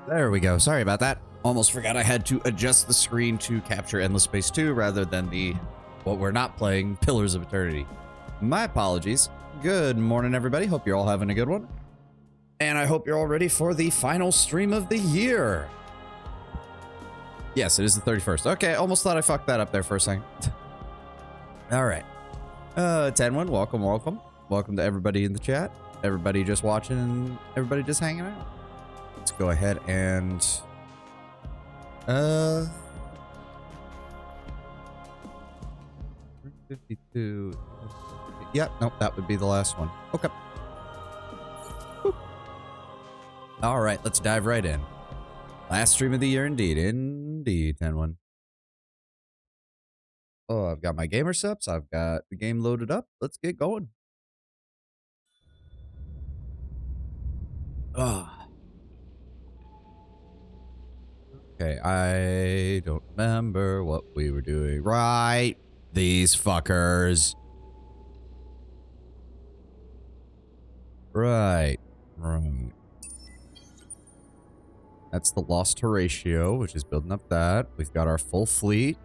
There we go. Sorry about that. Almost forgot I had to adjust the screen to capture Endless Space 2 rather than what we're not playing, Pillars of Eternity. My apologies. Good morning, everybody. Hope you're all having a good one. And I hope you're all ready for the final stream of the year. Yes, it is the 31st. Okay, almost thought I fucked that up there for a second. All right. 10-1, welcome, welcome. Welcome to everybody in the chat. Everybody just watching and everybody just hanging out. Let's go ahead and... 52. Yep, nope, that would be the last one. Okay. Whew. All right, let's dive right in. Last stream of the year, indeed. Indeed, 10-1. Oh, I've got my gamer subs. I've got the game loaded up. Let's get going. Ah. Okay, I don't remember what we were doing. Right. These fuckers. Right. Right. That's the Lost Horatio, which is building up that. We've got our full fleet.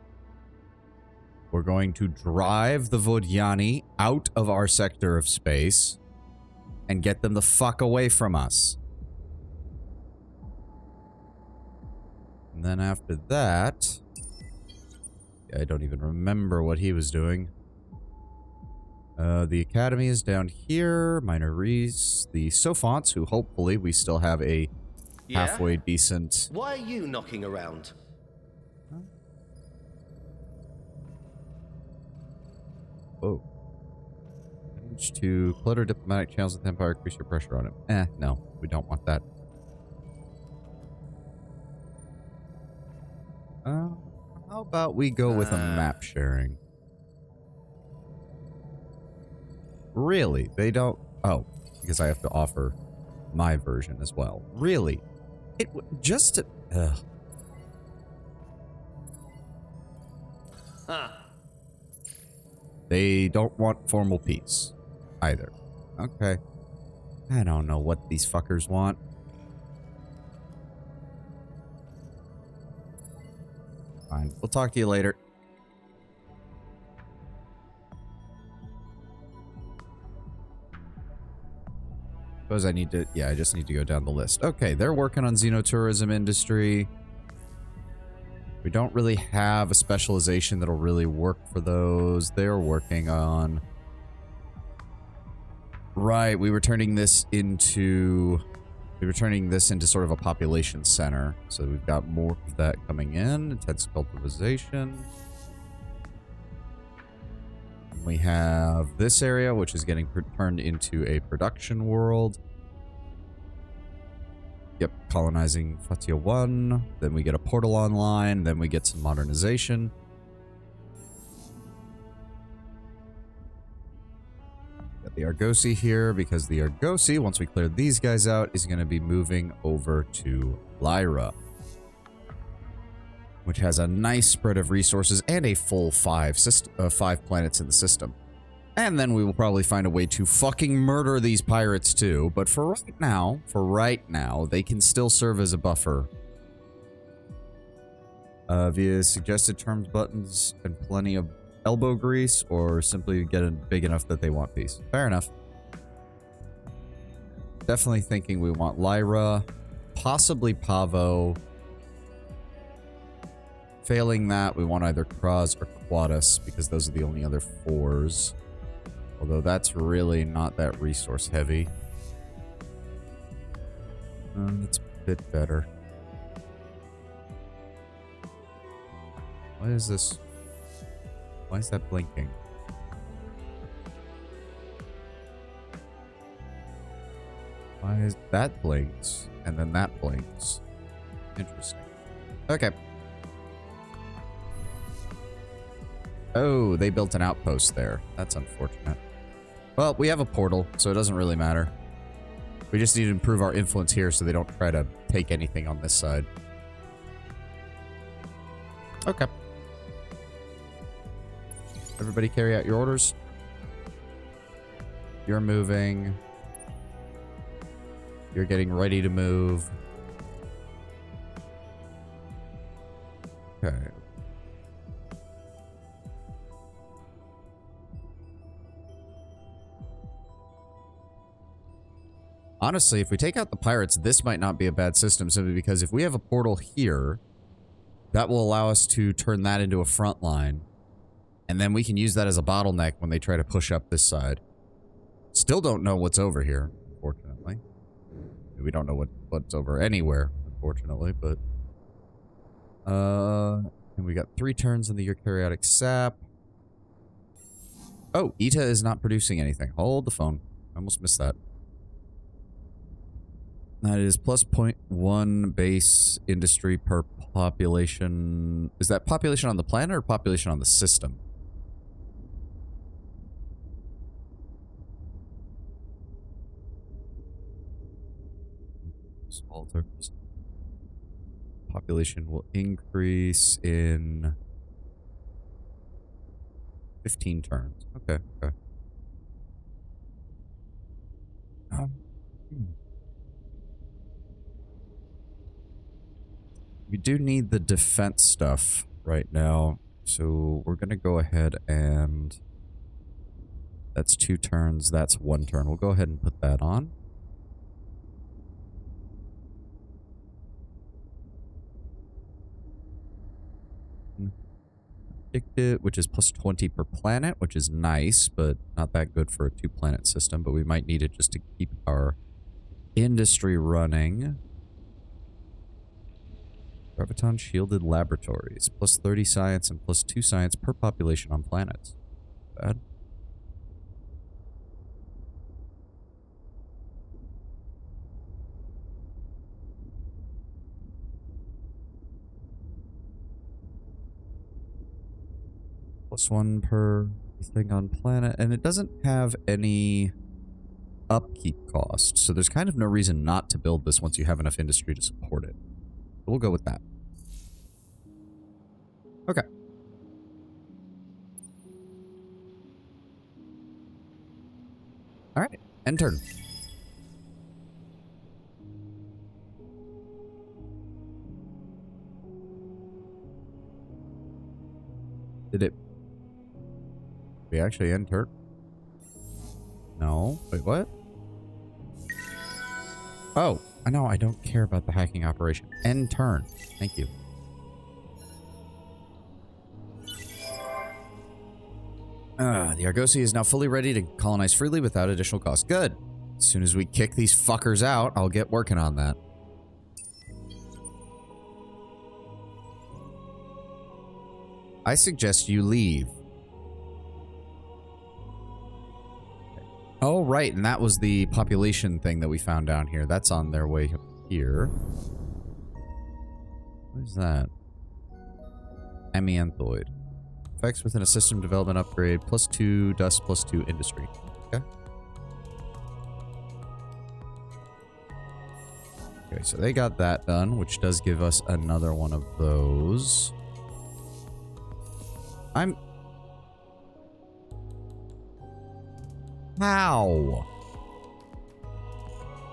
We're going to drive the Vodiani out of our sector of space and get them the fuck away from us. And then after that... I don't even remember what he was doing. The Academy is down here. Minor Reese. The Sophonts, who hopefully we still have a halfway decent... Why are you knocking around? Oh. Manage to clutter diplomatic channels with Empire, increase your pressure on him. No. We don't want that. How about we go with a map sharing? Really? They don't... Oh, because I have to offer my version as well. Really? It just... Ugh. Huh. They don't want formal peace either. Okay. I don't know what these fuckers want. Fine. We'll talk to you later. Suppose I need to... Yeah, I just need to go down the list. Okay, they're working on xenotourism industry. We don't really have a specialization that'll really work for those. They're working on... Right, we were turning this into sort of a population center. So we've got more of that coming in. Intense cultivation. We have this area, which is getting turned into a production world. Yep, colonizing Fatia 1. Then we get a portal online. Then we get some modernization. Got the Argosy here, because the Argosy, once we clear these guys out, is going to be moving over to Lyra, which has a nice spread of resources and a full 5 planets in the system. And then we will probably find a way to fucking murder these pirates too. But for right now, they can still serve as a buffer. Via suggested terms, buttons, and plenty of elbow grease, or simply get it big enough that they want peace. Fair enough. Definitely thinking we want Lyra, possibly Pavo. Failing that, we want either Kraz or Quadus, because those are the only other 4s. Although that's really not that resource heavy. It's a bit better. What is this? Why is that blinking? Why is that blinks and then that blinks? Interesting. Okay. Oh, they built an outpost there. That's unfortunate. Well, we have a portal, so it doesn't really matter. We just need to improve our influence here so they don't try to take anything on this side. Okay. Everybody carry out your orders. You're moving. You're getting ready to move. Okay. Honestly, if we take out the pirates, this might not be a bad system, simply because if we have a portal here, that will allow us to turn that into a front line. And then we can use that as a bottleneck when they try to push up this side. Still don't know what's over here, unfortunately. We don't know what's over anywhere, unfortunately, but... and we got 3 turns in the eukaryotic sap. Oh, Ita is not producing anything. Hold the phone. I almost missed that. That is plus 0.1 base industry per population. Is that population on the planet or population on the system? Alters. Population will increase in 15 turns. Okay, okay. We do need the defense stuff right now, so we're gonna go ahead and... That's 2 turns, that's 1 turn. We'll go ahead and put that on. Predicted, which is plus 20 per planet, which is nice, but not that good for a 2-planet system, but we might need it just to keep our industry running. Graviton Shielded Laboratories. Plus 30 science and plus 2 science per population on planets. Bad. Plus 1 per thing on planet. And it doesn't have any upkeep cost. So there's kind of no reason not to build this once you have enough industry to support it. We'll go with that. Okay. All right. End turn. Did it... We actually end turn? No. Wait, what? Oh. I know, I don't care about the hacking operation. End turn. Thank you. The Argosy is now fully ready to colonize freely without additional cost. Good. As soon as we kick these fuckers out, I'll get working on that. I suggest you leave. Oh, right, and that was the population thing that we found down here. That's on their way here. What is that? Amianthoid. Effects within a system development upgrade. Plus 2 dust, plus 2 industry. Okay. Okay, so they got that done, which does give us another one of those. How?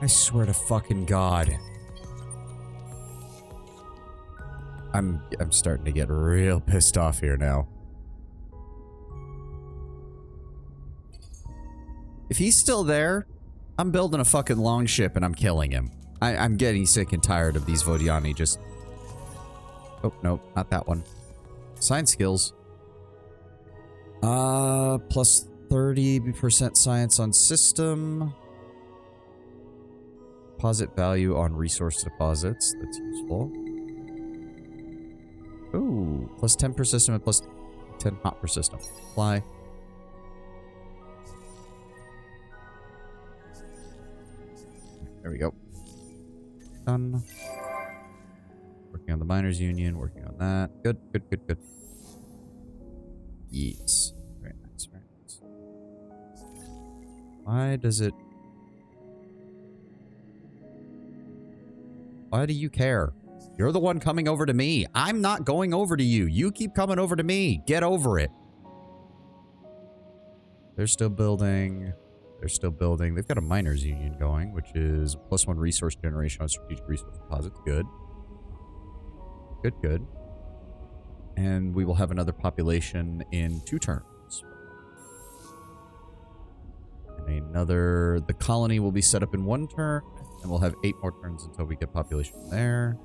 I swear to fucking God. I'm starting to get real pissed off here now. If he's still there, I'm building a fucking longship and I'm killing him. I'm getting sick and tired of these Vodiani just... Oh, no, not that one. Science skills. Plus 30% science on system. Deposit value on resource deposits. That's useful. Ooh, plus 10 per system and plus 10 hot per system. Fly. There we go. Done. Working on the miners union, working on that. Good, good, good, good. Yes. Very nice, very nice. Why does it... Why do you care? You're the one coming over to me. I'm not going over to you. You keep coming over to me. Get over it. They're still building. They're still building. They've got a miners union going, which is +1 resource generation on strategic resource deposits. Good. Good, good. And we will have another population in 2 turns. And another... The colony will be set up in 1 turn. And we'll have 8 more turns until we get population there.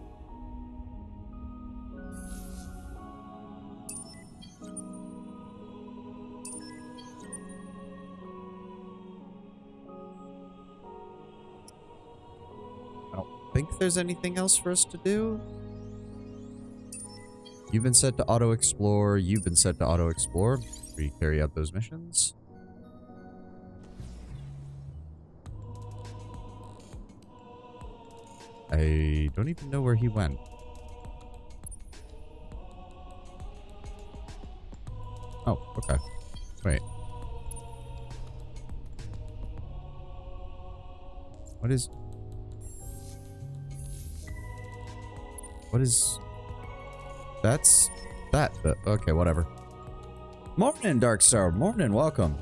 I don't think there's anything else for us to do. You've been set to auto-explore. You've been set to auto-explore. We carry out those missions. I don't even know where he went. Oh, okay. Wait. What is... That's... Okay, whatever. Morning, Darkstar. Morning, welcome.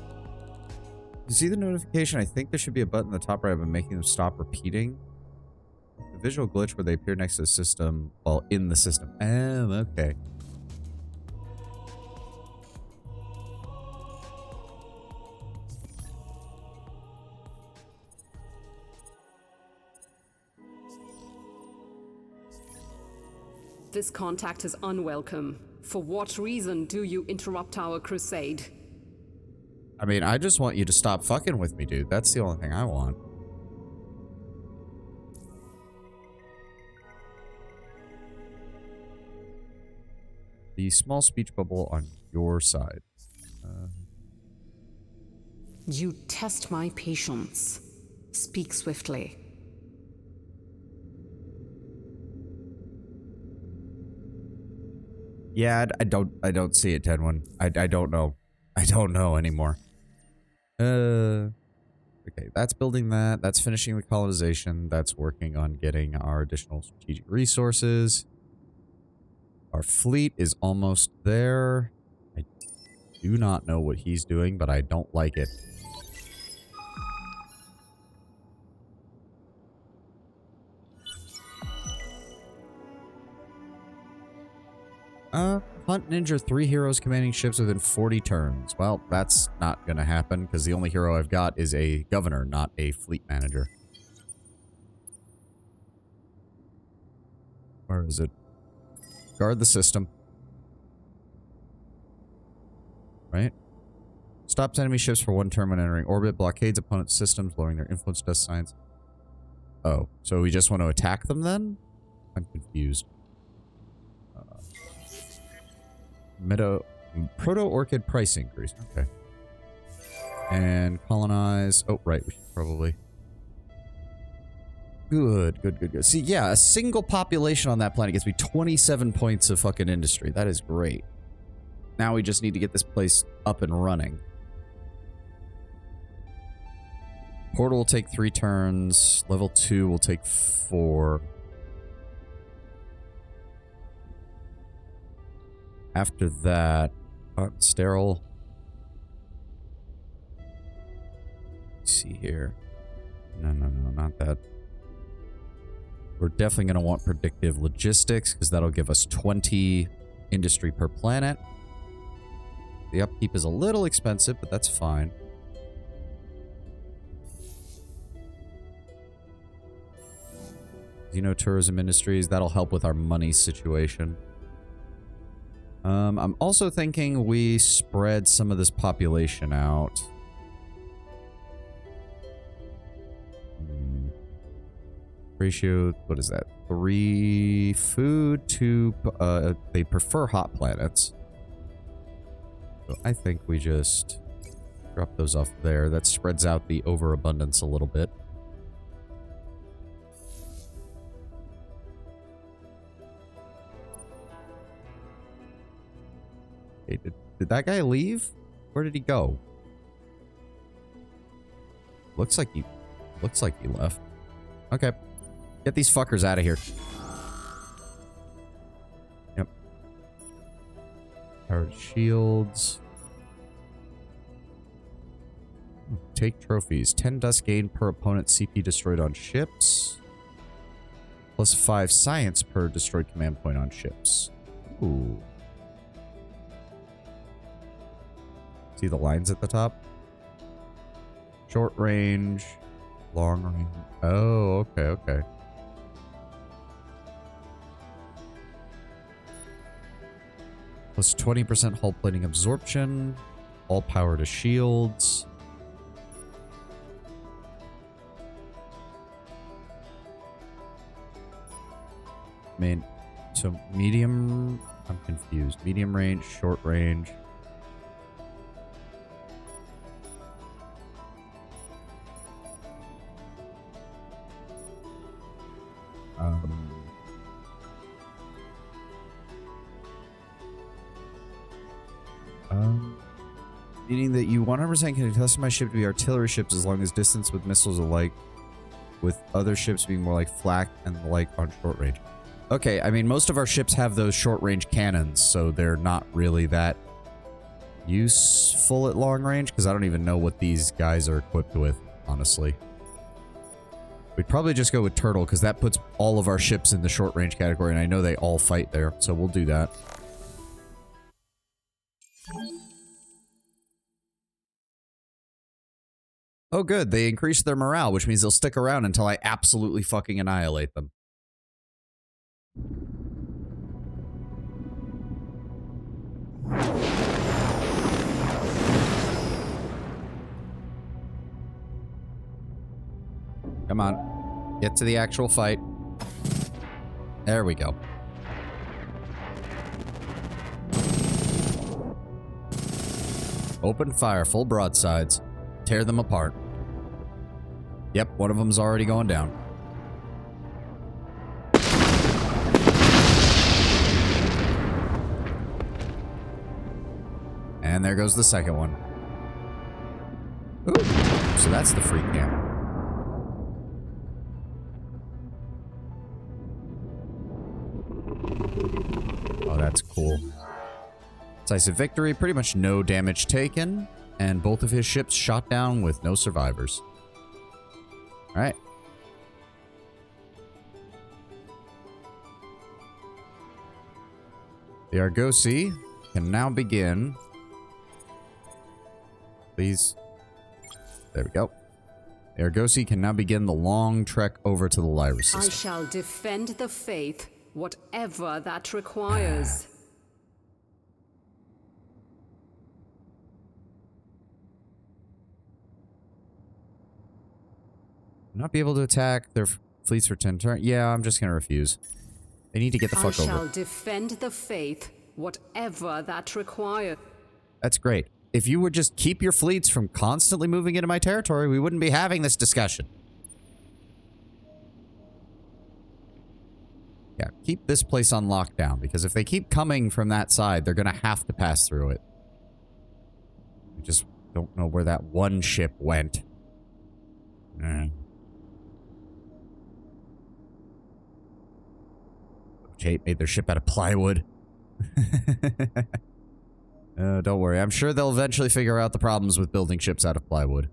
You see the notification? I think there should be a button in the top right. I've been making them stop repeating. The visual glitch where they appear next to the system while in the system. Oh, okay. This contact is unwelcome. For what reason do you interrupt our crusade? I mean, I just want you to stop fucking with me, dude. That's the only thing I want. The small speech bubble on your side. You test my patience. Speak swiftly. Yeah, I don't see it, Tenwin. I don't know. I don't know anymore. Okay, that's building that. That's finishing the colonization. That's working on getting our additional strategic resources. Our fleet is almost there. I do not know what he's doing, but I don't like it. Hunt and injure 3 heroes commanding ships within 40 turns. Well, that's not gonna happen, because the only hero I've got is a governor, not a fleet manager. Where is it? Guard the system. Right? Stops enemy ships for 1 turn when entering orbit. Blockades opponent systems, lowering their influence dust signs. Oh, so we just want to attack them then? I'm confused. Proto-orchid price increase. Okay. And colonize. Oh, right. We should probably... Good. See, yeah, a single population on that planet gets me 27 points of fucking industry. That is great. Now we just need to get this place up and running. Portal will take 3 turns. Level 2 will take 4. After that, sterile. Let's see here. No, not that. We're definitely going to want predictive logistics because that'll give us 20 industry per planet. The upkeep is a little expensive, but that's fine. Tourism industries, that'll help with our money situation. I'm also thinking we spread some of this population out. Ratio, what is that? 3 food to, they prefer hot planets. So I think we just drop those off there. That spreads out the overabundance a little bit. Okay, did that guy leave? Where did he go? Looks like he left. Okay. Get these fuckers out of here. Yep. Powered shields. Take trophies. 10 dust gained per opponent CP destroyed on ships. Plus 5 science per destroyed command point on ships. Ooh. See the lines at the top? Short range, long range. Oh, okay, okay. Plus 20% hull plating absorption. All power to shields. So medium, I'm confused. Medium range, short range. Meaning that you 100% can customize my ship to be artillery ships as long as distance with missiles alike, with other ships being more like flak and the like on short range. Okay, I mean, most of our ships have those short-range cannons, so they're not really that useful at long range, because I don't even know what these guys are equipped with, honestly. We'd probably just go with Turtle, because that puts all of our ships in the short-range category, and I know they all fight there, so we'll do that. Oh, good. They increased their morale, which means they'll stick around until I absolutely fucking annihilate them. Come on. Get to the actual fight. There we go. Open fire, full broadsides. Tear them apart. Yep, one of them's already going down. And there goes the second one. Ooh, so that's the free camp. Oh, that's cool. Decisive victory, pretty much no damage taken, and both of his ships shot down with no survivors. Alright. The Argosy can now begin. Please. There we go. The Argosy can now begin the long trek over to the Lyra system. I shall defend the faith, whatever that requires. Not be able to attack their fleets for 10 turns. Yeah, I'm just gonna refuse. They need to get the fuck over. I shall defend the faith, whatever that requires. That's great. If you would just keep your fleets from constantly moving into my territory, we wouldn't be having this discussion. Yeah, keep this place on lockdown, because if they keep coming from that side, they're gonna have to pass through it. I just don't know where that one ship went. Jade made their ship out of plywood. Don't worry. I'm sure they'll eventually figure out the problems with building ships out of plywood.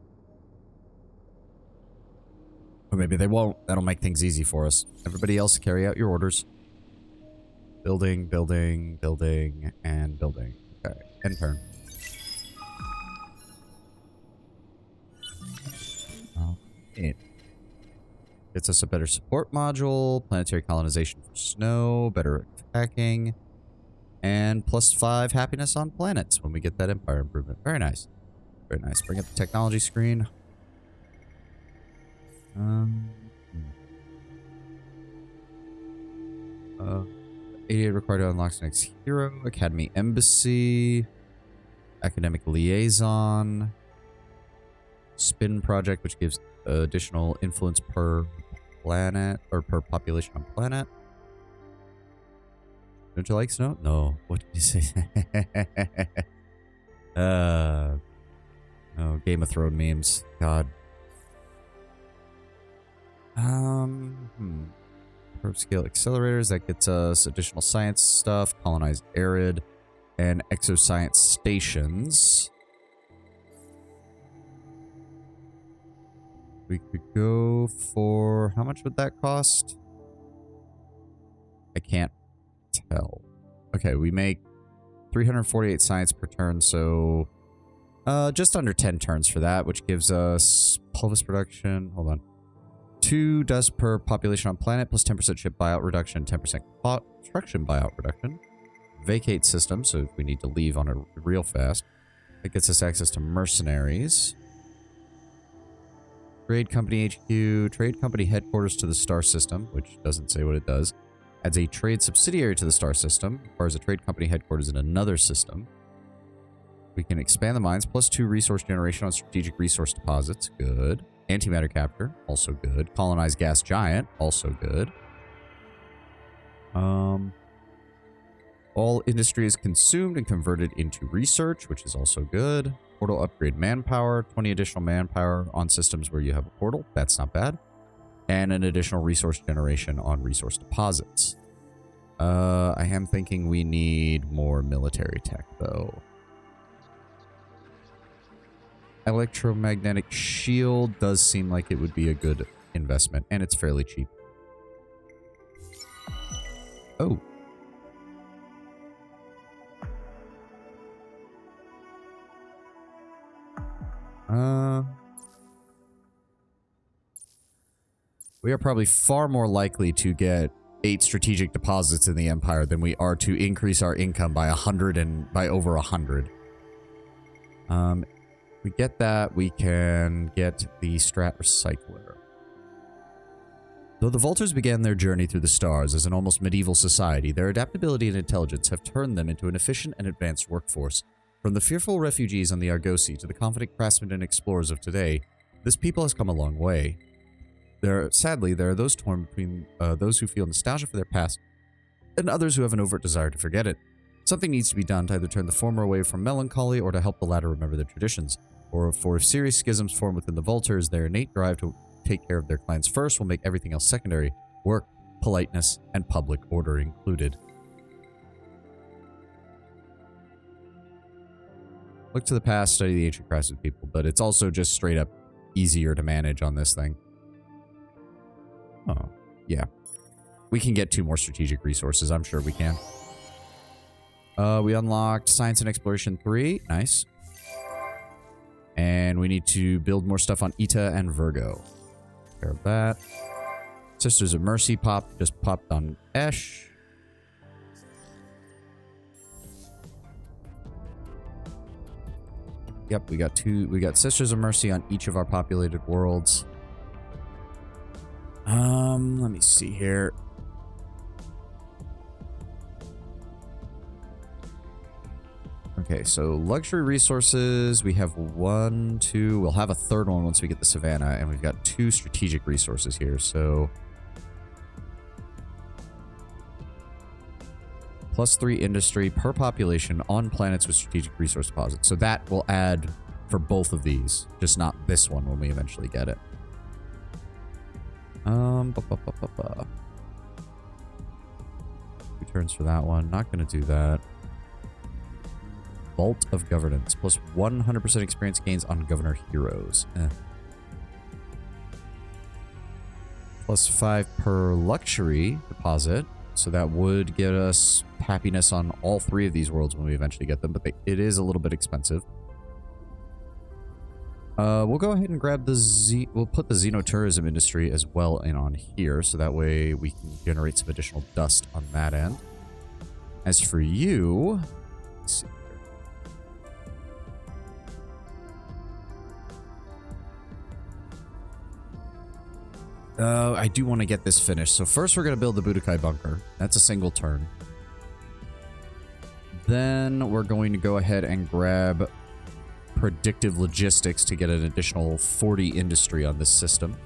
Or maybe they won't. That'll make things easy for us. Everybody else, carry out your orders. Building, building, building, and building. Okay. End turn. It gets us a better support module, planetary colonization for snow, better attacking, and +5 happiness on planets when we get that empire improvement. Very nice. Very nice. Bring up the technology screen. 88 required to unlock the next hero. Academy Embassy. Academic Liaison. Spin Project, which gives additional influence per planet, or per population on planet. Don't you like snow? No. What did you say? Oh, Game of Thrones memes. God. Curve scale accelerators, that gets us additional science stuff, colonized arid, and exoscience stations. We could go for... How much would that cost? I can't tell. Okay, we make 348 science per turn, so Just under 10 turns for that, which gives us pulvis production. Hold on. 2 dust per population on planet, plus 10% ship buyout reduction, 10% construction buyout reduction. Vacate system, so if we need to leave on it real fast. That gets us access to mercenaries. Trade Company HQ, Trade Company headquarters to the star system, which doesn't say what it does. Adds a trade subsidiary to the star system, requires a trade company headquarters in another system. We can expand the mines, plus 2 resource generation on strategic resource deposits, good. Antimatter capture, also good. Colonize gas giant, also good. All industry is consumed and converted into research, which is also good. Portal upgrade manpower, 20 additional manpower on systems where you have a portal. That's not bad. And an additional resource generation on resource deposits. I am thinking we need more military tech, though. Electromagnetic shield does seem like it would be a good investment, and it's fairly cheap. Oh. We are probably far more likely to get 8 strategic deposits in the Empire than we are to increase our income by over 100. We get that, we can get the Strat Recycler. Though the Vultures began their journey through the stars as an almost medieval society, their adaptability and intelligence have turned them into an efficient and advanced workforce. From the fearful refugees on the Argosy to the confident craftsmen and explorers of today, this people has come a long way. Sadly, there are those torn between those who feel nostalgia for their past and others who have an overt desire to forget it. Something needs to be done to either turn the former away from melancholy or to help the latter remember their traditions. Or for if serious schisms form within the Vultures, their innate drive to take care of their clans first will make everything else secondary. Work, politeness, and public order included. Look to the past, study the ancient crafts of people, but it's also just straight up easier to manage on this thing. Oh, yeah. We can get 2 more strategic resources. I'm sure we can. We unlocked Science and Exploration 3. Nice. And we need to build more stuff on Eta and Virgo. Take care of that. Sisters of Mercy just popped on Esh. Yep, we got Sisters of Mercy on each of our populated worlds. Let me see here. Okay, so luxury resources, we have 1, 2, we'll have a 3rd one once we get the Savannah, and we've got 2 strategic resources here, so... +3 industry per population on planets with strategic resource deposits. So that will add for both of these, just not this one when we eventually get it. 2 turns for that one. Not going to do that. Vault of Governance. Plus 100% experience gains on Governor Heroes. Plus 5 per luxury deposit. So that would get us happiness on all 3 of these worlds when we eventually get them. But it is a little bit expensive. We'll go ahead and grab we'll put the xenotourism industry as well in on here, so that way we can generate some additional dust on that end. As for you, let's see here. I do want to get this finished. So first we're going to build the Budokai bunker. That's a single turn. Then we're going to go ahead and grab predictive logistics to get an additional 40 industry on this system.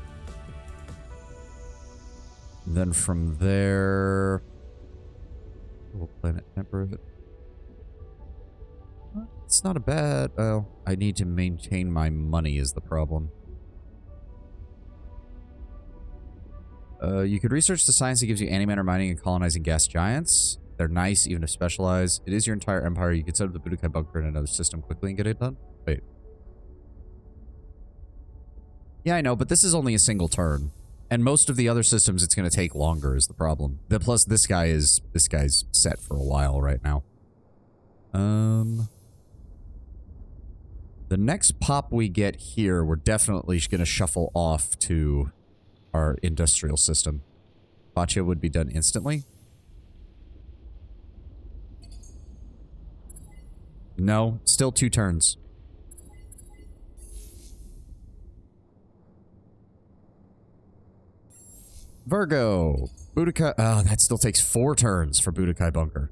Then from there, planet temperate. It's not a bad. Oh, I need to maintain my money is the problem. You could research the science that gives you antimatter mining and colonizing gas giants. They're nice, even if specialized. It is your entire empire. You could set up the Budokai bunker in another system quickly and get it done. Wait. Yeah, I know, but this is only a single turn. And most of the other systems, it's going to take longer is the problem. Plus, this guy's set for a while right now. The next pop we get here, we're definitely going to shuffle off to our industrial system. Boccia would be done instantly. No, still 2 turns. Virgo. Budokai. Oh, that still takes 4 turns for Budokai Bunker.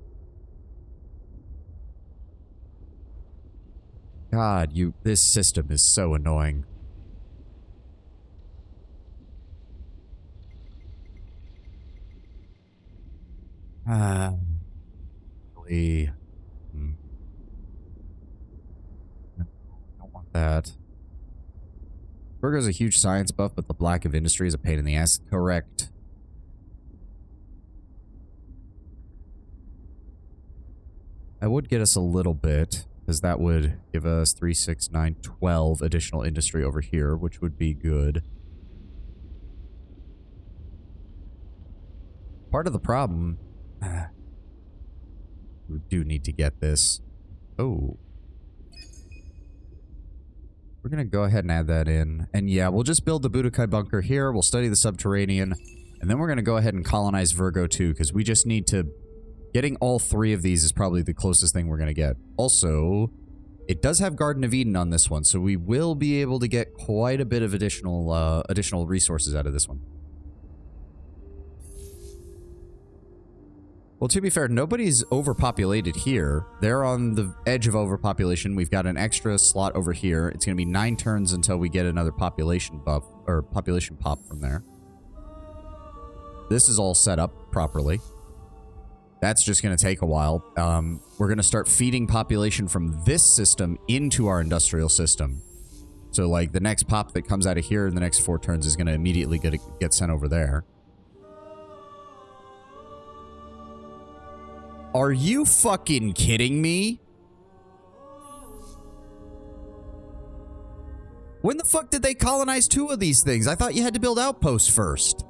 God, this system is so annoying. Really. Don't want that. Virgo's a huge science buff, but the black of industry is a pain in the ass. Correct. That would get us a little bit, because that would give us 3, 6, 9, 12 additional industry over here, which would be good. Part of the problem... we do need to get this. Oh. We're going to go ahead and add that in. And yeah, we'll just build the Budokai Bunker here. We'll study the subterranean. And then we're going to go ahead and colonize Virgo too, because we just need to... Getting all 3 of these is probably the closest thing we're going to get. Also, it does have Garden of Eden on this one, so we will be able to get quite a bit of additional resources out of this one. Well, to be fair, nobody's overpopulated here. They're on the edge of overpopulation. We've got an extra slot over here. It's going to be 9 turns until we get another population buff, or population pop from there. This is all set up properly. That's just going to take a while. We're going to start feeding population from this system into our industrial system. So, like, the next pop that comes out of here in the next 4 turns is going to immediately get sent over there. Are you fucking kidding me? When the fuck did they colonize 2 of these things? I thought you had to build outposts first.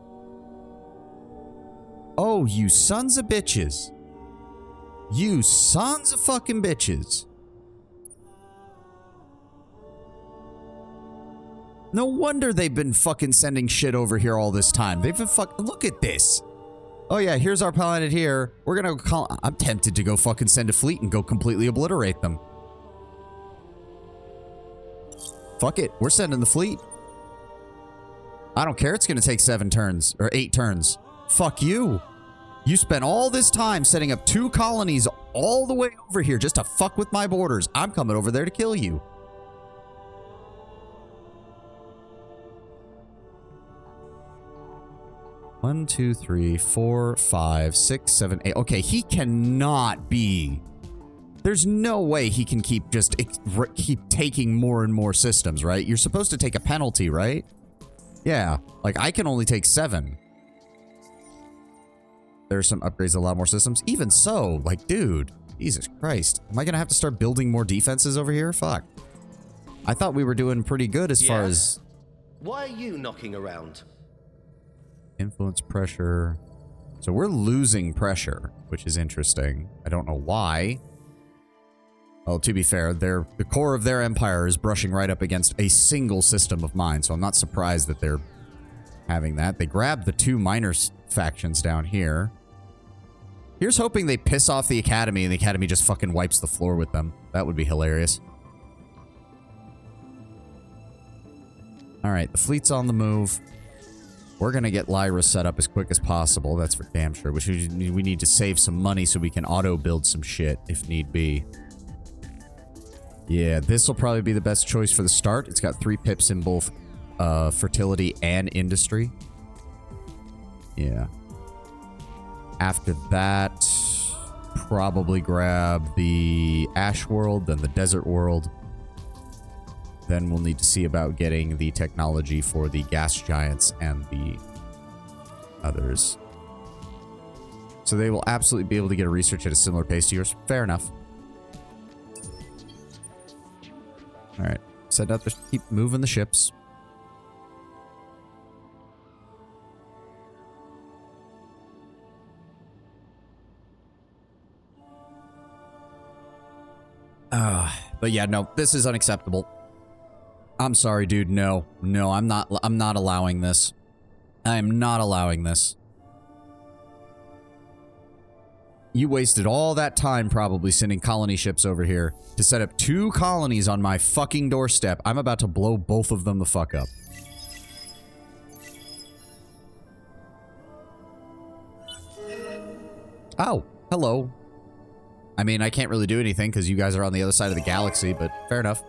Oh, you sons of bitches. You sons of fucking bitches. No wonder they've been fucking sending shit over here all this time. They've been fucking... Look at this. Oh yeah, here's our planet here. We're gonna call... I'm tempted to go fucking send a fleet and go completely obliterate them. Fuck it. We're sending the fleet. I don't care. It's gonna take 7 turns. Or 8 turns. Fuck you. You spent all this time setting up 2 colonies all the way over here just to fuck with my borders. I'm coming over there to kill you. One, 2, 3, 4, 5, 6, 7, 8. Okay, he cannot be. There's no way he can keep taking more and more systems, right? You're supposed to take a penalty, right? Yeah, like I can only take 7. There's some upgrades, a lot more systems. Even so, like, dude, Jesus Christ. Am I going to have to start building more defenses over here? Fuck. I thought we were doing pretty good as far as... Why are you knocking around? Influence pressure. So we're losing pressure, which is interesting. I don't know why. Well, to be fair, the core of their empire is brushing right up against a single system of mine, so I'm not surprised that they're having that. They grabbed the 2 minor factions down here. Here's hoping they piss off the Academy and the Academy just fucking wipes the floor with them. That would be hilarious. Alright, the fleet's on the move. We're gonna get Lyra set up as quick as possible. That's for damn sure. Which we need to save some money so we can auto-build some shit if need be. Yeah, this will probably be the best choice for the start. It's got 3 pips in both fertility and industry. Yeah. After that, probably grab the Ash World, then the Desert World. Then we'll need to see about getting the technology for the Gas Giants and the others. So they will absolutely be able to get a research at a similar pace to yours. Fair enough. Alright. Set up to keep moving the ships. But yeah, no, this is unacceptable. I'm sorry, dude. No, I'm not allowing this. I am not allowing this. You wasted all that time probably sending colony ships over here to set up 2 colonies on my fucking doorstep. I'm about to blow both of them the fuck up. Oh, hello. I mean, I can't really do anything because you guys are on the other side of the galaxy, but fair enough.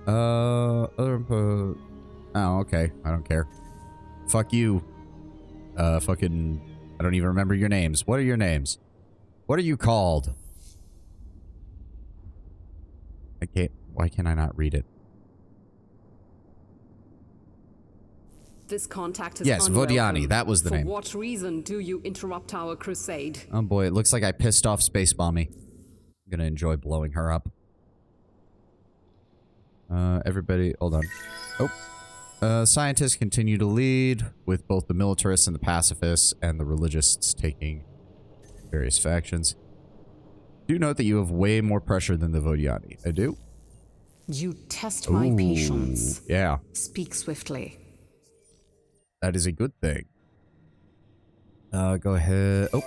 Oh, okay. I don't care. Fuck you. Fucking... I don't even remember your names. What are your names? What are you called? I can't... Why can I not read it? This contact is yes, unwelcome. Vodiani. That was the name. For what reason do you interrupt our crusade? Oh boy, it looks like I pissed off Space Bomby. I'm gonna enjoy blowing her up. Everybody... Hold on. Oh. Scientists continue to lead, with both the militarists and the pacifists and the religionists taking various factions. Do note that you have way more pressure than the Vodiani. I do. You test my patience. Yeah. Speak swiftly. That is a good thing. Go ahead. Oh.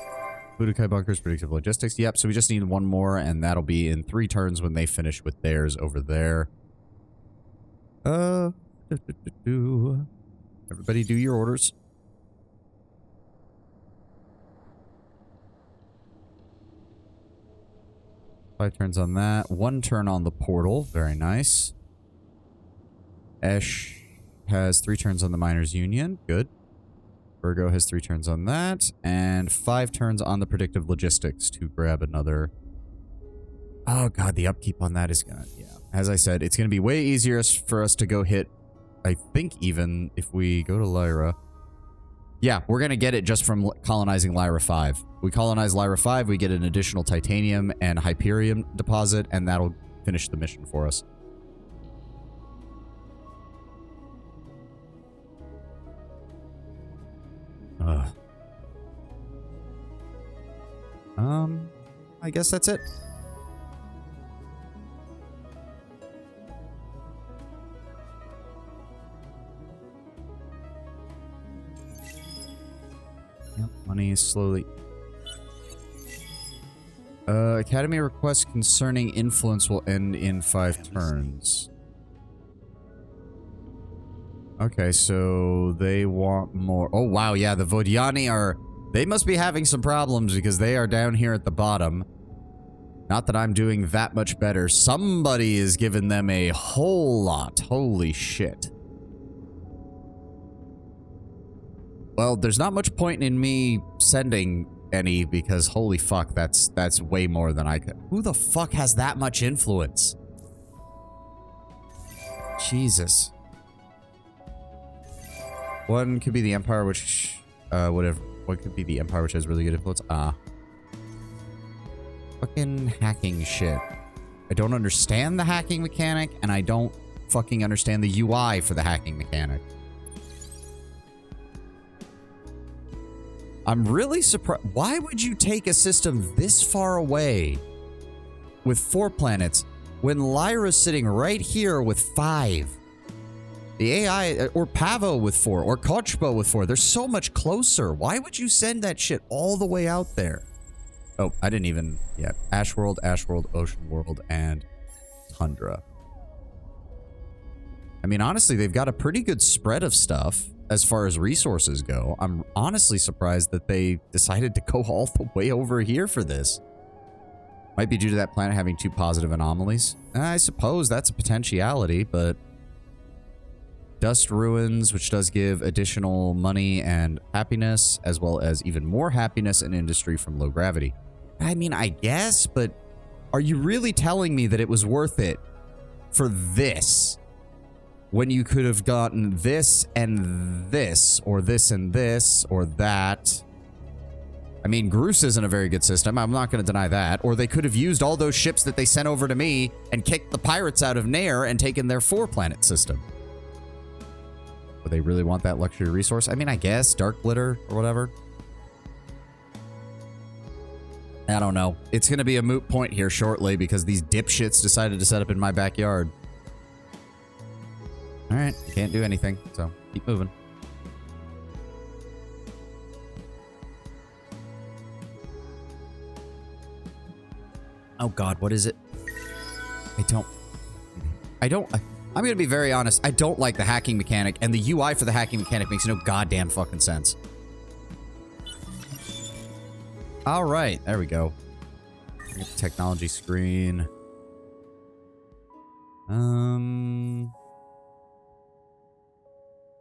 Budokai bunkers, predictive logistics. Yep, so we just need one more, and that'll be in 3 turns when they finish with theirs over there. Everybody do your orders. Five turns on that. 1 turn on the portal. Very nice. Esh has 3 turns on the Miners' Union. Good. Virgo has 3 turns on that. And 5 turns on the predictive logistics to grab another... Oh god, the upkeep on that is gonna... Yeah. As I said, it's gonna be way easier for us to go hit... I think even if we go to Lyra... Yeah, we're gonna get it just from colonizing Lyra 5. We colonize Lyra 5, we get an additional titanium and Hyperium deposit, and that'll finish the mission for us. I guess that's it. Yep, money is slowly... Academy requests concerning influence will end in 5 turns. Okay, so they want more. Oh, wow, yeah, the Vodiani are... They must be having some problems because they are down here at the bottom. Not that I'm doing that much better. Somebody is giving them a whole lot. Holy shit. Well, there's not much point in me sending any because holy fuck, that's way more than I could. Who the fuck has that much influence? Jesus. One could be the Empire, which whatever. What could be the Empire, which has really good influence? Fucking hacking shit. I don't understand the hacking mechanic, and I don't fucking understand the UI for the hacking mechanic. I'm really surprised. Why would you take a system this far away with 4 planets when Lyra's sitting right here with 5? The AI, or Pavo with 4, or Kochbo with 4. They're so much closer. Why would you send that shit all the way out there? Oh, I didn't even... Yeah, Ash World, Ocean World, and Tundra. I mean, honestly, they've got a pretty good spread of stuff as far as resources go. I'm honestly surprised that they decided to go all the way over here for this. Might be due to that planet having 2 positive anomalies. I suppose that's a potentiality, but... Dust Ruins, which does give additional money and happiness, as well as even more happiness and industry from low gravity. I mean, I guess, but are you really telling me that it was worth it for this when you could have gotten this and this, or this and this, or that? I mean, Groose isn't a very good system. I'm not going to deny that. Or they could have used all those ships that they sent over to me and kicked the pirates out of Nair and taken their 4-planet system. But they really want that luxury resource? I mean, I guess. Dark Glitter or whatever. I don't know. It's going to be a moot point here shortly because these dipshits decided to set up in my backyard. All right, can't do anything, so keep moving. Oh God, what is it? I'm going to be very honest. I don't like the hacking mechanic, and the UI for the hacking mechanic makes no goddamn fucking sense. All right, there we go. Get the technology screen.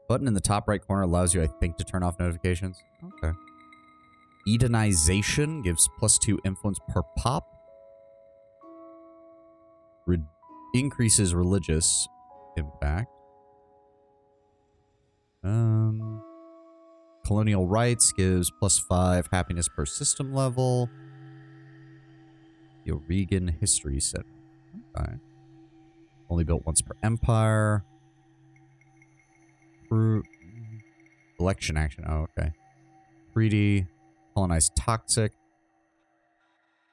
Button in the top right corner allows you, I think, to turn off notifications. Okay. Edenization gives +2 influence per pop. Increases religious impact. Colonial rights gives +5 happiness per system level. The Oregon History Center. Okay. Only built once per empire. Election action. Oh, okay. Treaty. Colonize toxic.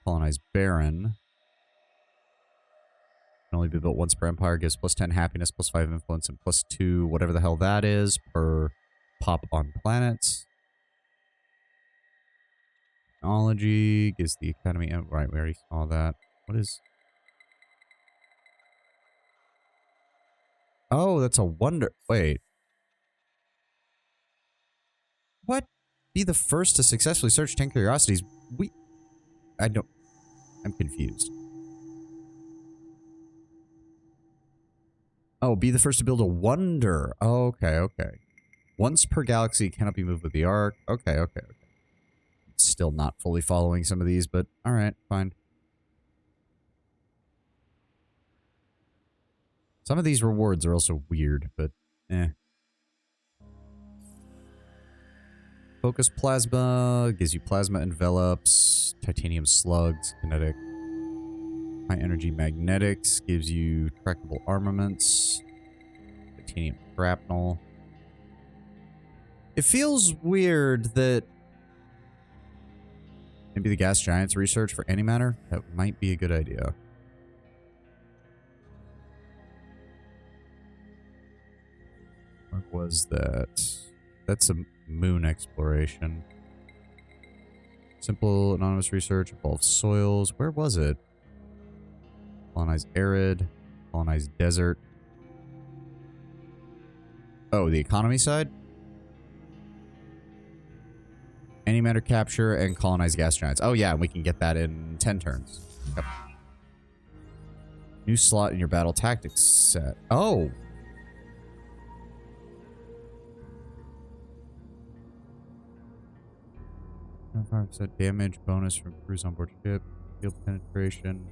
Colonize barren. Can only be built once per empire. Gives +10 happiness, +5 influence, and +2 whatever the hell that is per pop on planets. Technology gives the academy. Right, we already saw that. What is? Oh, that's a wonder. Wait. What? Be the first to successfully search 10 curiosities. I'm confused. Oh, be the first to build a wonder. Oh, okay, okay. Once per galaxy, cannot be moved with the arc. Okay, okay, okay. Still not fully following some of these, but alright, fine. Some of these rewards are also weird, but eh. Focus plasma gives you plasma envelops, titanium slugs, kinetic. High energy magnetics gives you trackable armaments, titanium shrapnel. It feels weird that maybe the gas giants research for antimatter? That might be a good idea. What was that? That's a moon exploration. Simple anonymous research involves soils. Where was it? Colonize arid. Colonize desert. Oh, the economy side? Antimatter capture and colonize gas giants. Oh yeah, we can get that in 10 turns. Yep. New slot in your battle tactics set. Oh! % damage bonus from crews on board ship. Field penetration.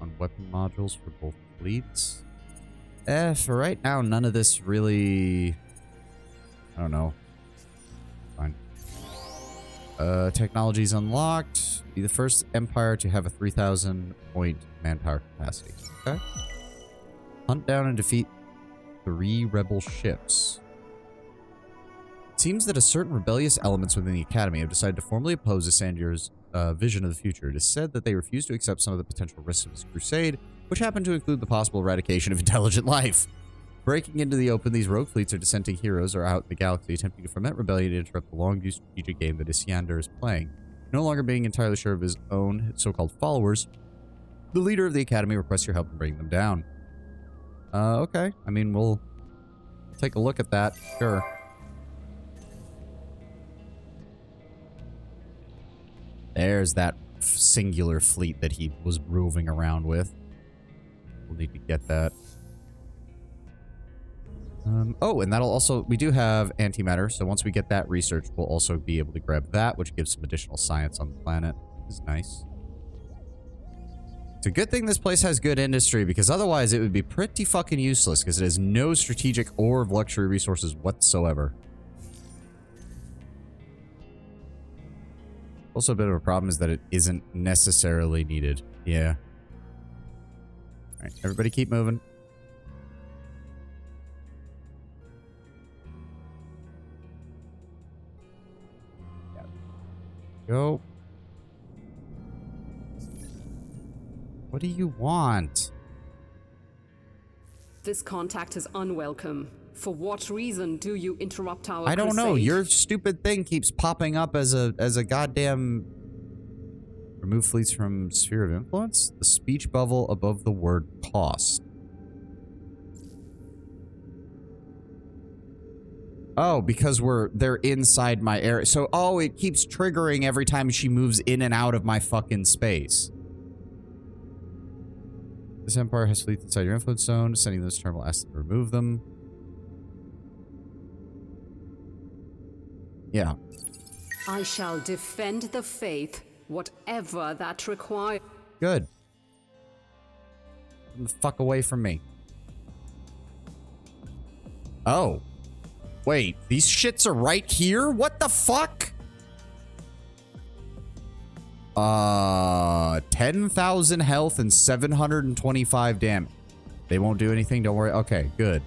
On weapon modules for both fleets. For right now, none of this really... I don't know. Fine. Technologies unlocked. Be the first empire to have a 3,000 point manpower capacity. Okay. Hunt down and defeat 3 rebel ships. It seems that a certain rebellious elements within the Academy have decided to formally oppose Assanger's vision of the future. It is said that they refuse to accept some of the potential risks of this crusade, which happen to include the possible eradication of intelligent life. Breaking into the open, these rogue fleets or dissenting heroes are out in the galaxy attempting to foment rebellion and interrupt the long-view strategic game that Isyander is playing. No longer being entirely sure of his own so-called followers, the leader of the Academy requests your help in bringing them down. Okay. I mean, we'll take a look at that. Sure. There's that singular fleet that he was roving around with. We'll need to get that. Oh, and that'll also... We do have antimatter, so once we get that research, we'll also be able to grab that, which gives some additional science on the planet. This is nice. It's a good thing this place has good industry, because otherwise it would be pretty fucking useless, because it has no strategic or luxury resources whatsoever. Also, a bit of a problem is that it isn't necessarily needed. Yeah. All right, everybody keep moving. Go. What do you want? This contact is unwelcome. For what reason do you interrupt our I don't know. crusade? Your stupid thing keeps popping up as a goddamn remove fleets from sphere of influence. The speech bubble above the word cost. Oh, because they're inside my area. So, oh, it keeps triggering every time she moves in and out of my fucking space. This empire has fleets inside your influence zone. Sending this terminal asks them to remove them. Yeah. I shall defend the faith, whatever that requires. Good. Get the fuck away from me. Oh. Wait, these shits are right here? What the fuck? 10,000 health and 725 damage. They won't do anything, don't worry. Okay, good.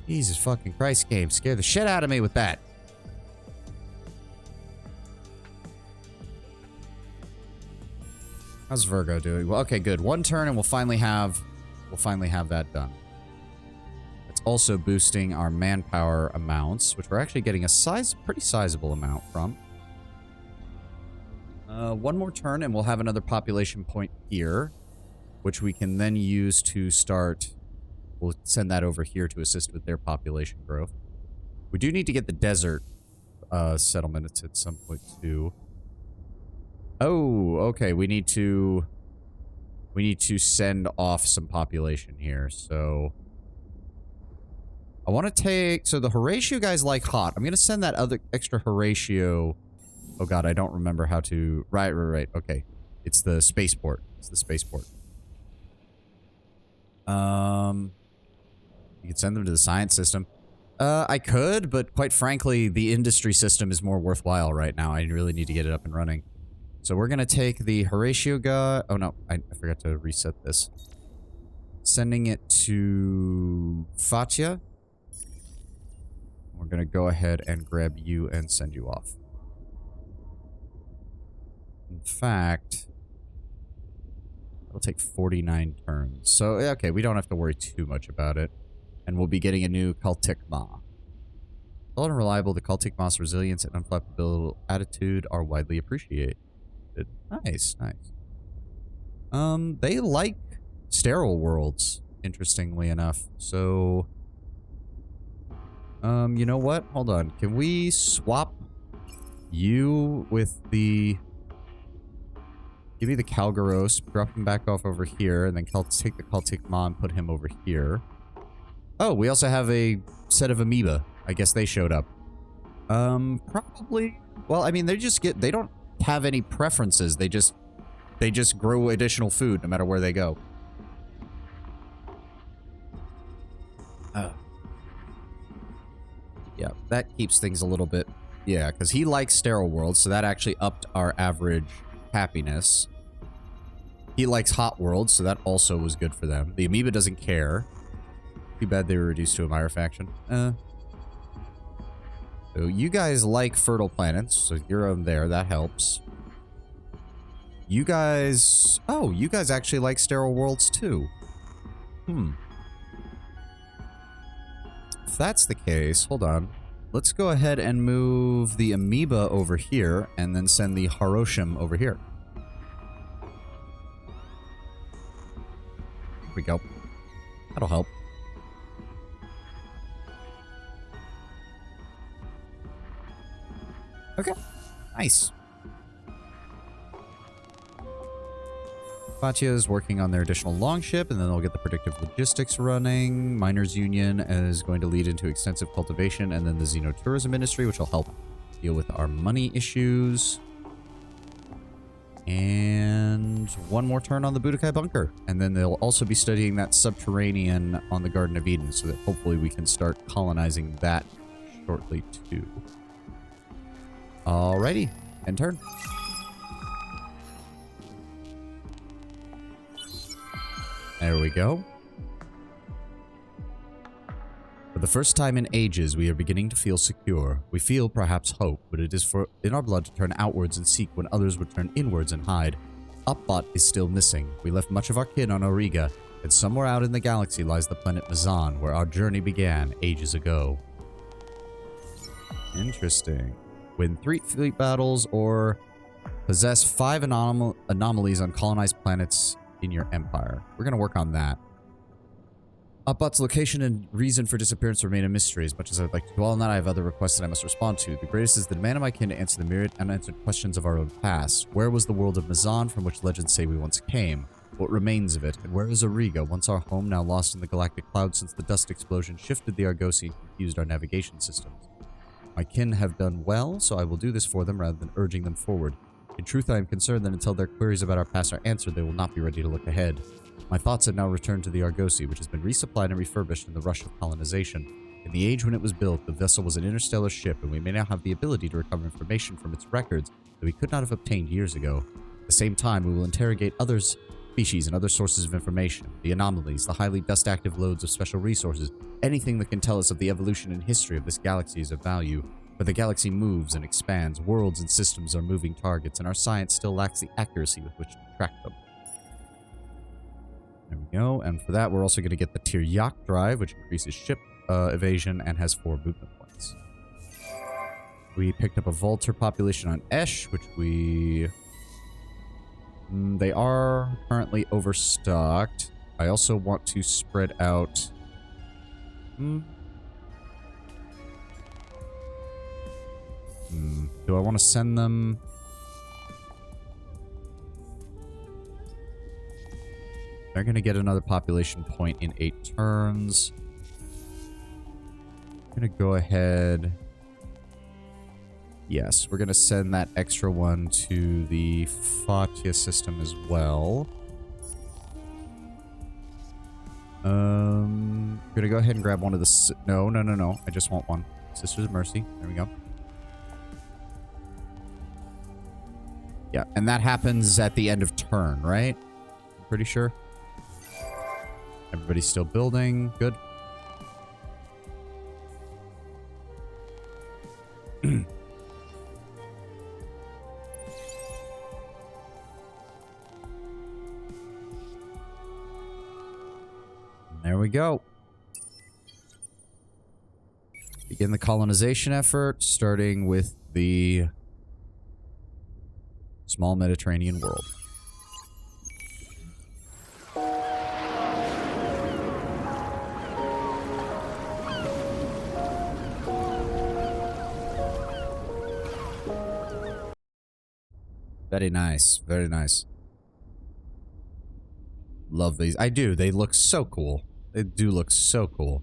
Jesus fucking Christ, game. Scare the shit out of me with that. How's Virgo doing? Well, okay, good. One turn and we'll finally have that done. It's also boosting our manpower amounts, which we're actually getting a pretty sizable amount from. One more turn and we'll have another population point here, which we can then use to start. We'll send that over here to assist with their population growth. We do need to get the desert settlement at some point too. Oh, okay. We need to send off some population here. So I want to take, so the Horatio guys like hot. I'm going to send that other extra Horatio. Oh god, I don't remember how to, right. Okay. It's the spaceport. You could send them to the science system. I could, but quite frankly, the industry system is more worthwhile right now. I really need to get it up and running. So we're going to take the Horatio guy. Oh no, I forgot to reset this. Sending it to Fatia. We're going to go ahead and grab you and send you off. In fact, it'll take 49 turns. So, okay, we don't have to worry too much about it. And we'll be getting a new Cultic Ma. Solid and reliable, the Cultic Ma's resilience and unflappable attitude are widely appreciated. Nice. They like sterile worlds, interestingly enough. So, you know what? Hold on. Can we swap you with the... Give me the Calgaros, drop him back off over here, and then take the Cultic Ma and put him over here. Oh, we also have a set of amoeba. I guess they showed up. Probably... Well, I mean, they don't have any preferences. They just grow additional food no matter where they go. Oh. Yeah, that keeps things a little bit... Yeah, because he likes sterile worlds, so that actually upped our average happiness. He likes hot worlds, so that also was good for them. The amoeba doesn't care. Too bad they were reduced to a Myra faction. So you guys like fertile planets, so you're on there. That helps. You guys... Oh, you guys actually like sterile worlds too. If that's the case, hold on. Let's go ahead and move the amoeba over here and then send the Haroshim over here. There we go. That'll help. Okay. Nice. Fatia is working on their additional longship, and then they'll get the predictive logistics running. Miners Union is going to lead into extensive cultivation, and then the Xenotourism industry, which will help deal with our money issues. And one more turn on the Budokai bunker. And then they'll also be studying that subterranean on the Garden of Eden, so that hopefully we can start colonizing that shortly too. Alrighty. End turn. There we go. For the first time in ages, we are beginning to feel secure. We feel perhaps hope, but it is in our blood to turn outwards and seek when others would turn inwards and hide. Upbot is still missing. We left much of our kin on Auriga, and somewhere out in the galaxy lies the planet Mazan, where our journey began ages ago. Interesting. Win 3 fleet battles or possess 5 anomalies on colonized planets in your empire. We're going to work on that. Upbot's location and reason for disappearance remain a mystery. As much as I'd like to dwell on that, I have other requests that I must respond to. The greatest is the demand of my kin to answer the myriad unanswered questions of our own past. Where was the world of Mazan from which legends say we once came? What remains of it? And where is Auriga, once our home, now lost in the galactic cloud since the dust explosion shifted the Argosy and confused our navigation systems? My kin have done well, so I will do this for them rather than urging them forward. In truth, I am concerned that until their queries about our past are answered, they will not be ready to look ahead. My thoughts have now returned to the Argosy, which has been resupplied and refurbished in the rush of colonization. In the age when it was built, the vessel was an interstellar ship, and we may now have the ability to recover information from its records that we could not have obtained years ago. At the same time, we will interrogate other species and other sources of information, the anomalies, the highly dust-active loads of special resources, anything that can tell us of the evolution and history of this galaxy is of value. But the galaxy moves and expands, worlds and systems are moving targets, and our science still lacks the accuracy with which to track them. There we go, and for that we're also going to get the Tiryak drive, which increases ship evasion and has 4 movement points. We picked up a Vulture population on Esh, which we... they are currently overstocked. I also want to spread out... do I want to send them... They're going to get another population point in 8 turns. I'm going to go ahead... Yes, we're going to send that extra one to the Fatia system as well. I'm going to go ahead and grab one of the... No. I just want one. Sisters of Mercy. There we go. Yeah, and that happens at the end of turn, right? I'm pretty sure. Everybody's still building. Good. There we go. Begin the colonization effort, starting with the small Mediterranean world. Very nice. Very nice. Love these. I do. They look so cool. They do look so cool.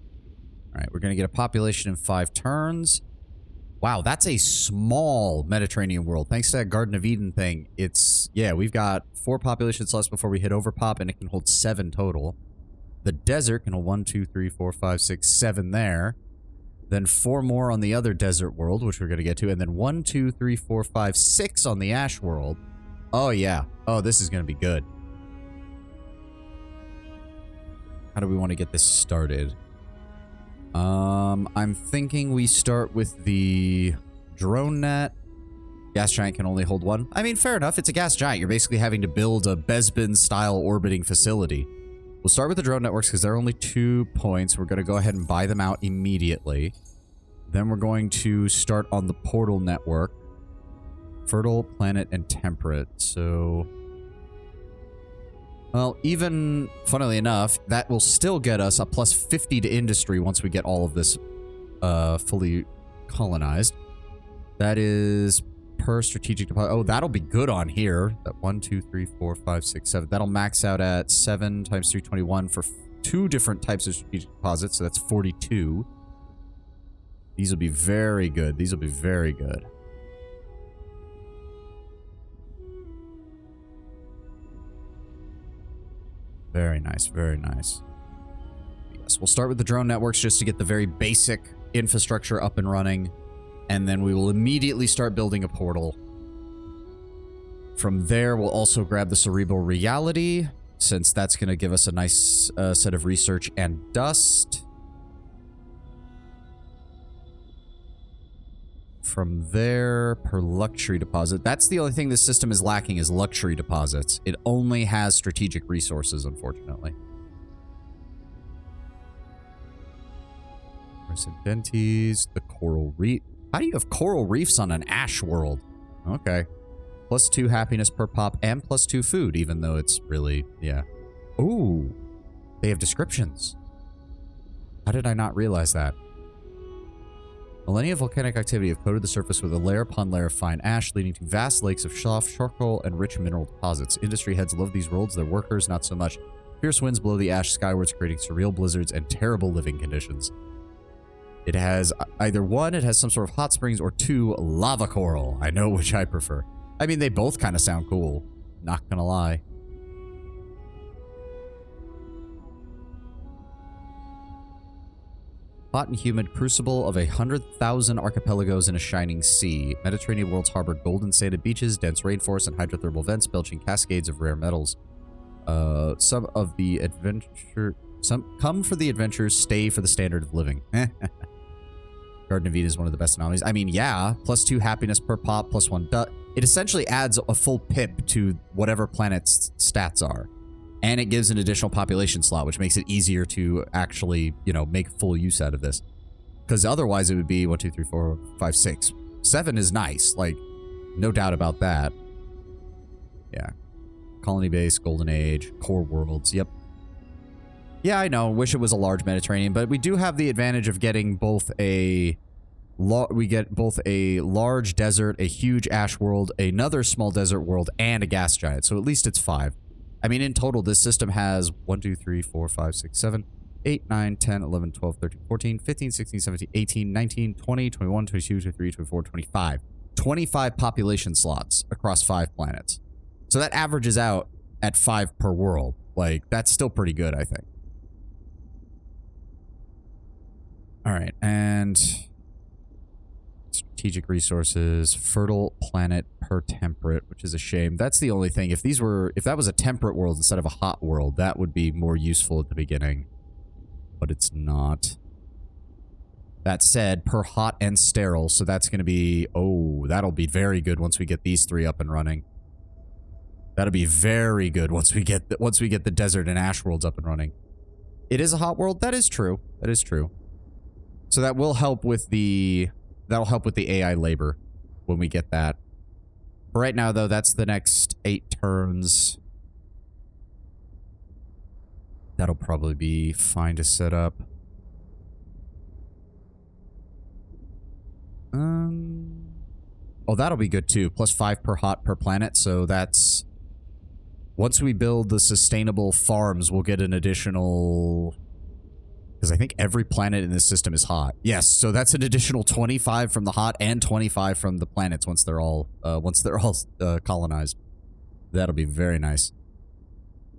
Alright, we're going to get a population in 5 turns. Wow, that's a small Mediterranean world. Thanks to that Garden of Eden thing, it's... Yeah, we've got 4 population slots before we hit overpop, and it can hold 7 total. The desert can hold 1, 2, 3, 4, 5, 6, 7 there. Then 4 more on the other desert world, which we're going to get to. And then 1, 2, 3, 4, 5, 6 on the ash world. Oh, yeah. Oh, this is going to be good. How do we want to get this started? I'm thinking we start with the drone net. Gas giant can only hold 1. I mean, fair enough. It's a gas giant. You're basically having to build a Bespin-style orbiting facility. We'll start with the drone networks because they're only 2 points. We're going to go ahead and buy them out immediately. Then we're going to start on the portal network. Fertile, planet, and temperate. So... Well, even, funnily enough, that will still get us a plus 50 to industry once we get all of this fully colonized. That is per strategic deposit. Oh, that'll be good on here. That 1, 2, 3, 4, 5, 6, 7. That'll max out at 7 times 321 for 2 different types of strategic deposits, so that's 42. These will be very good. These will be very good. Very nice, very nice. Yes, we'll start with the drone networks just to get the very basic infrastructure up and running. And then we will immediately start building a portal. From there, we'll also grab the cerebral reality, since that's going to give us a nice set of research and dust. From there, per luxury deposit. That's the only thing this system is lacking is luxury deposits. It only has strategic resources, unfortunately. Residentes, the coral reef. How do you have coral reefs on an ash world? Okay. +2 happiness per pop and +2 food, even though it's really, yeah. Ooh, they have descriptions. How did I not realize that? Millennia volcanic activity have coated the surface with a layer upon layer of fine ash, leading to vast lakes of soft charcoal and rich mineral deposits. Industry heads love these worlds, their workers not so much. Fierce winds blow the ash skywards, creating surreal blizzards and terrible living conditions. It has either one, it has some sort of hot springs, or two, lava coral. I know which I prefer. I mean, they both kind of sound cool. Not gonna lie. Hot and humid crucible of 100,000 archipelagos in a shining sea. Mediterranean worlds harbor golden sanded beaches, dense rainforests, and hydrothermal vents belching cascades of rare metals. Some come for the adventures, stay for the standard of living. Garden of Eden is one of the best anomalies. I mean, yeah, +2 happiness per pop, +1 it essentially adds a full pip to whatever planet's stats are. And it gives an additional population slot, which makes it easier to actually, you know, make full use out of this. Because otherwise it would be 1, 2, 3, 4, 5, 6. 7 is nice. Like, no doubt about that. Yeah. Colony base, Golden Age, core worlds. Yep. Yeah, I know. Wish it was a large Mediterranean, but we do have the advantage of getting both a... we get both a large desert, a huge ash world, another small desert world, and a gas giant. So at least it's 5. I mean, in total, this system has 1, 2, 3, 4, 5, 6, 7, 8, 9, 10, 11, 12, 13, 14, 15, 16, 17, 18, 19, 20, 21, 22, 23, 24, 25. 25 population slots across 5 planets. So that averages out at 5 per world. Like, that's still pretty good, I think. All right, and... strategic resources, fertile planet per temperate, which is a shame. That's the only thing. If that was a temperate world instead of a hot world, that would be more useful at the beginning. But it's not. That said, per hot and sterile, so that's going to be, oh, that'll be very good once we get these 3 up and running. That'll be very good once we get the desert and ash worlds up and running. It is a hot world. That is true. That is true. So that will help with the... that'll help with the AI labor when we get that. For right now, though, that's the next 8 turns. That'll probably be fine to set up. Oh, that'll be good, too. +5 per hot per planet, so that's... once we build the sustainable farms, we'll get an additional... because I think every planet in this system is hot. Yes, so that's an additional 25 from the hot and 25 from the planets once they're all colonized. That'll be very nice.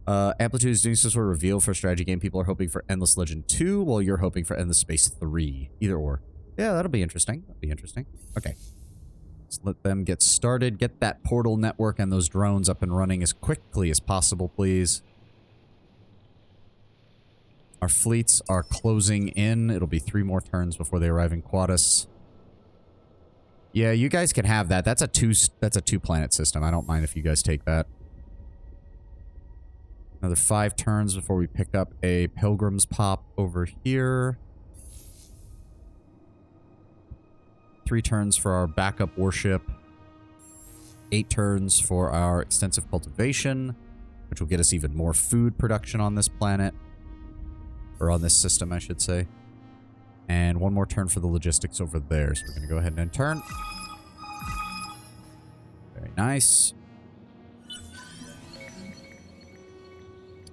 Amplitude is doing some sort of reveal for a strategy game. People are hoping for Endless Legend 2, while you're hoping for Endless Space 3. Either or. Yeah, that'll be interesting. That'll be interesting. Okay. Let's let them get started. Get that portal network and those drones up and running as quickly as possible, please. Our fleets are closing in. It'll be 3 more turns before they arrive in Quadus. Yeah, you guys can have that. That's a 2 planet system. I don't mind if you guys take that. Another 5 turns before we pick up a Pilgrim's Pop over here. 3 turns for our backup warship. 8 turns for our extensive cultivation, which will get us even more food production on this planet. Or on this system, I should say. And 1 more turn for the logistics over there. So we're going to go ahead and end turn. Very nice.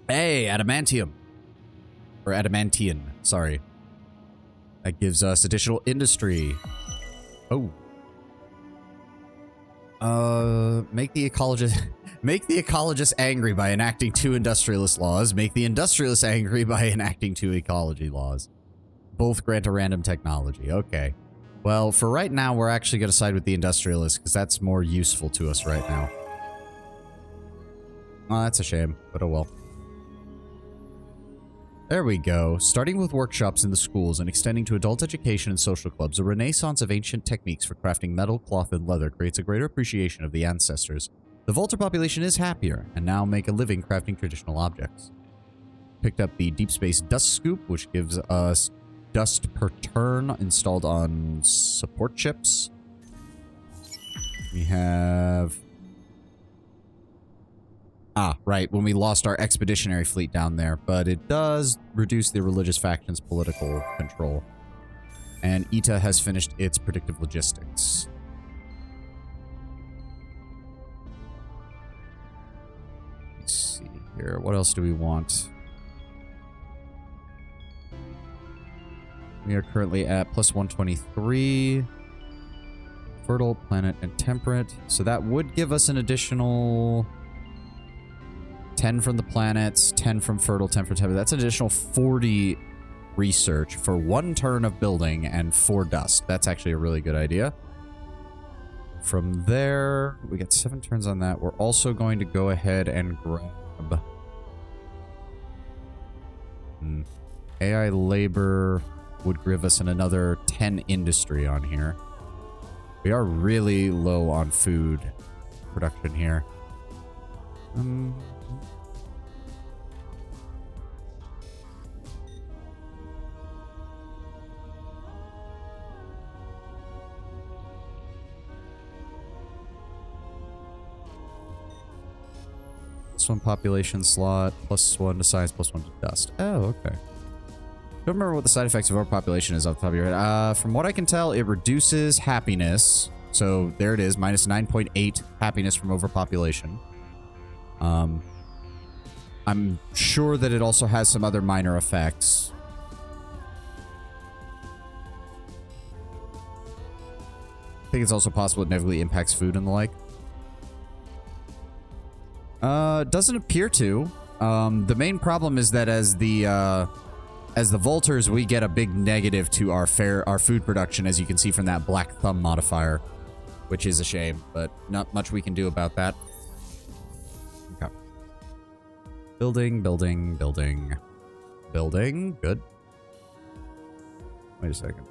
Hey, adamantium. Or adamantian, sorry. That gives us additional industry. Oh. Make the ecologists angry by enacting 2 industrialist laws. Make the industrialists angry by enacting 2 ecology laws. Both grant a random technology. Okay. Well, for right now, we're actually going to side with the industrialists because that's more useful to us right now. Oh, that's a shame, but oh well. There we go. Starting with workshops in the schools and extending to adult education and social clubs, a renaissance of ancient techniques for crafting metal, cloth, and leather creates a greater appreciation of the ancestors. The Volter population is happier, and now make a living crafting traditional objects. Picked up the Deep Space Dust Scoop, which gives us dust per turn installed on support ships. We have... Ah, right, when we lost our expeditionary fleet down there, but it does reduce the religious faction's political control. And ETA has finished its predictive logistics. Let's see here. What else do we want? We are currently at plus 123. Fertile, planet, and temperate. So that would give us an additional 10 from the planets, 10 from fertile, 10 from temperate. That's an additional 40 research for 1 turn of building and 4 dust. That's actually a really good idea. From there, we get 7 turns on that. We're also going to go ahead and grab AI labor would give us another 10 industry on here. We are really low on food production here. +1 population slot, +1 to science, +1 to dust. Oh, okay. Don't remember what the side effects of overpopulation is off the top of your head. From what I can tell, it reduces happiness. So there it is, minus 9.8 happiness from overpopulation. I'm sure that it also has some other minor effects. I think it's also possible it negatively impacts food and the like. Doesn't appear to. The main problem is that as the Volters, we get a big negative to our food production, as you can see from that black thumb modifier, which is a shame, but not much we can do about that. Okay. Building, building, building. Building. Good. Wait a second.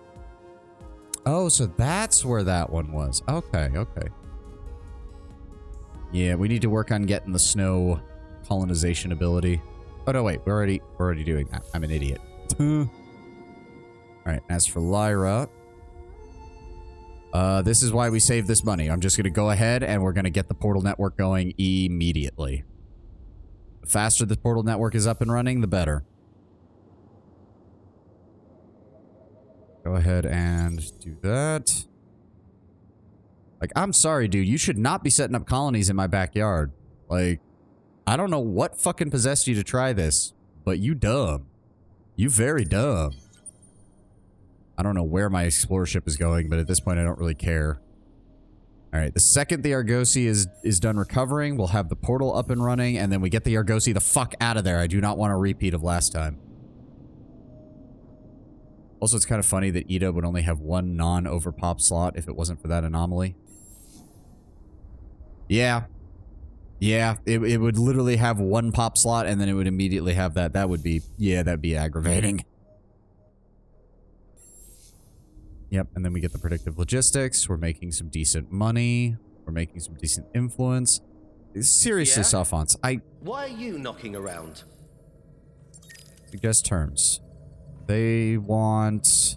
Oh, so that's where that one was. Okay, okay. Yeah, we need to work on getting the snow colonization ability. Oh, no, wait. We're already doing that. I'm an idiot. Alright, as for Lyra, this is why we save this money. I'm just going to go ahead and we're going to get the portal network going immediately. The faster the portal network is up and running, the better. Go ahead and do that. Like, I'm sorry, dude. You should not be setting up colonies in my backyard. Like, I don't know what fucking possessed you to try this, but you dumb. You very dumb. I don't know where my explorer ship is going, but at this point I don't really care. Alright, the second the Argosy is done recovering, we'll have the portal up and running, and then we get the Argosy the fuck out of there. I do not want a repeat of last time. Also, it's kind of funny that ETA would only have 1 non-overpop slot if it wasn't for that anomaly. Yeah. Yeah, it would literally have 1 pop slot, and then it would immediately have that. That would be... Yeah, that'd be aggravating. Yep, and then we get the predictive logistics. We're making some decent money. We're making some decent influence. Seriously, Yeah? Sophons, Why are you knocking around? suggest terms. They want...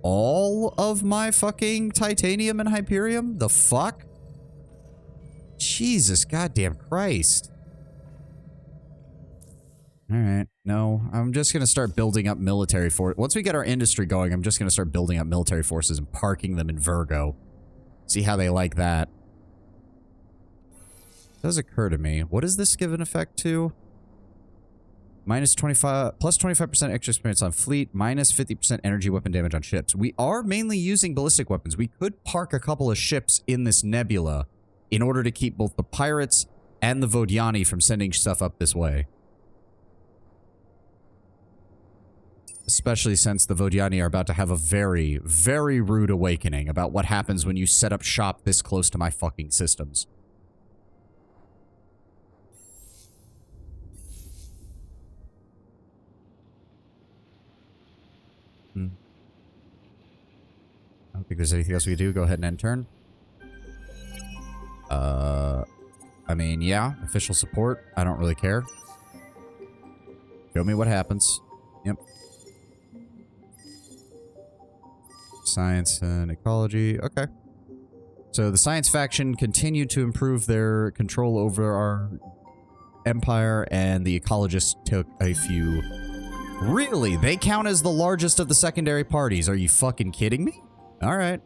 all of my fucking titanium and hyperium? The fuck? Jesus goddamn Christ. Alright, no. I'm just gonna start building up military force. Once we get our industry going, I'm just gonna start building up military forces and parking them in Virgo. See how they like that. It does occur to me. What does this give an effect to? Minus 25, plus 25% extra experience on fleet, minus 50% energy weapon damage on ships. We are mainly using ballistic weapons. We could park a couple of ships in this nebula in order to keep both the pirates and the Vodiani from sending stuff up this way. Especially since the Vodiani are about to have a very, very rude awakening about what happens when you set up shop this close to my fucking systems. think there's anything else we can do. Go ahead and end turn. I mean, yeah, official support. I don't really care. Show me what happens. Yep. Science and ecology. Okay. So the science faction continued to improve their control over our empire, and the ecologists took a few. Really? They count as the largest of the secondary parties? Are you fucking kidding me? All right.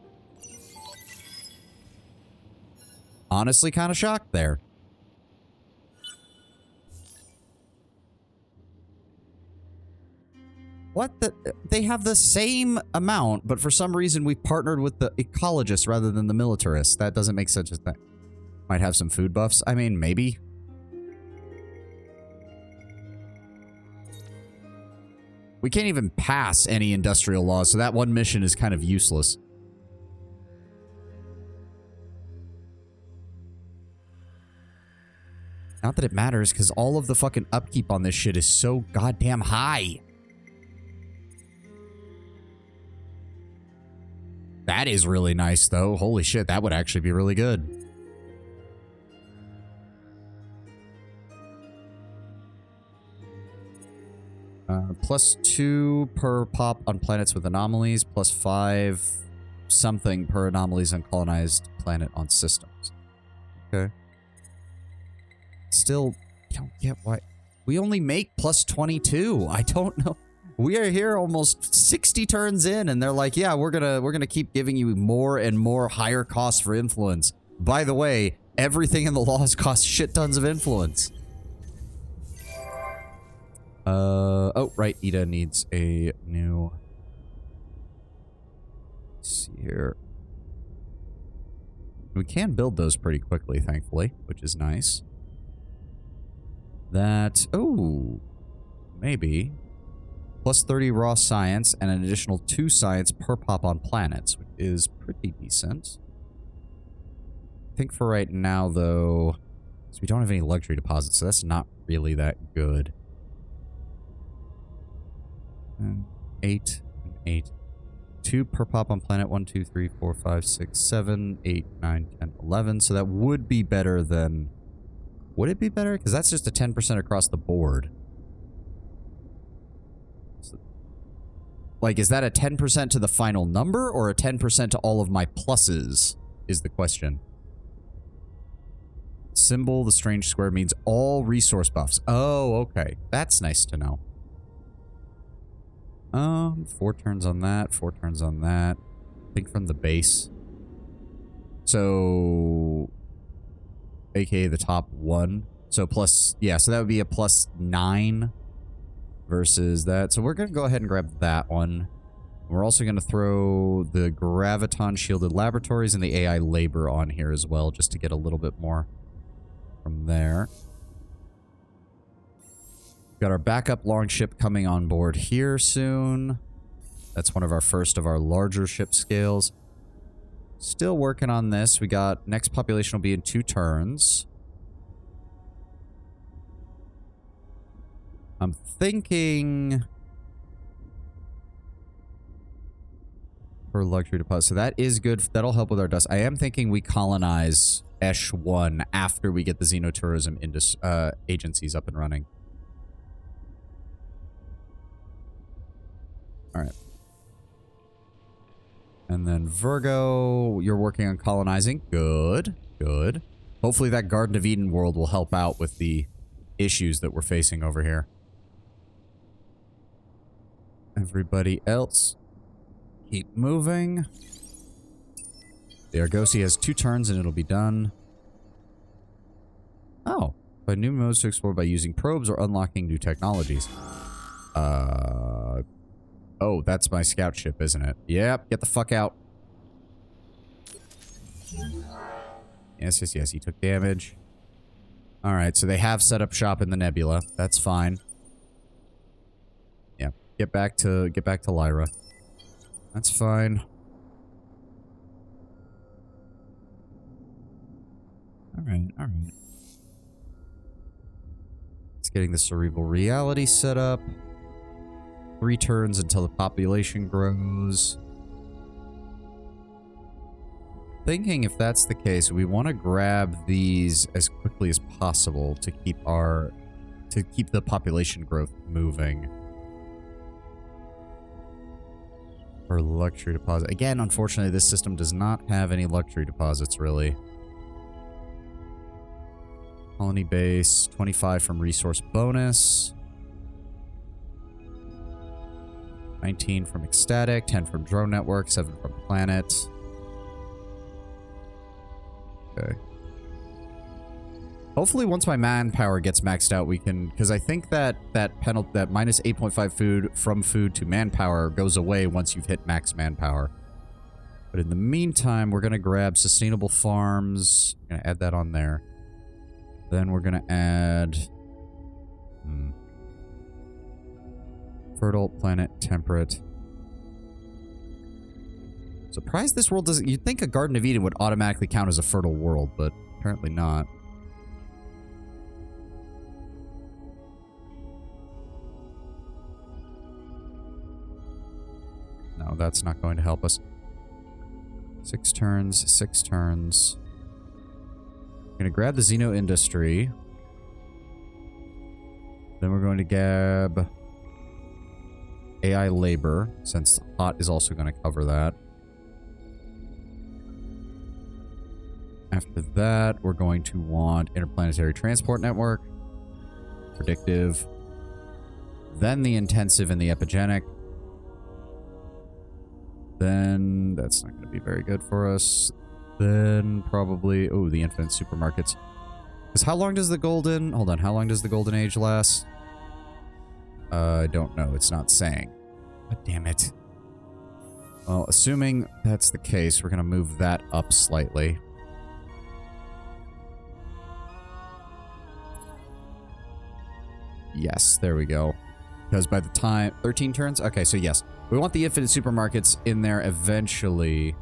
Honestly, kind of shocked there. What the? They have the same amount, but for some reason we partnered with the ecologists rather than the militarists. That doesn't make sense. That might have some food buffs. I mean, maybe. We can't even pass any industrial laws, so that one mission is kind of useless. Not that it matters, because all of the fucking upkeep on this shit is so goddamn high. That is really nice, though. Holy shit, that would actually be really good. +2 per pop on planets with anomalies, +5 something per anomalies on colonized planet on systems. Okay. Still, I don't get why. We only make +22. I don't know. We are here almost 60 turns in, and they're like, yeah, we're gonna keep giving you more and more higher costs for influence. By the way, everything in the laws costs shit tons of influence. Oh, right, Ida needs a new... Let's see here. We can build those pretty quickly, thankfully, which is nice. That... Oh, maybe... +30 raw science and an additional 2 science per pop on planets, which is pretty decent. I think for right now, though, so we don't have any luxury deposits, so that's not really that good. 8 and 8. 2 per pop on planet. 1, 2, 3, 4, 5, 6, 7, 8, 9, 10, 11. So that would be better than... Would it be better? Because that's just a 10% across the board. Like, is that a 10% to the final number, or a 10% to all of my pluses, is the question. Symbol, the strange square, means all resource buffs. Oh, okay. That's nice to know. 4 turns on that, 4 turns on that. I think from the base. So... AKA the top 1. So plus... Yeah, so that would be a +9... versus that. So we're going to go ahead and grab that one. We're also going to throw the Graviton Shielded Laboratories and the AI Labor on here as well, just to get a little bit more from there. Got our backup longship coming on board here soon. That's one of our first of our larger ship scales. Still working on this. We got next population will be in 2 turns. I'm thinking per luxury deposit. So that is good. That'll help with our dust. I am thinking we colonize Esh 1 after we get the Xenotourism agencies up and running. All right. And then Virgo, you're working on colonizing. Good. Good. Hopefully that Garden of Eden world will help out with the issues that we're facing over here. Everybody else, keep moving. The Argosy has 2 turns and it'll be done. Oh, by new modes to explore by using probes or unlocking new technologies. Oh, that's my scout ship, isn't it? Yep, get the fuck out. Yes, yes, yes, he took damage. Alright, so they have set up shop in the nebula. That's fine. Yeah, get back to Lyra. That's fine. Alright, alright. It's getting the cerebral reality set up. 3 turns until the population grows. thinking if that's the case, we want to grab these as quickly as possible to keep the population growth moving. For luxury deposit. Again, unfortunately, this system does not have any luxury deposits, really. Colony base, 25 from resource bonus. 19 from ecstatic, 10 from drone network, 7 from planet. Okay. Hopefully once my manpower gets maxed out, we can, because I think that penalty, that minus 8.5 food from food to manpower goes away once you've hit max manpower. But in the meantime, we're going to grab sustainable farms. Going to add that on there. Then we're going to add fertile, planet, temperate. Surprised this world doesn't... You'd think a Garden of Eden would automatically count as a fertile world, but apparently not. No, that's not going to help us. 6 turns, 6 turns. I'm going to grab the Xeno Industry. Then we're going to grab AI Labor, since Hot is also going to cover that. After that, we're going to want Interplanetary Transport Network, Predictive, then the Intensive and the Epigenic. Then that's not going to be very good for us. Then probably, oh, the Infinite Supermarkets. Because how long does the Golden... Hold on, how long does the Golden Age last? I don't know. It's not saying. God damn it. Well, assuming that's the case, we're going to move that up slightly. Yes, there we go. Because by the time... 13 turns? Okay, so yes. We want the infinite supermarkets in there eventually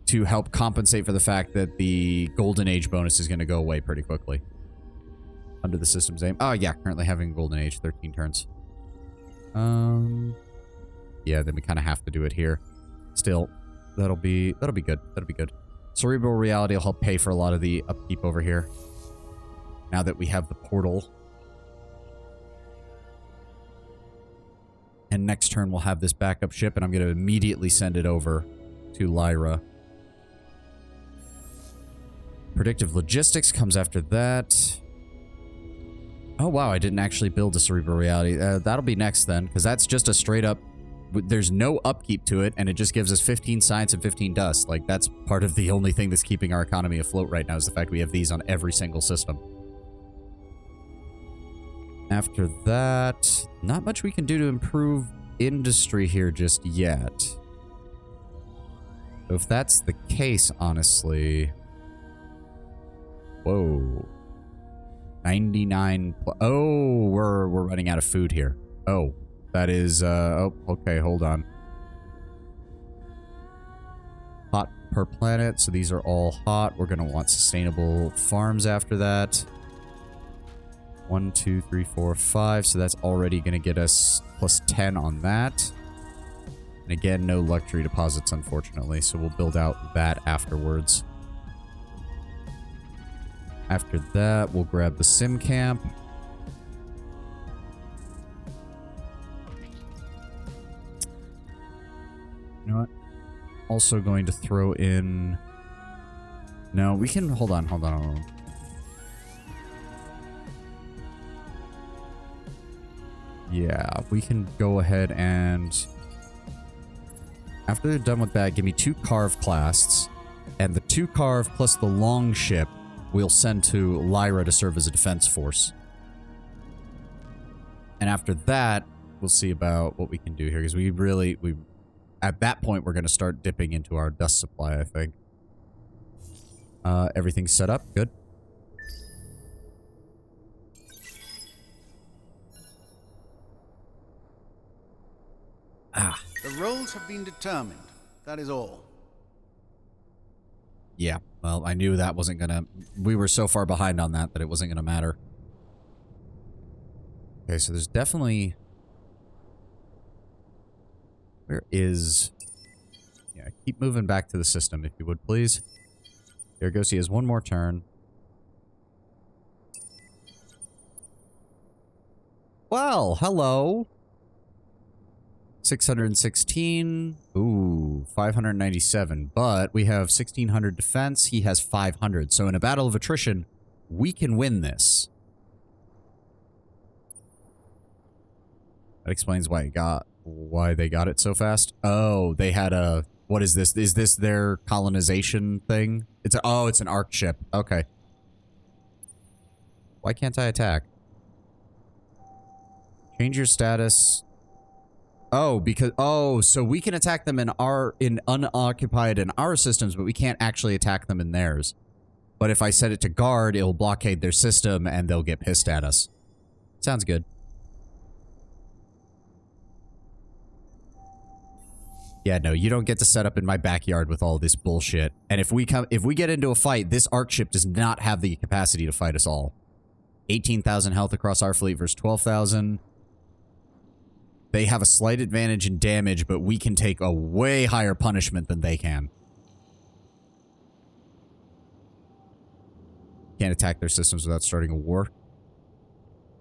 to help compensate for the fact that the Golden Age bonus is going to go away pretty quickly. Under the system's aim. Oh, yeah, currently having Golden Age, 13 turns. Yeah, then we kind of have to do it here. Still, that'll be good. That'll be good. Cerebral reality will help pay for a lot of the upkeep over here. Now that we have the portal. And next turn we'll have this backup ship, and I'm going to immediately send it over to Lyra. Predictive logistics comes after that. Oh, wow, I didn't actually build a cerebral reality. That'll be next then, because that's just a straight up... There's no upkeep to it, and it just gives us 15 science and 15 dust. Like, that's part of the only thing that's keeping our economy afloat right now, is the fact we have these on every single system. After that, not much we can do to improve industry here just yet. So if that's the case, honestly... Whoa. 99... Oh, we're running out of food here. Oh, that is... oh, okay, hold on. Hot per planet, so these are all hot. We're going to want sustainable farms after that. 1, 2, 3, 4, 5. So that's already going to get us plus 10 on that. And again, no luxury deposits, unfortunately. So we'll build out that afterwards. After that, we'll grab the sim camp. You know what? Also going to throw in... No, we can... Hold on. Yeah, we can go ahead and... After they're done with that, give me 2 carve clasts. And the 2 carve plus the long ship we'll send to Lyra to serve as a defense force. And after that, we'll see about what we can do here. Because we at that point, we're going to start dipping into our dust supply, I think. Everything's set up. Good. Ah. The roles have been determined. That is all. Yeah, well, I knew that wasn't gonna... We were so far behind on that it wasn't gonna matter. Okay, so there's definitely... Where is Yeah, keep moving back to the system, if you would, please. There goes. He has one more turn. Well, hello. 616. Ooh, 597. But we have 1600 defense. He has 500. So in a battle of attrition, we can win this. That explains why they got it so fast. Oh, they had a... What is this? Is this their colonization thing? It's an arc ship. Okay. Why can't I attack? Change your status. Oh, because... Oh, so we can attack them in unoccupied in our systems, but we can't actually attack them in theirs. But if I set it to guard, it'll blockade their system, and they'll get pissed at us. Sounds good. Yeah, no, you don't get to set up in my backyard with all this bullshit. And if we get into a fight, this arc ship does not have the capacity to fight us all. 18,000 health across our fleet versus 12,000. They have a slight advantage in damage, but we can take a way higher punishment than they can. Can't attack their systems without starting a war.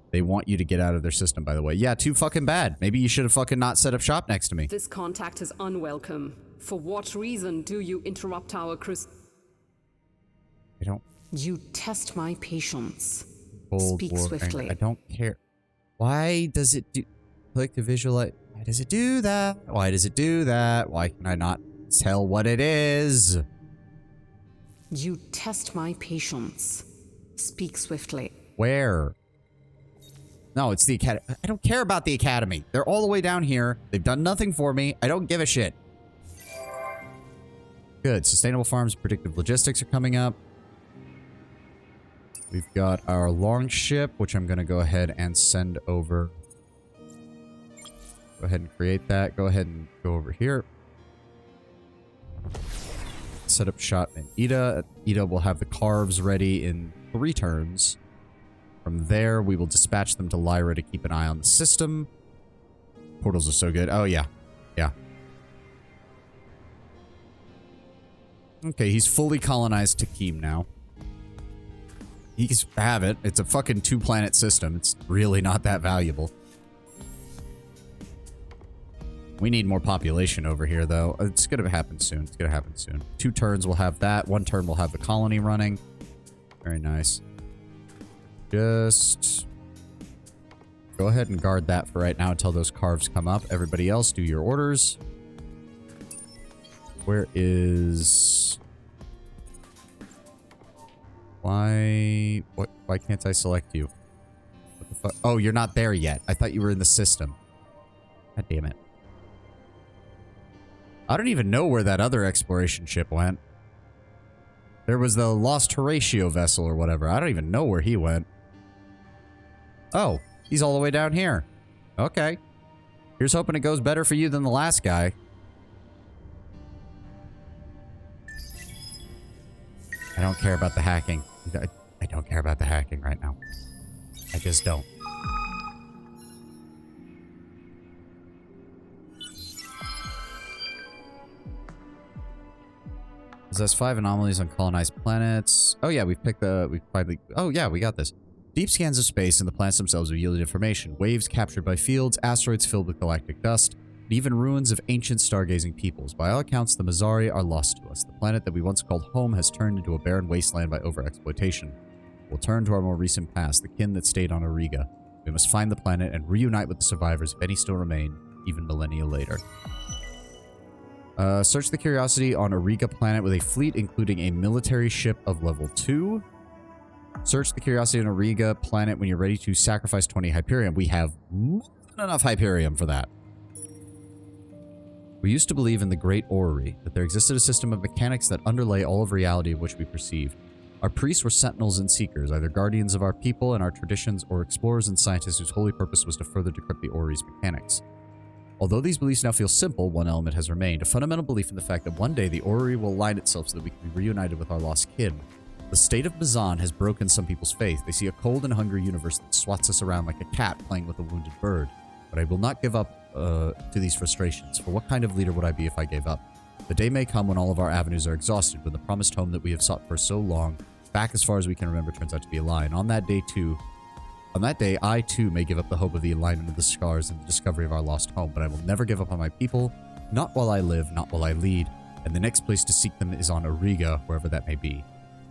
They want you to get out of their system, by the way. Yeah, too fucking bad. Maybe you should have fucking not set up shop next to me. This contact is unwelcome. For what reason do you interrupt our I don't... You test my patience. Cold Speak War swiftly. anger. I don't care. Why does it do... Click to visualize... Why does it do that? Why does it do that? Why can I not tell what it is? You test my patience. Speak swiftly. Where? No, it's the academy. I don't care about the academy. They're all the way down here. They've done nothing for me. I don't give a shit. Good. Sustainable farms, predictive logistics are coming up. We've got our long ship, which I'm going to go ahead and send over. Go ahead and create that. Go ahead and go over here. Set up shot in Ida. Ida will have the carves ready in 3 turns. From there, we will dispatch them to Lyra to keep an eye on the system. Portals are so good. Oh, yeah. Yeah. Okay, he's fully colonized Takim now. He can have it. It's a fucking 2-planet system. It's really not that valuable. We need more population over here, though. It's going to happen soon. It's going to happen soon. 2 turns we'll have that. 1 turn we'll have the colony running. Very nice. Just go ahead and guard that for right now until those carves come up. Everybody else, do your orders. Where is... Why can't I select you? What the fuck? Oh, you're not there yet. I thought you were in the system. God damn it. I don't even know where that other exploration ship went. There was the Lost Horatio vessel or whatever. I don't even know where he went. Oh, he's all the way down here. Okay. Here's hoping it goes better for you than the last guy. I don't care about the hacking. I don't care about the hacking right now. I just don't. Possess 5 anomalies on colonized planets. Oh yeah, we finally... Oh yeah, we got this. Deep scans of space and the planets themselves have yielded information. Waves captured by fields, asteroids filled with galactic dust, and even ruins of ancient stargazing peoples. By all accounts, the Mazari are lost to us. The planet that we once called home has turned into a barren wasteland by overexploitation. We'll turn to our more recent past, the kin that stayed on Auriga. We must find the planet and reunite with the survivors, if any still remain, even millennia later. Search the Curiosity on Auriga planet with a fleet including a military ship of level 2. Search the Curiosity on Auriga planet when you're ready to sacrifice 20 Hyperium. We have more than enough Hyperium for that. We used to believe in the Great Orrery, that there existed a system of mechanics that underlay all of reality of which we perceived. Our priests were sentinels and seekers, either guardians of our people and our traditions, or explorers and scientists whose holy purpose was to further decrypt the Orrery's mechanics. Although these beliefs now feel simple, one element has remained, a fundamental belief in the fact that one day the Orrery will align itself so that we can be reunited with our lost kin. The state of Bazan has broken some people's faith. They see a cold and hungry universe that swats us around like a cat playing with a wounded bird. But I will not give up to these frustrations, for what kind of leader would I be if I gave up? The day may come when all of our avenues are exhausted, when the promised home that we have sought for so long, back as far as we can remember, turns out to be a lie. And on that day, I too may give up the hope of the alignment of the scars and the discovery of our lost home, but I will never give up on my people, not while I live, not while I lead, and the next place to seek them is on Auriga, wherever that may be.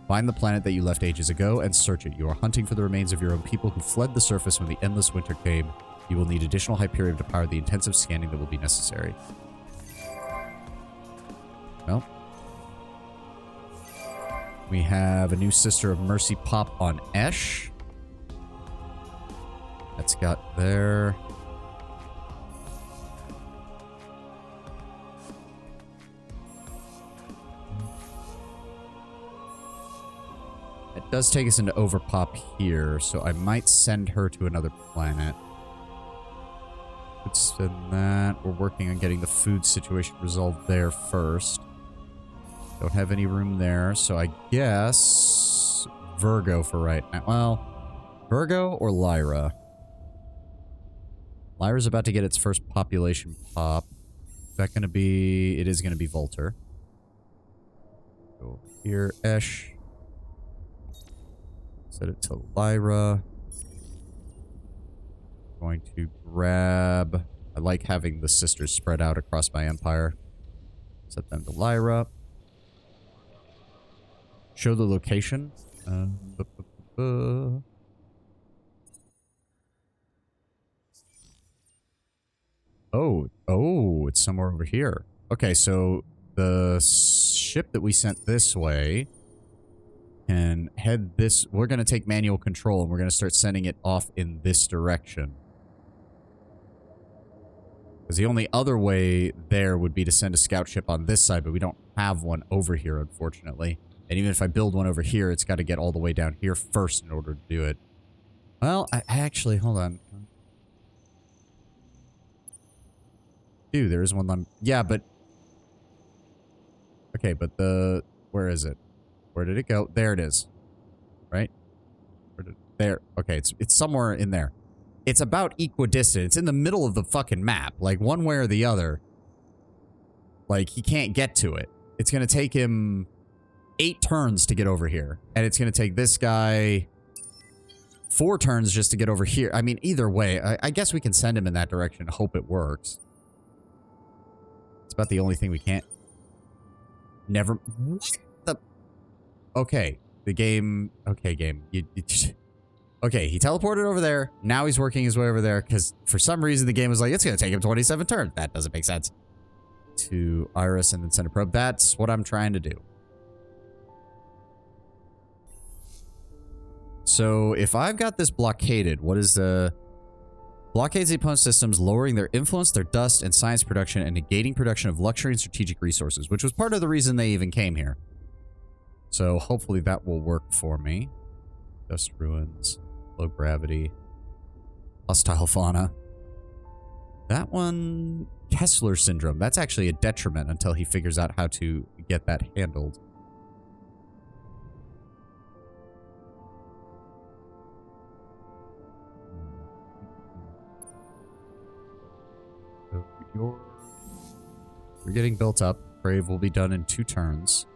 Find the planet that you left ages ago and search it. You are hunting for the remains of your own people who fled the surface when the endless winter came. You will need additional Hyperium to power the intensive scanning that will be necessary. Well. We have a new Sister of Mercy pop on Esh. That's got there. It does take us into Overpop here, so I might send her to another planet. Let's send that. We're working on getting the food situation resolved there first. Don't have any room there, so I guess Virgo for right now. Well, Virgo or Lyra? Lyra's about to get its first population pop. Is that going to be... It is going to be Volter. Go here, Esh. Set it to Lyra. Going to grab... I like having the sisters spread out across my empire. Set them to Lyra. Show the location. Oh, it's somewhere over here. Okay, so the ship that we sent this way can head this... We're going to take manual control and we're going to start sending it off in this direction. Because the only other way there would be to send a scout ship on this side, but we don't have one over here, unfortunately. And even if I build one over here, it's got to get all the way down here first in order to do it. Well, I actually... Hold on. Dude, there is one on... Yeah, but... Okay, but the... Where is it? Where did it go? There it is. Right? There. Okay, it's somewhere in there. It's about equidistant. It's in the middle of the fucking map. Like, one way or the other. Like, he can't get to it. It's going to take him 8 turns to get over here. And it's going to take this guy 4 turns just to get over here. I mean, either way, I guess we can send him in that direction and hope it works. It's about the only thing we can't... Never... What the... Okay. The game... Okay, game. Okay, he teleported over there. Now he's working his way over there because for some reason the game was like, it's going to take him 27 turns. That doesn't make sense. To Iris and then send a probe. That's what I'm trying to do. So if I've got this blockaded, what is the... Blockades the opponent's systems, lowering their influence, their dust, and science production, and negating production of luxury and strategic resources, which was part of the reason they even came here. So hopefully that will work for me. Dust ruins, low gravity, hostile fauna. That one, Kessler syndrome. That's actually a detriment until he figures out how to get that handled. You're getting built up. Brave will be done in 2 turns.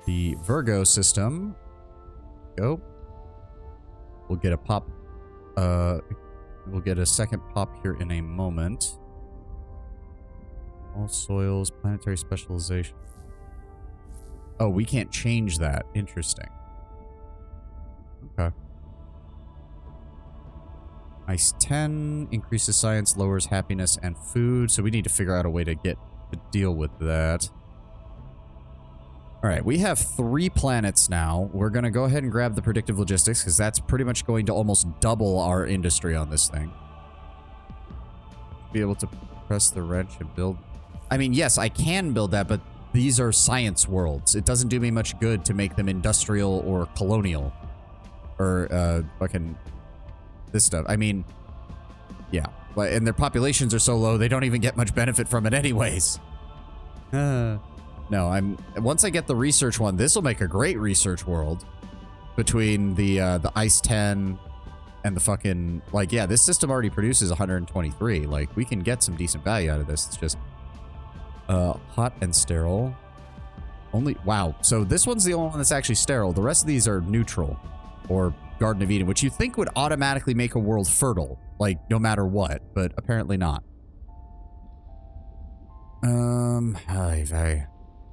The Virgo system. Go. We'll get a pop. We'll get a second pop here in a moment. All soils, planetary specialization. Oh, we can't change that. Interesting. Okay. Nice 10. Increases science, lowers happiness and food. So we need to figure out a way to deal with that. Alright, we have 3 planets now. We're going to go ahead and grab the predictive logistics, because that's pretty much going to almost double our industry on this thing. Be able to press the wrench and build... I mean, yes, I can build that, but these are science worlds. It doesn't do me much good to make them industrial or colonial. Or, fucking... this stuff. I mean, yeah. And their populations are so low, they don't even get much benefit from it anyways. No, once I get the research one, this will make a great research world between the Ice 10 and the fucking, like, yeah, this system already produces 123. Like, we can get some decent value out of this. It's just Hot and sterile. Only, wow. So this one's the only one that's actually sterile. The rest of these are neutral or Garden of Eden, which you think would automatically make a world fertile, like no matter what, but apparently not.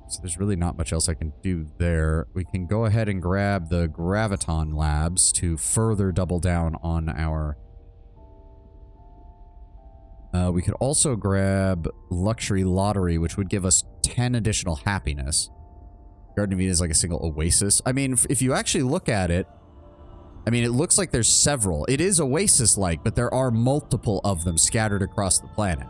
So there's really not much else I can do there. We can go ahead and grab the Graviton Labs to further double down on our... we could also grab Luxury Lottery, which would give us 10 additional happiness. Garden of Eden is like a single oasis. I mean, if you actually look at it, I mean, it looks like there's several. It is oasis-like, but there are multiple of them scattered across the planet.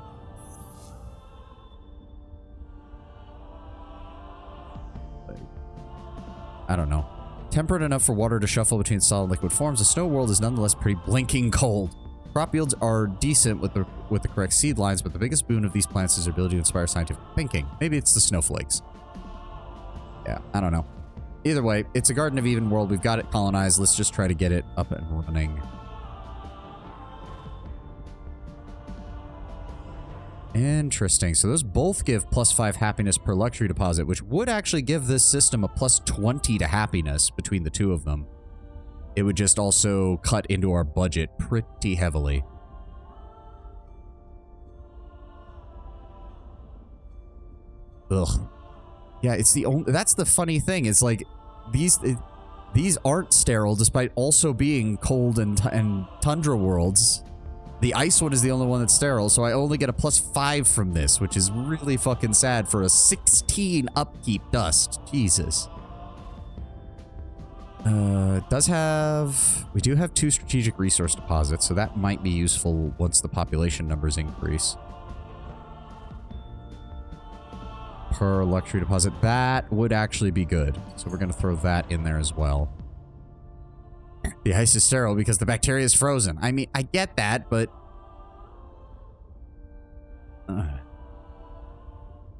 I don't know. Temperate enough for water to shuffle between solid and liquid forms, the snow world is nonetheless pretty blinking cold. Crop yields are decent with the correct seed lines, but the biggest boon of these plants is their ability to inspire scientific thinking. Maybe it's the snowflakes. Yeah, I don't know. Either way, it's a Garden of Eden world. We've got it colonized. Let's just try to get it up and running. Interesting. So those both give +5 happiness per luxury deposit, which would actually give this system a +20 to happiness between the two of them. It would just also cut into our budget pretty heavily. Ugh. Yeah, it's the only... That's the funny thing. It's like, these aren't sterile, despite also being cold and tundra worlds. The ice one is the only one that's sterile, so I only get a +5 from this, which is really fucking sad for a 16 upkeep dust. Jesus. Does have... We do have 2 strategic resource deposits, so that might be useful once the population numbers increase. Per luxury deposit. That would actually be good. So we're going to throw that in there as well. The ice is sterile because the bacteria is frozen. I mean, I get that, but...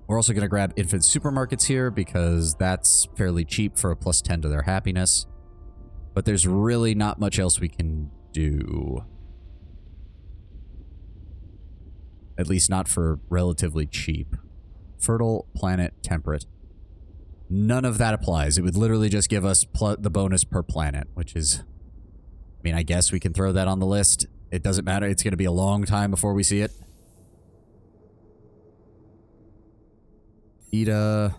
We're also going to grab infant supermarkets here because that's fairly cheap for a +10 to their happiness. But there's really not much else we can do. At least not for relatively cheap. Fertile, planet, temperate. None of that applies. It would literally just give us the bonus per planet, which is... I mean, I guess we can throw that on the list. It doesn't matter. It's going to be a long time before we see it. Ida,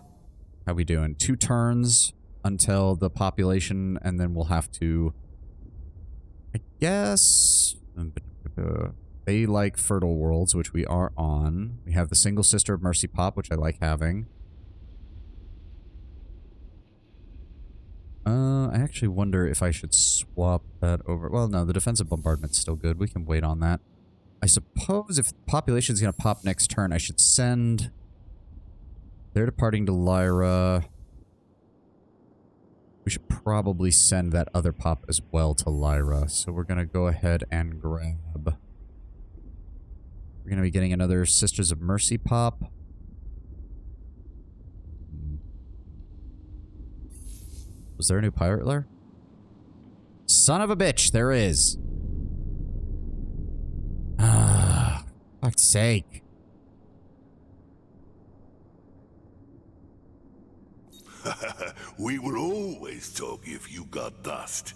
how we doing? 2 turns until the population, and then we'll have to... I guess... They like fertile worlds, which we are on. We have the single sister of Mercy Pop, which I like having. I actually wonder if I should swap that over. Well, no, the defensive bombardment's still good. We can wait on that. I suppose if the population's going to pop next turn, I should send... They're departing to Lyra. We should probably send that other pop as well to Lyra. So we're going to go ahead and grab... We're going to be getting another Sisters of Mercy pop. Was there a new pirate lair? Son of a bitch, there is. Ah, fuck's sake. We will always talk if you got dust.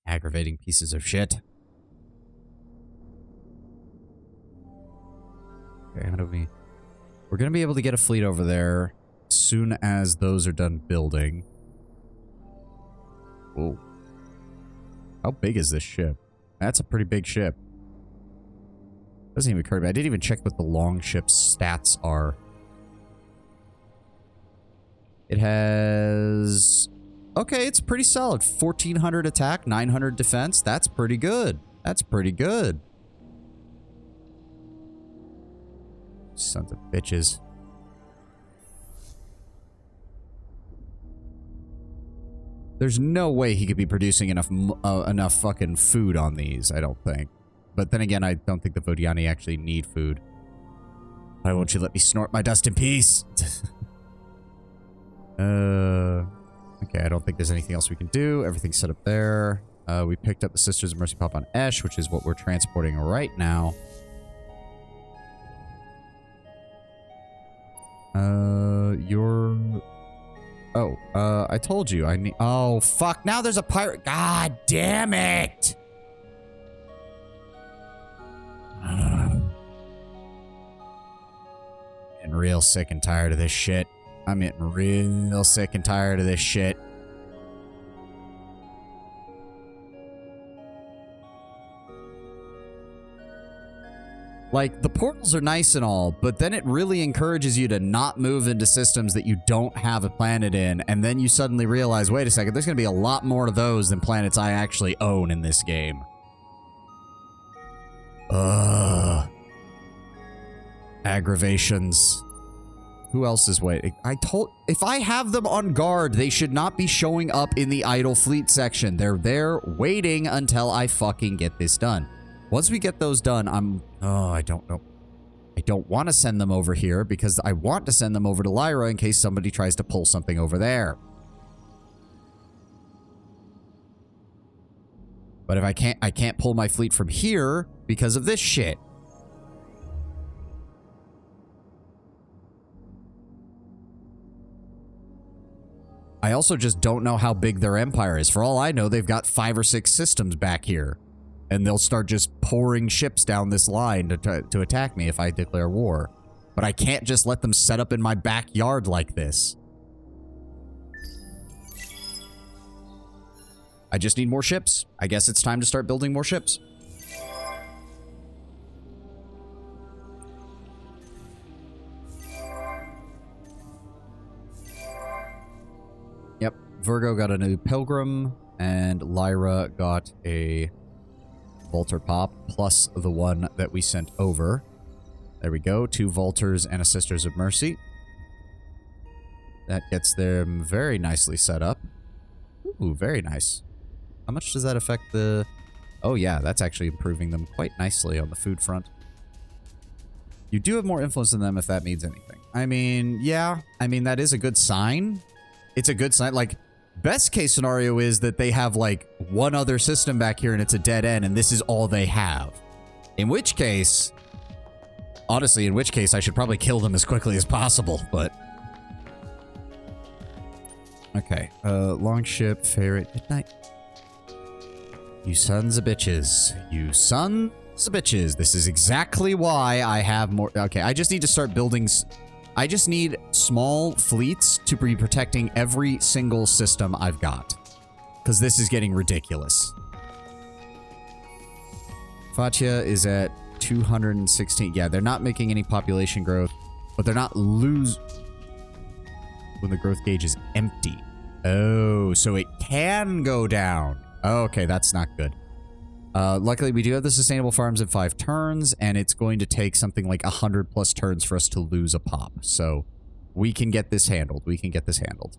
Aggravating pieces of shit. Okay, how do we... We're going to be able to get a fleet over there as soon as those are done building. Whoa. How big is this ship? That's a pretty big ship. Doesn't even occur to me. I didn't even check what the long ship's stats are. It has... Okay, it's pretty solid. 1,400 attack, 900 defense. That's pretty good. That's pretty good. Sons of bitches. There's no way he could be producing enough fucking food on these, I don't think. But then again, I don't think the Vodiani actually need food. Why won't you let me snort my dust in peace? Okay, I don't think there's anything else we can do. Everything's set up there. We picked up the Sisters of Mercy Pop on Esh, which is what we're transporting right now. You're... Oh, I told you I need... Oh, fuck. Now there's a pirate... God damn it! I'm getting real sick and tired of this shit. I'm getting real sick and tired of this shit. Like, the portals are nice and all, but then it really encourages you to not move into systems that you don't have a planet in, and then you suddenly realize, wait a second, there's going to be a lot more of those than planets I actually own in this game. Ugh. Aggravations. Who else is waiting? If I have them on guard, they should not be showing up in the idle fleet section. They're there waiting until I fucking get this done. Once we get those done, oh, I don't know. I don't want to send them over here because I want to send them over to Lyra in case somebody tries to pull something over there. But if I can't pull my fleet from here because of this shit. I also just don't know how big their empire is. For all I know, they've got 5 or 6 systems back here. And they'll start just pouring ships down this line to attack me if I declare war. But I can't just let them set up in my backyard like this. I just need more ships. I guess it's time to start building more ships. Yep, Virgo got a new Pilgrim, and Lyra got a Volter Pop, plus the one that we sent over. There we go. 2 Volters and a Sisters of Mercy. That gets them very nicely set up. Ooh, very nice. How much does that affect the... Oh, yeah, that's actually improving them quite nicely on the food front. You do have more influence than them if that means anything. I mean, yeah. I mean, that is a good sign. It's a good sign. Like... Best case scenario is that they have, like, one other system back here and it's a dead end and this is all they have. In which case... Honestly, in which case I should probably kill them as quickly as possible, but... Okay. Longship, ferret, midnight. You sons of bitches. You sons of bitches. This is exactly why I have more... Okay, I just need to start building... I just need small fleets to be protecting every single system I've got. Because this is getting ridiculous. Fatia is at 216. Yeah, they're not making any population growth. But they're not when the growth gauge is empty. Oh, so it can go down. Okay, that's not good. Luckily, we do have the sustainable farms in 5 turns, and it's going to take something like 100+ turns for us to lose a pop. So we can get this handled. We can get this handled.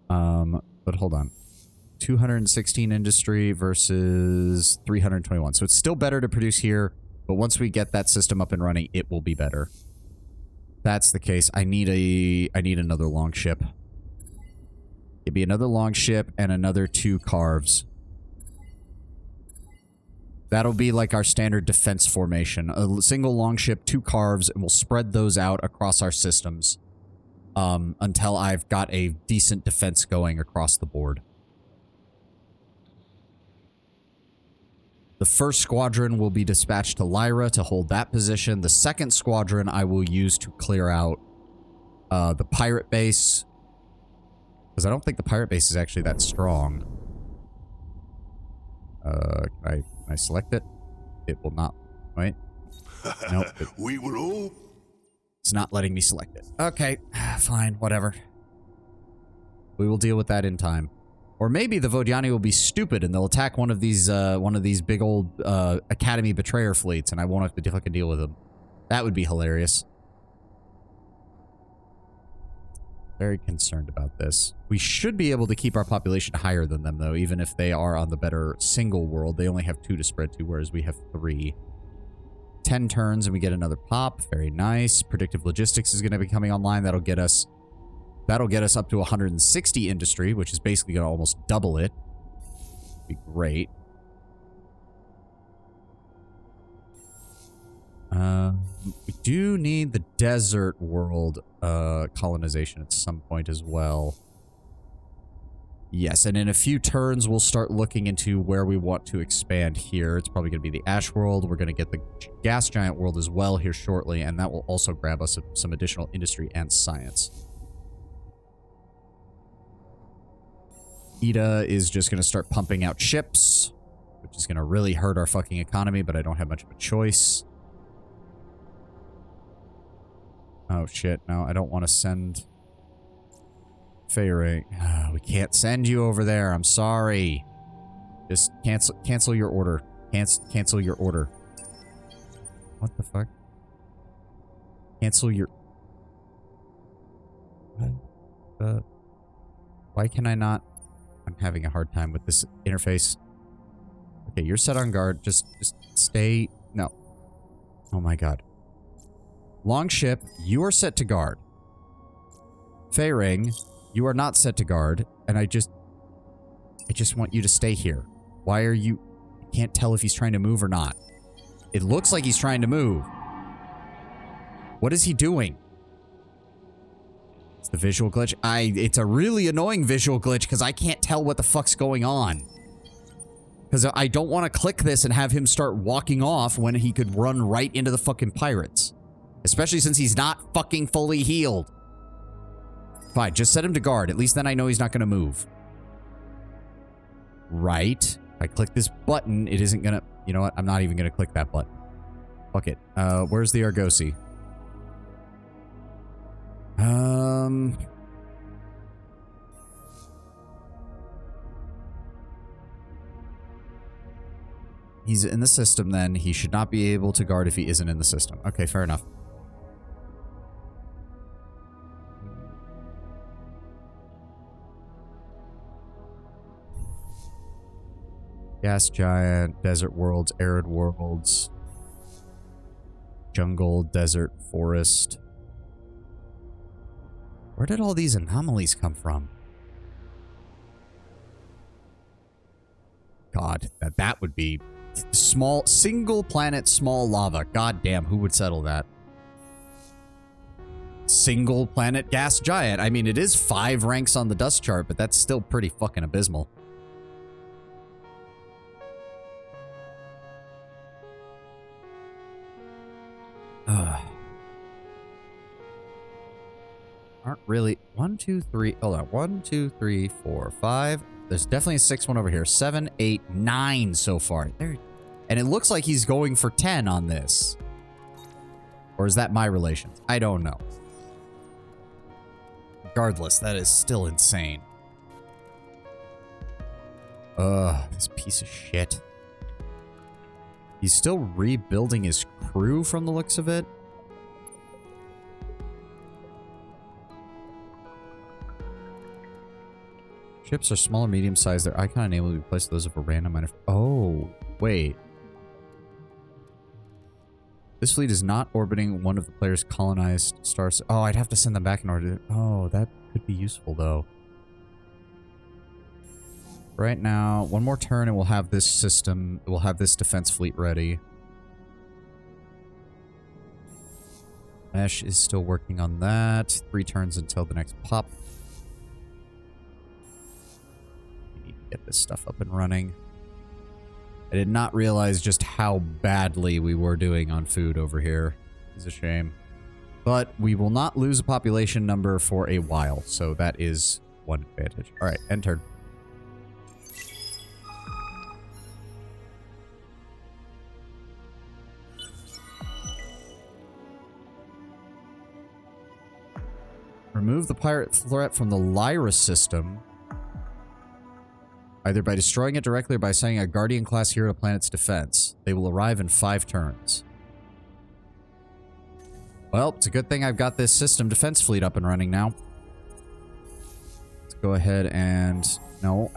But hold on. 216 industry versus 321. So it's still better to produce here, but once we get that system up and running, it will be better. That's the case. I need another long ship. It'd be another long ship and another 2 carves. That'll be like our standard defense formation. A single long ship, 2 carves, and we'll spread those out across our systems until I've got a decent defense going across the board. The first squadron will be dispatched to Lyra to hold that position. The second squadron I will use to clear out the pirate base. Because I don't think the pirate base is actually that strong. Can I select it? It will not. Wait. Nope. We will all... It's not letting me select it. Okay. Fine. Whatever. We will deal with that in time. Or maybe the Vodiani will be stupid and they'll attack one of these big old Academy Betrayer fleets and I won't have to fucking deal with them. That would be hilarious. Very concerned about this. We should be able to keep our population higher than them, though, even if they are on the better single world. They only have 2 to spread to, whereas we have 3. 10 turns and we get another pop. Very nice. Predictive logistics is going to be coming online. That'll get us up to 160 industry, which is basically going to almost double it. Be great. We do need the desert world colonization at some point as well. Yes, and in a few turns, we'll start looking into where we want to expand here. It's probably going to be the Ash world. We're going to get the gas giant world as well here shortly, and that will also grab us some additional industry and science. Ida is just going to start pumping out ships, which is going to really hurt our fucking economy, but I don't have much of a choice. Oh, shit. No, I don't want to send Feyre. We can't send you over there. I'm sorry. Just cancel your order. Cancel your order. What the fuck? Cancel your... Why can I not... I'm having a hard time with this interface. Okay, you're set on guard. Just stay... No. Oh my god. Longship, you are set to guard. Feyring, you are not set to guard, and I just want you to stay here. Why are you... I can't tell if he's trying to move or not. It looks like he's trying to move. What is he doing? It's the visual glitch. It's a really annoying visual glitch because I can't tell what the fuck's going on. Because I don't want to click this and have him start walking off when he could run right into the fucking pirates. Especially since he's not fucking fully healed. Fine, just set him to guard. At least then I know he's not going to move. Right. If I click this button, it isn't going to... You know what? I'm not even going to click that button. Fuck it. Where's the Argosy? He's in the system then. He should not be able to guard if he isn't in the system. Okay, fair enough. Gas giant, desert worlds, arid worlds, jungle, desert, forest. Where did all these anomalies come from? God, that would be small, single planet, small lava. God damn, who would settle that? Single planet gas giant. I mean, it is 5 ranks on the dust chart, but that's still pretty fucking abysmal. Aren't really... 1, 2, 3... Hold on. 1, 2, 3, 4, 5. There's definitely a 6th one over here. 7, 8, 9 so far. There, and it looks like he's going for 10 on this. Or is that my relations? I don't know. Regardless, that is still insane. Ugh, this piece of shit. He's still rebuilding his crew from the looks of it. Ships are small or medium sized. Their icon enable to replace those of a random minor... Oh, wait. This fleet is not orbiting one of the player's colonized stars. Oh, I'd have to send them back in order to... Oh, that could be useful, though. Right now, one more turn and we'll have this system... We'll have this defense fleet ready. Mesh is still working on that. 3 turns until the next pop. Get this stuff up and running. I did not realize just how badly we were doing on food over here. It's a shame. But we will not lose a population number for a while, so that is one advantage. Alright, end turn. Remove the pirate threat from the Lyra system. Either by destroying it directly or by sending a Guardian-class hero to planet's defense. They will arrive in 5 turns. Well, it's a good thing I've got this system defense fleet up and running now. Let's go ahead and... No,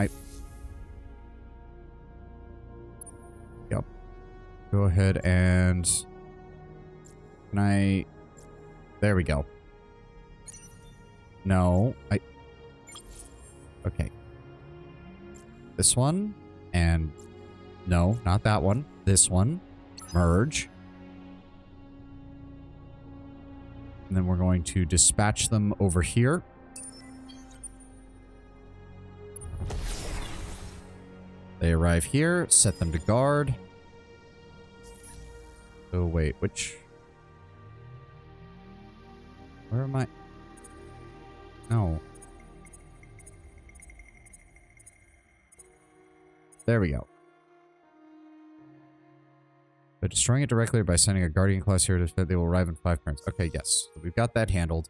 Yep. Go ahead and... Can I... There we go. No, Okay. This one, and no, not that one. This one. Merge. And then we're going to dispatch them over here. They arrive here, set them to guard. So wait, which... Where am I? No. There we go. By destroying it directly or by sending a guardian class here, they will arrive in 5 turns. Okay, yes. So we've got that handled.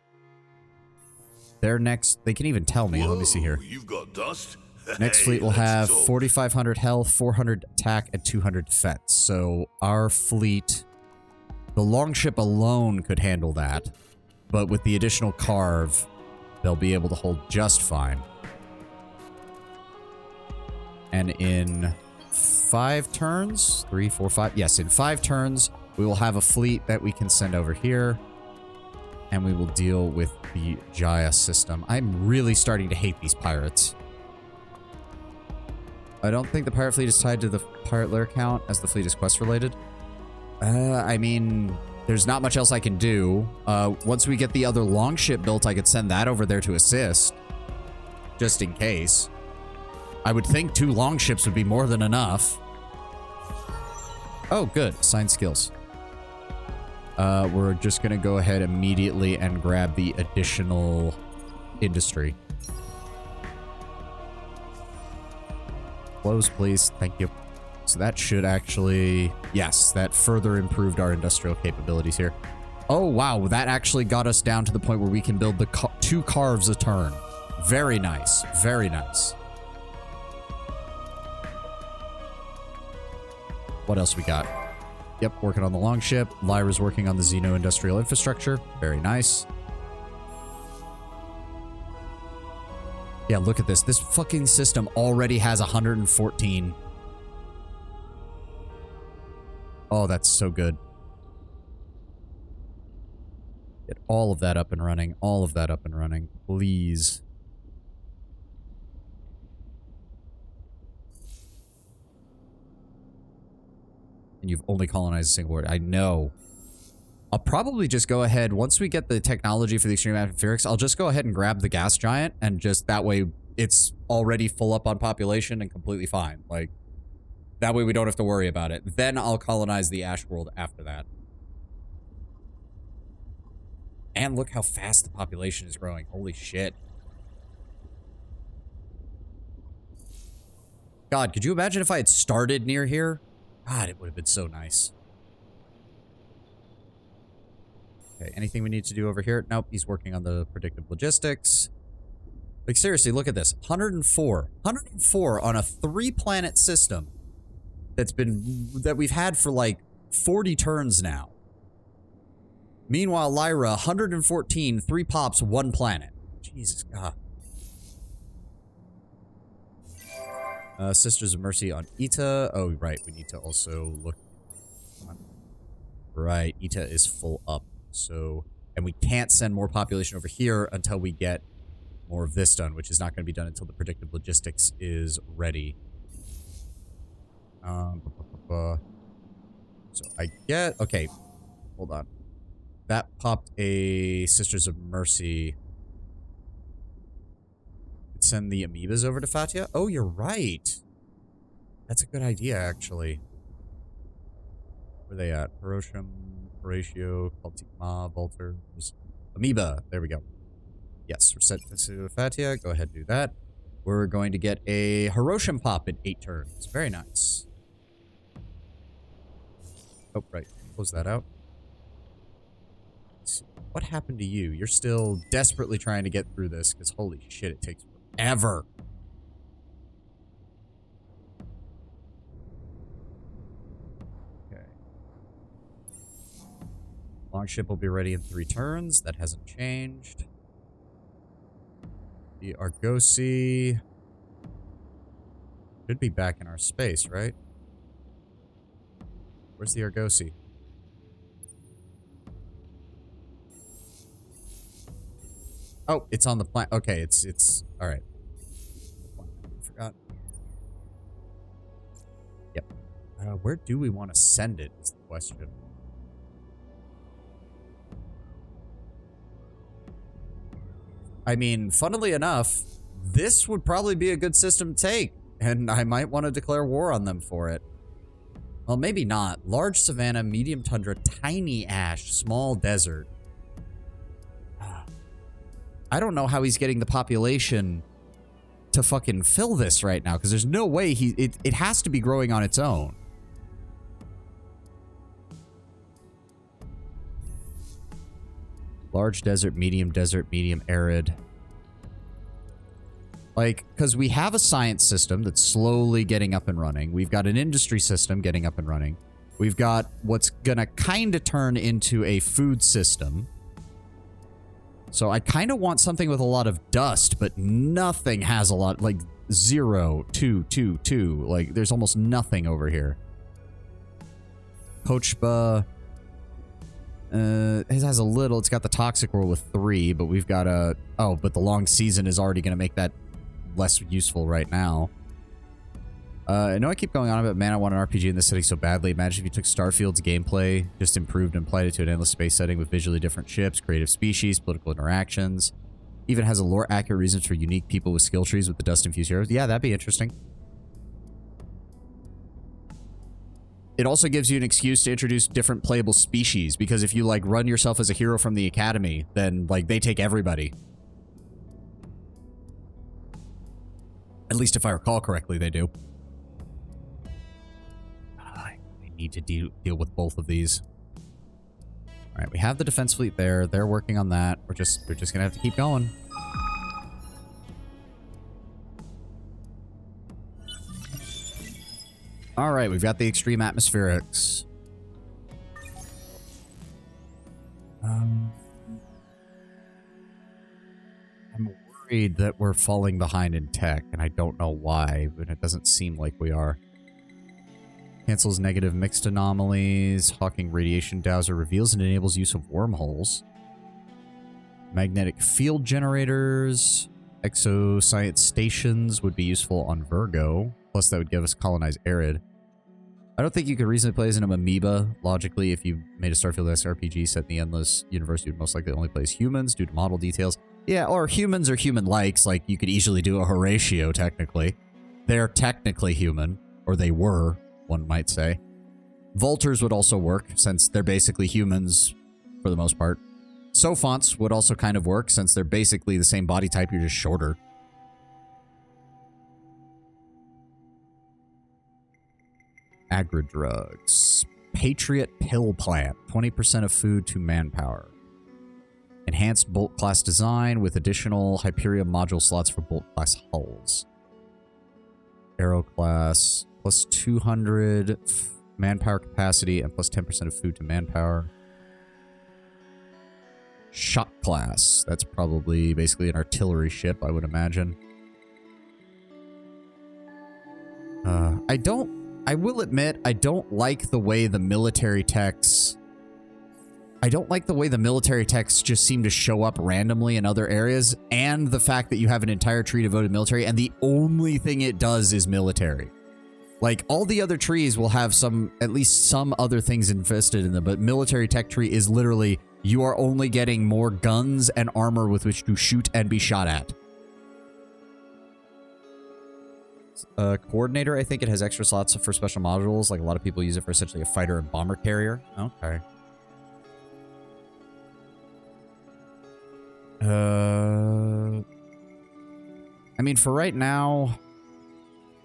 They're next. They can even tell me. Whoa, let me see here. You've got dust? Next Hey, fleet will let's have talk. 4,500 health, 400 attack, and 200 defense. So our fleet, the longship alone could handle that. But with the additional carve, they'll be able to hold just fine. And in 5 turns, 3, 4, 5. Yes, in 5 turns, we will have a fleet that we can send over here. And we will deal with the Jaya system. I'm really starting to hate these pirates. I don't think the pirate fleet is tied to the pirate lair count as the fleet is quest related. I mean, there's not much else I can do. Once we get the other longship built, I could send that over there to assist. Just in case. I would think 2 longships would be more than enough. Oh, good. Assigned skills. We're just going to go ahead immediately and grab the additional industry. Close, please. Thank you. So that should actually... Yes, that further improved our industrial capabilities here. Oh, wow. That actually got us down to the point where we can build the 2 carves a turn. Very nice. Very nice. What else we got? Yep, working on the longship. Lyra's working on the Xeno industrial infrastructure. Very nice. Yeah, look at this. This fucking system already has 114. Oh, that's so good. Get all of that up and running. All of that up and running. Please. And you've only colonized a single word. I know. I'll probably just go ahead, once we get the technology for the extreme atmospherics, I'll just go ahead and grab the gas giant, and just that way it's already full up on population and completely fine. Like, that way we don't have to worry about it. Then I'll colonize the Ash World after that. And look how fast the population is growing. Holy shit. God, could you imagine if I had started near here? God, it would have been so nice. Okay, anything we need to do over here? Nope, he's working on the predictive logistics. Like, seriously, look at this. 104. 104 on a 3-planet system that we've had for, like, 40 turns now. Meanwhile, Lyra, 114, 3 pops, 1 planet. Jesus God. Sisters of Mercy on Ita. Oh, right, we need to also look. Right, Ita is full up. So, and we can't send more population over here until we get more of this done, which is not going to be done until the predictive logistics is ready. So I get, okay, hold on. That popped a Sisters of Mercy. Send the amoebas over to Fatia? Oh, you're right. That's a good idea, actually. Where are they at? Hiroshima, Horatio, Cultima, Volters, Amoeba. There we go. Yes, we're set to Fatia. Go ahead and do that. We're going to get a Hiroshima pop in 8 turns. Very nice. Oh, right. Close that out. What happened to you? You're still desperately trying to get through this, because holy shit, it takes forever. Okay. Longship will be ready in 3 turns. That hasn't changed. The Argosy should be back in our space, right? Where's the Argosy? Oh, it's on the planet. Okay, it's all right. Forgot. Yep. Where do we want to send it is the question. I mean, funnily enough, this would probably be a good system to take, and I might want to declare war on them for it. Well, maybe not. Large savanna, medium tundra, tiny ash, small desert. I don't know how he's getting the population to fucking fill this right now, because there's no way it has to be growing on its own. Large desert, medium arid. Like, because we have a science system that's slowly getting up and running. We've got an industry system getting up and running. We've got what's gonna kind of turn into a food system. So I kind of want something with a lot of dust, but nothing has a lot, like 0, 2, 2, 2. Like, there's almost nothing over here. Kochba. It has a little, it's got the toxic roll with 3, but we've got a, oh, but the long season is already going to make that less useful right now. I know I keep going on about, man, I want an RPG in this setting so badly. Imagine if you took Starfield's gameplay, just improved and applied it to an endless space setting with visually different ships, creative species, political interactions. Even has a lore-accurate reasons for unique people with skill trees with the dust-infused heroes. Yeah, that'd be interesting. It also gives you an excuse to introduce different playable species, because if you, like, run yourself as a hero from the academy, then, like, they take everybody. At least if I recall correctly, they do. Need to deal with both of these. All right, we have the defense fleet there. They're working on that. We're just gonna have to keep going. All right, we've got the extreme atmospherics. I'm worried that we're falling behind in tech, and I don't know why, but it doesn't seem like we are. Cancels negative mixed anomalies. Hawking radiation dowser reveals and enables use of wormholes. Magnetic field generators. Exoscience stations would be useful on Virgo. Plus that would give us colonize arid. I don't think you could reasonably play as an amoeba. Logically, if you made a Starfield-esque RPG set in the Endless Universe, you'd most likely only play as humans due to model details. Yeah, or humans or human-likes. Like, you could easily do a Horatio, technically. They're technically human. Or they were, one might say. Vultures would also work, since they're basically humans for the most part. Sophonts would also kind of work, since they're basically the same body type, you're just shorter. Agri-drugs. Patriot Pill Plant. 20% of food to manpower. Enhanced Bolt class design with additional Hyperion module slots for Bolt class hulls. Aero class. Plus 200 manpower capacity and plus 10% of food to manpower. Shot class. That's probably basically an artillery ship, I would imagine. I will admit, I don't like the way the military techs... I don't like the way the military techs just seem to show up randomly in other areas, and the fact that you have an entire tree devoted to military, and the only thing it does is military. Like, all the other trees will have some, at least some other things invested in them, but military tech tree is literally, you are only getting more guns and armor with which to shoot and be shot at. Coordinator, I think it has extra slots for special modules. Like, a lot of people use it for essentially a fighter and bomber carrier. Okay. I mean, for right now,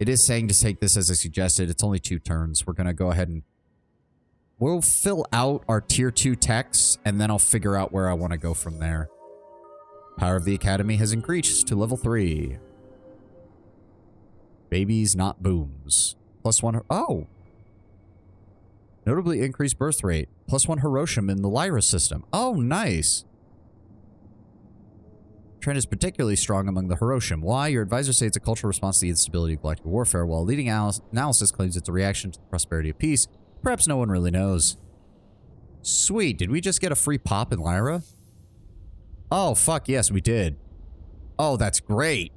it is saying to take this as I suggested. It's only 2 turns. We're going to go ahead and we'll fill out our tier 2 techs, and then I'll figure out where I want to go from there. Power of the Academy has increased to level 3. Babies, not booms. +1. Oh! Notably increased birth rate. +1 Hiroshima in the Lyra system. Oh, nice. Trend is particularly strong among the Hiroshima. Why? Your advisor says it's a cultural response to the instability of galactic warfare, while leading analysis claims it's a reaction to the prosperity of peace. Perhaps no one really knows. Sweet. Did we just get a free pop in Lyra? Oh, fuck yes, we did. Oh, that's great.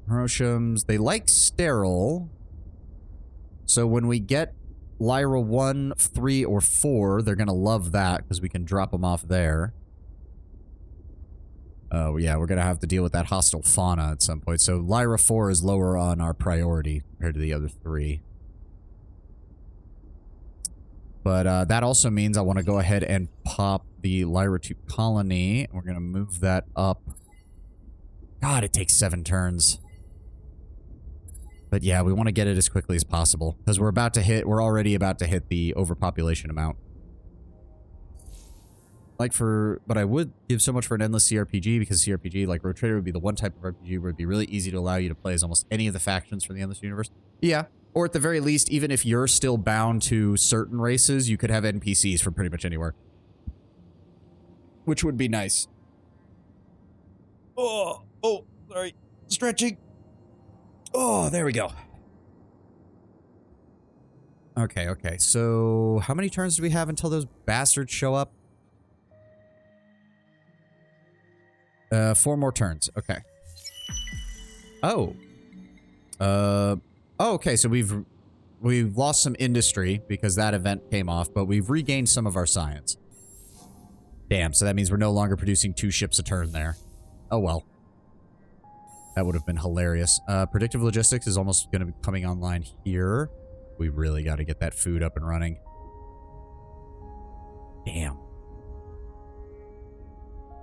Hiroshims, they like sterile. So when we get Lyra 1, 3, or 4, they're going to love that because we can drop them off there. Yeah, we're going to have to deal with that hostile fauna at some point. So Lyra 4 is lower on our priority compared to the other 3. But that also means I want to go ahead and pop the Lyra 2 colony. We're going to move that up. God, it takes 7 turns. But yeah, we want to get it as quickly as possible. Because we're already about to hit the overpopulation amount. But I would give so much for an endless CRPG, because CRPG, like Road Trader, would be the one type of RPG where it'd be really easy to allow you to play as almost any of the factions from the Endless Universe. Yeah. Or at the very least, even if you're still bound to certain races, you could have NPCs from pretty much anywhere. Which would be nice. Oh, sorry. Stretching. Oh, there we go. Okay. So, how many turns do we have until those bastards show up? 4 more turns. Okay. Okay, so we've lost some industry because that event came off, but we've regained some of our science. Damn, so that means we're no longer producing 2 ships a turn there. Oh well. That would have been hilarious. Predictive logistics is almost going to be coming online here. We really got to get that food up and running. Damn.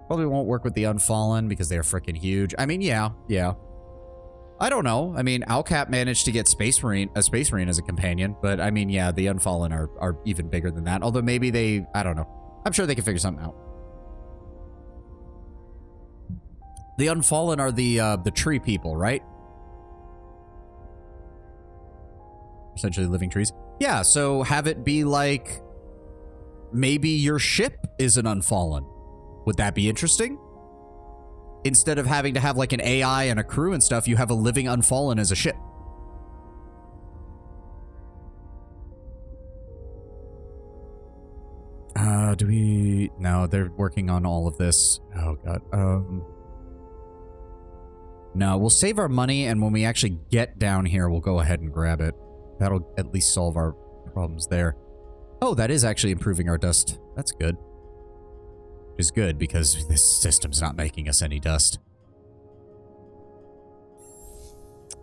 Probably won't work with the Unfallen because they're freaking huge. I mean, yeah. I don't know. I mean, Alcap managed to get a Space Marine as a companion, but I mean, yeah, the Unfallen are even bigger than that. Although maybe I don't know. I'm sure they can figure something out. The Unfallen are the tree people, right? Essentially living trees. Yeah, so have it be like maybe your ship is an Unfallen. Would that be interesting? Instead of having to have like an AI and a crew and stuff, you have a living Unfallen as a ship. No, they're working on all of this. Oh god. No, we'll save our money, and when we actually get down here, we'll go ahead and grab it. That'll at least solve our problems there. Oh, that is actually improving our dust. That's good. Which is good, because this system's not making us any dust.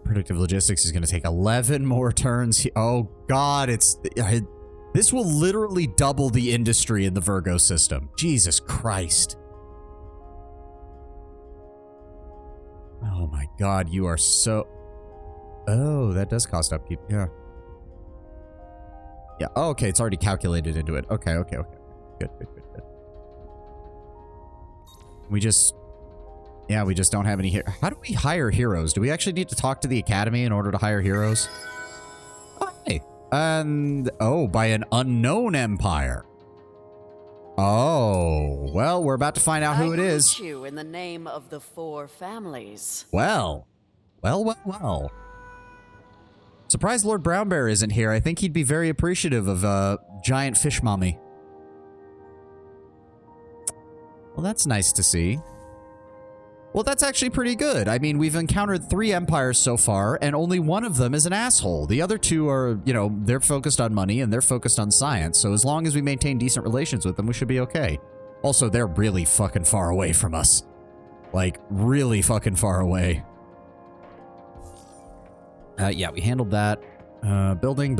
Predictive logistics is going to take 11 more turns. Oh, God, this will literally double the industry in the Virgo system. Jesus Christ. Oh, my God, you are so... Oh, that does cost upkeep, yeah. Yeah, oh, okay, it's already calculated into it. Okay. Good. We just don't have any here. How do we hire heroes? Do we actually need to talk to the academy in order to hire heroes? Oh, hey. And, by an unknown empire. Oh, well, we're about to find out who it is. I greet you in the name of the 4 families. Well. Surprised Lord Brownbear isn't here. I think he'd be very appreciative of giant fish mommy. Well, that's nice to see. Well, that's actually pretty good. I mean, we've encountered 3 empires so far, and only one of them is an asshole. The other 2 are, they're focused on money, and they're focused on science, so as long as we maintain decent relations with them, we should be okay. Also, they're really fucking far away from us. Like, really fucking far away. Yeah, we handled that. Building.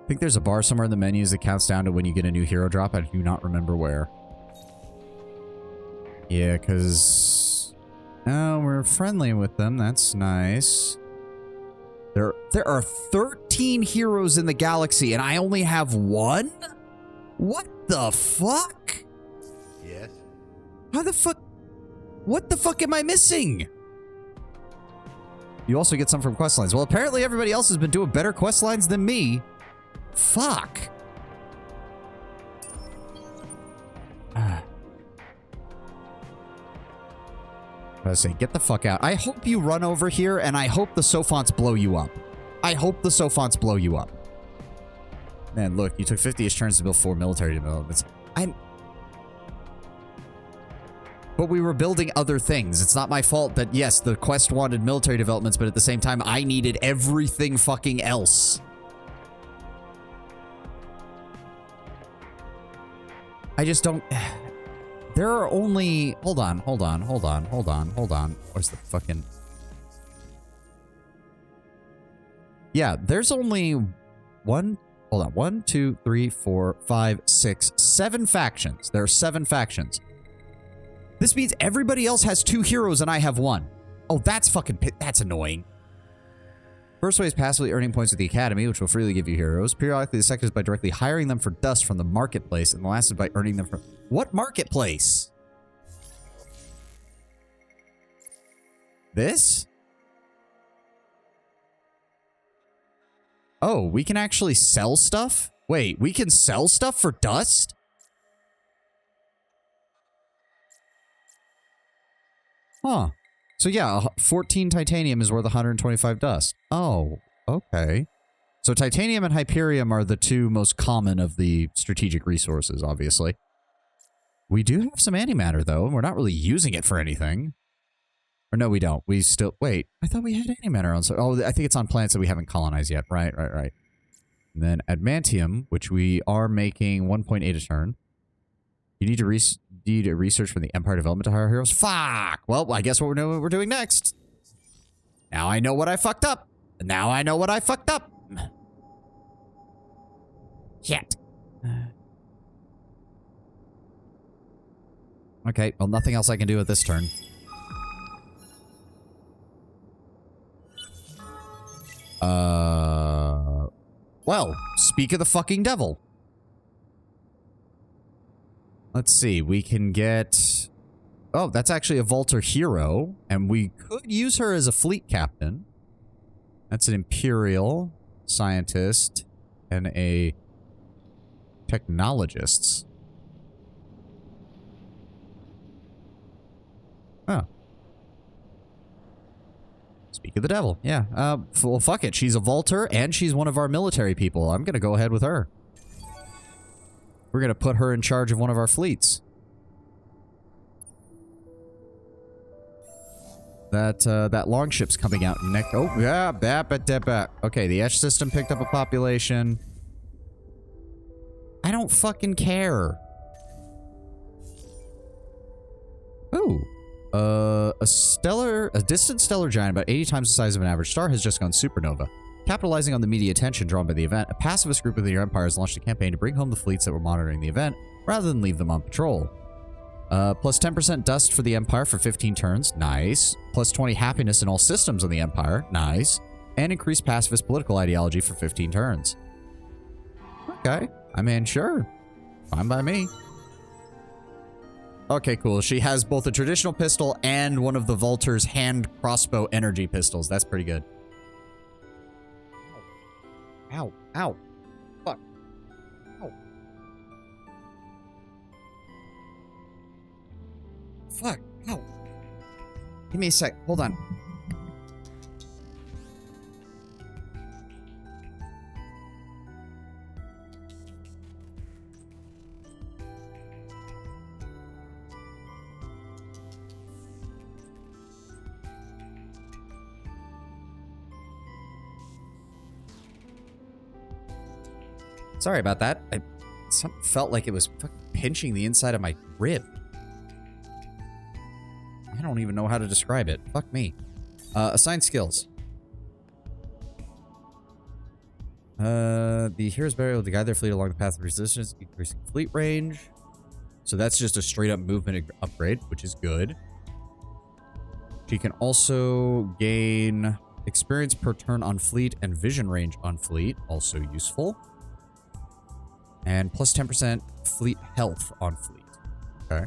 I think there's a bar somewhere in the menus that counts down to when you get a new hero drop. I do not remember where. Yeah, because... we're friendly with them. That's nice. There are 13 heroes in the galaxy, and I only have 1? What the fuck? Yes? How the fuck... What the fuck am I missing? You also get some from quest lines. Well, apparently everybody else has been doing better quest lines than me. Fuck. I was saying, get the fuck out. I hope you run over here, and I hope the Sophonts blow you up. Man, look, you took 50-ish turns to build 4 military developments. But we were building other things. It's not my fault that, yes, the quest wanted military developments, but at the same time, I needed everything fucking else. I just don't... There are only... Hold on. Where's the fucking... Yeah, there's only one... Hold on. 1, 2, 3, 4, 5, 6, 7 factions. There are 7 factions. This means everybody else has 2 heroes and I have 1. Oh, that's fucking... That's annoying. First way is passively earning points at the academy, which will freely give you heroes. Periodically, the second is by directly hiring them for dust from the marketplace, and the last is by earning them from... What marketplace? This? Oh, we can actually sell stuff? Wait, we can sell stuff for dust? Huh. So yeah, 14 titanium is worth 125 dust. Oh, okay. So titanium and hyperium are the 2 most common of the strategic resources, obviously. We do have some antimatter, though, and we're not really using it for anything. Or no, we don't. We still... Wait, I thought we had antimatter on... Oh, I think it's on planets that we haven't colonized yet. Right. And then adamantium, which we are making 1.8 a turn. You need to research from the Empire development to hire heroes? Fuck! Well, I guess what we're doing next. Now I know what I fucked up. Shit. Okay, well, nothing else I can do at this turn. Well, speak of the fucking devil. Let's see, we can get... Oh, that's actually a Volter hero, and we could use her as a fleet captain. That's an Imperial scientist and a technologist. Huh. Speak of the devil. Yeah. Well, fuck it. She's a Volter, and she's one of our military people. I'm gonna go ahead with her. We're gonna put her in charge of one of our fleets. That longship's coming out next. Oh, yeah, okay, the Esh system picked up a population. I don't fucking care. Ooh. A distant stellar giant about 80 times the size of an average star has just gone supernova. Capitalizing on the media attention drawn by the event, a pacifist group within your empire has launched a campaign to bring home the fleets that were monitoring the event, rather than leave them on patrol. Plus 10% dust for the empire for 15 turns. Nice. Plus 20 happiness in all systems on the empire. Nice. And increased pacifist political ideology for 15 turns. Okay. I mean, sure. Fine by me. Okay, cool. She has both a traditional pistol and one of the Volter's hand crossbow energy pistols. That's pretty good. Ow. Ow. Fuck. Ow. Fuck. Ow. Give me a sec. Hold on. Sorry about that. Something felt like it was fucking pinching the inside of my rib. I don't even know how to describe it. Fuck me. Assign skills. The hero's better able to guide their fleet along the path of resistance, increasing fleet range. So that's just a straight up movement upgrade, which is good. She can also gain experience per turn on fleet and vision range on fleet, also useful. And plus 10% fleet health on fleet. Okay.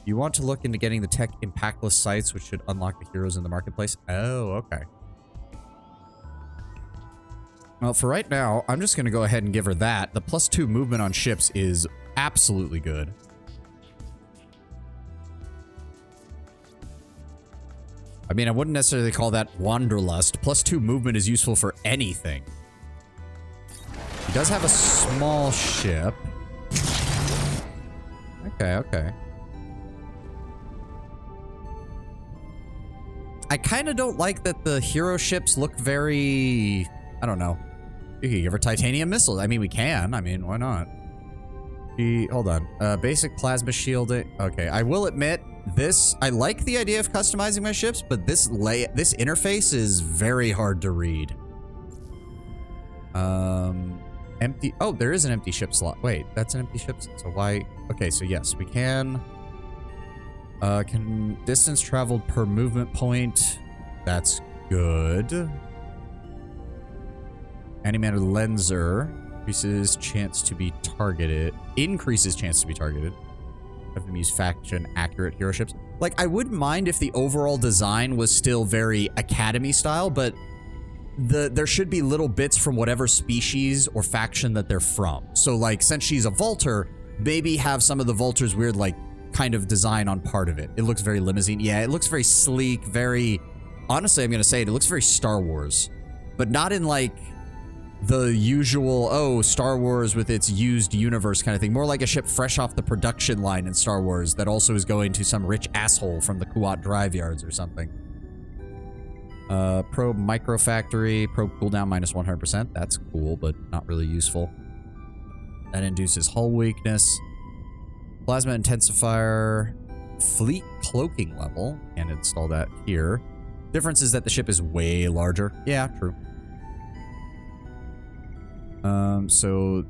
You want to look into getting the tech impactless sights, which should unlock the heroes in the marketplace. Oh, okay. Well, for right now, I'm just going to go ahead and give her that. The +2 movement on ships is absolutely good. I mean, I wouldn't necessarily call that wanderlust. +2 movement is useful for anything. He does have a small ship. Okay, okay. I kind of don't like that the hero ships look very... I don't know. You can give her titanium missiles. I mean, we can. I mean, why not? Hold on. Basic plasma shielding. Okay, I will admit, I like the idea of customizing my ships, but this interface is very hard to read. Empty. Oh, there is an empty ship slot. Wait, that's an empty ship. So why? Okay, so yes, we can. Can distance traveled per movement point. That's good. Animated lenser increases chance to be targeted. Increases chance to be targeted. Have them use faction accurate hero ships. Like, I wouldn't mind if the overall design was still very Academy style, but there should be little bits from whatever species or faction that they're from. So, like, since she's a Vaulter, maybe have some of the Vaulters' weird, like, kind of design on part of it. It looks very limousine. Yeah, it looks very sleek, very... Honestly, I'm going to say it looks very Star Wars. But not in, like, the usual, oh, Star Wars with its used universe kind of thing. More like a ship fresh off the production line in Star Wars that also is going to some rich asshole from the Kuat drive yards or something. Probe microfactory, probe cooldown minus 100%. That's cool, but not really useful. That induces hull weakness. Plasma intensifier, fleet cloaking level. Can't install that here. Difference is that the ship is way larger. Yeah, true. So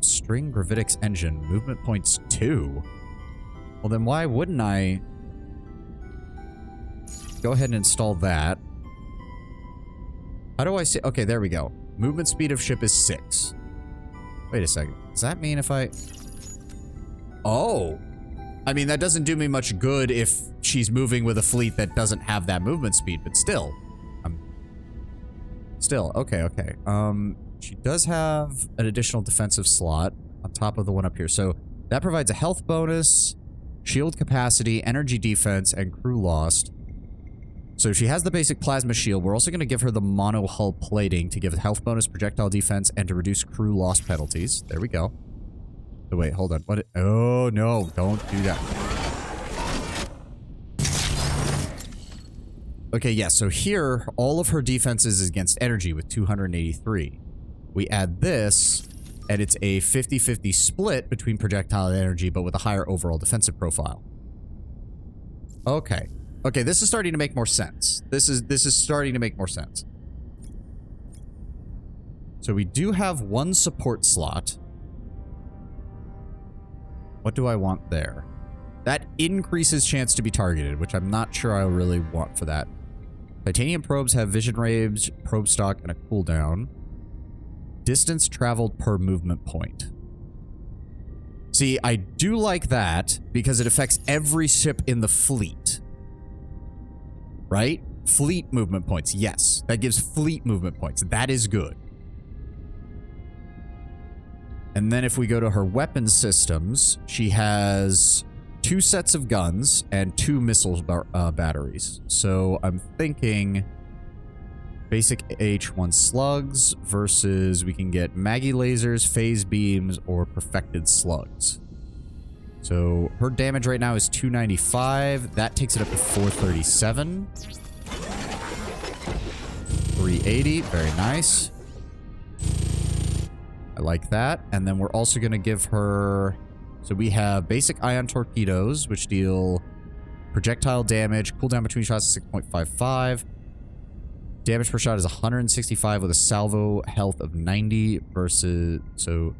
string gravitics engine, movement points 2. Well, then why wouldn't I go ahead and install that? How do I say? Okay, there we go. Movement speed of ship is 6. Wait a second. Does that mean if I... Oh. I mean, that doesn't do me much good if she's moving with a fleet that doesn't have that movement speed, but still. Still, okay. She does have an additional defensive slot on top of the one up here. So that provides a health bonus, shield capacity, energy defense, and crew lost. So she has the basic plasma shield. We're also going to give her the mono hull plating to give a health bonus, projectile defense, and to reduce crew loss penalties. There we go. So wait, hold on. What? Oh, no. Don't do that. Okay, yeah. So here, all of her defenses is against energy with 283. We add this, and it's a 50-50 split between projectile and energy, but with a higher overall defensive profile. Okay. Okay, this is starting to make more sense. This is starting to make more sense. So we do have one support slot. What do I want there? That increases chance to be targeted, which I'm not sure I really want for that. Titanium probes have vision range, probe stock, and a cooldown. Distance traveled per movement point. See, I do like that because it affects every ship in the fleet. Right? Fleet movement points. Yes, that gives fleet movement points. That is good. And then if we go to her weapon systems, she has 2 sets of guns and 2 missile batteries. So I'm thinking basic H1 slugs versus we can get Maggie lasers, phase beams, or perfected slugs. So her damage right now is 295. That takes it up to 437. 380. Very nice. I like that. And then we're also going to give her... So we have basic ion torpedoes, which deal projectile damage. Cooldown between shots is 6.55. Damage per shot is 165 with a salvo health of 90 versus... So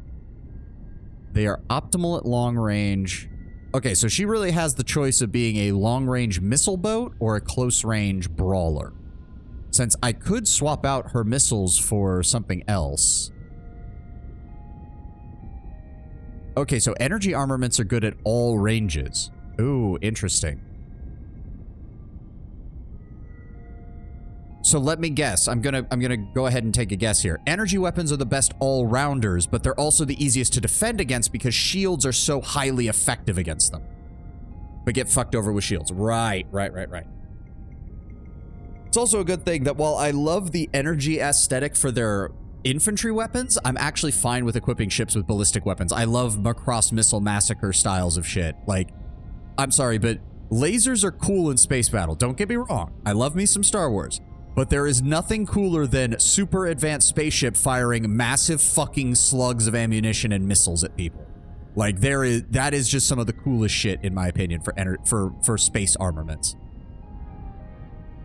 they are optimal at long range. Okay, so she really has the choice of being a long-range missile boat or a close-range brawler. Since I could swap out her missiles for something else. Okay, so energy armaments are good at all ranges. Ooh, interesting. So let me guess. I'm gonna go ahead and take a guess here. Energy weapons are the best all-rounders, but they're also the easiest to defend against because shields are so highly effective against them. But get fucked over with shields. Right. It's also a good thing that while I love the energy aesthetic for their infantry weapons, I'm actually fine with equipping ships with ballistic weapons. I love Macross Missile Massacre styles of shit. Like, I'm sorry, but lasers are cool in space battle. Don't get me wrong. I love me some Star Wars. But there is nothing cooler than super advanced spaceship firing massive fucking slugs of ammunition and missiles at people. Like that is just some of the coolest shit in my opinion for space armaments.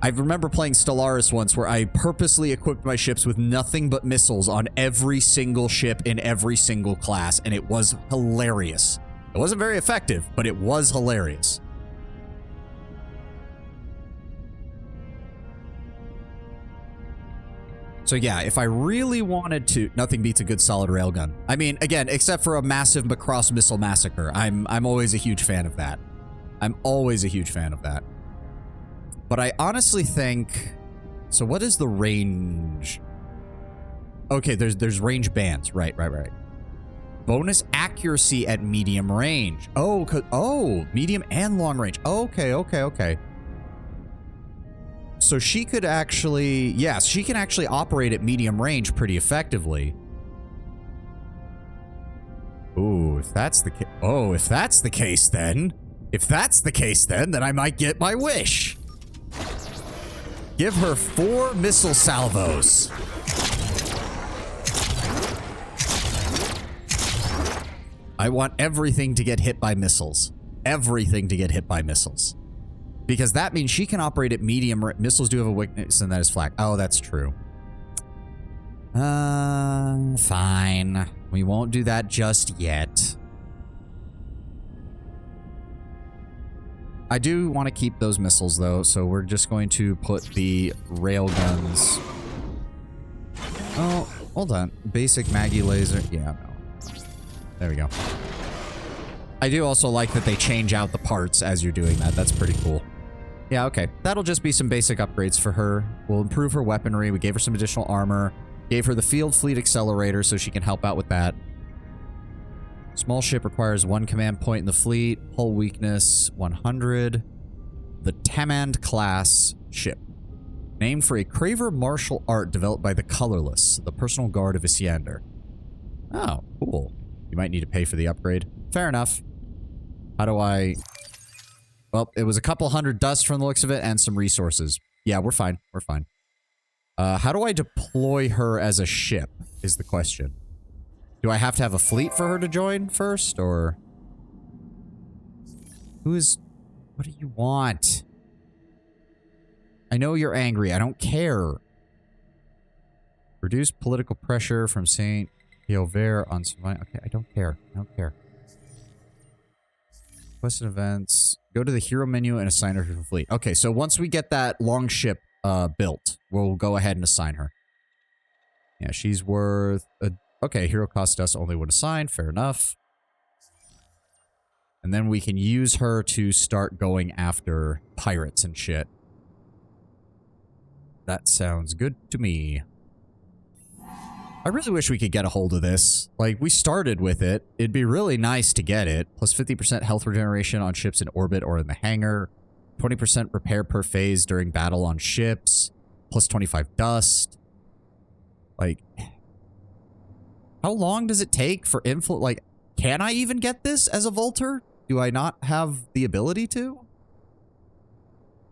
I remember playing Stellaris once where I purposely equipped my ships with nothing but missiles on every single ship in every single class, and it was hilarious. It wasn't very effective, but it was hilarious. So yeah, if I really wanted to, nothing beats a good solid railgun. I mean, again, except for a massive Macross missile massacre. I'm always a huge fan of that. I'm always a huge fan of that. But I honestly think, so what is the range? Okay, there's range bands. Right. Bonus accuracy at medium range. Oh, medium and long range. Okay. So she could actually, yes, she can actually operate at medium range pretty effectively. Ooh, if that's the case. Oh, if that's the case, then I might get my wish. Give her 4 missile salvos. I want everything to get hit by missiles. Everything to get hit by missiles. Because that means she can operate at medium. Missiles do have a weakness, and that is flak. Oh, that's true. Fine. We won't do that just yet. I do want to keep those missiles, though, so we're just going to put the railguns. Oh, hold on. Basic Maggie laser. Yeah, no. There we go. I do also like that they change out the parts as you're doing that. That's pretty cool. Yeah, okay. That'll just be some basic upgrades for her. We'll improve her weaponry. We gave her some additional armor. Gave her the field fleet accelerator so she can help out with that. Small ship requires 1 command point in the fleet. Hull weakness 100. The Tamand class ship. Named for a Craver martial art developed by the Colorless, the personal guard of Isiander. Oh, cool. You might need to pay for the upgrade. Fair enough. How do I... Well, it was a couple hundred dust from the looks of it and some resources. Yeah, we're fine. We're fine. How do I deploy her as a ship is the question. Do I have to have a fleet for her to join first, or... Who is... What do you want? I know you're angry. I don't care. Reduce political pressure from Saint Gilbert on... Okay, I don't care. I don't care. Quest and events. Go to the hero menu and assign her to the fleet. Okay, so once we get that long ship built, we'll go ahead and assign her. Yeah, she's worth... Okay, hero cost us only one assigned. Fair enough. And then we can use her to start going after pirates and shit. That sounds good to me. I really wish we could get a hold of this. Like, we started with it. It'd be really nice to get it. Plus 50% health regeneration on ships in orbit or in the hangar. 20% repair per phase during battle on ships. Plus 25 dust. Like... How long does it take for influence? Like, can I even get this as a Volter? Do I not have the ability to?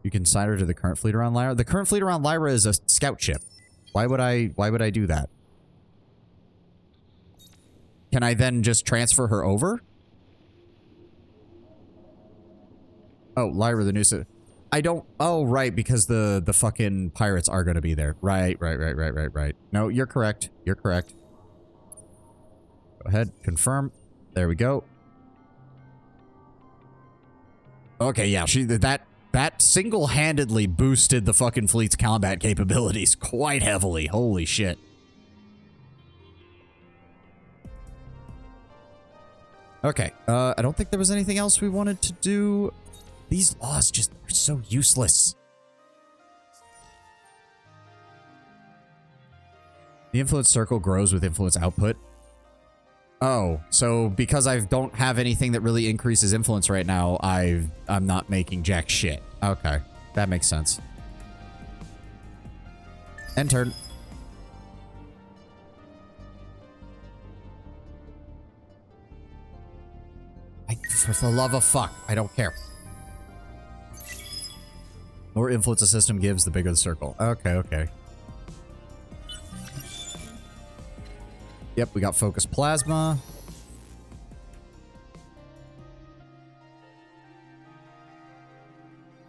You can assign her to the current fleet around Lyra. The current fleet around Lyra is a scout ship. Why would I do that? Can I then just transfer her over? Oh, Lyra, the new... I don't... Oh, right, because the fucking pirates are going to be there. Right. No, you're correct. You're correct. Go ahead, confirm. There we go. Okay, yeah, that single-handedly boosted the fucking fleet's combat capabilities quite heavily. Holy shit. Okay, I don't think there was anything else we wanted to do. These laws just are so useless. The influence circle grows with influence output. Oh, so because I don't have anything that really increases influence right now, I'm not making jack shit. Okay, that makes sense. End turn. For the love of fuck, I don't care. The more influence a system gives, the bigger the circle. Okay. Yep, we got focus plasma.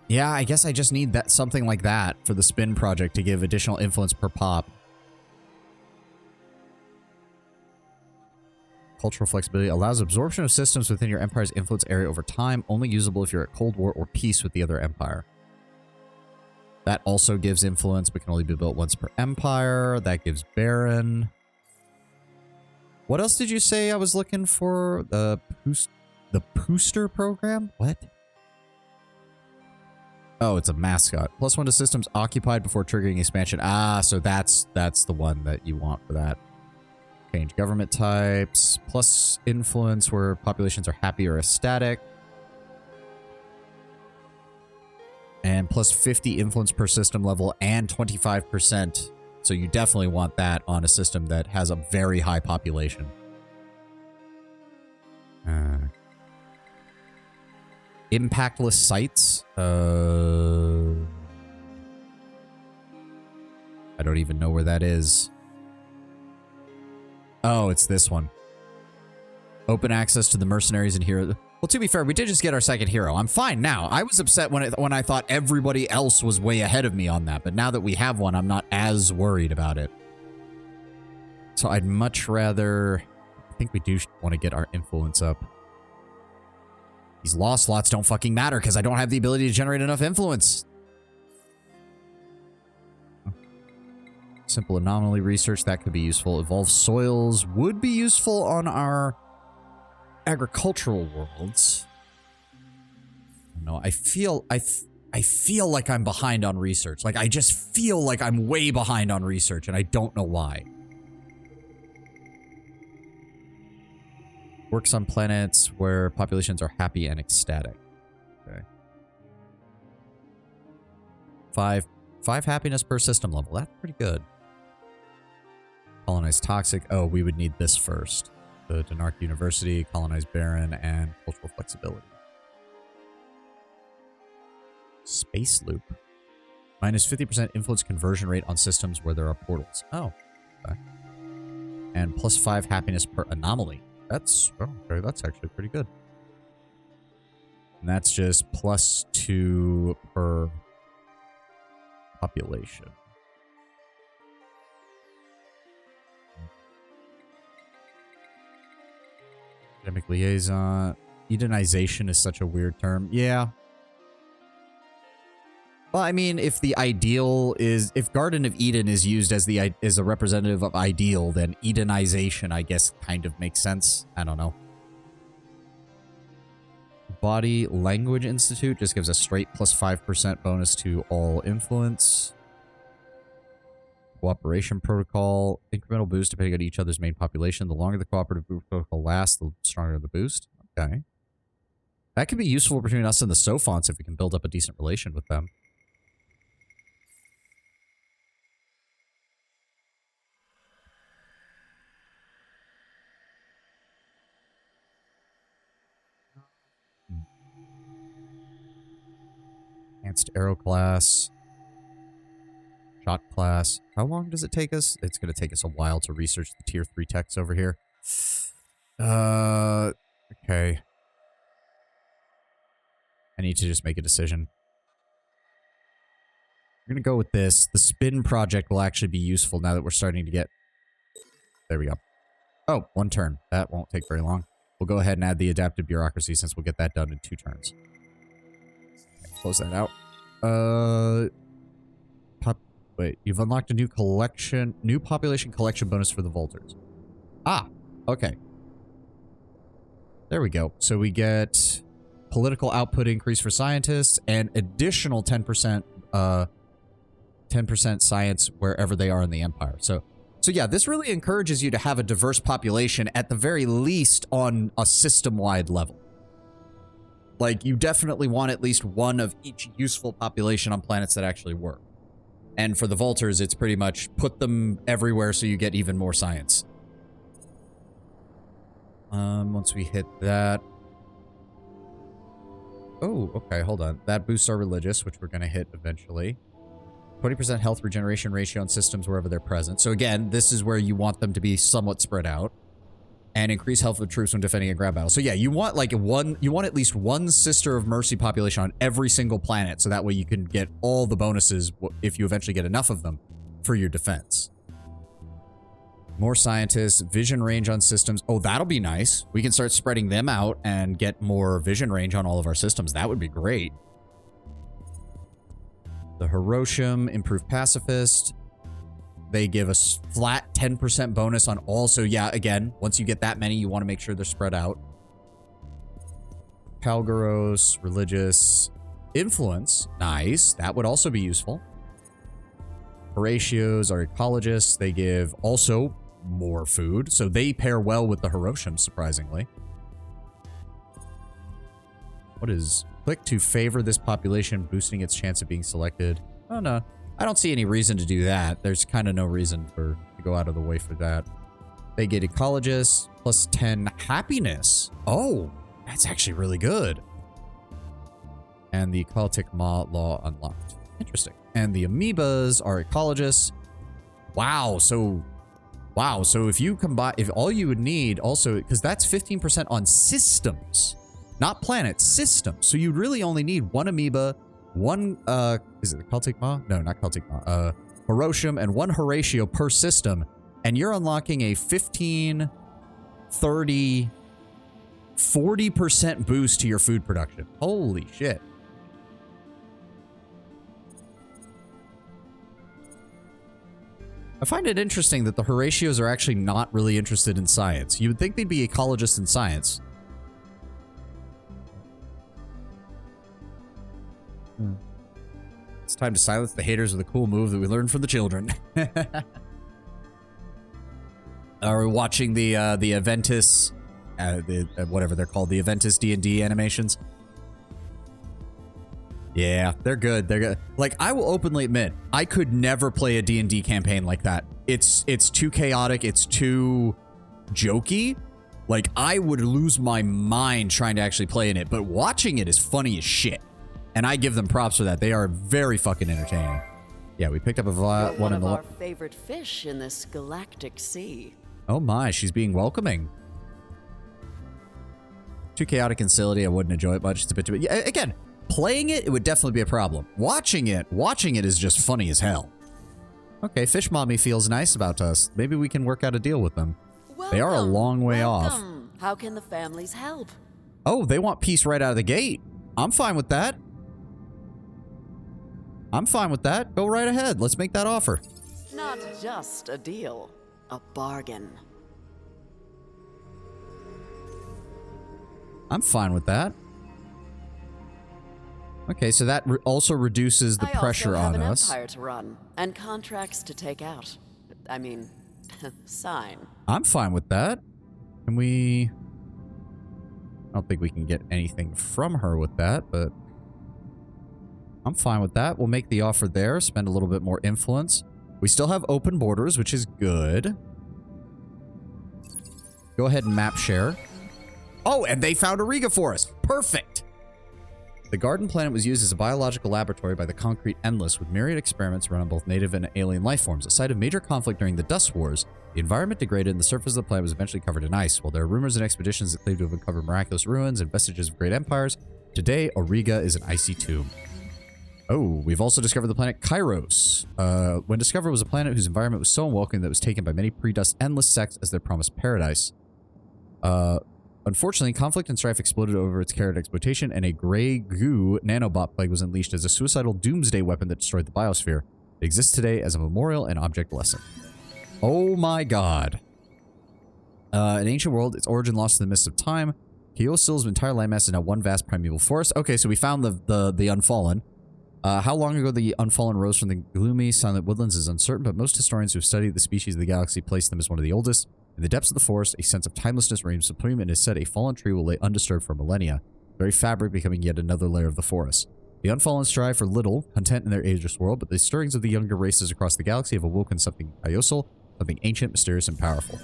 Yeah, I guess I just need that something like that for the spin project to give additional influence per pop. Cultural flexibility allows absorption of systems within your empire's influence area over time, only usable if you're at Cold War or peace with the other empire. That also gives influence, but can only be built once per empire. That gives Baron. What else did you say I was looking for? The Booster program? What? Oh, it's a mascot. +1 to systems occupied before triggering expansion. Ah, so that's the one that you want for that. Change government types. Plus influence where populations are happy or ecstatic. And plus 50 influence per system level and 25%. So you definitely want that on a system that has a very high population. Impactless sites. I don't even know where that is. Oh, it's this one. Open access to the mercenaries and heroes. Well, to be fair, we did just get our second hero. I'm fine now. I was upset when I thought everybody else was way ahead of me on that, but now that we have one, I'm not as worried about it. So I'd much rather... I think we do want to get our influence up. These law slots don't fucking matter because I don't have the ability to generate enough influence. Simple anomaly research, that could be useful. Evolve soils would be useful on our agricultural worlds. No, I feel like I'm behind on research. Like, I just feel like I'm way behind on research, and I don't know why. Works on planets where populations are happy and ecstatic. Okay. Five happiness per system level. That's pretty good. Colonize toxic. Oh, we would need this first. The Denark University, colonize Baron, and cultural flexibility. Space loop. Minus 50% influence conversion rate on systems where there are portals. Oh. Okay. And plus 5 happiness per anomaly. That's, oh, okay, that's actually pretty good. And that's just plus 2 per population. Academic liaison. Edenization is such a weird term. Yeah. Well, I mean, if the ideal is... If Garden of Eden is used as a representative of ideal, then Edenization, I guess, kind of makes sense. I don't know. Body Language Institute just gives a straight plus 5% bonus to all influence. Cooperation Protocol. Incremental boost depending on each other's main population. The longer the cooperative protocol lasts, the stronger the boost. Okay. That could be useful between us and the Sophons if we can build up a decent relation with them. Advanced Arrow class. Shot class. How long does it take us? It's going to take us a while to research the tier 3 techs over here. Okay. I need to just make a decision. I'm going to go with this. The spin project will actually be useful now that we're starting to get... There we go. Oh, 1 turn. That won't take very long. We'll go ahead and add the adaptive bureaucracy since we'll get that done in 2 turns. Close that out. Wait, you've unlocked a new population collection bonus for the Volters. Ah, okay. There we go. So we get political output increase for scientists and additional 10% science wherever they are in the Empire. So yeah, this really encourages you to have a diverse population at the very least on a system-wide level. Like, you definitely want at least one of each useful population on planets that actually work. And for the Volters, it's pretty much put them everywhere so you get even more science. Once we hit that... Oh, okay, hold on. That boosts our religious, which we're going to hit eventually. 20% health regeneration ratio on systems wherever they're present. So again, this is where you want them to be somewhat spread out. and increase health of troops when defending a ground battle. So yeah, you want like you want at least one Sister of Mercy population on every single planet, so that way you can get all the bonuses if you eventually get enough of them for your defense. More scientists, vision range on systems. Oh, that'll be nice. We can start spreading them out and get more vision range on all of our systems. That would be great. The Hiroshim, improved pacifist. They give us flat 10% bonus on all. So yeah, again, once you get that many, you want to make sure they're spread out. Kalgaros, religious influence. Nice. That would also be useful. Horatios are ecologists. They give also more food. So they pair well with the Hiroshim, surprisingly. What is... Click to favor this population, boosting its chance of being selected. Oh, no. I don't see any reason to do that. There's kind of no reason to go out of the way for that. They get ecologists, plus 10 happiness. Oh, that's actually really good. And the Celtic law unlocked. Interesting. And the amoebas are ecologists. Wow, so if you combine, if all you would need also, because that's 15% on systems, not planets, systems. So you'd really only need one amoeba, one, is it the Celtic Maw? No, not Celtic Maw. Hiroshim and one Horatio per system. And you're unlocking a 15, 30, 40% boost to your food production. Holy shit. I find it interesting that the Horatios are actually not really interested in science. You would think they'd be ecologists in science. It's time to silence the haters with a cool move that we learned from the children. Are we watching the Aventus, whatever they're called, the Aventus D&D animations? Yeah, they're good. They're good. Like, I will openly admit, I could never play a D&D campaign like that. It's too chaotic. It's too jokey. Like, I would lose my mind trying to actually play in it, but watching it is funny as shit. And I give them props for that. They are very fucking entertaining. Yeah, we picked up one of our favorite fish in this galactic sea. Oh my, she's being welcoming. Too chaotic and silly. I wouldn't enjoy it much. It's a bit too... Yeah, again, playing it would definitely be a problem. Watching it is just funny as hell. Okay, Fish Mommy feels nice about us. Maybe we can work out a deal with them. Welcome, they are a long way off. How can the families help? Oh, they want peace right out of the gate. I'm fine with that. I'm fine with that. Go right ahead. Let's make that offer. Not just a deal, a bargain. I'm fine with that. Okay, so that also reduces the pressure on us. I also have an empire to run and contracts to take out. I mean, sign. I'm fine with that. Can we... I don't think we can get anything from her with that, but... I'm fine with that. We'll make the offer there, spend a little bit more influence. We still have open borders, which is good. Go ahead and map share. Oh, and they found a Riga for us. Perfect. The garden planet was used as a biological laboratory by the Concrete Endless, with myriad experiments run on both native and alien life forms. A site of major conflict during the Dust Wars, the environment degraded and the surface of the planet was eventually covered in ice. While there are rumors and expeditions that claim to have uncovered miraculous ruins and vestiges of great empires, today Auriga is an icy tomb. Oh, we've also discovered the planet Kairos. When discovered, was a planet whose environment was so unwelcoming that it was taken by many pre-Dust Endless sects as their promised paradise. Unfortunately, conflict and strife exploded over its carrot exploitation, and a gray goo nanobot plague was unleashed as a suicidal doomsday weapon that destroyed the biosphere. It exists today as a memorial and object lesson. Oh my god. An ancient world, its origin lost in the mists of time. Kyosil's entire landmass is now one vast primeval forest. Okay, so we found the Unfallen. How long ago the Unfallen rose from the gloomy, silent woodlands is uncertain, but most historians who have studied the species of the galaxy place them as one of the oldest. In the depths of the forest, a sense of timelessness reigns supreme, and it is said a fallen tree will lay undisturbed for millennia, the very fabric becoming yet another layer of the forest. The Unfallen strive for little, content in their ageless world, but the stirrings of the younger races across the galaxy have awoken something Kaiosal, something ancient, mysterious, and powerful.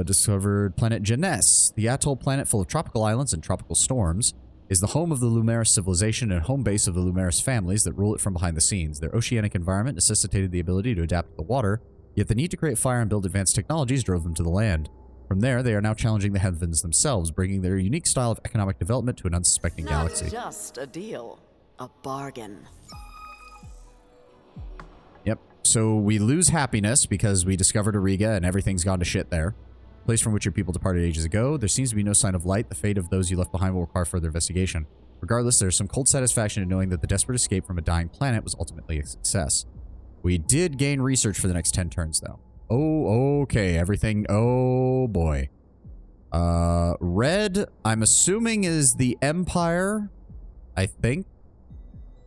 Discovered planet Jeunesse. The atoll planet full of tropical islands and tropical storms is the home of the Lumeris civilization and home base of the Lumeris families that rule it from behind the scenes. Their oceanic environment necessitated the ability to adapt to the water, Yet the need to create fire and build advanced technologies drove them to the land. From there, they are now challenging the heavens themselves, bringing their unique style of economic development to an unsuspecting galaxy. Not just a deal, a bargain. Yep. So we lose happiness because we discovered Auriga and everything's gone to shit there. Place from which your people departed ages ago. There seems to be no sign of light. The fate of those you left behind will require further investigation. Regardless, there's some cold satisfaction in knowing that the desperate escape from a dying planet was ultimately a success. We did gain research for the next 10 turns, though. Oh, okay. Everything. Oh, boy. Red, I'm assuming, is the Empire. I think.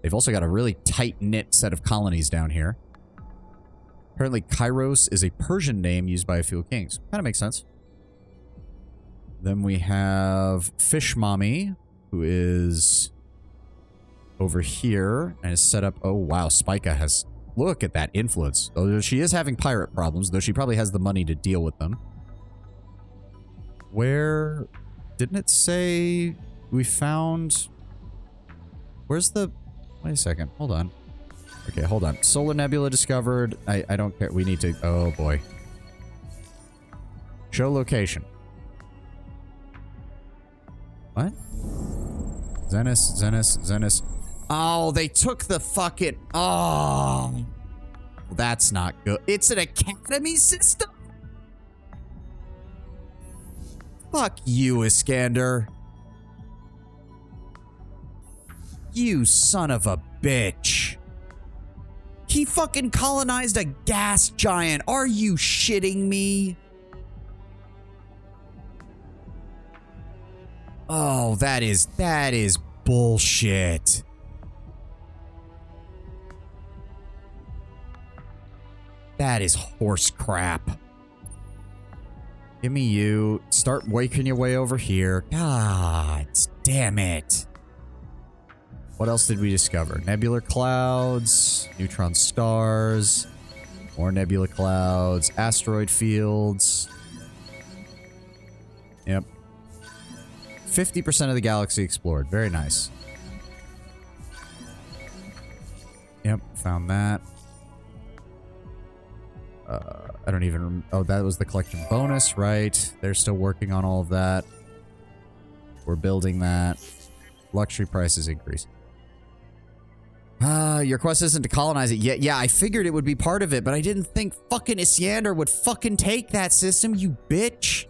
They've also got a really tight-knit set of colonies down here. Apparently, Kairos is a Persian name used by a few kings. Kind of makes sense. Then we have Fish Mommy, who is over here and is set up. Oh, wow. Spica has... Look at that influence. Though she is having pirate problems, though she probably has the money to deal with them. Where... Didn't it say we found... Where's the... Wait a second. Hold on. Okay, hold on. Solar Nebula discovered. I don't care. We need to... Oh, boy. Show location. What? Zenith. Oh, they took the fucking... Oh. That's not good. It's an academy system? Fuck you, Iskander. You son of a bitch. He fucking colonized a gas giant. Are you shitting me? Oh, that is bullshit. That is horse crap. Give me you. Start waking your way over here. God damn it. What else did we discover? Nebular clouds, neutron stars, more nebula clouds, asteroid fields. Yep. 50% of the galaxy explored. Very nice. Yep, found that. I don't even... Oh, that was the collection bonus, right? They're still working on all of that. We're building that. Luxury prices increase. Your quest isn't to colonize it yet. Yeah, I figured it would be part of it, but I didn't think fucking Isyander would fucking take that system, you bitch.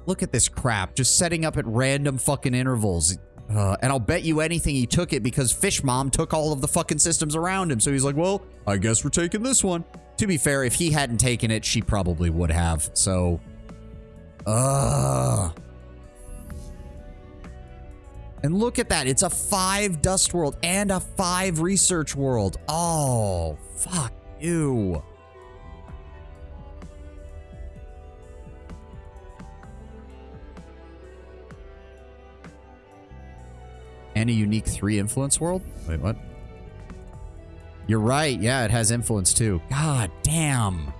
Look at this crap. Just setting up at random fucking intervals. And I'll bet you anything he took it because Fish Mom took all of the fucking systems around him. So he's like, well, I guess we're taking this one. To be fair, if he hadn't taken it, she probably would have. So, and look at that. It's a 5 dust world and a 5 research world. Oh, fuck you. And a unique 3 influence world? Wait, what? You're right. Yeah, it has influence too. God damn.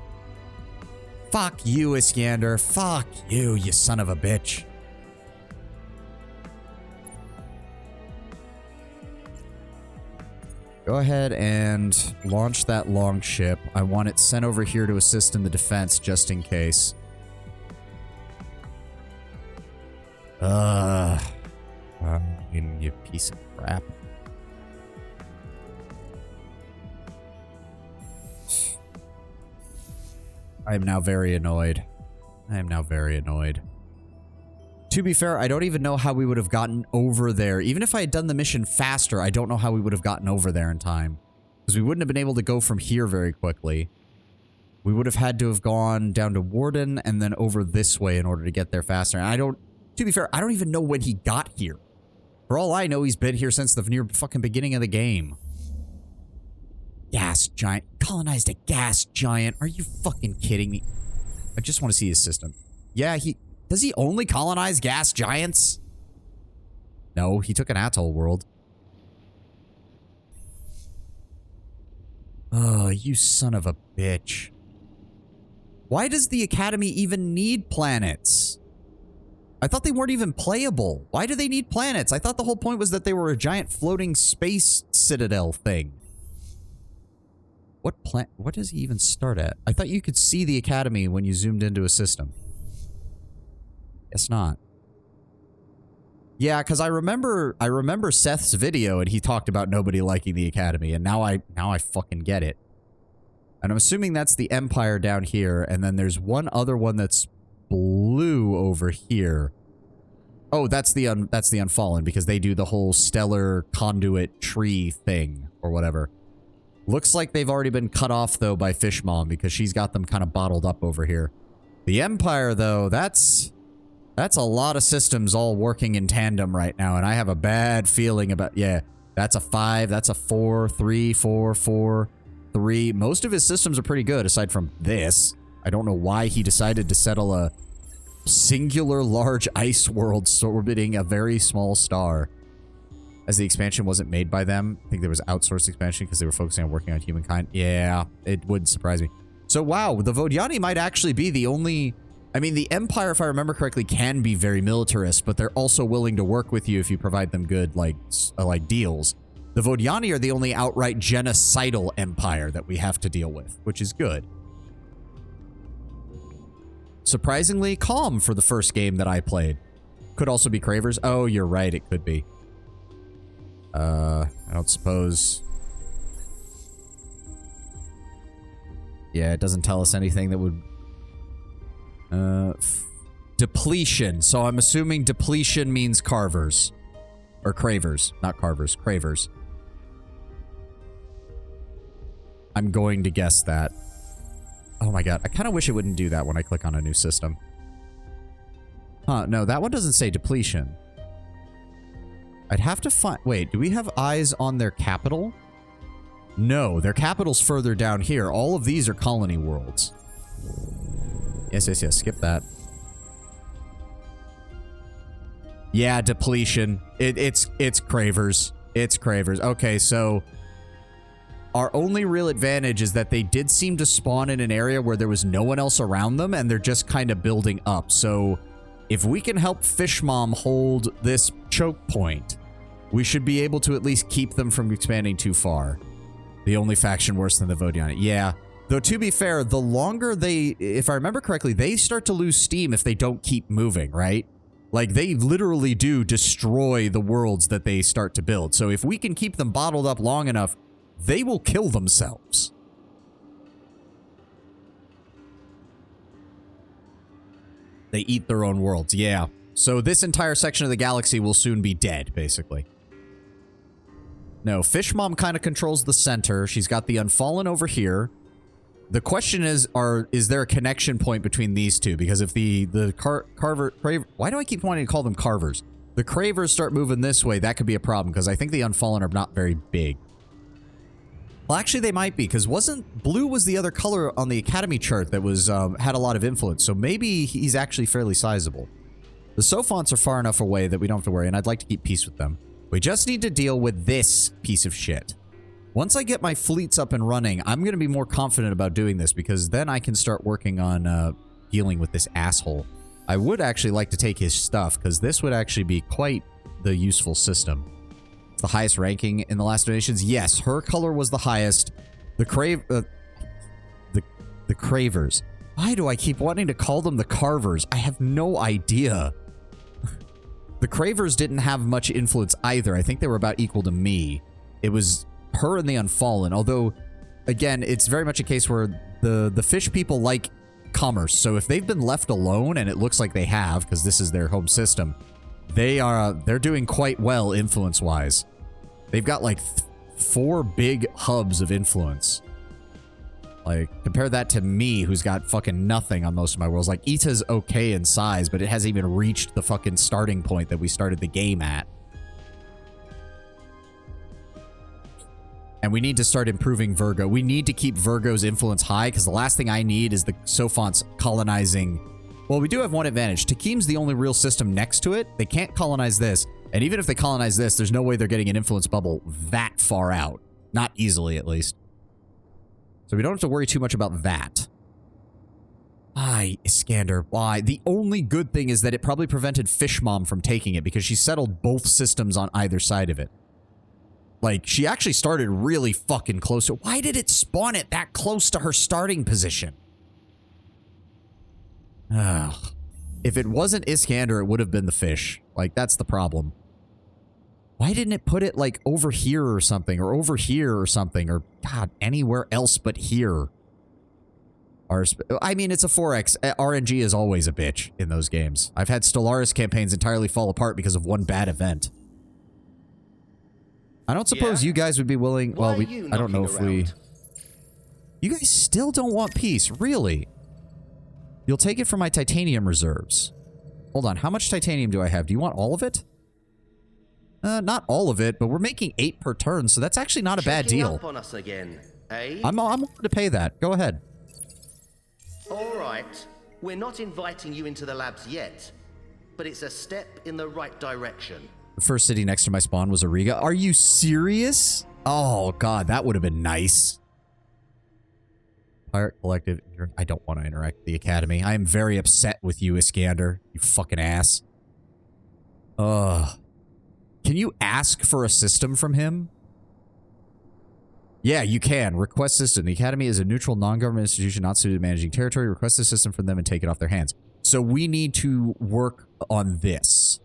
Fuck you, Iskander. Fuck you, you son of a bitch. Go ahead and launch that long ship. I want it sent over here to assist in the defense just in case. You piece of crap. I am now very annoyed. To be fair, I don't even know how we would have gotten over there. Even if I had done the mission faster, I don't know how we would have gotten over there in time. Because we wouldn't have been able to go from here very quickly. We would have had to have gone down to Warden and then over this way in order to get there faster. And to be fair, I don't even know when he got here. For all I know, he's been here since the near fucking beginning of the game. Gas giant. Colonized a gas giant. Are you fucking kidding me? I just want to see his system. Yeah, does he only colonize gas giants? No, he took an atoll world. Oh, you son of a bitch. Why does the Academy even need planets? I thought they weren't even playable. Why do they need planets? I thought the whole point was that they were a giant floating space citadel thing. What planet? What does he even start at? I thought you could see the academy when you zoomed into a system. Guess not. Yeah, because I remember Seth's video and he talked about nobody liking the academy, and now I fucking get it. And I'm assuming that's the Empire down here, and then there's one other one that's blue over here. Oh, that's the Unfallen, because they do the whole stellar conduit tree thing or whatever. Looks like they've already been cut off though by Fish Mom, because she's got them kind of bottled up over here. The Empire though, that's a lot of systems all working in tandem right now, and I have a bad feeling about... Yeah, that's a 5, that's a 4, 3, 4, 4, 3. Most of his systems are pretty good, aside from this. I don't know why he decided to settle a singular large ice world orbiting a very small star. As the expansion wasn't made by them. I think there was outsourced expansion because they were focusing on working on humankind. Yeah, it wouldn't surprise me. So wow, the Vodiani might actually be the only... I mean, the Empire, if I remember correctly, can be very militarist, but they're also willing to work with you if you provide them good, like deals. The Vodiani are the only outright genocidal empire that we have to deal with, which is good. Surprisingly calm for the first game that I played. Could also be Cravers. Oh, you're right, it could be. I don't suppose... Yeah, it doesn't tell us anything that would... Depletion. So I'm assuming depletion means carvers. Or cravers. Not carvers. Cravers. I'm going to guess that. Oh my god. I kind of wish it wouldn't do that when I click on a new system. Huh, no, that one doesn't say depletion. I'd have to find... Wait, do we have eyes on their capital? No, their capital's further down here. All of these are colony worlds. Yes, yes, yes. Skip that. Yeah, depletion. It's cravers. It's cravers. Okay, so... Our only real advantage is that they did seem to spawn in an area where there was no one else around them, and they're just kind of building up. So, if we can help Fish Mom hold this choke point, we should be able to at least keep them from expanding too far. The only faction worse than the Vodiani. Yeah. Though, to be fair, the longer they... If I remember correctly, they start to lose steam if they don't keep moving, right? Like, they literally do destroy the worlds that they start to build. So if we can keep them bottled up long enough, they will kill themselves. They eat their own worlds, yeah. So this entire section of the galaxy will soon be dead, basically. No, Fish Mom kind of controls the center. She's got the Unfallen over here. The question is there a connection point between these two? Because if why do I keep wanting to call them Carvers? The Cravers start moving this way, that could be a problem, because I think the Unfallen are not very big. Well, actually, they might be, because blue was the other color on the Academy chart that was had a lot of influence, so maybe he's actually fairly sizable. The Sophons are far enough away that we don't have to worry, and I'd like to keep peace with them. We just need to deal with this piece of shit. Once I get my fleets up and running, I'm going to be more confident about doing this, because then I can start working on dealing with this asshole. I would actually like to take his stuff, because this would actually be quite the useful system. It's the highest ranking in the last donations. Yes, her color was the highest. The Cravers. Why do I keep wanting to call them the Carvers? I have no idea. The Cravers didn't have much influence either. I think they were about equal to me. It was her and the Unfallen. Although, again, it's very much a case where the fish people like commerce. So if they've been left alone, and it looks like they have, because this is their home system, they're doing quite well influence-wise. They've got like 4 big hubs of influence. Like, compare that to me, who's got fucking nothing on most of my worlds. Like, Ita's okay in size, but it hasn't even reached the fucking starting point that we started the game at. And we need to start improving Virgo. We need to keep Virgo's influence high, because the last thing I need is the Sophons colonizing... Well, we do have one advantage. Takim's the only real system next to it. They can't colonize this. And even if they colonize this, there's no way they're getting an influence bubble that far out. Not easily, at least. So we don't have to worry too much about that. Aye, Iskander, why? The only good thing is that it probably prevented Fish Mom from taking it, because she settled both systems on either side of it. Like, she actually started really fucking close. Why did it spawn it that close to her starting position? Ugh. If it wasn't Iskander, it would have been the fish. Like, that's the problem. Why didn't it put it, like, over here or something, or over here or something, or, God, anywhere else but here? I mean, it's a 4X. RNG is always a bitch in those games. I've had Stellaris campaigns entirely fall apart because of one bad event. I don't suppose you guys would be willing... Well, I don't know if we... You guys still don't want peace, really? You'll take it from my titanium reserves. Hold on, how much titanium do I have? Do you want all of it? Not all of it, but we're making 8 per turn, so that's actually not a bad deal. Up on us again, eh? I'm willing to pay that. Go ahead. All right. We're not inviting you into the labs yet, but it's a step in the right direction. The first city next to my spawn was Ariga. Are you serious? Oh, God, that would have been nice. Pirate Collective. I don't want to interact with the Academy. I am very upset with you, Iskander. You fucking ass. Ugh. Can you ask for a system from him? Yeah, you can. Request system. The Academy is a neutral, non-government institution not suited to managing territory. Request a system from them and take it off their hands. So we need to work on this.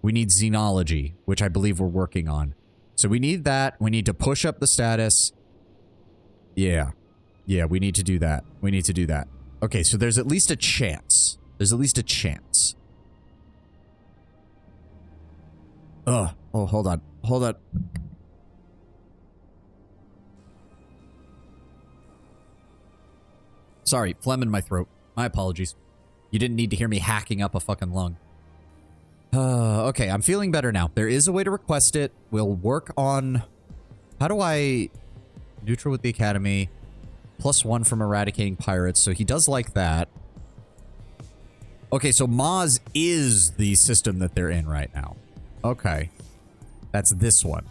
We need xenology, which I believe we're working on. So we need that. We need to push up the status. Yeah. Yeah, we need to do that. We need to do that. Okay, so there's at least a chance. There's at least a chance. Ugh. Oh, hold on. Hold on. Sorry, phlegm in my throat. My apologies. You didn't need to hear me hacking up a fucking lung. Okay, I'm feeling better now. There is a way to request it. We'll work on... How do I... Neutral with the Academy. +1 from eradicating pirates. So he does like that. Okay, so Maz is the system that they're in right now. Okay. That's this one.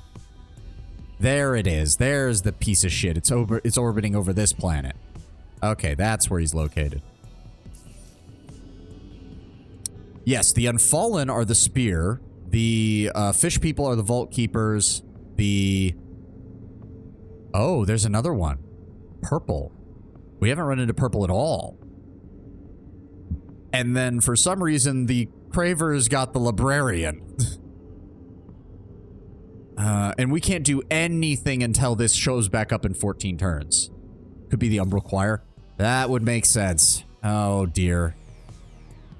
There it is. There's the piece of shit. It's orbiting over this planet. Okay, that's where he's located. Yes, the Unfallen are the Spear. The Fish People are the Vault Keepers. The... Oh, there's another one. Purple. We haven't run into Purple at all. And then, for some reason, the Cravers got the Librarian. And we can't do anything until this shows back up in 14 turns. Could be the Umbral Choir. That would make sense. Oh, dear.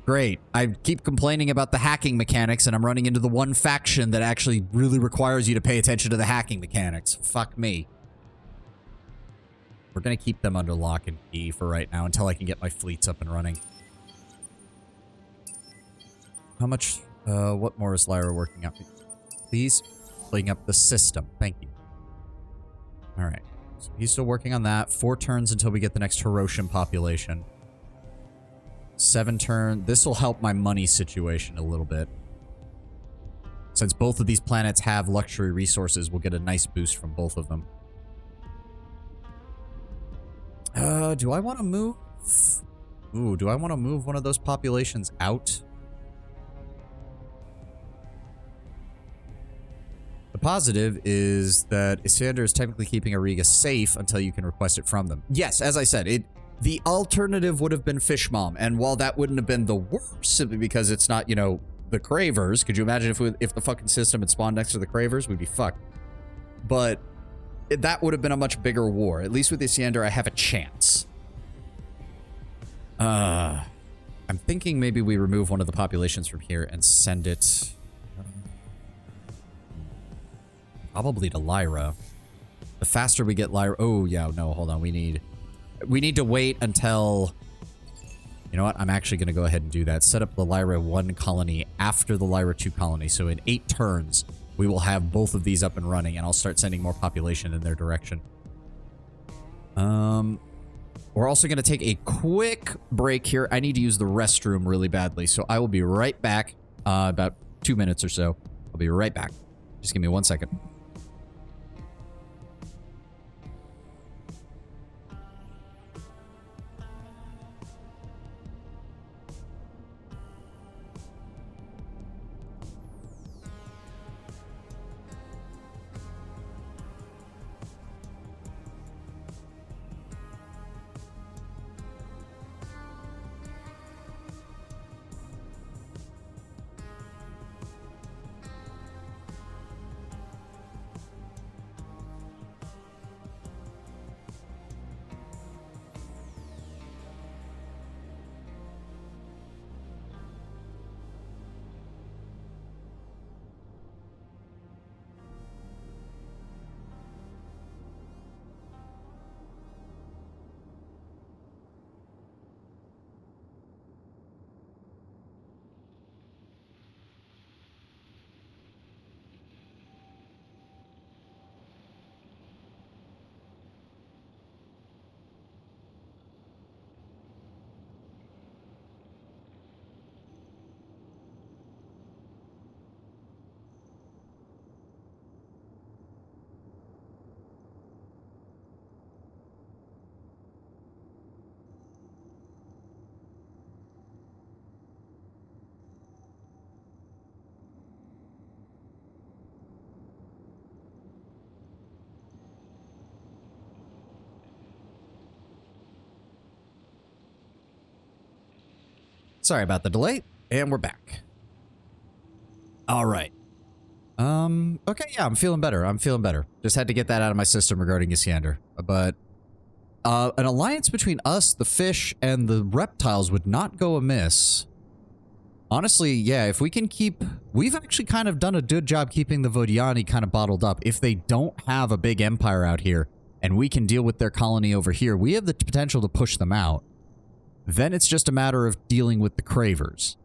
Great. I keep complaining about the hacking mechanics, and I'm running into the one faction that actually really requires you to pay attention to the hacking mechanics. Fuck me. We're going to keep them under lock and key for right now until I can get my fleets up and running. How much... what more is Lyra working up? Please, pulling up the system. Thank you. Alright. So he's still working on that. 4 turns until we get the next Hiroshima population. 7 turn. This will help my money situation a little bit. Since both of these planets have luxury resources, we'll get a nice boost from both of them. Do I want to move? Ooh, do I want to move one of those populations out? The positive is that Iskander is technically keeping Ariga safe until you can request it from them. Yes, as I said, the alternative would have been Fish Mom, and while that wouldn't have been the worst, simply because it's not, you know, the Cravers. Could you imagine if the fucking system had spawned next to the Cravers? We'd be fucked. But that would have been a much bigger war. At least with Iskander, I have a chance. I'm thinking maybe we remove one of the populations from here and send it... probably to Lyra. The faster we get Lyra... Oh, yeah, no, hold on. We need to wait until... You know what? I'm actually going to go ahead and do that. Set up the Lyra 1 colony after the Lyra 2 colony. So in 8 turns, we will have both of these up and running, and I'll start sending more population in their direction. We're also going to take a quick break here. I need to use the restroom really badly, so I will be right back. About 2 minutes or so. I'll be right back. Just give me 1 second. Sorry about the delay, and we're back. All right. Okay, yeah, I'm feeling better. I'm feeling better. Just had to get that out of my system regarding Isyander. But, an alliance between us, the fish, and the reptiles would not go amiss. Honestly, yeah, if we can keep... We've actually kind of done a good job keeping the Vodiani kind of bottled up. If they don't have a big empire out here, and we can deal with their colony over here, we have the potential to push them out. Then it's just a matter of dealing with the Cravers.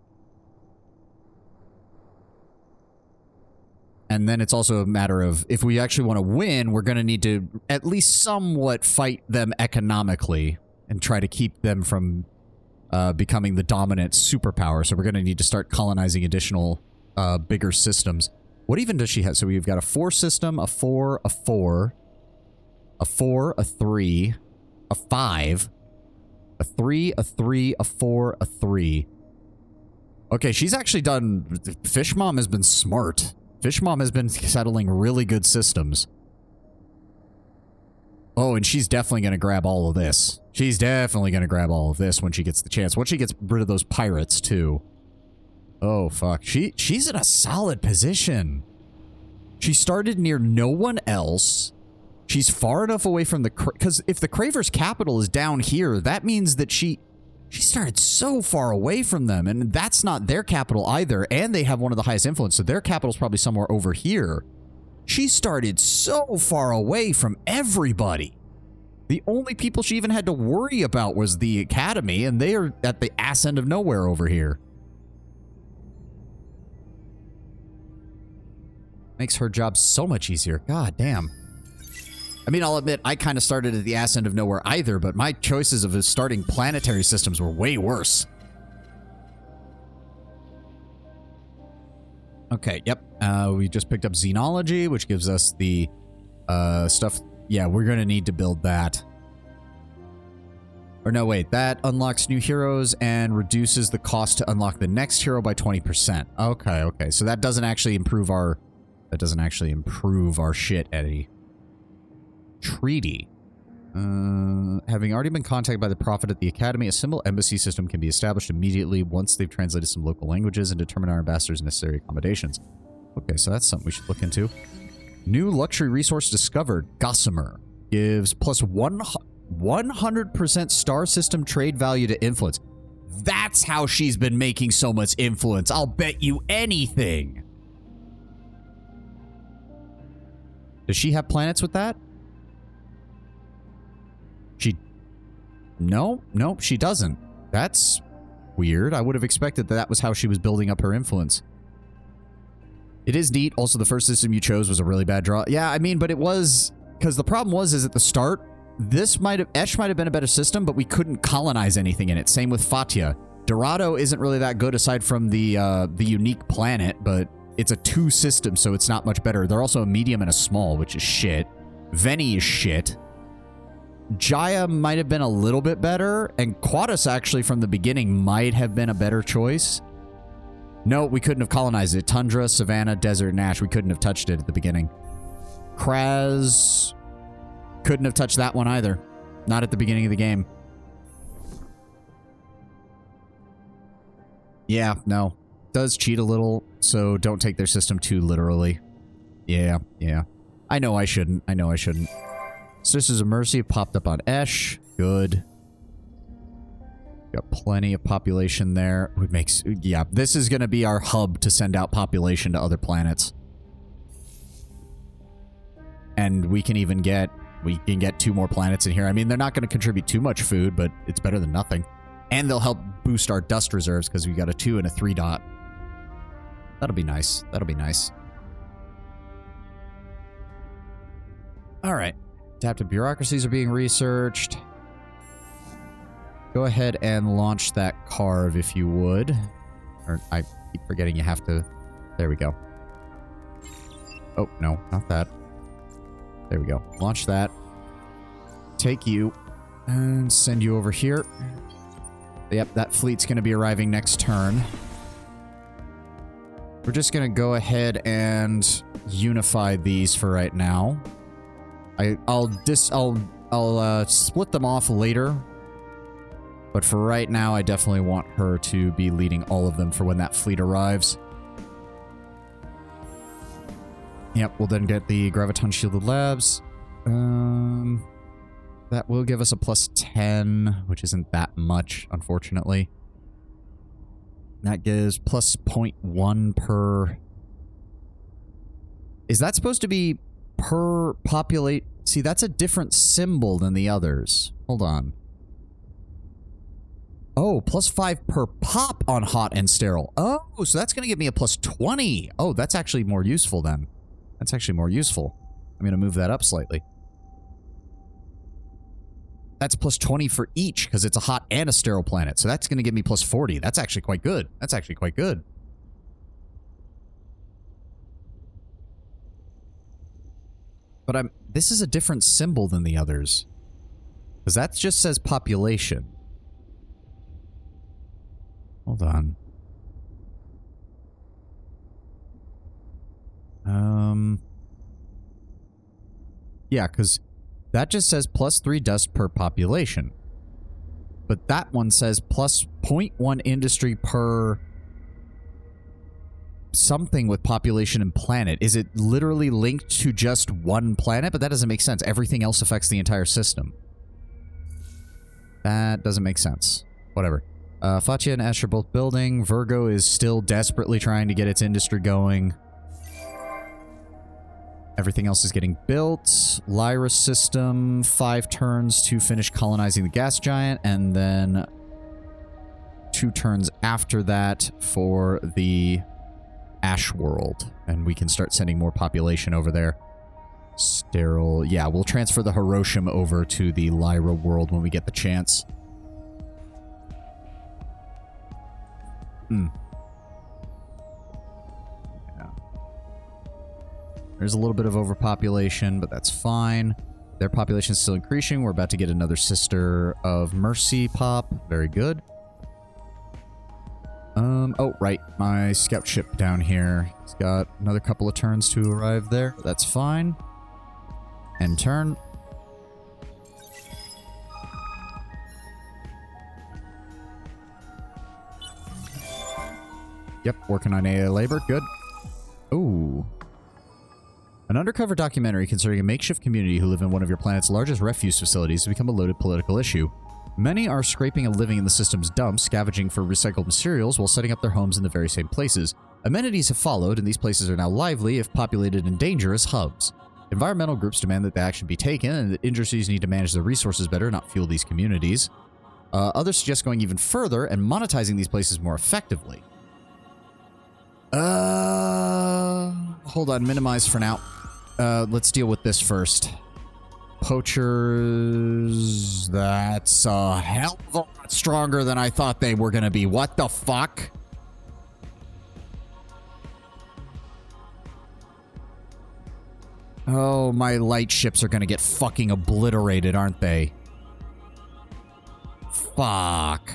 And then it's also a matter of, if we actually want to win, we're going to need to at least somewhat fight them economically and try to keep them from becoming the dominant superpower. So we're going to need to start colonizing additional bigger systems. What even does she have? So we've got a 4 system, a 4, a 4, a 4, a 3, a 5, a 3, a 3, a 4, a 3. Okay, she's actually done... Fish Mom has been smart. Fish Mom has been settling really good systems. Oh, and she's definitely going to grab all of this. She's definitely going to grab all of this when she gets the chance. Once she gets rid of those pirates, too. Oh, fuck. She's in a solid position. She started near no one else. She's far enough away from the... Because if the Craver's capital is down here, that means that she started so far away from them, and that's not their capital either, and they have one of the highest influence, so their capital's probably somewhere over here. She started so far away from everybody. The only people she even had to worry about was the Academy, and they are at the ass end of nowhere over here. Makes her job so much easier. God damn. I mean, I'll admit, I kind of started at the ass end of nowhere either, but my choices of starting planetary systems were way worse. Okay, yep. We just picked up Xenology, which gives us the stuff. Yeah, we're going to need to build that. Or no, wait. That unlocks new heroes and reduces the cost to unlock the next hero by 20%. Okay, okay. So that doesn't actually improve our... That doesn't actually improve our shit, Eddie. Treaty. Having already been contacted by the Prophet at the Academy, a simple embassy system can be established immediately once they've translated some local languages and determined our ambassador's necessary accommodations. Okay, so that's something we should look into. New luxury resource discovered. Gossamer. Gives plus 100% star system trade value to influence. That's how she's been making so much influence. I'll bet you anything. Does she have planets with that? No, she doesn't. That's weird. I would have expected that was how she was building up her influence. It is neat. Also, the first system you chose was a really bad draw. Yeah, I mean, but it was... Because the problem is at the start, Esh might have been a better system, but we couldn't colonize anything in it. Same with Fatia. Dorado isn't really that good aside from the unique planet, but it's a 2 system, so it's not much better. They're also a medium and a small, which is shit. Veni is shit. Jaya might have been a little bit better, and Quatus actually from the beginning might have been a better choice. No, we couldn't have colonized it. Tundra, Savannah, Desert, and Ash. We couldn't have touched it at the beginning. Kraz... Couldn't have touched that one either. Not at the beginning of the game. Yeah, no. Does cheat a little, so don't take their system too literally. Yeah. I know I shouldn't. Sisters of Mercy popped up on Esh. Good. Got plenty of population there. It makes... Yeah, this is going to be our hub to send out population to other planets. And we can even get... We can get 2 more planets in here. I mean, they're not going to contribute too much food, but it's better than nothing. And they'll help boost our dust reserves because we got a 2 and a 3 dot. That'll be nice. That'll be nice. All right. Adaptive bureaucracies are being researched. Go ahead and launch that carve if you would. Or I keep forgetting you have to... There we go. Oh, no, not that. There we go. Launch that. Take you. And send you over here. Yep, that fleet's going to be arriving next turn. We're just going to go ahead and unify these for right now. I'll split them off later. But for right now, I definitely want her to be leading all of them for when that fleet arrives. Yep, we'll then get the Graviton Shielded Labs. That will give us a plus 10, which isn't that much, unfortunately. That gives plus 0.1 per... Is that supposed to be per populate? See, that's a different symbol than the others. Hold on. Oh, plus 5 per pop on hot and sterile. Oh, so that's going to give me a plus 20. Oh, that's actually more useful then. That's actually more useful. I'm going to move that up slightly. That's plus 20 for each because it's a hot and a sterile planet. So that's going to give me plus 40. That's actually quite good. That's actually quite good. But this is a different symbol than the others. Because that just says population. Hold on. Yeah, because that just says plus 3 dust per population. But that one says plus 0.1 industry per something with population and planet. Is it literally linked to just one planet? But that doesn't make sense. Everything else affects the entire system. That doesn't make sense. Whatever. Fatia and Ash are both building. Virgo is still desperately trying to get its industry going. Everything else is getting built. Lyra system, 5 turns to finish colonizing the gas giant, and then 2 turns after that for the Ash world. And we can start sending more population over there. Sterile. Yeah, we'll transfer the Hiroshima over to the Lyra world when we get the chance. Yeah. There's a little bit of overpopulation, but that's fine. Their population is still increasing. We're about to get another Sister of Mercy pop. Very good. Oh, right. My scout ship down here. It's got another couple of turns to arrive there. That's fine. End turn. Yep, working on AA labor. Good. Ooh. An undercover documentary concerning a makeshift community who live in one of your planet's largest refuse facilities has become a loaded political issue. Many are scraping a living in the system's dumps, scavenging for recycled materials while setting up their homes in the very same places. Amenities have followed, and these places are now lively, if populated and dangerous, hubs. Environmental groups demand that the action be taken, and that industries need to manage their resources better, not fuel these communities. Others suggest going even further and monetizing these places more effectively. Hold on, minimize for now. Let's deal with this first. Poachers, that's a hell of a lot stronger than I thought they were gonna be. What the fuck? Oh, my light ships are gonna get fucking obliterated, aren't they? Fuck.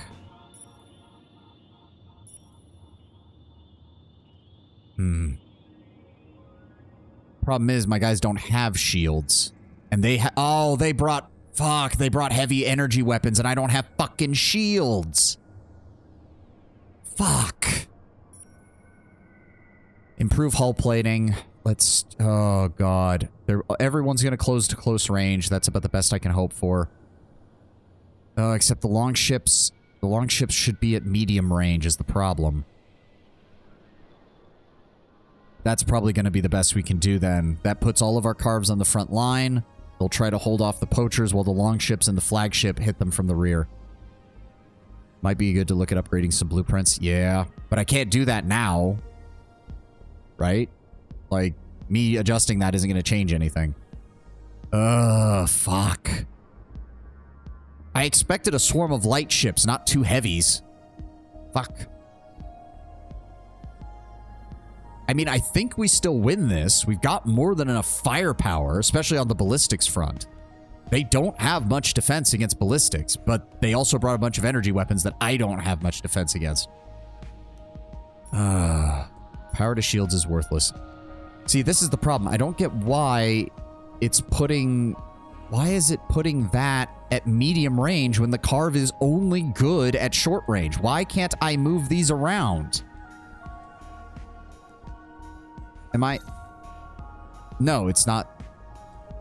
Problem is, my guys don't have shields. And they they brought... Fuck, they brought heavy energy weapons and I don't have fucking shields. Fuck. Improve hull plating. Let's... Oh, God. Everyone's gonna close to close range. That's about the best I can hope for. Except the long ships... The long ships should be at medium range is the problem. That's probably going to be the best we can do then. That puts all of our carves on the front line. They'll try to hold off the poachers while the longships and the flagship hit them from the rear. Might be good to look at upgrading some blueprints. Yeah, but I can't do that now. Right? Like, me adjusting that isn't going to change anything. Fuck. I expected a swarm of light ships, not 2 heavies. Fuck. I mean, I think we still win this. We've got more than enough firepower, especially on the ballistics front. They don't have much defense against ballistics, but they also brought a bunch of energy weapons that I don't have much defense against. Power to shields is worthless. See, this is the problem. I don't get why it's putting Why is it putting that at medium range when the Carve is only good at short range? Why can't I move these around? Am I... No, it's not.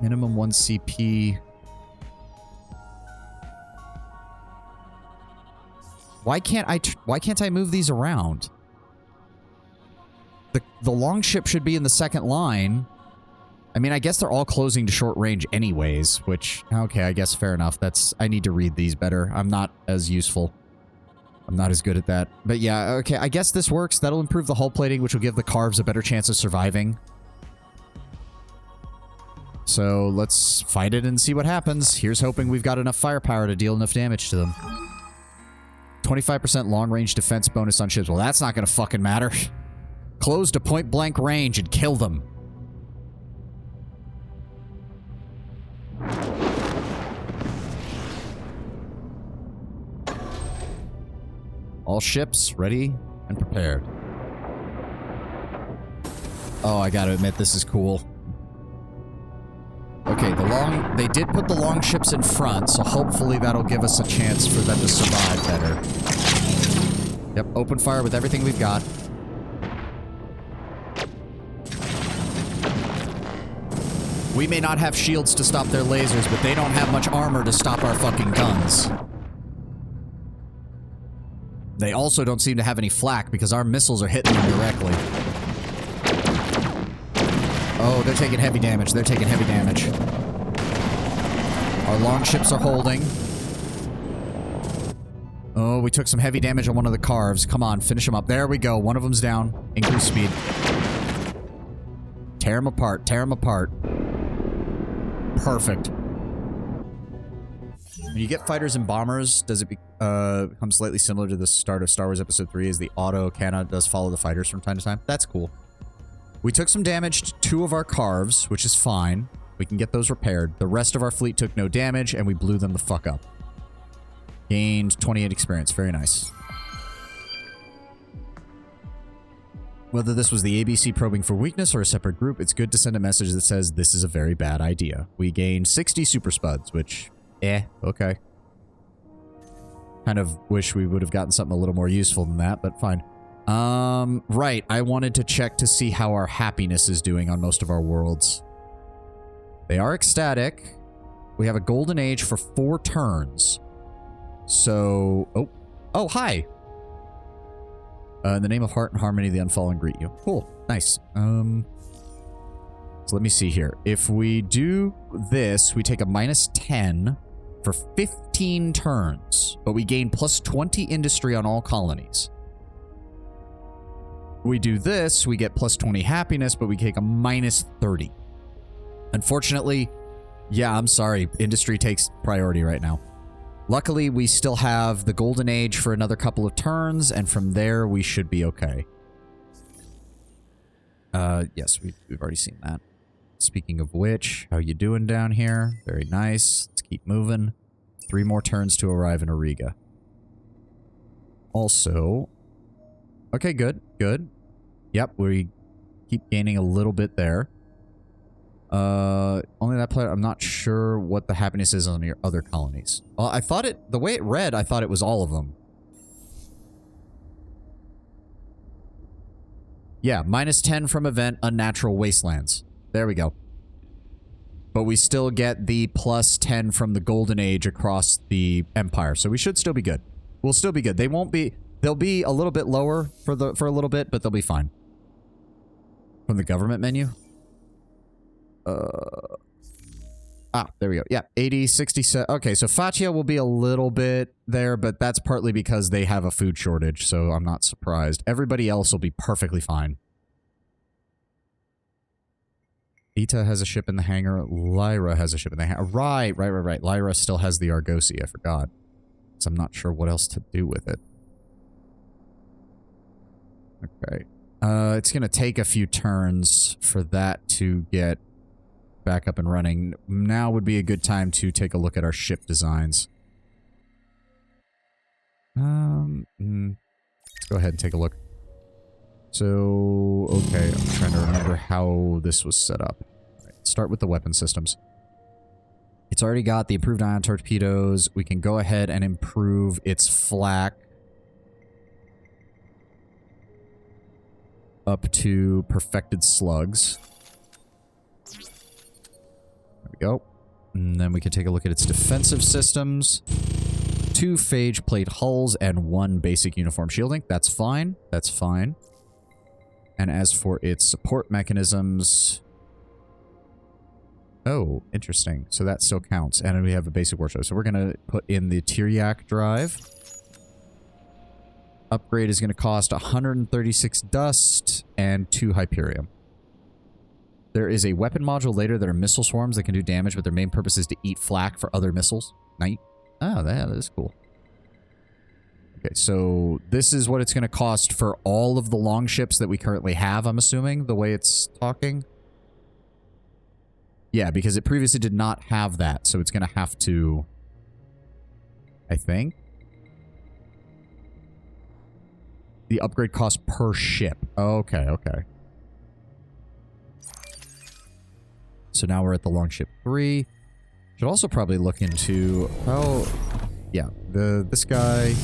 Minimum 1 CP. Why can't I move these around? The longship should be in the second line. I mean, I guess they're all closing to short range anyways, which, okay, I guess fair enough. I need to read these better. I'm not as useful. I'm not as good at that. But yeah, okay, I guess this works. That'll improve the hull plating, which will give the Carves a better chance of surviving. So let's fight it and see what happens. Here's hoping we've got enough firepower to deal enough damage to them. 25% long-range defense bonus on ships. Well, that's not gonna fucking matter. Close to point-blank range and kill them. All ships ready and prepared. Oh, I gotta admit, this is cool. Okay, they did put the long ships in front, so hopefully that'll give us a chance for them to survive better. Yep, open fire with everything we've got. We may not have shields to stop their lasers, but they don't have much armor to stop our fucking guns. They also don't seem to have any flak because our missiles are hitting them directly. Oh, they're taking heavy damage. They're taking heavy damage. Our long ships are holding. Oh, we took some heavy damage on one of the Carves. Come on, finish them up. There we go. One of them's down. Increase speed. Tear them apart. Tear them apart. Perfect. When you get fighters and bombers, does it become slightly similar to the start of Star Wars Episode 3 as the auto cannon does follow the fighters from time to time? That's cool. We took some damage to 2 of our Carves, which is fine. We can get those repaired. The rest of our fleet took no damage, and we blew them the fuck up. Gained 28 experience. Very nice. Whether this was the ABC probing for weakness or a separate group, it's good to send a message that says this is a very bad idea. We gained 60 super spuds, which, okay. Kind of wish we would have gotten something a little more useful than that, but fine. Right, I wanted to check to see how our happiness is doing on most of our worlds. They are ecstatic. We have a golden age for 4 turns. So, oh, hi! In the name of heart and harmony, the unfallen greet you. Cool, nice. So let me see here. If we do this, we take a -10 for 15 turns, but we gain +20 industry on all colonies. We do this, we get +20 happiness, but we take a -30. Unfortunately, yeah, I'm sorry, industry takes priority right now. Luckily, we still have the golden age for another couple of turns, and from there, we should be okay. Yes, we've already seen that. Speaking of which, how you doing down here? Very nice. Let's keep moving. 3 more turns to arrive in Auriga. Also... Okay, good, good. Yep, we keep gaining a little bit there. Only that player, I'm not sure what the happiness is on your other colonies. Well, I thought the way it read, I thought it was all of them. Yeah, -10 from event, unnatural wastelands. There we go. But we still get the +10 from the golden age across the empire, so we should still be good. We'll still be good. They won't be... They'll be a little bit lower for a little bit, but they'll be fine. From the government menu? There we go. Yeah, 80, 67. Okay, so Fatia will be a little bit there, but that's partly because they have a food shortage, so I'm not surprised. Everybody else will be perfectly fine. Ita has a ship in the hangar. Lyra has a ship in the hangar. Right. Lyra still has the Argosy. I forgot. So I'm not sure what else to do with it. Okay. It's going to take a few turns for that to get back up and running. Now would be a good time to take a look at our ship designs. Let's go ahead and take a look. So, okay, I'm trying to remember how this was set up. All right, start with the weapon systems. It's already got the improved ion torpedoes. We can go ahead and improve its flak up to perfected slugs. There we go. And then we can take a look at its defensive systems. 2 phage plate hulls and 1 basic uniform shielding. That's fine. That's fine. And as for its support mechanisms... Oh, interesting. So that still counts. And we have a basic workshop. So we're going to put in the Tiriac drive. Upgrade is going to cost 136 dust and 2 Hyperium. There is a weapon module later that are missile swarms that can do damage, but their main purpose is to eat flak for other missiles. Night. Oh, that is cool. Okay, so this is what it's going to cost for all of the longships that we currently have, I'm assuming, the way it's talking. Yeah, because it previously did not have that, so it's going to have to... I think. The upgrade cost per ship. Okay, okay. So now we're at the longship 3. Should also probably look into... Oh, yeah, this guy...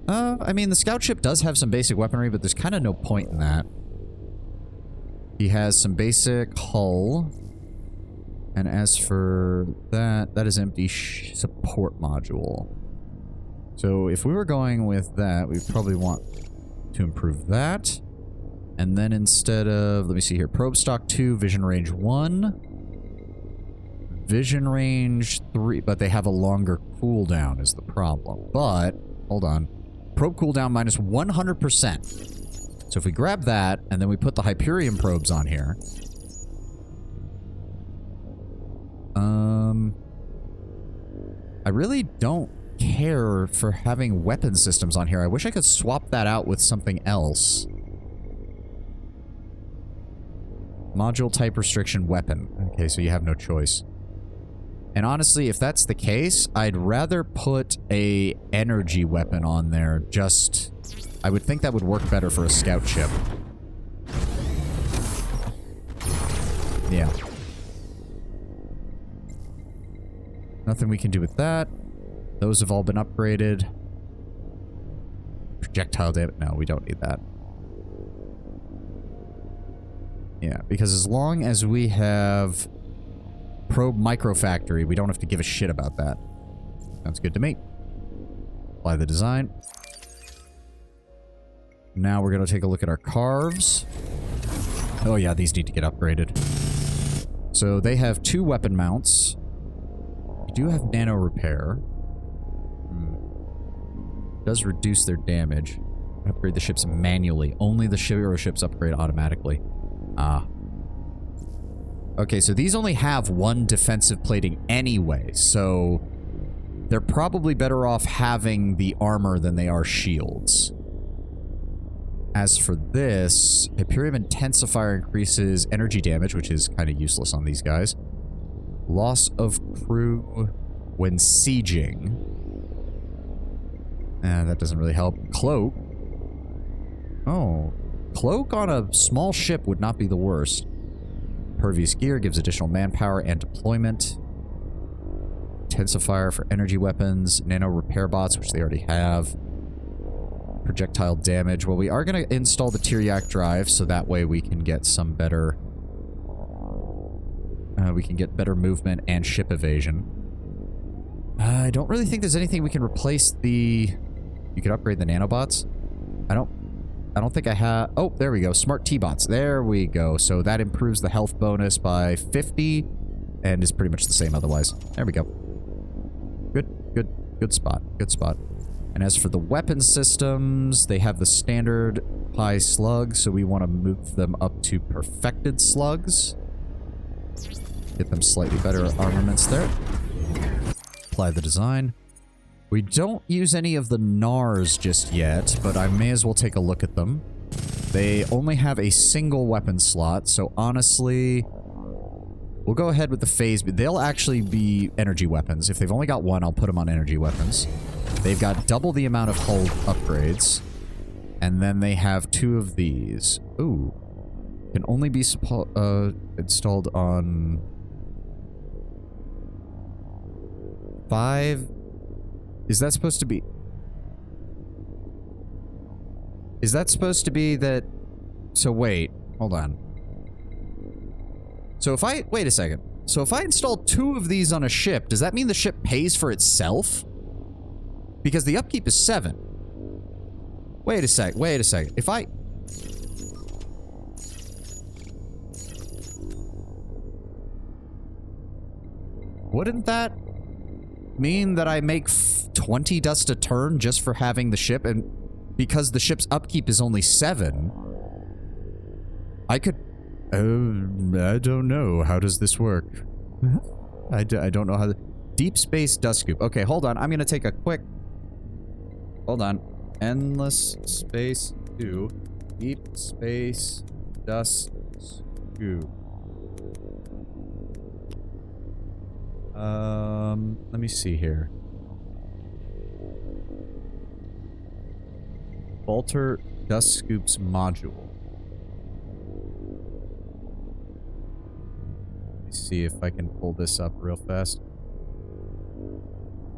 I mean, the scout ship does have some basic weaponry, but there's kind of no point in that. He has some basic hull... And as for that, that is empty support module. So if we were going with that, we'd probably want to improve that. And then instead of, let me see here, probe stock 2, vision range 1. Vision range 3, but they have a longer cooldown is the problem. But, hold on. Probe cooldown minus 100%. So if we grab that, and then we put the Hyperium probes on here... I really don't care for having weapon systems on here. I wish I could swap that out with something else. Module type restriction weapon. Okay, so you have no choice. And honestly, if that's the case, I'd rather put a energy weapon on there. Just... I would think that would work better for a scout ship. Yeah. Nothing we can do with that. Those have all been upgraded. Projectile damage. No, we don't need that. Yeah, because as long as we have probe microfactory, we don't have to give a shit about that. Sounds good to me. Apply the design. Now we're going to take a look at our carves. Oh yeah, these need to get upgraded. So they have 2 weapon mounts. We do have nano repair. Does reduce their damage. Upgrade the ships manually. Only the hero ships upgrade automatically. Ah. Okay, so these only have 1 defensive plating anyway, so they're probably better off having the armor than they are shields. As for this, Hyperium Intensifier increases energy damage, which is kind of useless on these guys. Loss of crew when sieging. That doesn't really help. Cloak. Oh. Cloak on a small ship would not be the worst. Pervious gear gives additional manpower and deployment. Intensifier for energy weapons. Nano repair bots, which they already have. Projectile damage. Well, we are going to install the Tiriac drive, so that way we can get some better... we can get better movement and ship evasion. I don't really think there's anything we can replace the... You could upgrade the nanobots. I don't think I have... Oh, there we go. Smart T-bots. There we go. So that improves the health bonus by 50 and is pretty much the same otherwise. There we go. Good spot. Good spot. And as for the weapon systems, they have the standard high slugs, so we want to move them up to perfected slugs. Get them slightly better armaments there. Apply the design. We don't use any of the NARs just yet, but I may as well take a look at them. They only have a single weapon slot, so honestly, we'll go ahead with the phase. They'll actually be energy weapons. If they've only got 1, I'll put them on energy weapons. They've got double the amount of hull upgrades, and then they have 2 of these. Ooh. Can only be installed on... 5. Is that supposed to be... Is that supposed to be that... So wait, hold on. So if I... Wait a second. So if I install 2 of these on a ship, does that mean the ship pays for itself? Because the upkeep is 7. Wait a second. If I... Wouldn't that mean that I make 20 dust a turn just for having the ship? And because the ship's upkeep is only 7, I could... I don't know. How does this work? I don't know how... Deep space dust scoop. Okay, hold on. I'm going to take a quick... Hold on. Endless space 2. Deep space dust scoop. Let me see here. Bolter dust scoops module. Let me see if I can pull this up real fast.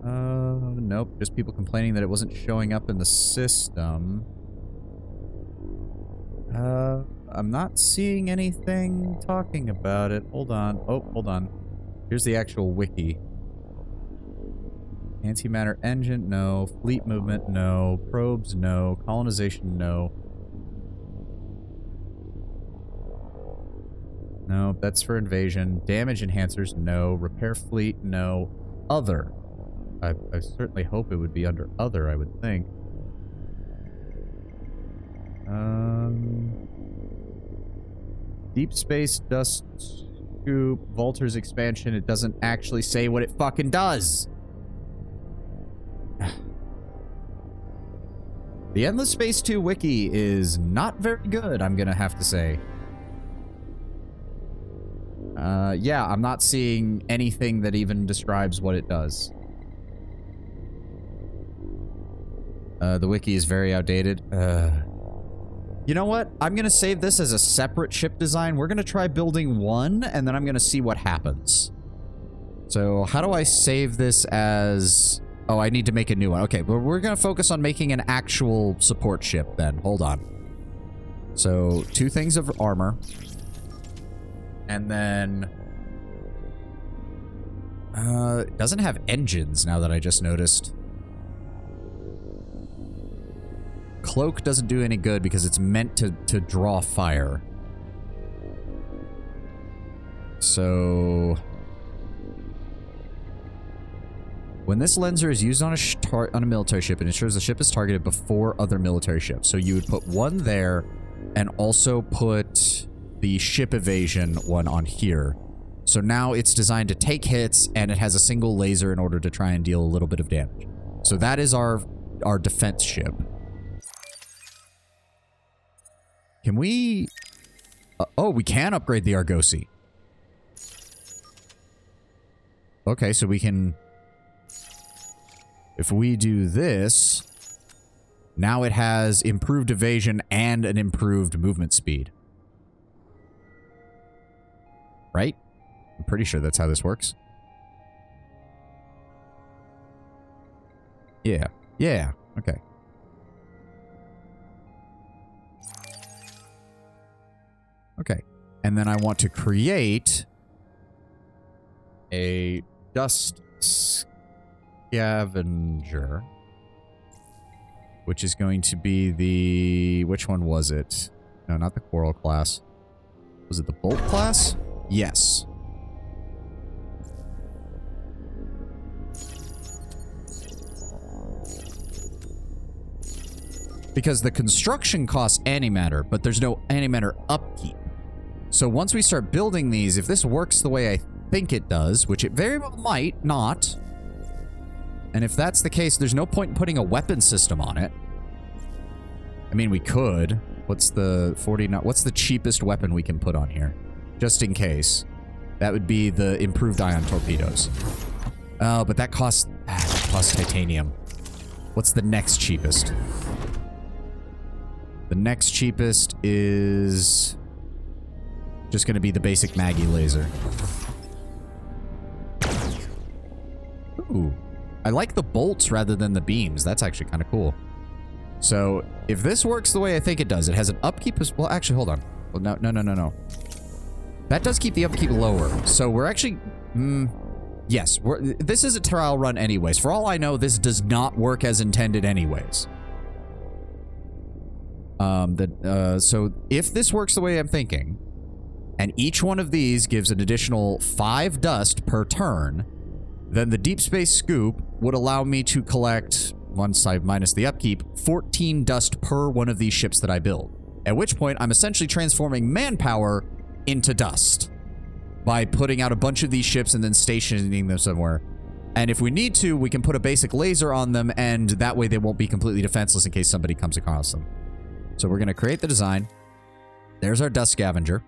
Nope. Just people complaining that it wasn't showing up in the system. I'm not seeing anything talking about it. Hold on. Oh, hold on. Here's the actual wiki. Antimatter engine, no. Fleet movement, no. Probes, no. Colonization, no. No, that's for invasion. Damage enhancers, no. Repair fleet, no. Other. I certainly hope it would be under other, I would think. Deep space dust scoop, Volter's expansion. It doesn't actually say what it fucking does. The Endless Space 2 wiki is not very good, I'm gonna have to say. Yeah, I'm not seeing anything that even describes what it does. The wiki is very outdated. You know what? I'm gonna save this as a separate ship design. We're gonna try building one, and then I'm gonna see what happens. So, how do I save this as... Oh, I need to make a new one. Okay, but we're gonna focus on making an actual support ship then. Hold on. So, 2 things of armor. And then... it doesn't have engines, now that I just noticed. Cloak doesn't do any good because it's meant to draw fire. So... When this lenser is used on a military ship, it ensures the ship is targeted before other military ships. So you would put one there and also put the ship evasion one on here. So now it's designed to take hits and it has a single laser in order to try and deal a little bit of damage. So that is our defense ship. Can we... oh, we can upgrade the Argosy. Okay, so we can... If we do this, now it has improved evasion and an improved movement speed. Right? I'm pretty sure that's how this works. Yeah. Yeah. Okay. Okay. And then I want to create a dust scavenger, which is going to be the... Which one was it? No, not the coral class. Was it the bolt class? Yes. Because the construction costs antimatter, but there's no antimatter upkeep. So once we start building these, if this works the way I think it does, which it very well might not, and if that's the case, there's no point in putting a weapon system on it. I mean, we could. What's the 49? What's the cheapest weapon we can put on here? Just in case. That would be the improved ion torpedoes. Oh, but that costs titanium. What's the next cheapest? The next cheapest is just going to be the basic Maggie laser. Ooh. I like the bolts rather than the beams. That's actually kind of cool. So if this works the way I think it does, it has an upkeep as well. Actually, hold on. Well, no. That does keep the upkeep lower. So we're actually... yes, this is a trial run anyways. For all I know, this does not work as intended anyways. So if this works the way I'm thinking, and each one of these gives an additional 5 dust per turn, then the deep space scoop would allow me to collect, once I minus the upkeep, 14 dust per one of these ships that I build. At which point, I'm essentially transforming manpower into dust by putting out a bunch of these ships and then stationing them somewhere. And if we need to, we can put a basic laser on them, and that way they won't be completely defenseless in case somebody comes across them. So we're going to create the design. There's our dust scavenger.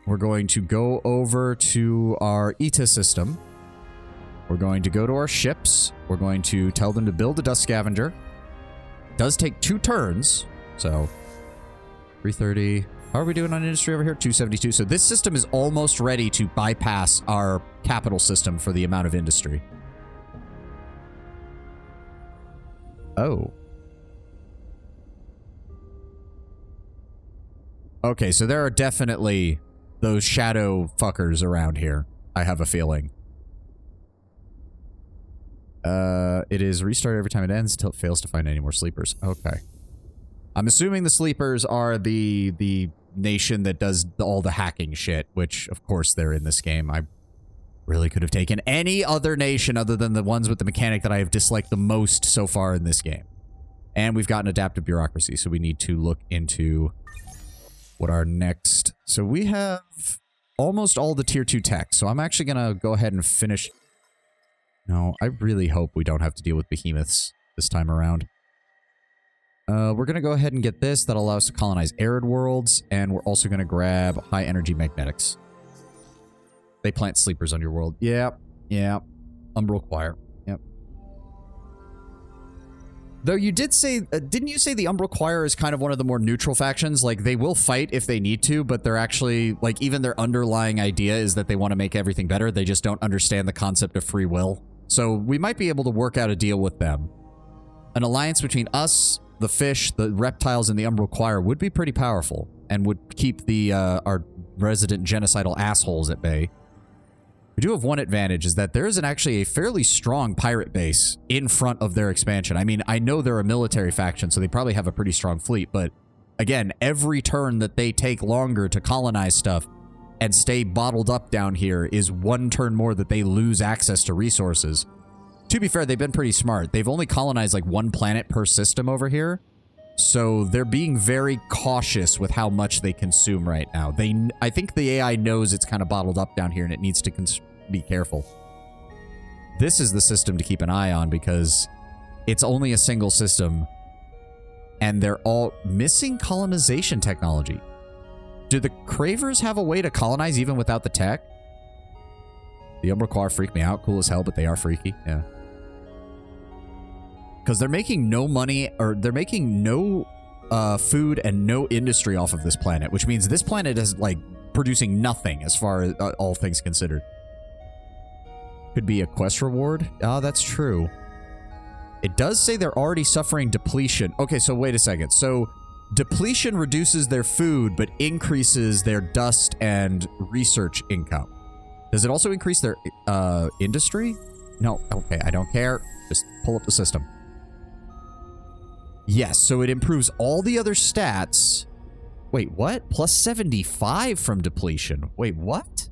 We're going to go over to our ETA system. We're going to go to our ships. We're going to tell them to build a dust scavenger. It does take 2 turns. So 330. How are we doing on industry over here? 272. So this system is almost ready to bypass our capital system for the amount of industry. Oh. Okay, so there are definitely those shadow fuckers around here, I have a feeling. It is restart every time it ends until it fails to find any more sleepers. Okay. I'm assuming the sleepers are the nation that does all the hacking shit, which, of course, they're in this game. I really could have taken any other nation other than the ones with the mechanic that I have disliked the most so far in this game. And we've got an adaptive bureaucracy, so we need to look into what our next... So we have almost all the tier 2 tech, so I'm actually going to go ahead and finish... No, I really hope we don't have to deal with behemoths this time around. We're going to go ahead and get this. That'll allow us to colonize arid worlds, and we're also going to grab high energy magnetics. They plant sleepers on your world. Yep. Umbral Choir. Yep. Though you did say, didn't you say the Umbral Choir is kind of one of the more neutral factions? Like, they will fight if they need to, but they're actually, like, even their underlying idea is that they want to make everything better. They just don't understand the concept of free will. So we might be able to work out a deal with them. An alliance between us, the fish, the reptiles, and the Umbral Choir would be pretty powerful and would keep the our resident genocidal assholes at bay. We do have one advantage, is that there isn't actually a fairly strong pirate base in front of their expansion. I mean, I know they're a military faction, so they probably have a pretty strong fleet, but again, every turn that they take longer to colonize stuff and stay bottled up down here is one turn more that they lose access to resources. To be fair, they've been pretty smart. They've only colonized like 1 planet per system over here, so they're being very cautious with how much they consume right now. I think the AI knows it's kind of bottled up down here and it needs to be careful. This is the system to keep an eye on because it's only a single system and they're all missing colonization technology. Do the Cravers have a way to colonize even without the tech? The Umbral Choir freak me out. Cool as hell, but they are freaky. Yeah. Because they're making no money, or they're making no food and no industry off of this planet, which means this planet is, like, producing nothing as far as all things considered. Could be a quest reward. Oh, that's true. It does say they're already suffering depletion. Okay, so wait a second. So depletion reduces their food, but increases their dust and research income. Does it also increase their industry? No. Okay, I don't care. Just pull up the system. Yes, so it improves all the other stats. Wait, what? Plus 75 from depletion. Wait, what?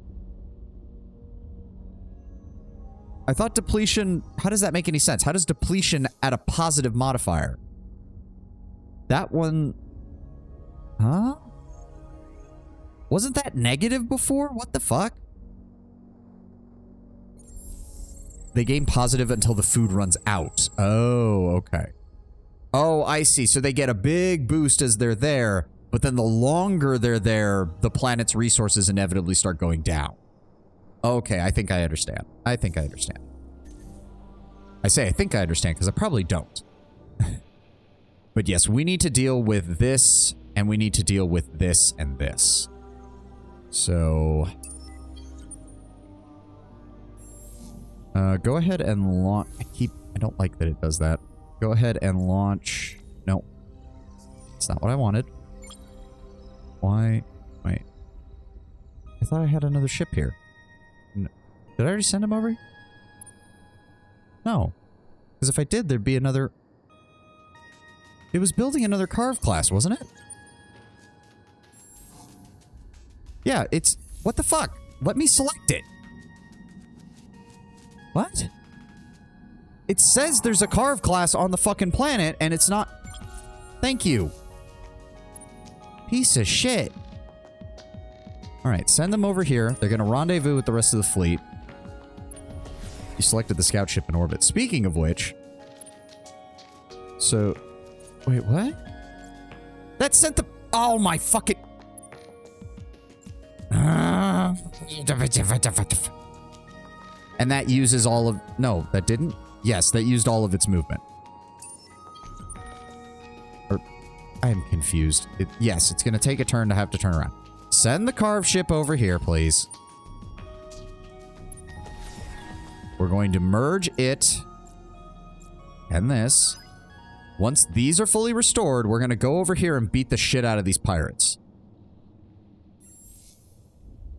I thought depletion... How does that make any sense? How does depletion add a positive modifier? That one... Huh? Wasn't that negative before? What the fuck? They gain positive until the food runs out. Oh, okay. Oh, I see. So they get a big boost as they're there, but then the longer they're there, the planet's resources inevitably start going down. Okay, I think I understand. I think I understand. I say I think I understand because I probably don't. But yes, we need to deal with this, and we need to deal with this and this. So... Go ahead and launch. I don't like that it does that. Go ahead and launch. No. It's not what I wanted. Why? Wait. I thought I had another ship here. No. Did I already send him over? No. Because if I did, there'd be another... It was building another Carve class, wasn't it? Yeah, it's... What the fuck? Let me select it. What? It says there's a Carve class on the fucking planet, and it's not... Thank you. Piece of shit. Alright, send them over here. They're gonna rendezvous with the rest of the fleet. You selected the scout ship in orbit. Speaking of which... So... Wait, what? That sent the... Oh my fucking... And that uses all of... No, that didn't? Yes, that used all of its movement. I am confused. Yes, it's going to take a turn to have to turn around. Send the Carve ship over here, please. We're going to merge it and this. Once these are fully restored, we're going to go over here and beat the shit out of these pirates.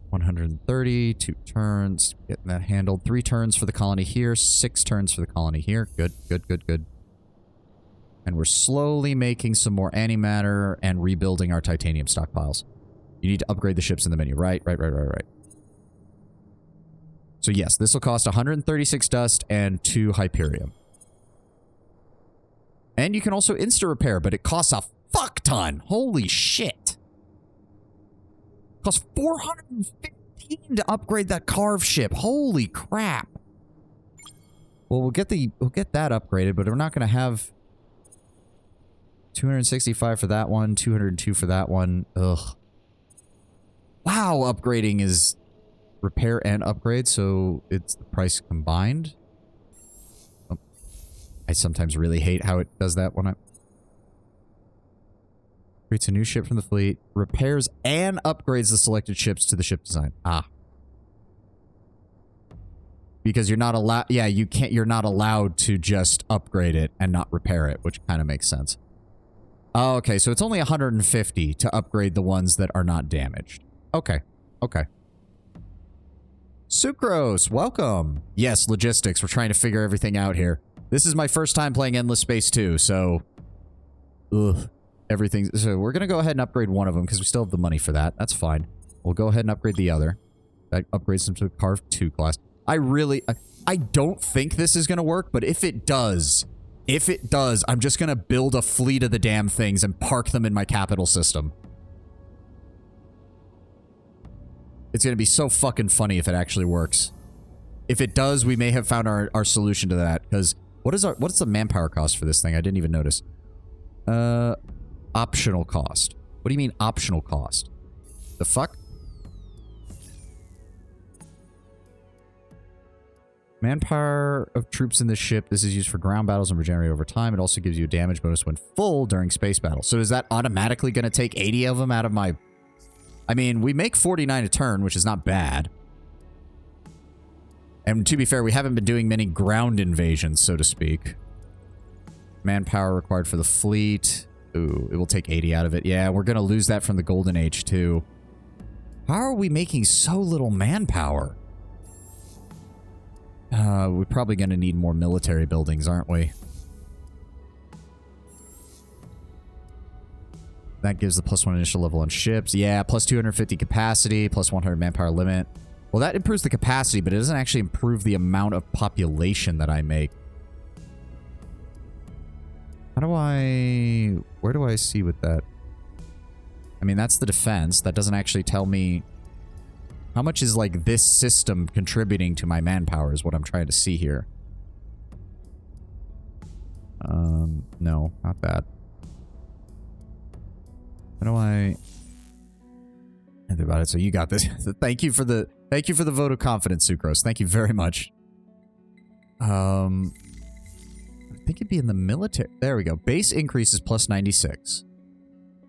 130, 2 turns. Getting that handled. 3 turns for the colony here. 6 turns for the colony here. Good, good, good, good. And we're slowly making some more antimatter and rebuilding our titanium stockpiles. You need to upgrade the ships in the menu. Right. So yes, this will cost 136 dust and 2 Hyperium. And you can also insta-repair, but it costs a fuck ton. Holy shit. It costs 415 to upgrade that Carve ship. Holy crap. Well, we'll get that upgraded, but we're not going to have 265 for that one, 202 for that one. Ugh. Wow, upgrading is repair and upgrade, so it's the price combined. Oh, I sometimes really hate how it does that when I... Creates a new ship from the fleet, repairs and upgrades the selected ships to the ship design. Ah. Because you're not allowed... Yeah, you're not allowed to just upgrade it and not repair it, which kind of makes sense. Oh, okay, so it's only 150 to upgrade the ones that are not damaged. Okay, okay. Sucrose, welcome. Yes, logistics. We're trying to figure everything out here. This is my first time playing Endless Space 2, so... Ugh. Everything... So we're going to go ahead and upgrade one of them, because we still have the money for that. That's fine. We'll go ahead and upgrade the other. That upgrades them to a Carve 2 class. I don't think this is going to work, but if it does... If it does, I'm just going to build a fleet of the damn things and park them in my capital system. It's going to be so fucking funny if it actually works. If it does, we may have found our solution to that. Because what's the manpower cost for this thing? I didn't even notice. Optional cost. What do you mean optional cost? The fuck? Manpower of troops in this ship. This is used for ground battles and regenerate over time. It also gives you a damage bonus when full during space battles. So is that automatically going to take 80 of them out of my... I mean, we make 49 a turn, which is not bad. And to be fair, we haven't been doing many ground invasions, so to speak. Manpower required for the fleet. Ooh, it will take 80 out of it. Yeah, we're going to lose that from the Golden Age, too. How are we making so little manpower? We're probably going to need more military buildings, aren't we? That gives the +1 initial level on ships. Yeah, plus 250 capacity, plus 100 manpower limit. Well, that improves the capacity, but it doesn't actually improve the amount of population that I make. How do I... Where do I see with that? I mean, that's the defense. That doesn't actually tell me... How much is, like, this system contributing to my manpower is what I'm trying to see here. No, not that. How do I... Think about it. So you got this. Thank you for the vote of confidence, Sucrose. Thank you very much. I think it'd be in the military. There we go. Base increases plus 96.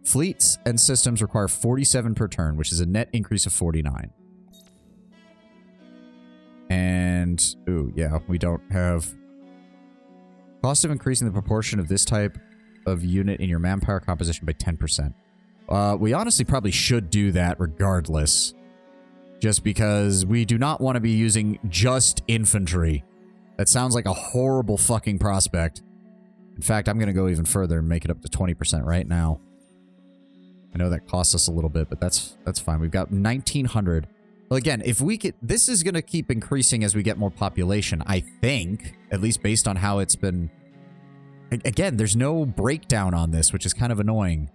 Fleets and systems require 47 per turn, which is a net increase of 49. And And, ooh, yeah, we don't have... Cost of increasing the proportion of this type of unit in your manpower composition by 10%. We honestly probably should do that regardless. Just because we do not want to be using just infantry. That sounds like a horrible fucking prospect. In fact, I'm going to go even further and make it up to 20% right now. I know that costs us a little bit, but that's fine. We've got 1,900. Well, again, if we could... This is going to keep increasing as we get more population, I think. At least based on how it's been... Again, there's no breakdown on this, which is kind of annoying.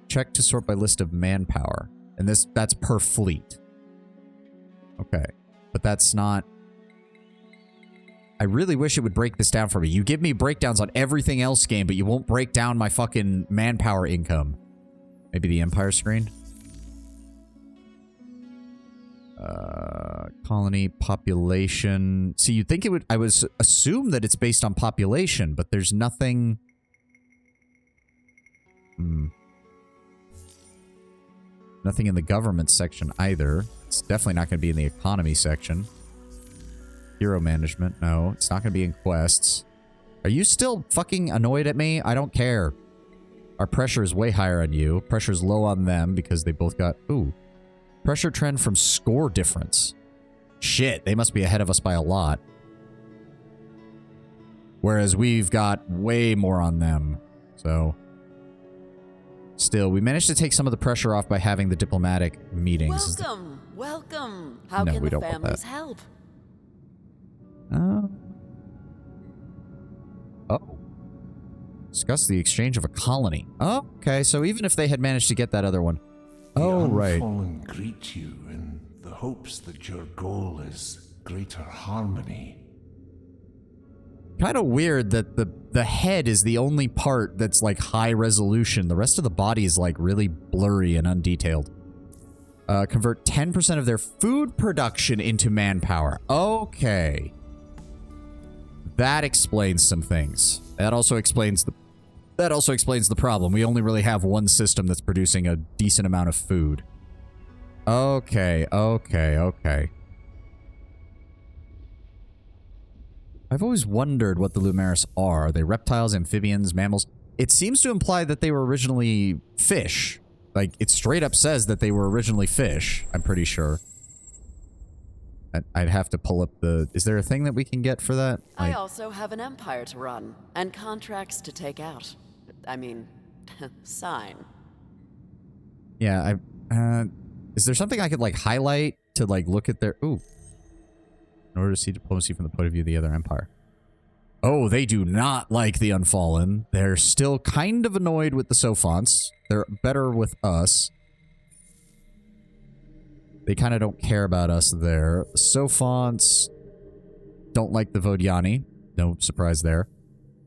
Check to sort by list of manpower. And that's per fleet. Okay. But that's not... I really wish it would break this down for me. You give me breakdowns on everything else game, but you won't break down my fucking manpower income. Maybe the Empire screen? Colony, population... See, you'd think it would... I was assume that it's based on population, but there's nothing... Nothing in the government section either. It's definitely not going to be in the economy section. Hero management, no. It's not going to be in quests. Are you still fucking annoyed at me? I don't care. Our pressure is way higher on you. Pressure's low on them because they both got... Ooh. Pressure trend from score difference. Shit, they must be ahead of us by a lot. Whereas we've got way more on them. So... Still, we managed to take some of the pressure off by having the diplomatic meetings. Welcome! Welcome! How No, can we the don't want families that. help? Oh. Discuss the exchange of a colony. Oh, okay, so even if they had managed to get that other one. Oh, right. The unfallen greet you in the hopes that your goal is greater harmony. Kind of weird that the head is the only part that's like high resolution. The rest of the body is like really blurry and undetailed. Convert 10% of their food production into manpower. Okay. That explains some things. That also explains the problem. We only really have one system that's producing a decent amount of food. Okay. I've always wondered what the Lumeris are. Are they reptiles, amphibians, mammals? It seems to imply that they were originally fish. Like, it straight up says that they were originally fish, I'm pretty sure. I'd have to pull up the... Is there a thing that we can get for that? I also have an empire to run, and contracts to take out. I mean, sign. Yeah, is there something I could, like, highlight to, like, look at their... Ooh. In order to see diplomacy from the point of view of the other empire. Oh, they do not like the Unfallen. They're still kind of annoyed with the Sophons. They're better with us. They kind of don't care about us there. The Sophons don't like the Vodiani. No surprise there.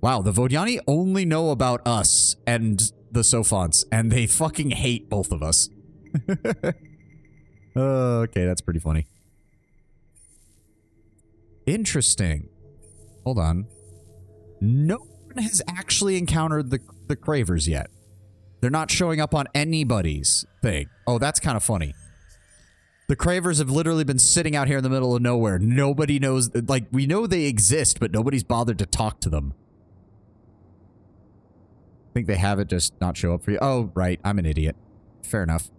Wow, the Vodiani only know about us and the Sophons, and they fucking hate both of us. Okay, that's pretty funny. Interesting. Hold on. No one has actually encountered the Cravers yet. They're not showing up on anybody's thing. Oh, that's kind of funny. The Cravers have literally been sitting out here in the middle of nowhere. Nobody knows... Like, we know they exist, but nobody's bothered to talk to them. I think they have it just not show up for you. Oh, right. I'm an idiot. Fair enough.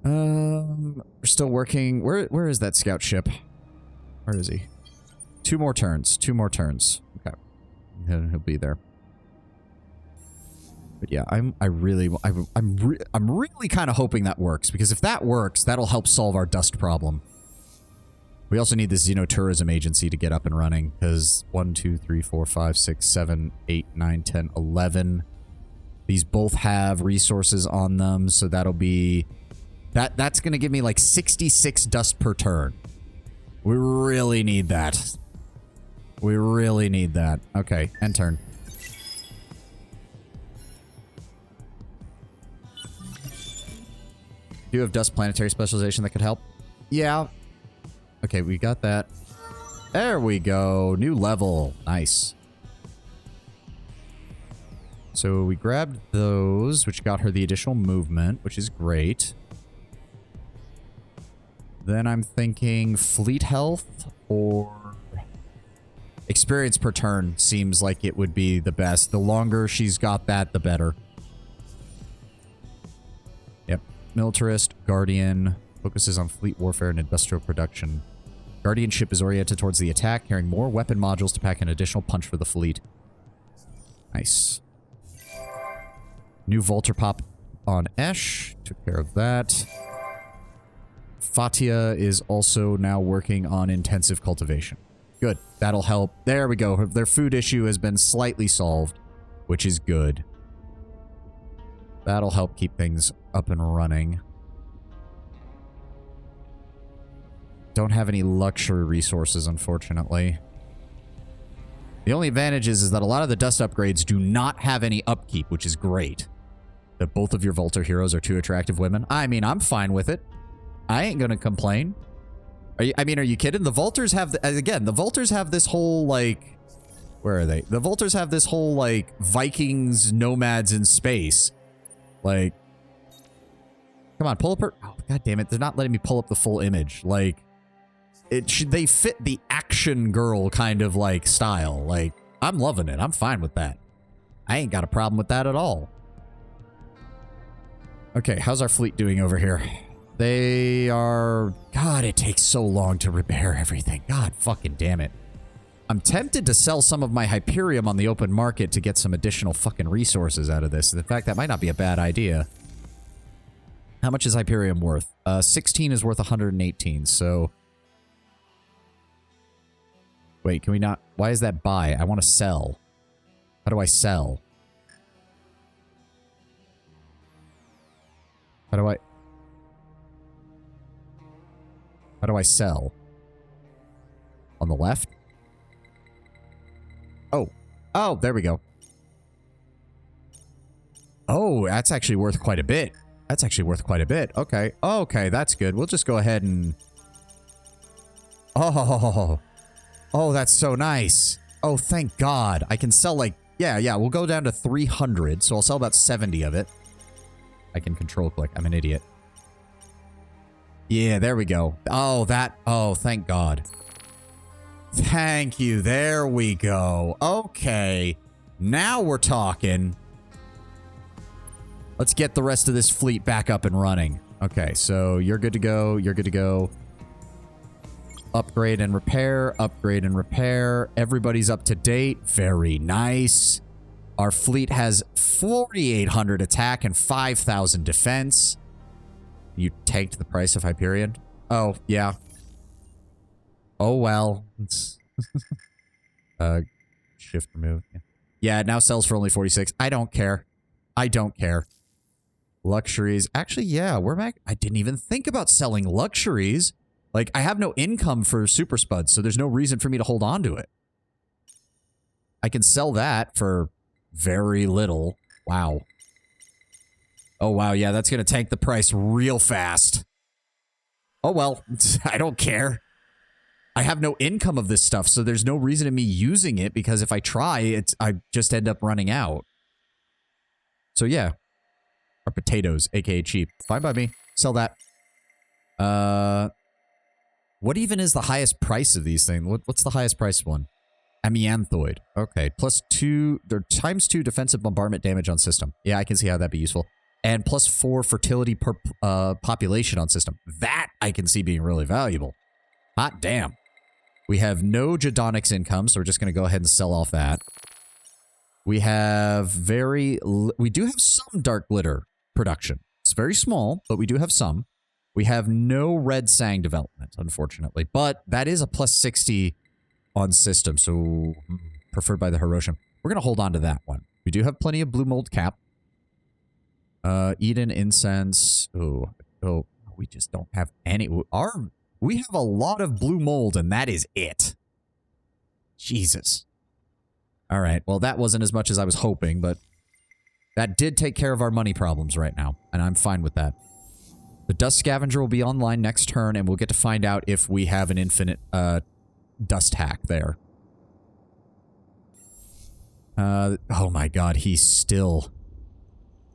We're still working... Where is that scout ship? Where is he? 2 more turns. 2 more turns. Okay. And he'll be there. But yeah, I'm really kind of hoping that works, because if that works, that'll help solve our dust problem. We also need the Xenotourism Agency to get up and running, because 1, 2, 3, 4, 5, 6, 7, 8, 9, 10, 11. These both have resources on them, so that'll be... That's going to give me like 66 dust per turn. We really need that. We really need that. Okay, end turn. Do you have dust planetary specialization that could help? Yeah. Okay, we got that. There we go. New level. Nice. So we grabbed those, which got her the additional movement, which is great. Then I'm thinking fleet health or experience per turn seems like it would be the best. The longer she's got that, the better. Yep. Militarist, Guardian, focuses on fleet warfare and industrial production. Guardianship is oriented towards the attack, carrying more weapon modules to pack an additional punch for the fleet. Nice. New Volter Pop on Esh. Took care of that. Fatia is also now working on intensive cultivation. Good. That'll help. There we go. Their food issue has been slightly solved, which is good. That'll help keep things up and running. Don't have any luxury resources, unfortunately. The only advantage is that a lot of the dust upgrades do not have any upkeep, which is great. That both of your Volter heroes are two attractive women. I mean, I'm fine with it. I ain't gonna complain. Are you kidding? The Volters have, again, the Volters have this whole, like... Where are they? The Volters have this whole, like, Vikings nomads in space. Like... Come on, pull up her... Oh, god damn it. They're not letting me pull up the full image. Like... They fit the action girl kind of, like, style. Like, I'm loving it. I'm fine with that. I ain't got a problem with that at all. Okay, how's our fleet doing over here? They are... God, it takes so long to repair everything. God fucking damn it. I'm tempted to sell some of my Hyperium on the open market to get some additional fucking resources out of this. In fact, that might not be a bad idea. How much is Hyperium worth? 16 is worth 118, so... Wait, can we not... Why is that buy? I want to sell. How do I sell? How do I sell? On the left? Oh. Oh, there we go. Oh, that's actually worth quite a bit. That's actually worth quite a bit. Okay. Okay, that's good. We'll just go ahead and... Oh. Oh, that's so nice. Oh, thank God. I can sell like... Yeah, we'll go down to 300, so I'll sell about 70 of it. I can control click. I'm an idiot. Yeah, there we go. Oh, that... Oh, thank God. Thank you. There we go. Okay. Now we're talking. Let's get the rest of this fleet back up and running. Okay, so you're good to go. You're good to go. Upgrade and repair. Upgrade and repair. Everybody's up to date. Very nice. Our fleet has 4,800 attack and 5,000 defense. You tanked the price of Hyperion? Oh, yeah. Oh, well. Shift remove. Yeah, it now sells for only 46. I don't care. I don't care. Luxuries. Actually, yeah, we're back. I didn't even think about selling luxuries. Like, I have no income for Super Spuds, so there's no reason for me to hold on to it. I can sell that for very little. Wow. Oh, wow, yeah, that's going to tank the price real fast. Oh, well, I don't care. I have no income of this stuff, so there's no reason in me using it, because if I try, I just end up running out. So, yeah. Our potatoes, aka cheap. Fine by me. Sell that. What even is the highest price of these things? What's the highest priced one? Amianthoid. Okay. +2. They're ×2 defensive bombardment damage on system. Yeah, I can see how that'd be useful. And +4 fertility per population on system. That I can see being really valuable. Hot damn. We have no Jadonics income, so we're just going to go ahead and sell off that. We have we do have some Dark Glitter production. It's very small, but we do have some. We have no Red Sang development, unfortunately. But that is a +60 on system, so preferred by the Hiroshima. We're going to hold on to that one. We do have plenty of Blue Mold Cap. Eden Incense. Oh, we just don't have any. We have a lot of Blue Mold, and that is it. Jesus. All right, well, that wasn't as much as I was hoping, but that did take care of our money problems right now, and I'm fine with that. The Dust Scavenger will be online next turn, and we'll get to find out if we have an infinite dust hack there. Oh my god, he's still...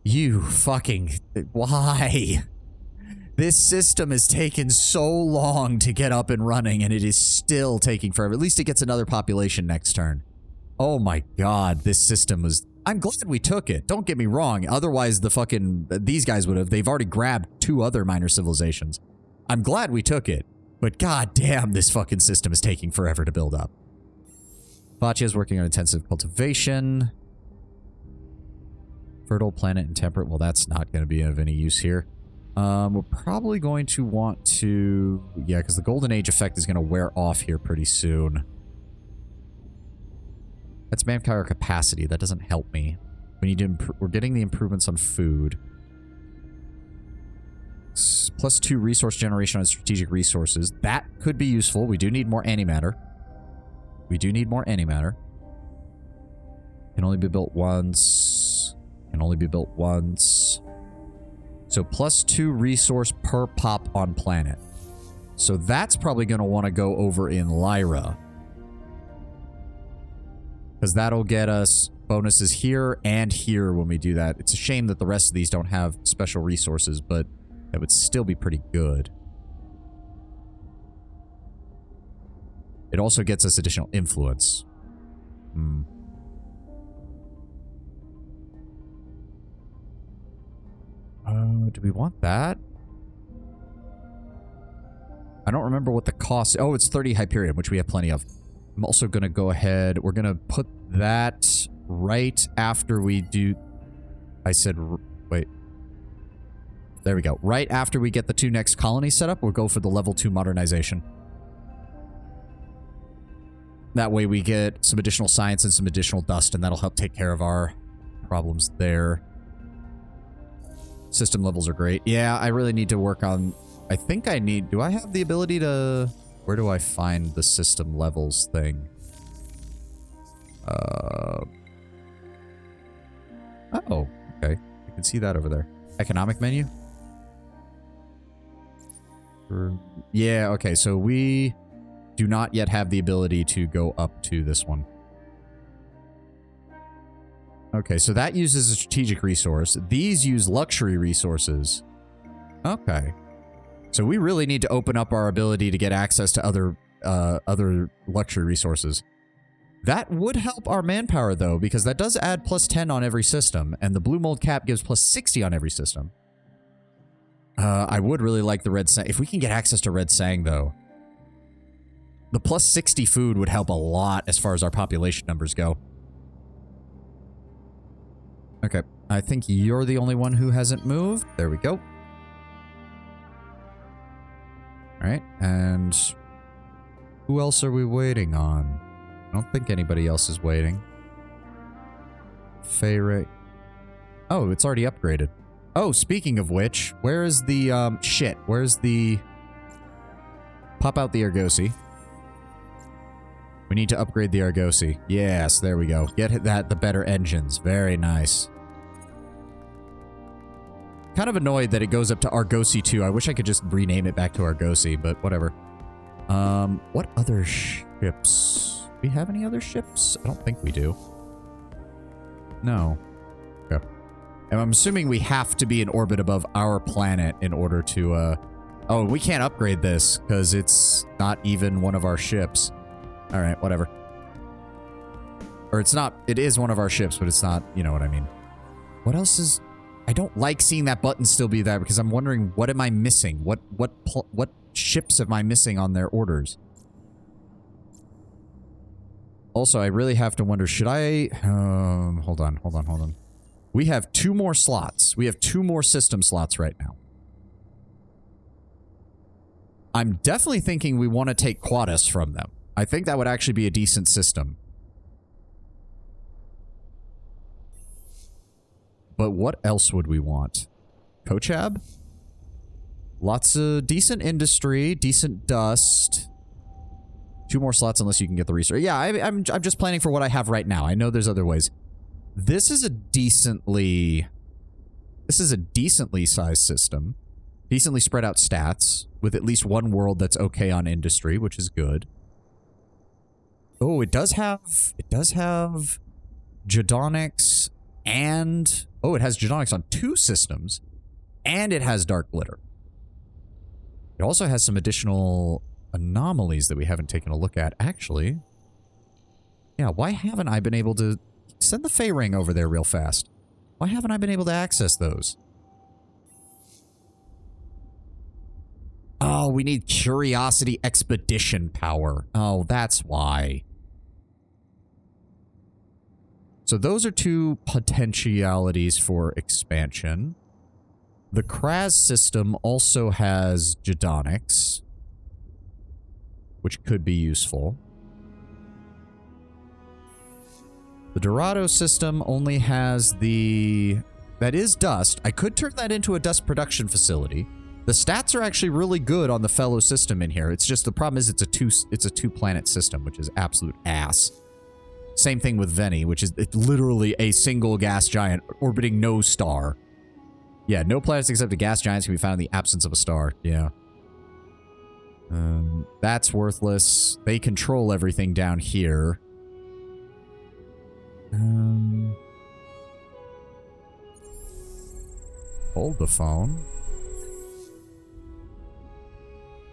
You fucking... Why? This system has taken so long to get up and running, and it is still taking forever. At least it gets another population next turn. Oh my god, this system was... I'm glad we took it. Don't get me wrong. Otherwise, these guys would have... They've already grabbed 2 other minor civilizations. I'm glad we took it. But god damn, this fucking system is taking forever to build up. Baccia is working on intensive cultivation. Fertile planet and temperate. Well, that's not going to be of any use here. We're probably going to want to... Yeah, because the Golden Age effect is going to wear off here pretty soon. That's manpower capacity. That doesn't help me. We need to we're getting the improvements on food. +2 resource generation on strategic resources. That could be useful. We do need more antimatter. We do need more antimatter. Can only be built once. Can only be built once. So +2 resource per pop on planet. So that's probably going to want to go over in Lyra. Because that'll get us bonuses here and here when we do that. It's a shame that the rest of these don't have special resources, but that would still be pretty good. It also gets us additional influence. Do we want that? I don't remember what the cost... Oh, it's 30 Hyperion, which we have plenty of. I'm also going to go ahead... We're going to put that right after we do... I said... Wait. There we go. Right after we get the 2 next colonies set up, we'll go for the level 2 modernization. That way we get some additional science and some additional dust, and that'll help take care of our problems there. System levels are great. Yeah, I really need to work on... I think I need... Do I have the ability to... Where do I find the system levels thing? Oh, okay. I can see that over there. Economic menu? Yeah, okay. So we do not yet have the ability to go up to this one. Okay, so that uses a strategic resource. These use luxury resources. Okay. So we really need to open up our ability to get access to other luxury resources. That would help our manpower, though, because that does add +10 on every system, and the blue mold cap gives +60 on every system. I would really like the red sang. If we can get access to red sang, though, the +60 food would help a lot as far as our population numbers go. Okay, I think you're the only one who hasn't moved. There we go. Alright, and who else are we waiting on? I don't think anybody else is waiting. Feyre. Oh, it's already upgraded. Oh, speaking of which, where is the, shit, where's the... Pop out the Argosy. We need to upgrade the Argosy. Yes, there we go. Get that, the better engines. Very nice. Kind of annoyed that it goes up to Argosy 2. I wish I could just rename it back to Argosy, but whatever. What other ships? Do we have any other ships? I don't think we do. No. Okay. And I'm assuming we have to be in orbit above our planet in order to, Oh, we can't upgrade this, because it's not even one of our ships. Alright, whatever. Or it's not... It is one of our ships, but it's not... You know what I mean. What else is... I don't like seeing that button still be there, because I'm wondering, what am I missing? What ships am I missing on their orders? Also, I really have to wonder, should I... hold on. We have 2 more slots. We have 2 more system slots right now. I'm definitely thinking we want to take Quadus from them. I think that would actually be a decent system. But what else would we want? Kochab? Lots of decent industry, decent dust. 2 more slots unless you can get the research. Yeah, I'm just planning for what I have right now. I know there's other ways. This is a decently sized system. Decently spread out stats with at least 1 world that's okay on industry, which is good. Oh, it does have Jadonics and... Oh, it has Jadonics on 2 systems. And it has Dark Glitter. It also has some additional anomalies that we haven't taken a look at. Actually, yeah, why haven't I been able to send the Fey Ring over there real fast? Why haven't I been able to access those? Oh, we need Curiosity Expedition power. Oh, that's why. So those are two potentialities for expansion. The Kraz system also has Jadonics, which could be useful. The Dorado system only has the... That is dust. I could turn that into a dust production facility. The stats are actually really good on the fellow system in here. It's just the problem is it's a two planet system, which is absolute ass. Same thing with Veni, which is literally a single gas giant orbiting no star. Yeah, no planets except the gas giants can be found in the absence of a star. Yeah. That's worthless. They control everything down here. Hold the phone.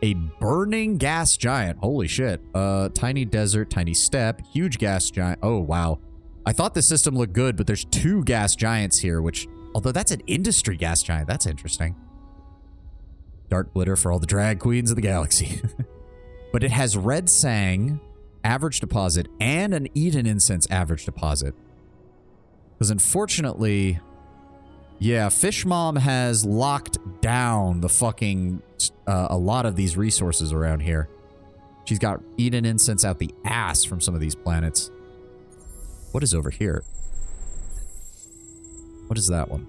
A burning gas giant. Holy shit. Tiny desert, tiny steppe, huge gas giant. Oh, wow. I thought the system looked good, but there's two gas giants here, which... Although that's an industry gas giant. That's interesting. Dark glitter for all the drag queens of the galaxy. But it has red sang, average deposit, and an Eden incense average deposit. Because unfortunately... Yeah, Fish Mom has locked down the fucking... a lot of these resources around here. She's got Eden incense out the ass from some of these planets. What is over here? What is that one?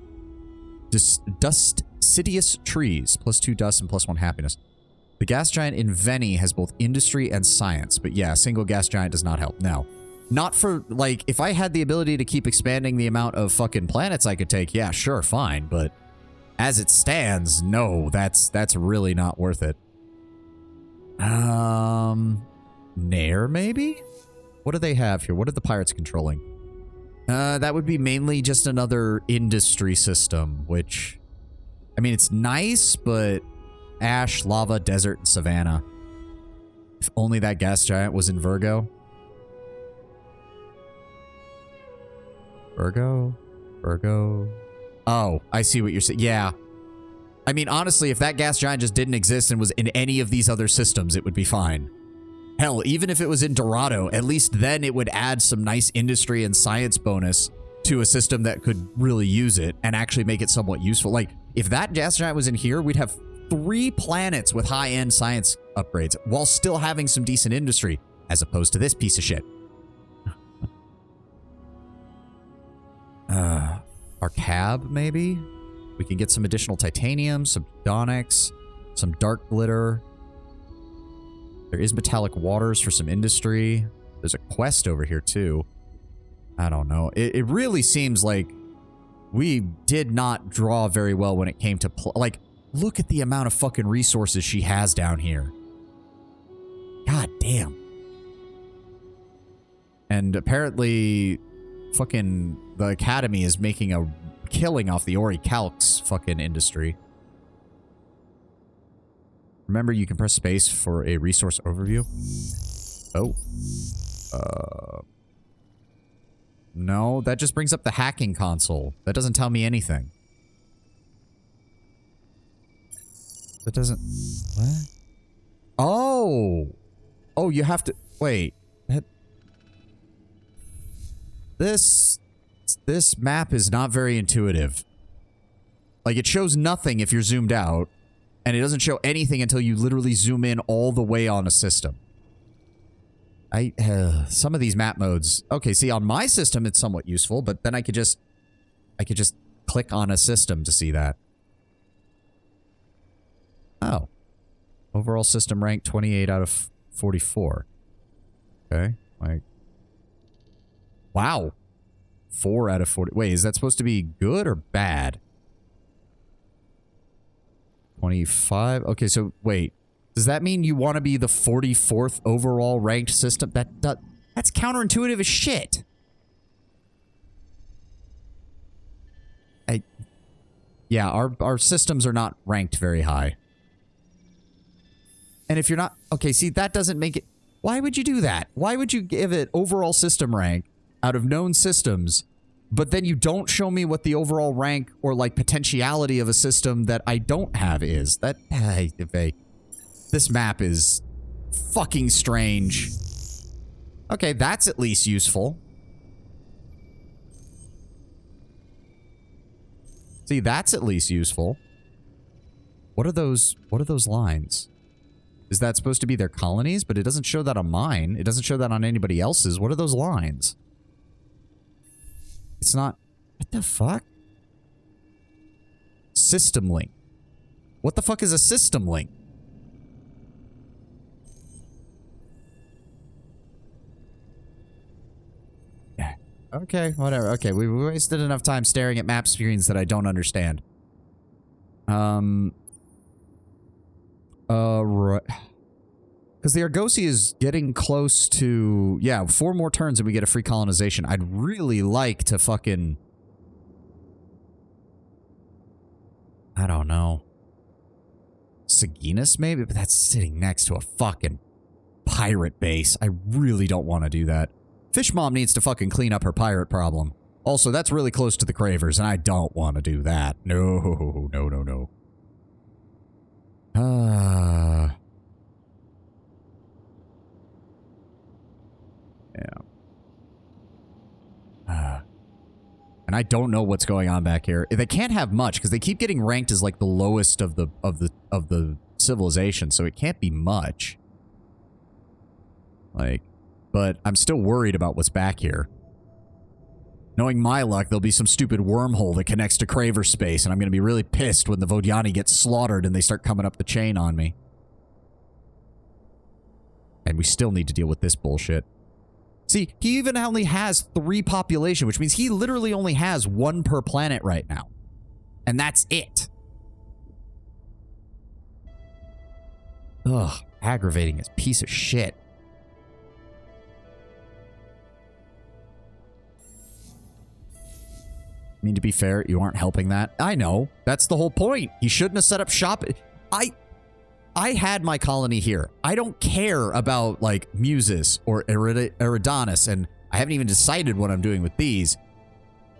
Dustidious trees. +2 dust and +1 happiness. The gas giant in Veni has both industry and science. But yeah, a single gas giant does not help. Now, not for, like, if I had the ability to keep expanding the amount of fucking planets I could take, yeah, sure, fine. But as it stands, no, that's really not worth it. Nair, maybe? What do they have here? What are the pirates controlling? That would be mainly just another industry system, which... I mean, it's nice, but... Ash, lava, desert, and savanna. If only that gas giant was in Virgo. Virgo. Oh, I see what you're saying. Yeah. I mean, honestly, if that gas giant just didn't exist and was in any of these other systems, it would be fine. Hell, even if it was in Dorado, at least then it would add some nice industry and science bonus to a system that could really use it and actually make it somewhat useful. Like, if that gas giant was in here, we'd have 3 planets with high-end science upgrades while still having some decent industry, as opposed to this piece of shit. Our cab, maybe? We can get some additional titanium, some Donics, some dark glitter. There is metallic waters for some industry. There's a quest over here, too. I don't know. It really seems like we did not draw very well when it came to... Like, look at the amount of fucking resources she has down here. God damn. And apparently... Fucking the Academy is making a killing off the Ori Calx fucking industry. Remember, you can press space for a resource overview. Oh. No, that just brings up the hacking console. That doesn't tell me anything. That doesn't... What? Oh! Oh, you have to... Wait. This map is not very intuitive. Like, it shows nothing if you're zoomed out, and it doesn't show anything until you literally zoom in all the way on a system. Some of these map modes... Okay, see, on my system, it's somewhat useful, but then I could just click on a system to see that. Oh. Overall system rank 28 out of 44. Okay, like... Wow. 4 out of 40. Wait, is that supposed to be good or bad? 25? Okay, so wait. Does that mean you want to be the 44th overall ranked system? That's counterintuitive as shit. Yeah, our systems are not ranked very high. And if you're not... Okay, see, that doesn't make it... Why would you do that? Why would you give it overall system rank out of known systems, but then you don't show me what the overall rank or, like, potentiality of a system that I don't have is? That... This map is fucking strange. Okay, that's at least useful. See, that's at least useful. What are those lines? Is that supposed to be their colonies? But it doesn't show that on mine. It doesn't show that on anybody else's. What are those lines? It's not... What the fuck? System link. What the fuck is a system link? Okay, whatever. Okay, we wasted enough time staring at map screens that I don't understand. Right. Because the Argosy is getting close to... Yeah, 4 more turns and we get a free colonization. I'd really like to fucking... I don't know. Saginas, maybe? But that's sitting next to a fucking pirate base. I really don't want to do that. Fish Mom needs to fucking clean up her pirate problem. Also, that's really close to the Cravers, and I don't want to do that. No, no, no, no. Yeah. And I don't know what's going on back here. They can't have much because they keep getting ranked as like the lowest of the civilization, so it can't be much. Like, but I'm still worried about what's back here. Knowing my luck, there'll be some stupid wormhole that connects to Craver space, and I'm going to be really pissed when the Vodiani get slaughtered and they start coming up the chain on me. And we still need to deal with this bullshit. See, he even only has 3 population, which means he literally only has 1 per planet right now. And that's it. Ugh, aggravating as piece of shit. I mean, to be fair, you aren't helping that. I know. That's the whole point. He shouldn't have set up shop. I had my colony here. I don't care about, like, Muses or Eridanus, and I haven't even decided what I'm doing with these.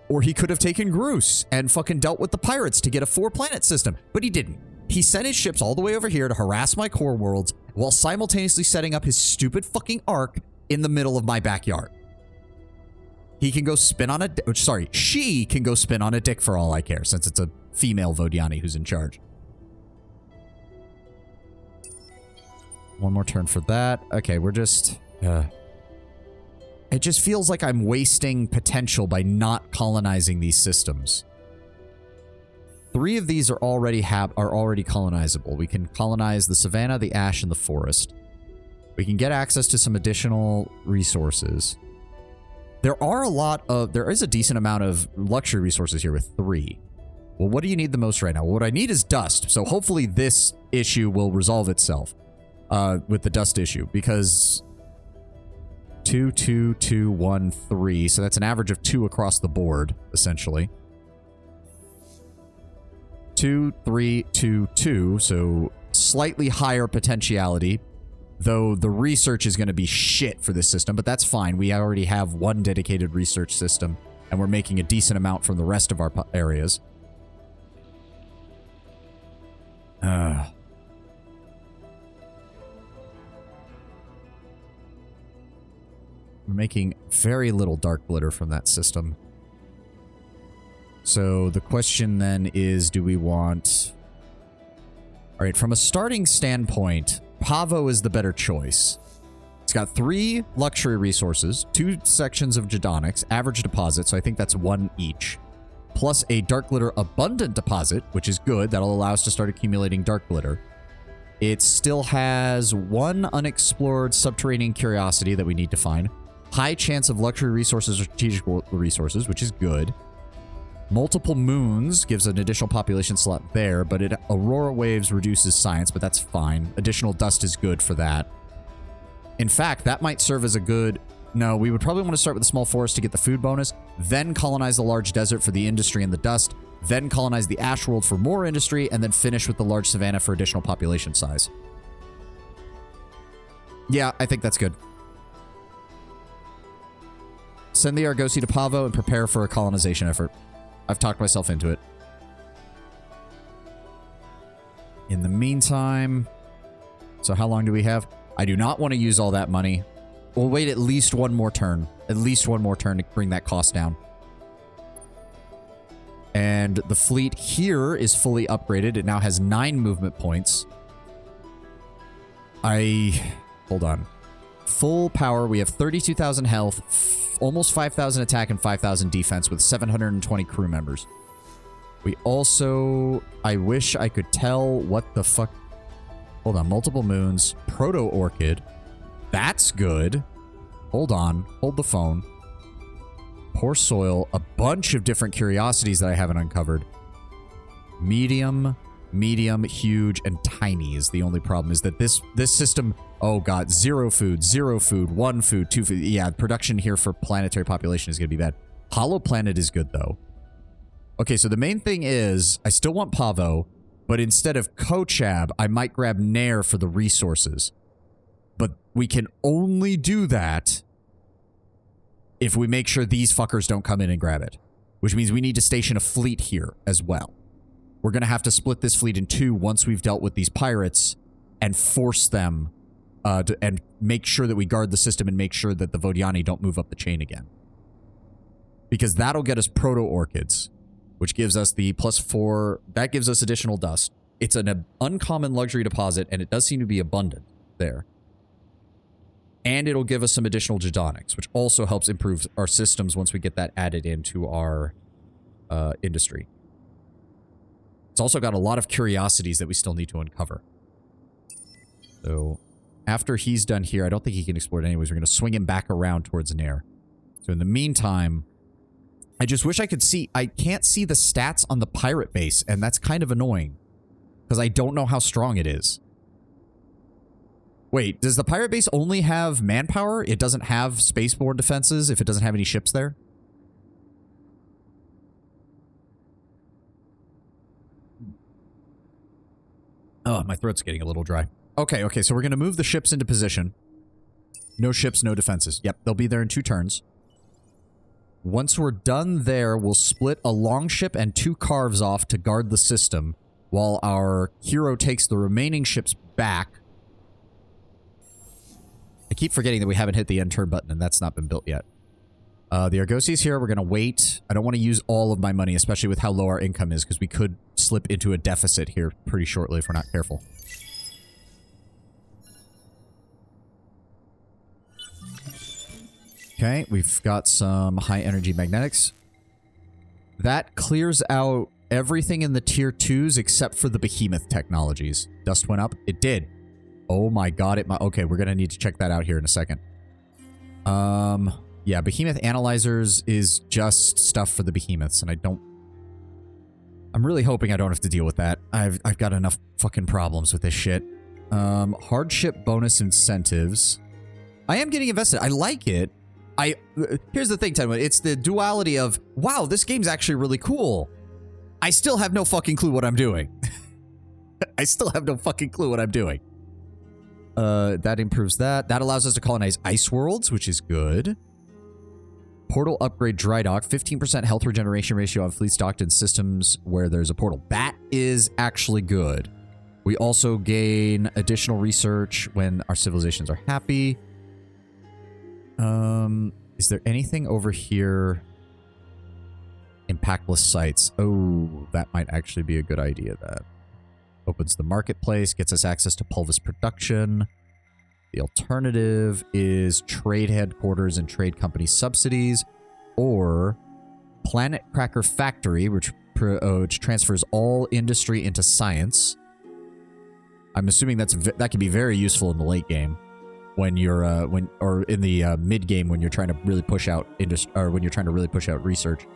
Or he could have taken Groose and fucking dealt with the pirates to get a 4-planet system, but he didn't. He sent his ships all the way over here to harass my core worlds while simultaneously setting up his stupid fucking arc in the middle of my backyard. He can go spin on a... Sorry, she can go spin on a dick for all I care, since it's a female Vodiani who's in charge. 1 more turn for that. Okay, we're just... It just feels like I'm wasting potential by not colonizing these systems. 3 of these are already colonizable. We can colonize the savannah, the ash, and the forest. We can get access to some additional resources. There is a decent amount of luxury resources here with 3. Well, what do you need the most right now? Well, what I need is dust. So hopefully this issue will resolve itself with the dust issue, because 2, 2, 2, 1, 3. So that's an average of 2 across the board, essentially. 2, 3, 2, 2. So slightly higher potentiality. Though the research is going to be shit for this system, but that's fine. We already have 1 dedicated research system, and we're making a decent amount from the rest of our areas. We're making very little dark glitter from that system. So the question then is, do we want... Alright, from a starting standpoint... Pavo is the better choice. It's got 3 luxury resources, 2 sections of Jadonics, average deposit, so I think that's 1 each, plus a dark glitter abundant deposit, which is good. That'll allow us to start accumulating dark glitter. It still has 1 unexplored subterranean curiosity that we need to find. High chance of luxury resources or strategic resources, which is good. Multiple moons gives an additional population slot there, but Aurora Waves reduces science, but that's fine. Additional dust is good for that. In fact, that might serve as a good... No, we would probably want to start with the small forest to get the food bonus, then colonize the large desert for the industry and the dust, then colonize the ash world for more industry, and then finish with the large savanna for additional population size. Yeah, I think that's good. Send the Argosy to Pavo and prepare for a colonization effort. I've talked myself into it. In the meantime... So how long do we have? I do not want to use all that money. We'll wait at least one more turn. At least one more turn to bring that cost down. And the fleet here is fully upgraded. It now has 9 movement points. Hold on. Full power. We have 32,000 health, almost 5,000 attack, and 5,000 defense with 720 crew members. We also... I wish I could tell what the fuck... Hold on. Multiple moons. Proto-Orchid. That's good. Hold on. Hold the phone. Poor soil. A bunch of different curiosities that I haven't uncovered. Medium, huge, and tiny is the only problem. Is that this system... Oh, God. 0 food, 1 food, 2 food. Yeah, production here for planetary population is going to be bad. Hollow Planet is good, though. Okay, so the main thing is... I still want Pavo, but instead of Kochab, I might grab Nair for the resources. But we can only do that if we make sure these fuckers don't come in and grab it. Which means we need to station a fleet here as well. We're going to have to split this fleet in 2 once we've dealt with these pirates and force them and make sure that we guard the system and make sure that the Vodiani don't move up the chain again. Because that'll get us Proto-Orchids, which gives us the +4. That gives us additional dust. It's an uncommon luxury deposit, and it does seem to be abundant there. And it'll give us some additional Gedonics, which also helps improve our systems once we get that added into our industry. It's also got a lot of curiosities that we still need to uncover. So, after he's done here, I don't think he can explore it anyways. We're going to swing him back around towards Nair. So in the meantime, I just wish I could see... I can't see the stats on the pirate base, and that's kind of annoying. Because I don't know how strong it is. Wait, does the pirate base only have manpower? It doesn't have spaceborne defenses if it doesn't have any ships there? Oh, my throat's getting a little dry. Okay, so we're going to move the ships into position. No ships, no defenses. Yep, they'll be there in 2 turns. Once we're done there, we'll split a longship and 2 carves off to guard the system, while our hero takes the remaining ships back. I keep forgetting that we haven't hit the end turn button, and that's not been built yet. The Argosi's here. We're going to wait. I don't want to use all of my money, especially with how low our income is, because we could slip into a deficit here pretty shortly if we're not careful. Okay, we've got some high-energy magnetics. That clears out everything in the tier 2s except for the behemoth technologies. Dust went up? It did. Oh my god, okay, we're gonna need to check that out here in a second. Yeah, behemoth analyzers is just stuff for the behemoths, and I'm really hoping I don't have to deal with that. I've got enough fucking problems with this shit. Hardship bonus incentives. I am getting invested. I like it. Here's the thing, Tenwood. It's the duality of, wow, this game's actually really cool. I still have no fucking clue what I'm doing. I still have no fucking clue what I'm doing. That improves that. That allows us to colonize ice worlds, which is good. Portal upgrade dry dock. 15% health regeneration ratio on fleets docked in systems where there's a portal. That is actually good. We also gain additional research when our civilizations are happy. Is there anything over here? Impactless sites. Oh, that might actually be a good idea. That opens the marketplace, gets us access to pulvis production. The alternative is trade headquarters and trade company subsidies, or Planet Cracker Factory, which transfers all industry into science. I'm assuming that can be very useful in the late game. When you're or in the mid game when you're trying to really push out research.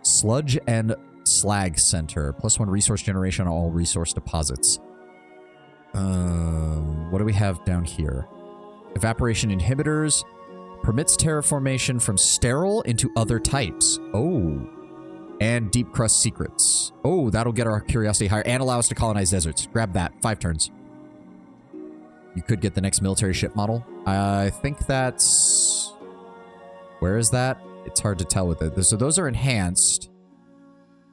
Sludge and Slag Center. +1 resource generation on all resource deposits. What do we have down here? Evaporation inhibitors. Permits terraformation from sterile into other types. Oh. And deep crust secrets. Oh, that'll get our curiosity higher and allow us to colonize deserts. Grab that. 5 turns. you could get the next military ship model. I think that's... Where is that? It's hard to tell with it. So those are enhanced.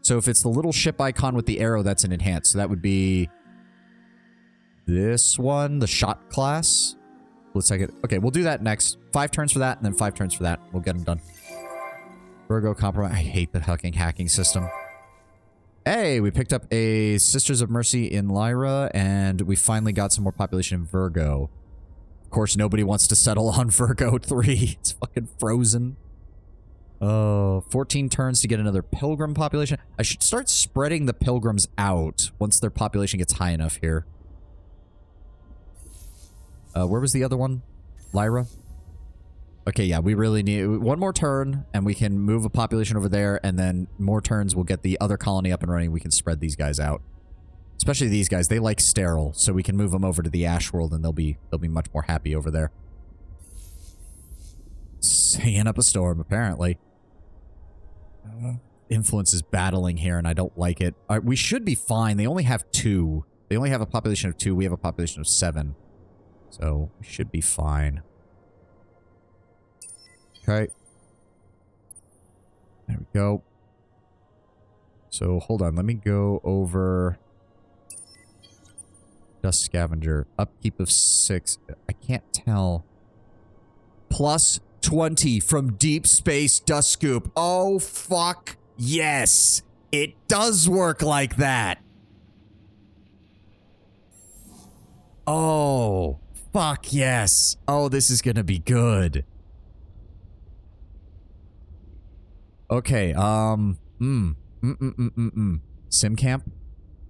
So if it's the little ship icon with the arrow, that's an enhanced. So that would be this one, the shot class. Let's take it. Okay, we'll do that next. 5 turns for that, and then 5 turns for that. We'll get them done. Virgo compromise. I hate the fucking hacking system. Hey, we picked up a Sisters of Mercy in Lyra, and we finally got some more population in Virgo. Of course, nobody wants to settle on Virgo 3. It's fucking frozen. Oh, 14 turns to get another pilgrim population. I should start spreading the pilgrims out once their population gets high enough here. Where was the other one? Lyra? Okay, yeah, we really need one more turn, and we can move a population over there, and then more turns will get the other colony up and running. We can spread these guys out. Especially these guys. They like sterile, so we can move them over to the Ash World, and they'll be much more happy over there. Singing up a storm, apparently. Influence is battling here, and I don't like it. We should be fine. They only have 2. They only have a population of 2. We have a population of 7. So, we should be fine. Okay. There we go. So, hold on. Let me go over... Dust Scavenger. Upkeep of 6. I can't tell. Plus 20 from Deep Space Dust Scoop. Oh, fuck. Yes. It does work like that. Oh, fuck yes. Oh, this is gonna be good. Okay, Sim camp?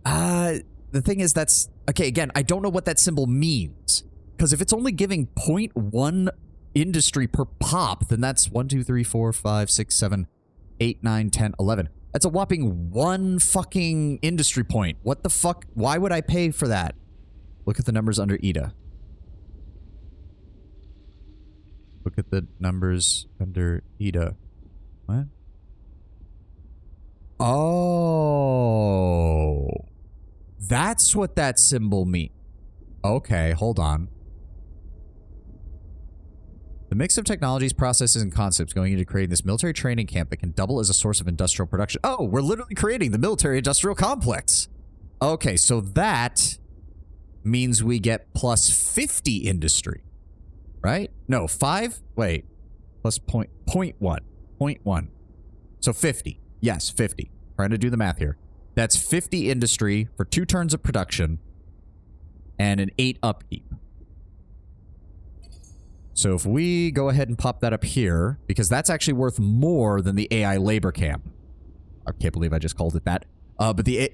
The thing is that's... Okay, again, I don't know what that symbol means. Because if it's only giving 0.1 industry per pop, then that's 1, 2, 3, 4, 5, 6, 7, 8, 9, 10, 11. That's a whopping 1 fucking industry point. What the fuck? Why would I pay for that? Look at the numbers under Ida. Look at the numbers under Ida. What? Oh. That's what that symbol means. Okay, hold on. The mix of technologies, processes, and concepts going into creating this military training camp that can double as a source of industrial production. Oh, we're literally creating the military-industrial complex. Okay, so that means we get plus 50 industry. Right? No, 5? Wait. Plus 0.1. So 50. Yes, 50. Trying to do the math here. That's 50 industry for 2 turns of production and an 8 upkeep. So if we go ahead and pop that up here, because that's actually worth more than the AI labor camp. I can't believe I just called it that. But the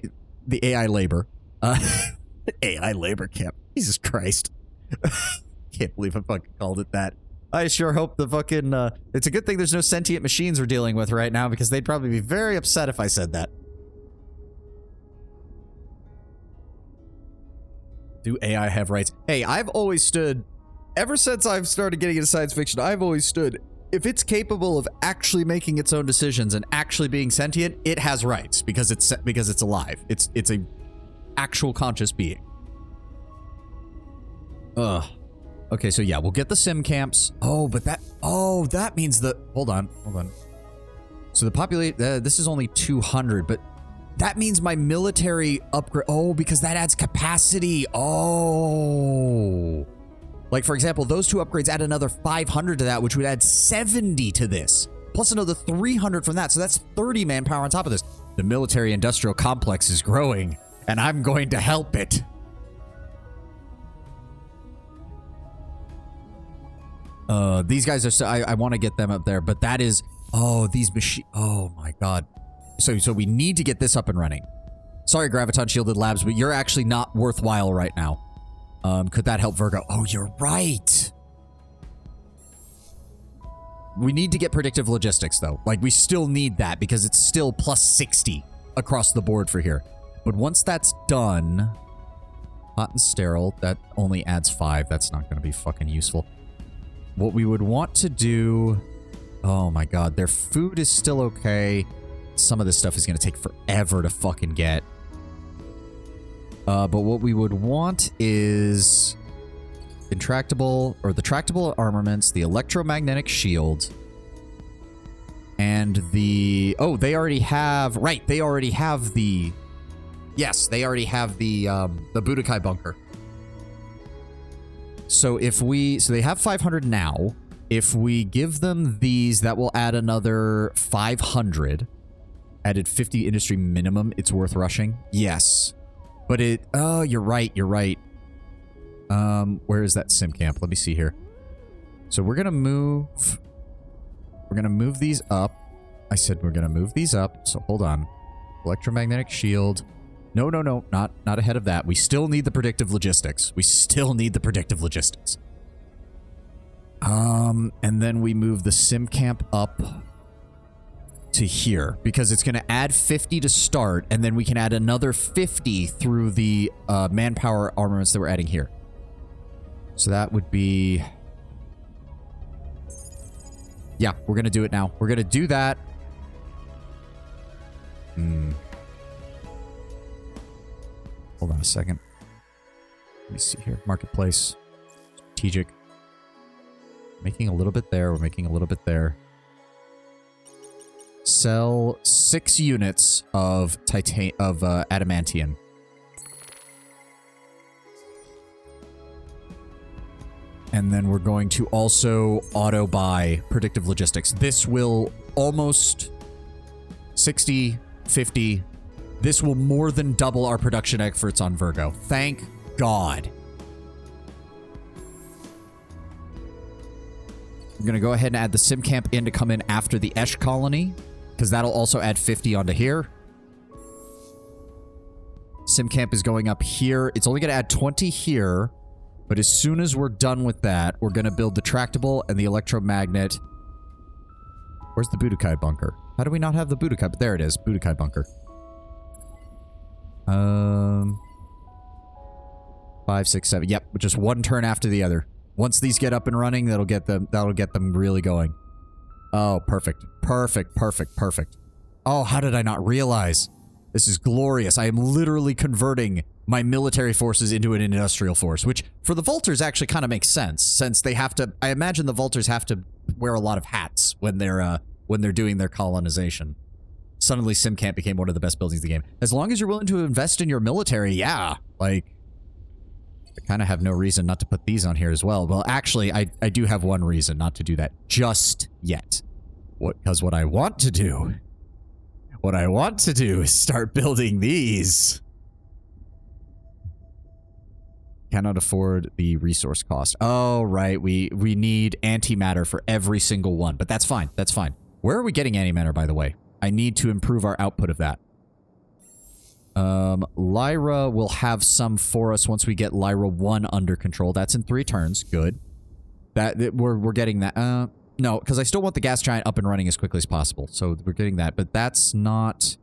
AI labor. AI labor camp. Jesus Christ. Can't believe I fucking called it that. I sure hope the fucking... it's a good thing there's no sentient machines we're dealing with right now, because they'd probably be very upset if I said that. Do AI have rights? Hey, I've always stood... Ever since I've started getting into science fiction, I've always stood... If it's capable of actually making its own decisions and actually being sentient, it has rights, because it's alive. It's a actual conscious being. Ugh. Okay, so yeah, we'll get the sim camps. Oh, but that... Oh, that means the... Hold on. So the populate... this is only 200, but... That means my military upgrade... Oh, because that adds capacity. Oh. Like, for example, those 2 upgrades add another 500 to that, which would add 70 to this. Plus another 300 from that. So that's 30 manpower on top of this. The military-industrial complex is growing, and I'm going to help it. These guys are... So, I want to get them up there, but that is... Oh, these machines... Oh, my God. So we need to get this up and running. Sorry, Graviton Shielded Labs, but you're actually not worthwhile right now. Could that help Virgo? Oh, you're right. We need to get predictive logistics, though. Like, we still need that because it's still plus 60 across the board for here. But once that's done... Hot and sterile, that only adds 5. That's not going to be fucking useful. What we would want to do... Oh my god, their food is still okay. Some of this stuff is going to take forever to fucking get. But what we would want is... intractable, or the tractable armaments, the electromagnetic shield, and the... Oh, they already have... Right, they already have the... Yes, they already have the Budokai bunker. So if we... So they have 500 now. If we give them these, that will add another 500. Added 50 industry minimum. It's worth rushing. Yes. But it... Oh, you're right. You're right. Where is that sim camp? Let me see here. So we're going to move... We're going to move these up. I said we're going to move these up. So hold on. Electromagnetic shield. No, no, no. Not ahead of that. We still need the predictive logistics. We still need the predictive logistics. And then we move the sim camp up to here, because it's going to add 50 to start, and then we can add another 50 through the manpower armaments that we're adding here. So that would be... Yeah, we're going to do it now. We're going to do that. Hold on a second. Let me see here. Marketplace. Strategic. Making a little bit there. We're making a little bit there. Sell 6 units of adamantium. And then we're going to also auto buy predictive logistics. This will almost 60, 50. This will more than double our production efforts on Virgo. Thank God. I'm going to go ahead and add the sim camp in to come in after the Esh colony, because that'll also add 50 onto here. Sim camp is going up here. It's only going to add 20 here, but as soon as we're done with that, we're going to build the tractable and the electromagnet. Where's the Budokai bunker? How do we not have the Budokai? But there it is, Budokai bunker. 5, 6, 7. Yep, just one turn after the other. Once these get up and running, that'll get them really going. Oh, perfect. Perfect, perfect, perfect. Oh, how did I not realize? This is glorious. I am literally converting my military forces into an industrial force, which for the Vultures actually kind of makes sense, since they have to... I imagine the Vultures have to wear a lot of hats when they're doing their colonization. Suddenly, SimCamp became one of the best buildings in the game. As long as you're willing to invest in your military, yeah. Like, I kind of have no reason not to put these on here as well. Well, actually, I do have one reason not to do that just yet. Because what I want to do is start building these. Cannot afford the resource cost. Oh, right. We need antimatter for every single one. But that's fine. That's fine. Where are we getting antimatter, by the way? I need to improve our output of that. Lyra will have some for us once we get Lyra 1 under control. That's in 3 turns. Good. We're getting that. No, because I still want the gas giant up and running as quickly as possible. So we're getting that. But that's not...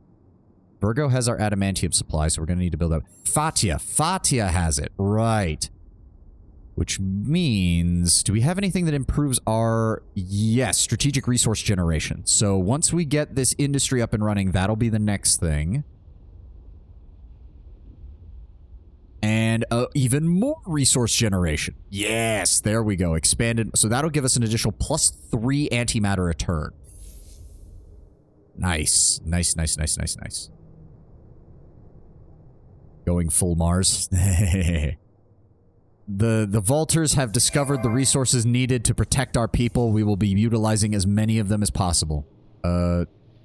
Virgo has our adamantium supply, so we're going to need to build up. Fatia has it. Right. Which means... Do we have anything that improves our... Yes, strategic resource generation. So once we get this industry up and running, that'll be the next thing. And even more resource generation. Yes, there we go. Expanded. So that'll give us an additional +3 antimatter a turn. Nice. Nice, nice, nice, nice, nice. Going full Mars. The Vultures have discovered the resources needed to protect our people. We will be utilizing as many of them as possible.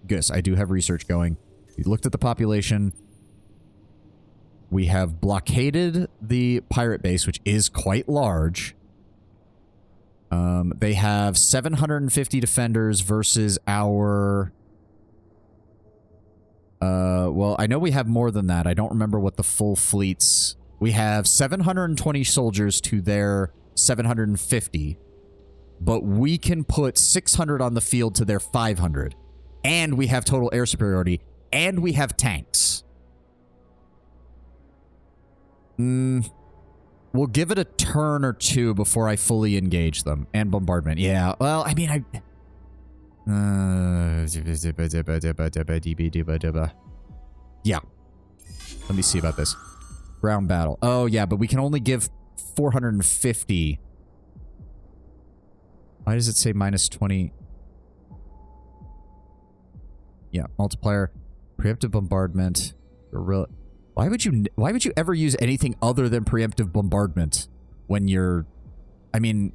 Yes, I do have research going. We looked at the population. We have blockaded the pirate base, which is quite large. They have 750 defenders versus our... well, I know we have more than that. I don't remember what the full fleets... We have 720 soldiers to their 750. But we can put 600 on the field to their 500. And we have total air superiority. And we have tanks. We'll give it a turn or two before I fully engage them. And bombardment. Yeah, well, I mean, yeah. Let me see about this. Ground battle. Oh, yeah, but we can only give 450. Why does it say minus 20? Yeah, multiplier, preemptive bombardment. Why would you ever use anything other than preemptive bombardment when you're, I mean,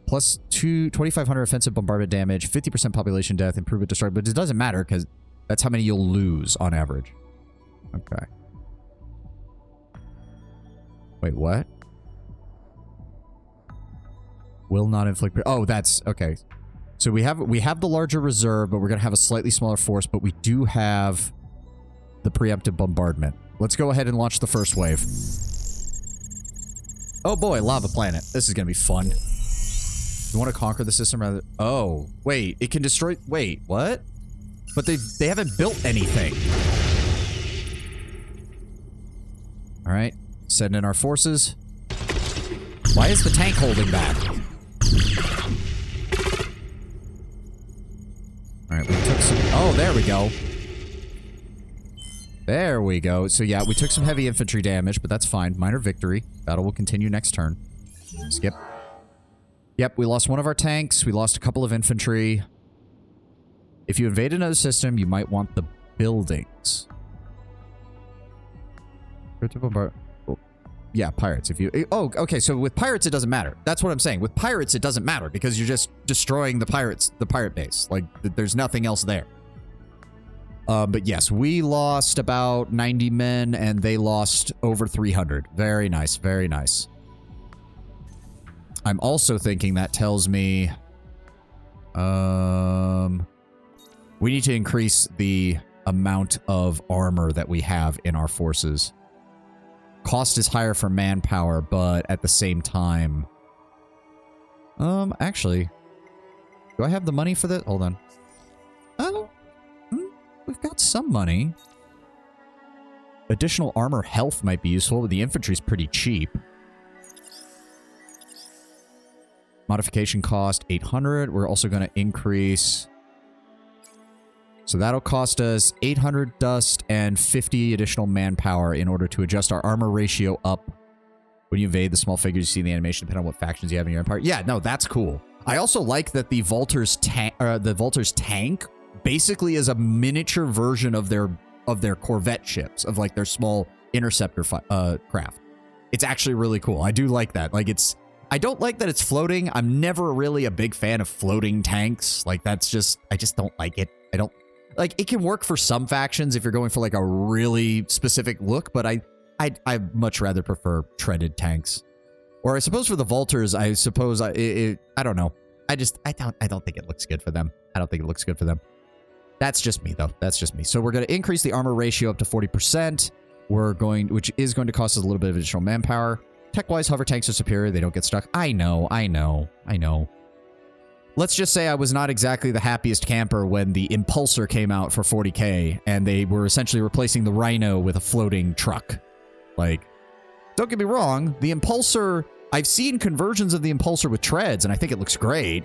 plus 2,500 offensive bombardment damage, 50% population death, improvement destroyed, but it doesn't matter because that's how many you'll lose on average. Okay. Wait, what? Will not inflict. Oh, that's okay. So we have the larger reserve, but we're gonna have a slightly smaller force. But we do have the preemptive bombardment. Let's go ahead and launch the first wave. Oh boy, lava planet. This is gonna be fun. You want to conquer the system rather? Oh, wait, it can destroy. Wait, what? But they haven't built anything. All right, send in our forces. Why is the tank holding back? All right, we took some. Oh, there we go. There we go. So yeah, we took some heavy infantry damage, but that's fine. Minor victory. Battle will continue next turn. Skip. Yep, we lost one of our tanks. We lost a couple of infantry. If you invade another system, you might want the buildings. Oh, yeah, pirates. If you... Oh, okay, so with pirates, it doesn't matter. That's what I'm saying. With pirates, it doesn't matter because you're just destroying the pirate base. Like, there's nothing else there. But yes, we lost about 90 men, and they lost over 300. Very nice, very nice. I'm also thinking that tells me... we need to increase the amount of armor that we have in our forces. Cost is higher for manpower, but at the same time... actually... Do I have the money for this? Hold on. Oh... We've got some money. Additional armor health might be useful, but the infantry's pretty cheap. Modification cost 800. We're also going to increase. So that'll cost us 800 dust and 50 additional manpower in order to adjust our armor ratio up. When you invade the small figures, you see the animation depending on what factions you have in your empire. Yeah, no, that's cool. I also like that the Volter's tank basically is a miniature version of their Corvette ships, of like their small interceptor craft. It's actually really cool. I do like that. Like I don't like that it's floating. I'm never really a big fan of floating tanks. Like I just don't like it. I don't like it. Can work for some factions if you're going for like a really specific look, but I much rather prefer treaded tanks. Or I suppose for the Volters, I suppose I don't know. I don't think it looks good for them. I don't think it looks good for them. That's just me, though. That's just me. So we're going to increase the armor ratio up to 40%. Which is going to cost us a little bit of additional manpower. Tech-wise, hover tanks are superior. They don't get stuck. I know. Let's just say I was not exactly the happiest camper when the Impulsor came out for 40k, and they were essentially replacing the Rhino with a floating truck. Like, don't get me wrong. The Impulsor... I've seen conversions of the Impulsor with treads, and I think it looks great.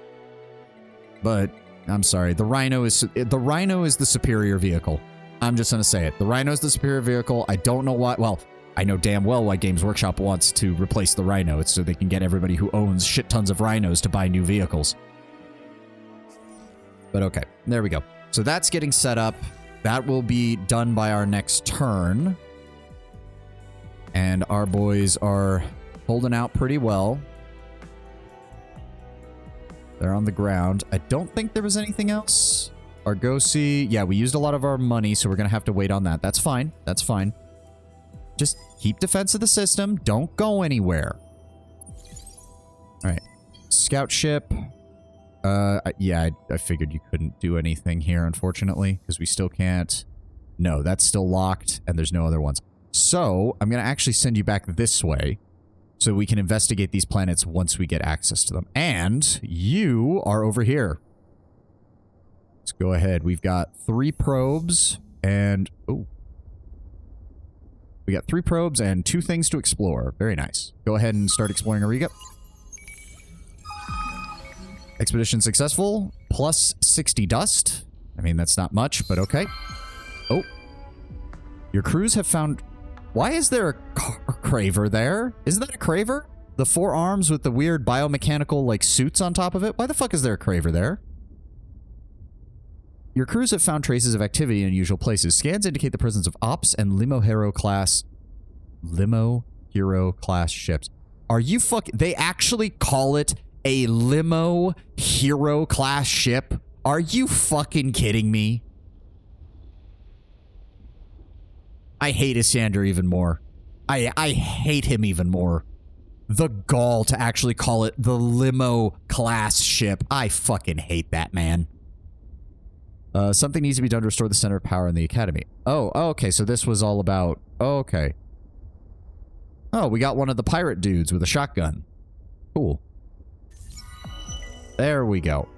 But... I'm sorry. The Rhino is the superior vehicle. I'm just going to say it. The Rhino is the superior vehicle. I don't know why. Well, I know damn well why Games Workshop wants to replace the Rhino. It's so they can get everybody who owns shit tons of Rhinos to buy new vehicles. But okay. There we go. So that's getting set up. That will be done by our next turn. And our boys are holding out pretty well. They're on the ground. I don't think there was anything else. Argosy. Yeah, we used a lot of our money, so we're going to have to wait on that. That's fine. That's fine. Just keep defense of the system. Don't go anywhere. All right. Scout ship. Yeah, I figured you couldn't do anything here, unfortunately, because we still can't. No, that's still locked, and there's no other ones. So I'm going to actually send you back this way, so we can investigate these planets once we get access to them. And you are over here. Let's go ahead. We've got 3 probes and... Oh. We got 3 probes and 2 things to explore. Very nice. Go ahead and start exploring Auriga. Expedition successful. Plus 60 dust. I mean, that's not much, but okay. Oh. Your crews have found... Why is there a Craver there? Isn't that a Craver? The 4 arms with the weird biomechanical, like, suits on top of it? Why the fuck is there a Craver there? Your crews have found traces of activity in unusual places. Scans indicate the presence of Ops and Limo Hero class ships. Are you fucking... They actually call it a Limo Hero class ship? Are you fucking kidding me? I hate Isyander even more. I hate him even more. The gall to actually call it the Limo class ship. I fucking hate that, man. Something needs to be done to restore the center of power in the Academy. Oh, okay, so this was all about... Oh, okay. Oh, we got one of the pirate dudes with a shotgun. Cool. There we go.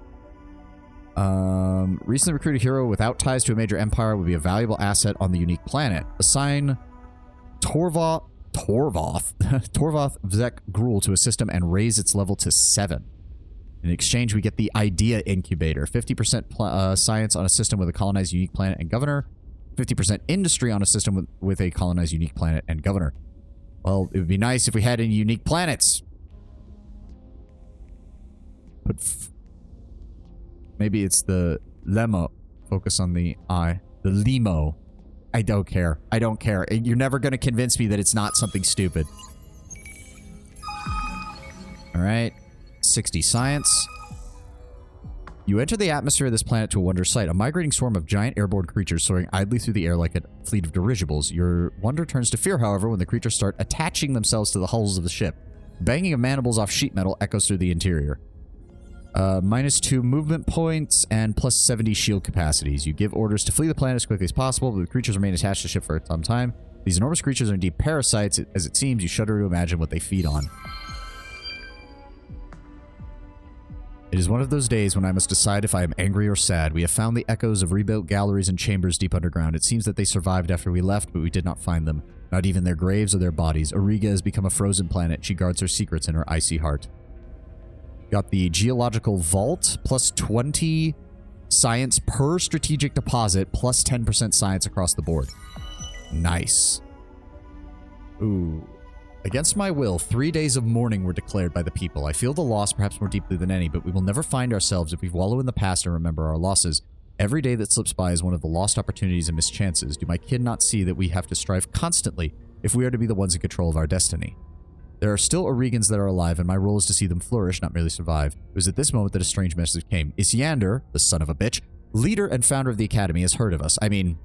Recently recruited hero without ties to a major empire would be a valuable asset on the unique planet. Assign Torvoth Vzek Gruul to a system and raise its level to 7. In exchange, we get the Idea Incubator. 50% science on a system with a colonized unique planet and governor. 50% industry on a system with a colonized unique planet and governor. Well, it would be nice if we had any unique planets. But maybe it's the Lemo. Focus on the I. The Limo. I don't care. I don't care. You're never going to convince me that it's not something stupid. Alright. 60 science. You enter the atmosphere of this planet to a wondrous sight. A migrating swarm of giant airborne creatures soaring idly through the air like a fleet of dirigibles. Your wonder turns to fear, however, when the creatures start attaching themselves to the hulls of the ship. Banging of mandibles off sheet metal echoes through the interior. -2 movement points and plus 70 shield capacities. You give orders to flee the planet as quickly as possible, but the creatures remain attached to the ship for some time. These enormous creatures are indeed parasites. As it seems, you shudder to imagine what they feed on. It is one of those days when I must decide if I am angry or sad. We have found the echoes of rebuilt galleries and chambers deep underground. It seems that they survived after we left, but we did not find them. Not even their graves or their bodies. Auriga has become a frozen planet. She guards her secrets in her icy heart. Got the Geological Vault, plus 20 science per strategic deposit, plus 10% science across the board. Nice. Ooh. Against my will, 3 days of mourning were declared by the people. I feel the loss perhaps more deeply than any, but we will never find ourselves if we wallow in the past and remember our losses. Every day that slips by is one of the lost opportunities and mischances. Do my kin not see that we have to strive constantly if we are to be the ones in control of our destiny? There are still Aurigans that are alive, and my role is to see them flourish, not merely survive. It was at this moment that a strange message came. Isyander, the son of a bitch, leader and founder of the Academy, has heard of us. I mean,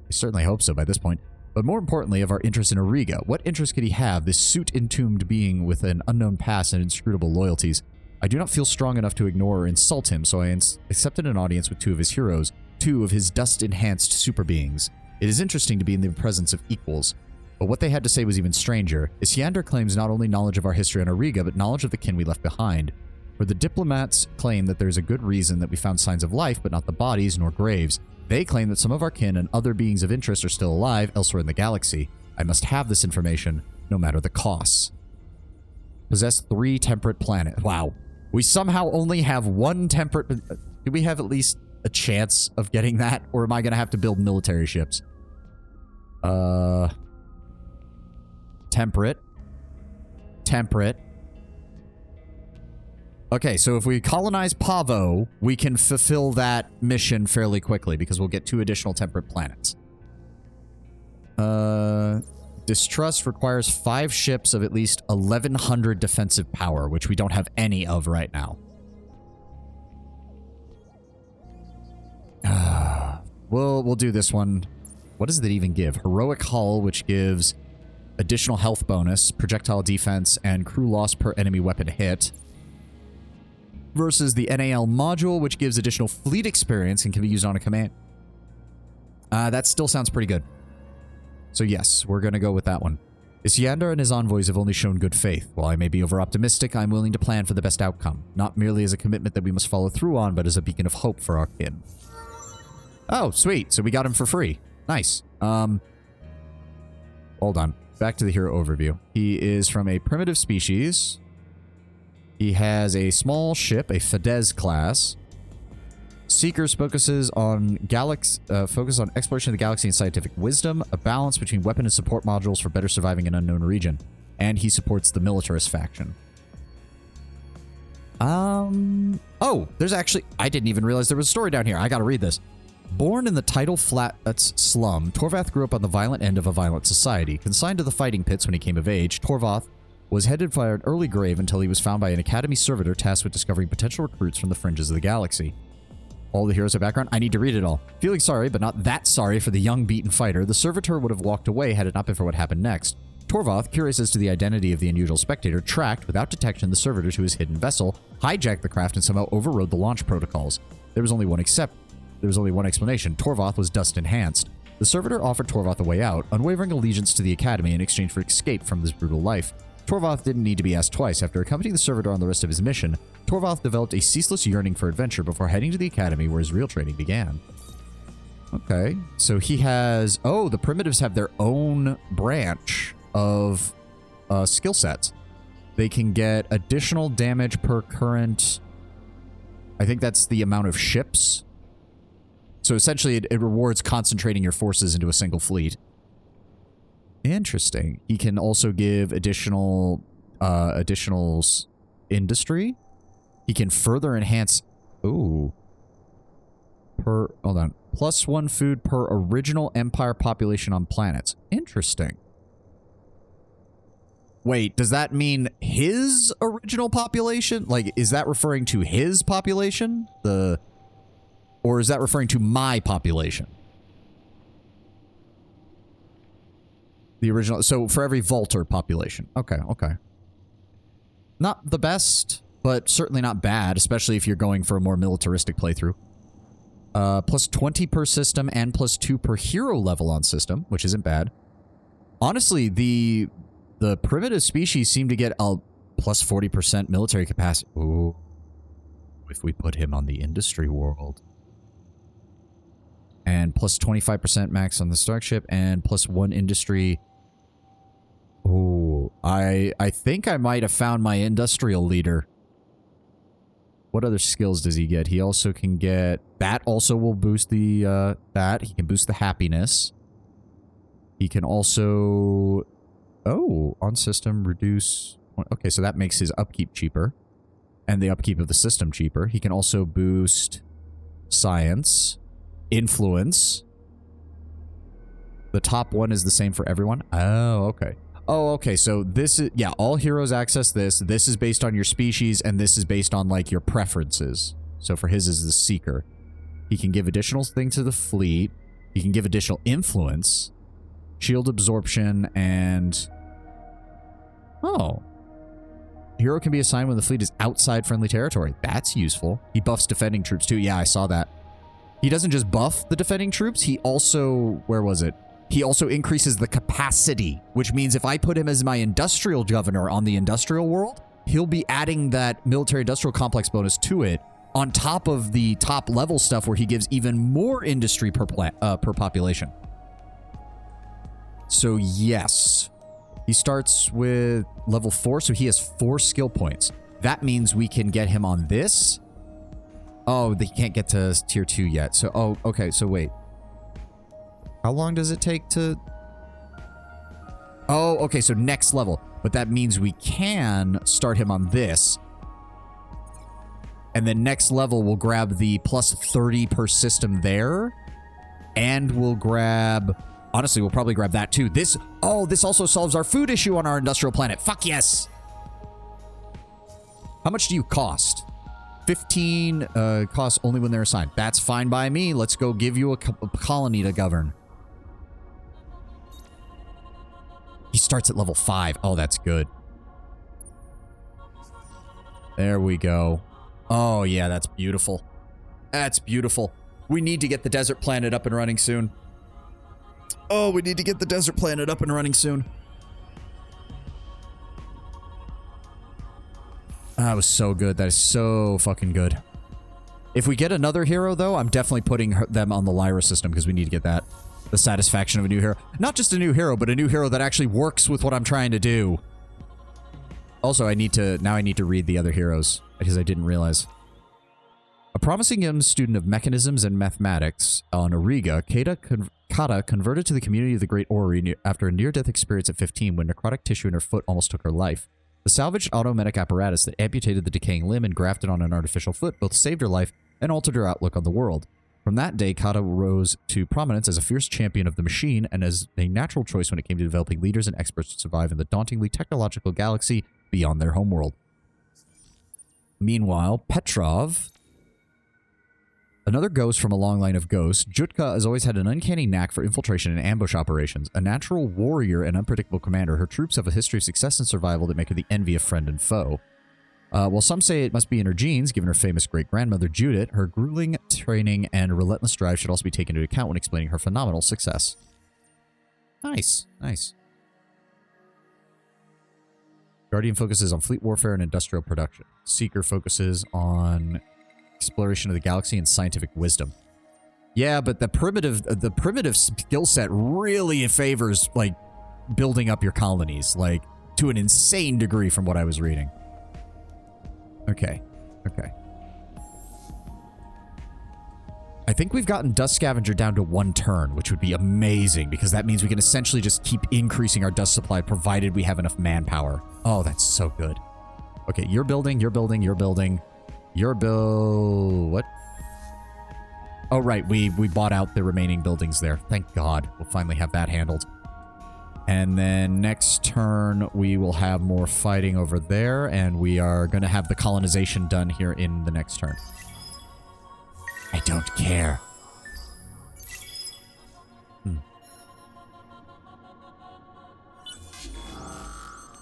I certainly hope so by this point. But more importantly, of our interest in Auriga. What interest could he have, this suit-entombed being with an unknown past and inscrutable loyalties? I do not feel strong enough to ignore or insult him, so I accepted an audience with 2 of his heroes, 2 of his dust-enhanced super beings. It is interesting to be in the presence of equals. But what they had to say was even stranger. Isyander claims not only knowledge of our history on Auriga, but knowledge of the kin we left behind. For the diplomats claim that there is a good reason that we found signs of life, but not the bodies nor graves. They claim that some of our kin and other beings of interest are still alive elsewhere in the galaxy. I must have this information, no matter the costs. Possess 3 temperate planets. Wow. We somehow only have 1 temperate... Do we have at least a chance of getting that? Or am I going to have to build military ships? Temperate. Temperate. Okay, so if we colonize Pavo, we can fulfill that mission fairly quickly because we'll get 2 additional temperate planets. Distrust requires 5 ships of at least 1,100 defensive power, which we don't have any of right now. We'll do this one. What does it even give? Heroic Hull, which gives additional health bonus, projectile defense, and crew loss per enemy weapon hit. Versus the NAL module, which gives additional fleet experience and can be used on a command. That still sounds pretty good. So yes, we're going to go with that one. Isyander and his envoys have only shown good faith. While I may be over-optimistic, I'm willing to plan for the best outcome. Not merely as a commitment that we must follow through on, but as a beacon of hope for our kin. Oh, sweet. So we got him for free. Nice. Hold on. Back to the hero overview. He is from a primitive species. He has a small ship, a Fidesz class. Seekers focuses on exploration of the galaxy and scientific wisdom, a balance between weapon and support modules for better surviving an unknown region. And he supports the militarist faction. Oh, there's actually... I didn't even realize there was a story down here. I gotta read this. Born in the tidal flats slum, Torvath grew up on the violent end of a violent society. Consigned to the fighting pits when he came of age, Torvath was headed for an early grave until he was found by an academy servitor tasked with discovering potential recruits from the fringes of the galaxy. All the heroes have background. I need to read it all. Feeling sorry, but not that sorry for the young beaten fighter, the servitor would have walked away had it not been for what happened next. Torvath, curious as to the identity of the unusual spectator, tracked, without detection, the servitor to his hidden vessel, hijacked the craft, and somehow overrode the launch protocols. There was only one explanation. Torvath was dust-enhanced. The servitor offered Torvath a way out, unwavering allegiance to the Academy in exchange for escape from this brutal life. Torvath didn't need to be asked twice. After accompanying the servitor on the rest of his mission, Torvath developed a ceaseless yearning for adventure before heading to the Academy where his real training began. Okay, so he has... Oh, the primitives have their own branch of skill sets. They can get additional damage per current... I think that's the amount of ships. So essentially, it rewards concentrating your forces into a single fleet. Interesting. He can also give additional industry. He can further enhance... Ooh. Hold on. +1 food per original Empire population on planets. Interesting. Wait, does that mean his original population? Like, is that referring to his population? Or is that referring to my population? The original... So, for every Volter population. Okay, okay. Not the best, but certainly not bad, especially if you're going for a more militaristic playthrough. +20 per system and +2 per hero level on system, which isn't bad. Honestly, the primitive species seem to get a +40% military capacity. Ooh. If we put him on the industry world. And +25% max on the starship and +1 industry. Ooh. I think I might have found my industrial leader. What other skills does he get? He also can get... That also will boost the... that. He can boost the happiness. He can also... Oh, on system, reduce... Okay, so that makes his upkeep cheaper. And the upkeep of the system cheaper. He can also boost science, influence. The top one is the same for everyone. Oh, okay. Oh, okay, so this is... Yeah, all heroes access this. This is based on your species, and this is based on, like, your preferences. So for his is the Seeker. He can give additional things to the fleet. He can give additional influence. Shield absorption, and... Oh. Hero can be assigned when the fleet is outside friendly territory. That's useful. He buffs defending troops, too. Yeah, I saw that. He doesn't just buff the defending troops, he also... Where was it? He also increases the capacity, which means if I put him as my industrial governor on the industrial world, he'll be adding that military-industrial complex bonus to it on top of the top-level stuff where he gives even more industry per population. So, yes. He starts with level 4, so he has 4 skill points. That means we can get him on this. Oh, they can't get to tier 2 yet. So, oh, okay, so wait. How long does it take to... Oh, okay, so next level. But that means we can start him on this. And then next level, we'll grab the +30 per system there. And we'll grab... Honestly, we'll probably grab that too. This... Oh, this also solves our food issue on our industrial planet. Fuck yes! How much do you cost? 15 costs only when they're assigned. That's fine by me. Let's go give you a colony to govern. He starts at level 5. Oh, that's good. There we go. Oh, yeah, that's beautiful. That's beautiful. We need to get the desert planet up and running soon. Oh, we need to get the desert planet up and running soon. That was so good. That is so fucking good. If we get another hero, though, I'm definitely putting them on the Lyra system because we need to get that. The satisfaction of a new hero. Not just a new hero, but a new hero that actually works with what I'm trying to do. Also, now I need to read the other heroes because I didn't realize. A promising young student of mechanisms and mathematics on Auriga, Kata converted to the community of the Great Orrery after a near-death experience at 15 when necrotic tissue in her foot almost took her life. The salvaged automedic apparatus that amputated the decaying limb and grafted on an artificial foot both saved her life and altered her outlook on the world. From that day, Kata rose to prominence as a fierce champion of the machine and as a natural choice when it came to developing leaders and experts to survive in the dauntingly technological galaxy beyond their homeworld. Meanwhile, Petrov, another ghost from a long line of ghosts, Jutka has always had an uncanny knack for infiltration and ambush operations. A natural warrior and unpredictable commander, her troops have a history of success and survival that make her the envy of friend and foe. While some say it must be in her genes, given her famous great-grandmother Judith, her grueling training and relentless drive should also be taken into account when explaining her phenomenal success. Nice, nice. Guardian focuses on fleet warfare and industrial production. Seeker focuses on exploration of the galaxy and scientific wisdom. Yeah, but the primitive skill set really favors, like, building up your colonies, like, to an insane degree from what I was reading. Okay. Okay. I think we've gotten Dust Scavenger down to 1 turn, which would be amazing, because that means we can essentially just keep increasing our dust supply, provided we have enough manpower. Oh, that's so good. Okay, you're building, you're building, you're building. What? Oh, right, we bought out the remaining buildings there. Thank God. We'll finally have that handled. And then next turn, we will have more fighting over there, and we are going to have the colonization done here in the next turn. I don't care.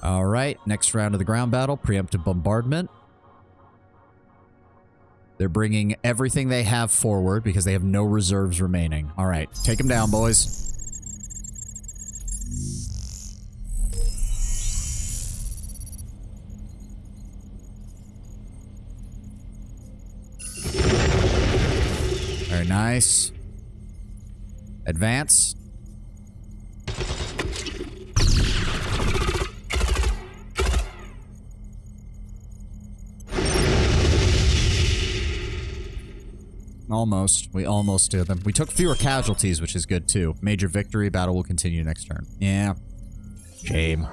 All right, next round of the ground battle, preemptive bombardment. They're bringing everything they have forward because they have no reserves remaining. All right, take them down, boys. Very nice. Advance. Almost. We almost did them. We took fewer casualties, which is good too. Major victory. Battle will continue next turn. Yeah. Shame.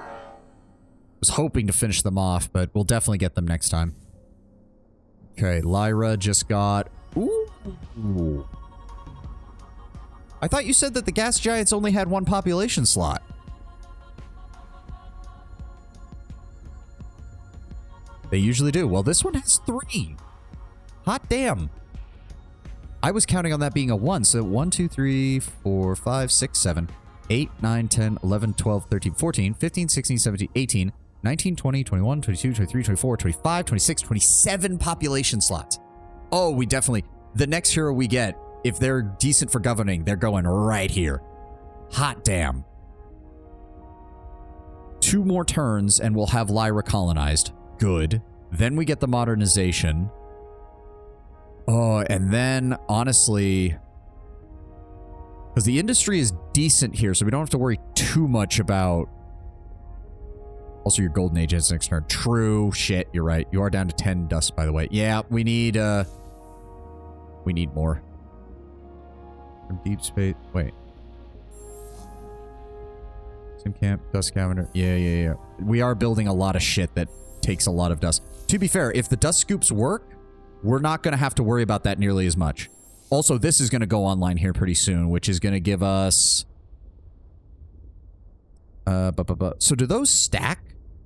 Was hoping to finish them off, but we'll definitely get them next time. Okay, Lyra just got... Ooh. I thought you said that the gas giants only had 1 population slot. They usually do. Well, this one has 3. Hot damn. I was counting on that being a 1, so 1, 2, 3, 4, 5, 6, 7, 8, 9, 10, 11, 12, 13, 14, 15, 16, 17, 18, 19, 20, 21, 22, 23, 24, 25, 26, 27 population slots. Oh, we definitely... The next hero we get, if they're decent for governing, they're going right here. Hot damn. 2 more turns and we'll have Lyra colonized. Good. Then we get the modernization. Oh, and then, honestly... Because the industry is decent here, so we don't have to worry too much about... Also, your Golden Age is next turn. True. Shit, you're right. You are down to 10 dust, by the way. Yeah, we need more. From deep space... Wait. Sim camp, dust scavenger. Yeah. We are building a lot of shit that takes a lot of dust. To be fair, if the dust scoops work, we're not going to have to worry about that nearly as much. Also, this is going to go online here pretty soon, which is going to give us... So do those stack?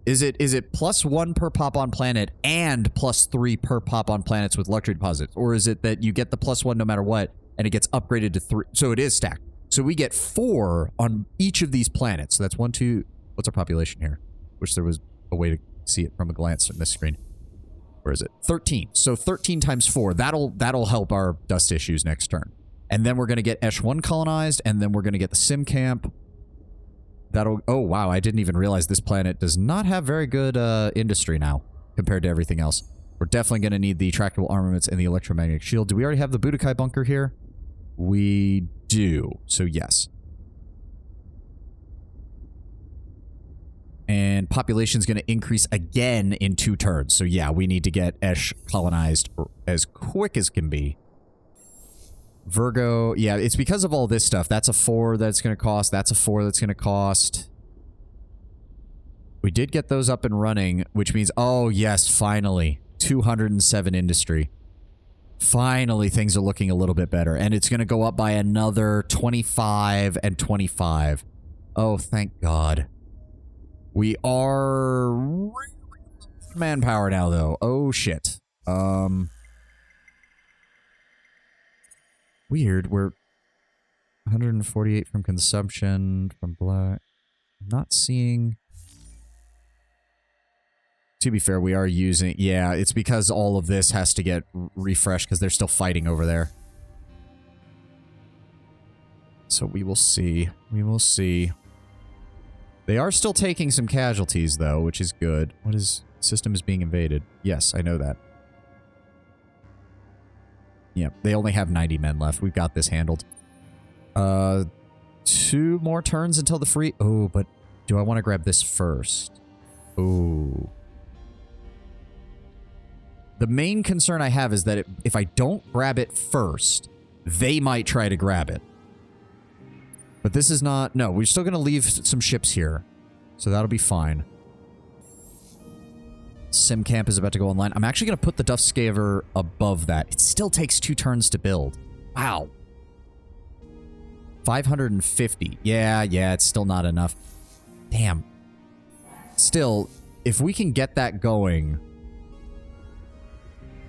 Is it +1 per pop on planet and +3 per pop on planets with luxury deposits? Or is it that you get the +1 no matter what, and it gets upgraded to 3? So it is stacked. So we get 4 on each of these planets. So that's 1, 2... What's our population here? Wish there was a way to see it from a glance on this screen. Where is it? 13. So 13 times 4. That'll help our dust issues next turn. And then we're going to get Esh 1 colonized, and then we're going to get the sim camp. That'll... Oh, wow. I didn't even realize this planet does not have very good industry now compared to everything else. We're definitely going to need the tractable armaments and the electromagnetic shield. Do we already have the Budokai bunker here? We do. So, yes. And And population's going to increase again in 2 turns. So yeah, we need to get Esh colonized as quick as can be. Virgo, yeah, it's because of all this stuff. That's a 4 that's going to cost. That's a 4 that's going to cost. We did get those up and running, which means, oh yes, finally, 207 industry. Finally, things are looking a little bit better. And it's going to go up by another 25 and 25. Oh, thank God. We are manpower now, though. Oh, shit. Weird. We're 148 from consumption, from black. I'm not seeing... To be fair, we are using... Yeah, it's because all of this has to get refreshed because they're still fighting over there. So we will see. We will see. They are still taking some casualties, though, which is good. What is... System is being invaded. Yes, I know that. Yeah, they only have 90 men left. We've got this handled. 2 more turns until the free... Oh, but do I want to grab this first? Oh... The main concern I have is that if I don't grab it first, they might try to grab it. But this is not... No, we're still going to leave some ships here. So that'll be fine. Sim camp is about to go online. I'm actually going to put the Duff Scaver above that. It still takes 2 turns to build. Wow. 550. Yeah, it's still not enough. Damn. Still, if we can get that going...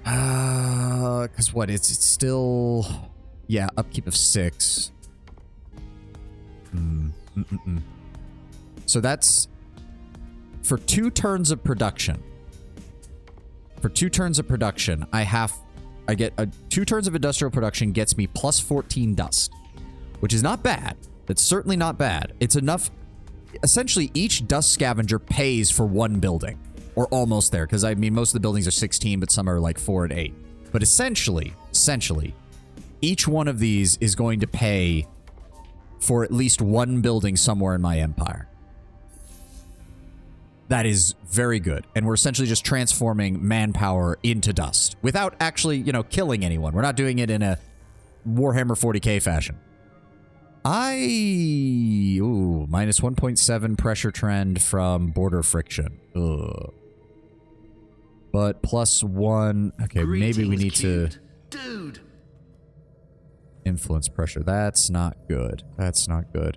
Because what? It's still... Yeah, upkeep of 6. So that's... For 2 turns of production. For 2 turns of production, I get 2 turns of industrial production gets me plus 14 dust. Which is not bad. It's certainly not bad. It's enough... Essentially, each dust scavenger pays for 1 building. Or almost there, because I mean, most of the buildings are 16, but some are like 4 and 8. But essentially, each one of these is going to pay for at least 1 building somewhere in my empire. That is very good. And we're essentially just transforming manpower into dust without actually, you know, killing anyone. We're not doing it in a Warhammer 40k fashion. Ooh, minus 1.7 pressure trend from border friction. Ugh. But plus 1... Okay, maybe we need to... Dude! Influence pressure. That's not good. That's not good.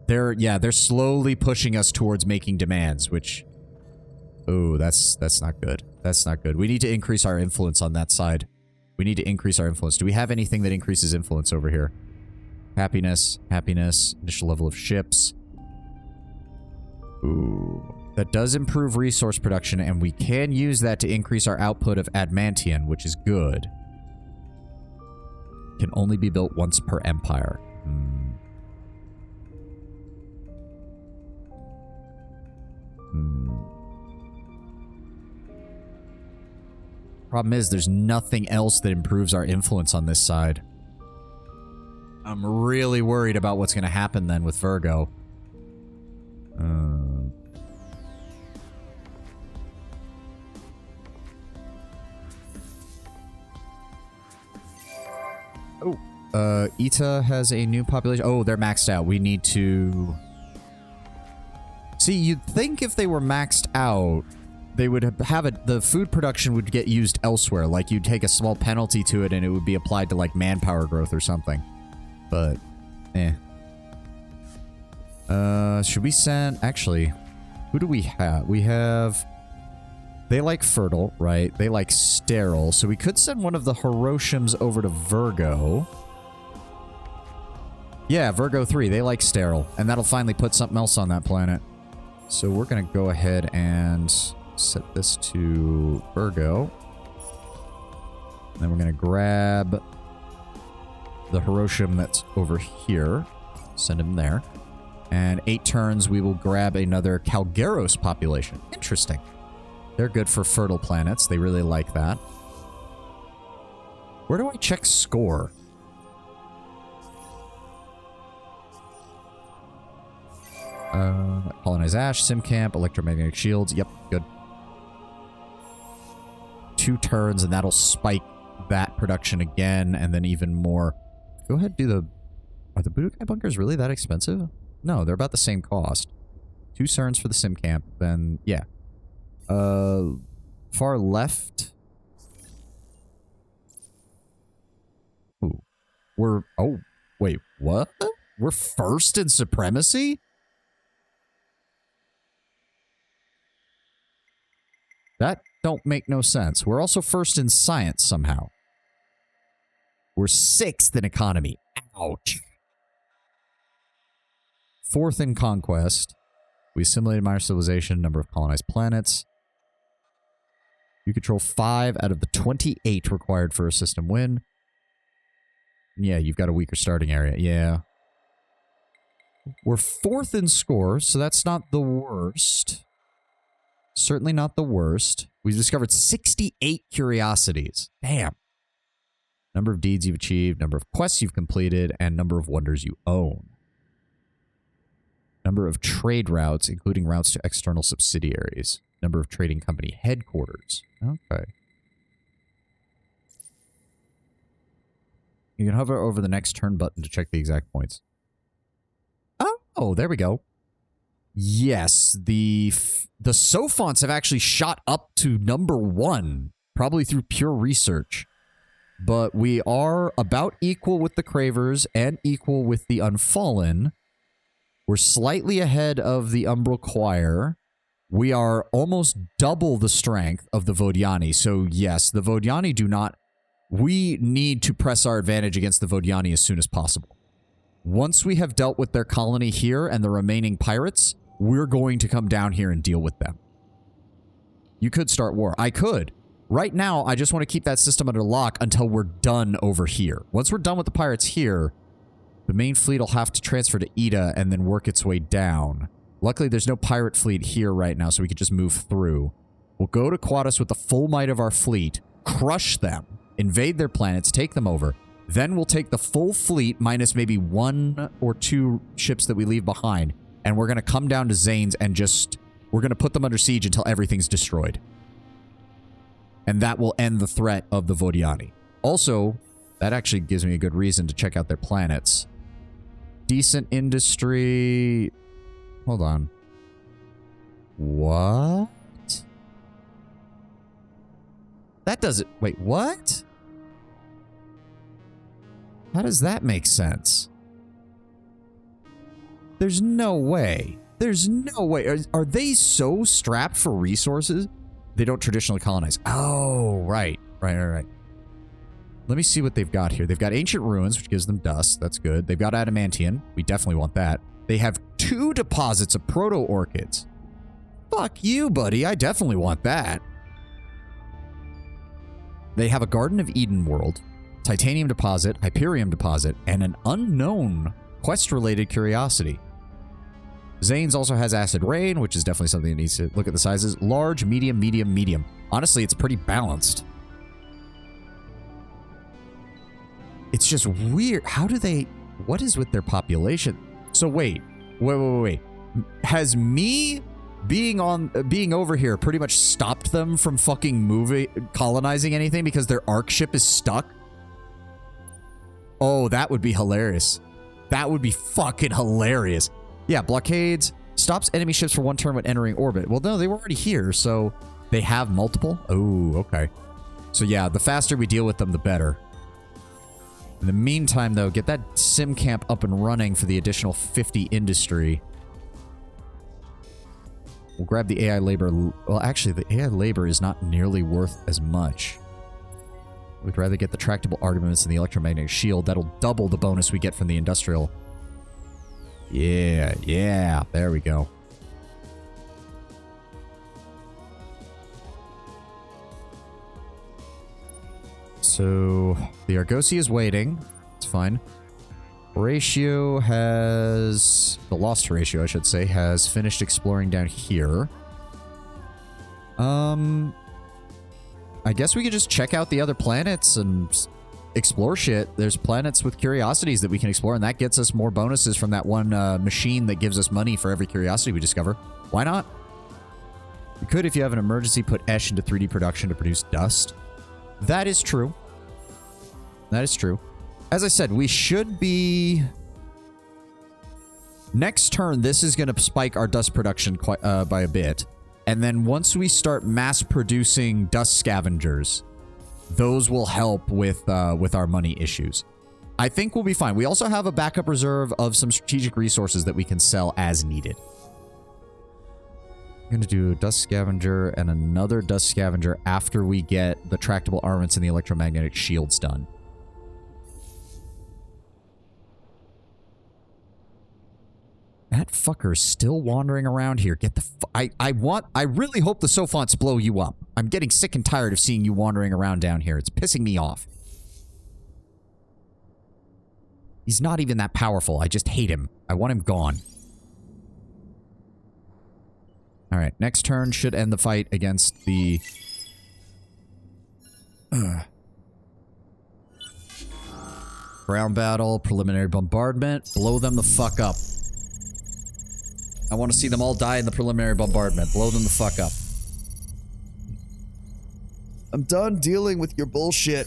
They're slowly pushing us towards making demands, which... Oh, that's not good. That's not good. We need to increase our influence on that side. We need to increase our influence. Do we have anything that increases influence over here? Happiness. Initial level of ships. Ooh. That does improve resource production, and we can use that to increase our output of adamantium, which is good. Can only be built once per empire. Problem is, there's nothing else that improves our influence on this side. I'm really worried about what's going to happen then with Virgo. Ita has a new population. Oh, they're maxed out. We need to... See, you'd think if they were maxed out, they would have it... The food production would get used elsewhere. Like, you'd take a small penalty to it and it would be applied to, like, manpower growth or something. But, should we send... Actually, who do we have? We have... They like fertile, right? They like sterile. So we could send one of the Hiroshims over to Virgo. Yeah, Virgo 3. They like sterile. And that'll finally put something else on that planet. So we're going to go ahead and set this to Virgo. And then we're going to grab the Hiroshim that's over here. Send him there. And 8 turns, we will grab another Calgeros population. Interesting. They're good for fertile planets. They really like that. Where do I check score? Colonize Ash, Sim Camp, electromagnetic shields. Yep, good. 2 turns, and that'll spike that production again, and then even more. Go ahead, do the... Are the Budokai bunkers really that expensive? No, they're about the same cost. 2 turns for the Sim Camp, then, yeah. Far left... Ooh. We're... Oh, wait, what? We're first in supremacy? That don't make no sense. We're also first in science somehow. We're 6th in economy. Ouch. 4th in conquest. We assimilated minor civilization, number of colonized planets. You control 5 out of the 28 required for a system win. Yeah, you've got a weaker starting area. Yeah. We're 4th in score, so that's not the worst. Certainly not the worst. We've discovered 68 curiosities. Damn. Number of deeds you've achieved, number of quests you've completed, and number of wonders you own. Number of trade routes, including routes to external subsidiaries. Number of trading company headquarters. Okay. You can hover over the next turn button to check the exact points. Oh, there we go. Yes, the Sophons have actually shot up to number 1, probably through pure research. But we are about equal with the Cravers and equal with the Unfallen. We're slightly ahead of the Umbral Choir. We are almost double the strength of the Vodiani. So yes, the Vodiani do not... We need to press our advantage against the Vodiani as soon as possible. Once we have dealt with their colony here and the remaining pirates, we're going to come down here and deal with them. You could start war. I could. Right now, I just want to keep that system under lock until we're done over here. Once we're done with the pirates here, the main fleet will have to transfer to Ida and then work its way down. Luckily, there's no pirate fleet here right now, so we could just move through. We'll go to Quadus with the full might of our fleet, crush them, invade their planets, take them over. Then we'll take the full fleet, minus maybe 1 or 2 ships that we leave behind, and we're going to come down to Zane's and just... We're going to put them under siege until everything's destroyed. And that will end the threat of the Vodiani. Also, that actually gives me a good reason to check out their planets. Decent industry... Hold on. What? That doesn't... Wait, what? How does that make sense? There's no way. There's no way. Are they so strapped for resources? They don't traditionally colonize. Oh, right. Right. Let me see what they've got here. They've got ancient ruins, which gives them dust. That's good. They've got adamantium. We definitely want that. They have 2 deposits of proto-orchids. Fuck you, buddy. I definitely want that. They have a Garden of Eden world, titanium deposit, Hyperium deposit, and an unknown quest-related curiosity. Zane's also has Acid Rain, which is definitely something that needs to look at the sizes. Large, medium, medium, medium. Honestly, it's pretty balanced. It's just weird. How do they... What is with their population? So wait. Has me being over here pretty much stopped them from fucking colonizing anything because their arc ship is stuck? Oh, that would be hilarious. That would be fucking hilarious. Yeah, blockades. Stops enemy ships for 1 turn when entering orbit. Well, no, they were already here, so they have multiple? Oh, okay. So yeah, the faster we deal with them, the better. In the meantime, though, get that sim camp up and running for the additional 50 industry. We'll grab the AI labor. Well, actually, the AI labor is not nearly worth as much. We'd rather get the tractable arguments and the electromagnetic shield. That'll double the bonus we get from the industrial. Yeah, there we go. So, the Argosy is waiting. It's fine. Horatio has... The Lost Horatio, I should say, has finished exploring down here. I guess we could just check out the other planets and explore shit. There's planets with curiosities that we can explore, and that gets us more bonuses from that one machine that gives us money for every curiosity we discover. Why not? You could, if you have an emergency, put Esh into 3D production to produce dust. That is true. That is true. As I said, we should be... Next turn, this is going to spike our dust production quite, by a bit. And then once we start mass producing dust scavengers, those will help with our money issues. I think we'll be fine. We also have a backup reserve of some strategic resources that we can sell as needed. I'm going to do dust scavenger and another dust scavenger after we get the tractable armaments and the electromagnetic shields done. That fucker's still wandering around here. Get the I really hope the Sophonts blow you up. I'm getting sick and tired of seeing you wandering around down here. It's pissing me off. He's not even that powerful. I just hate him. I want him gone. Alright, next turn should end the fight against the... Ground battle, preliminary bombardment. Blow them the fuck up. I want to see them all die in the preliminary bombardment. Blow them the fuck up. I'm done dealing with your bullshit.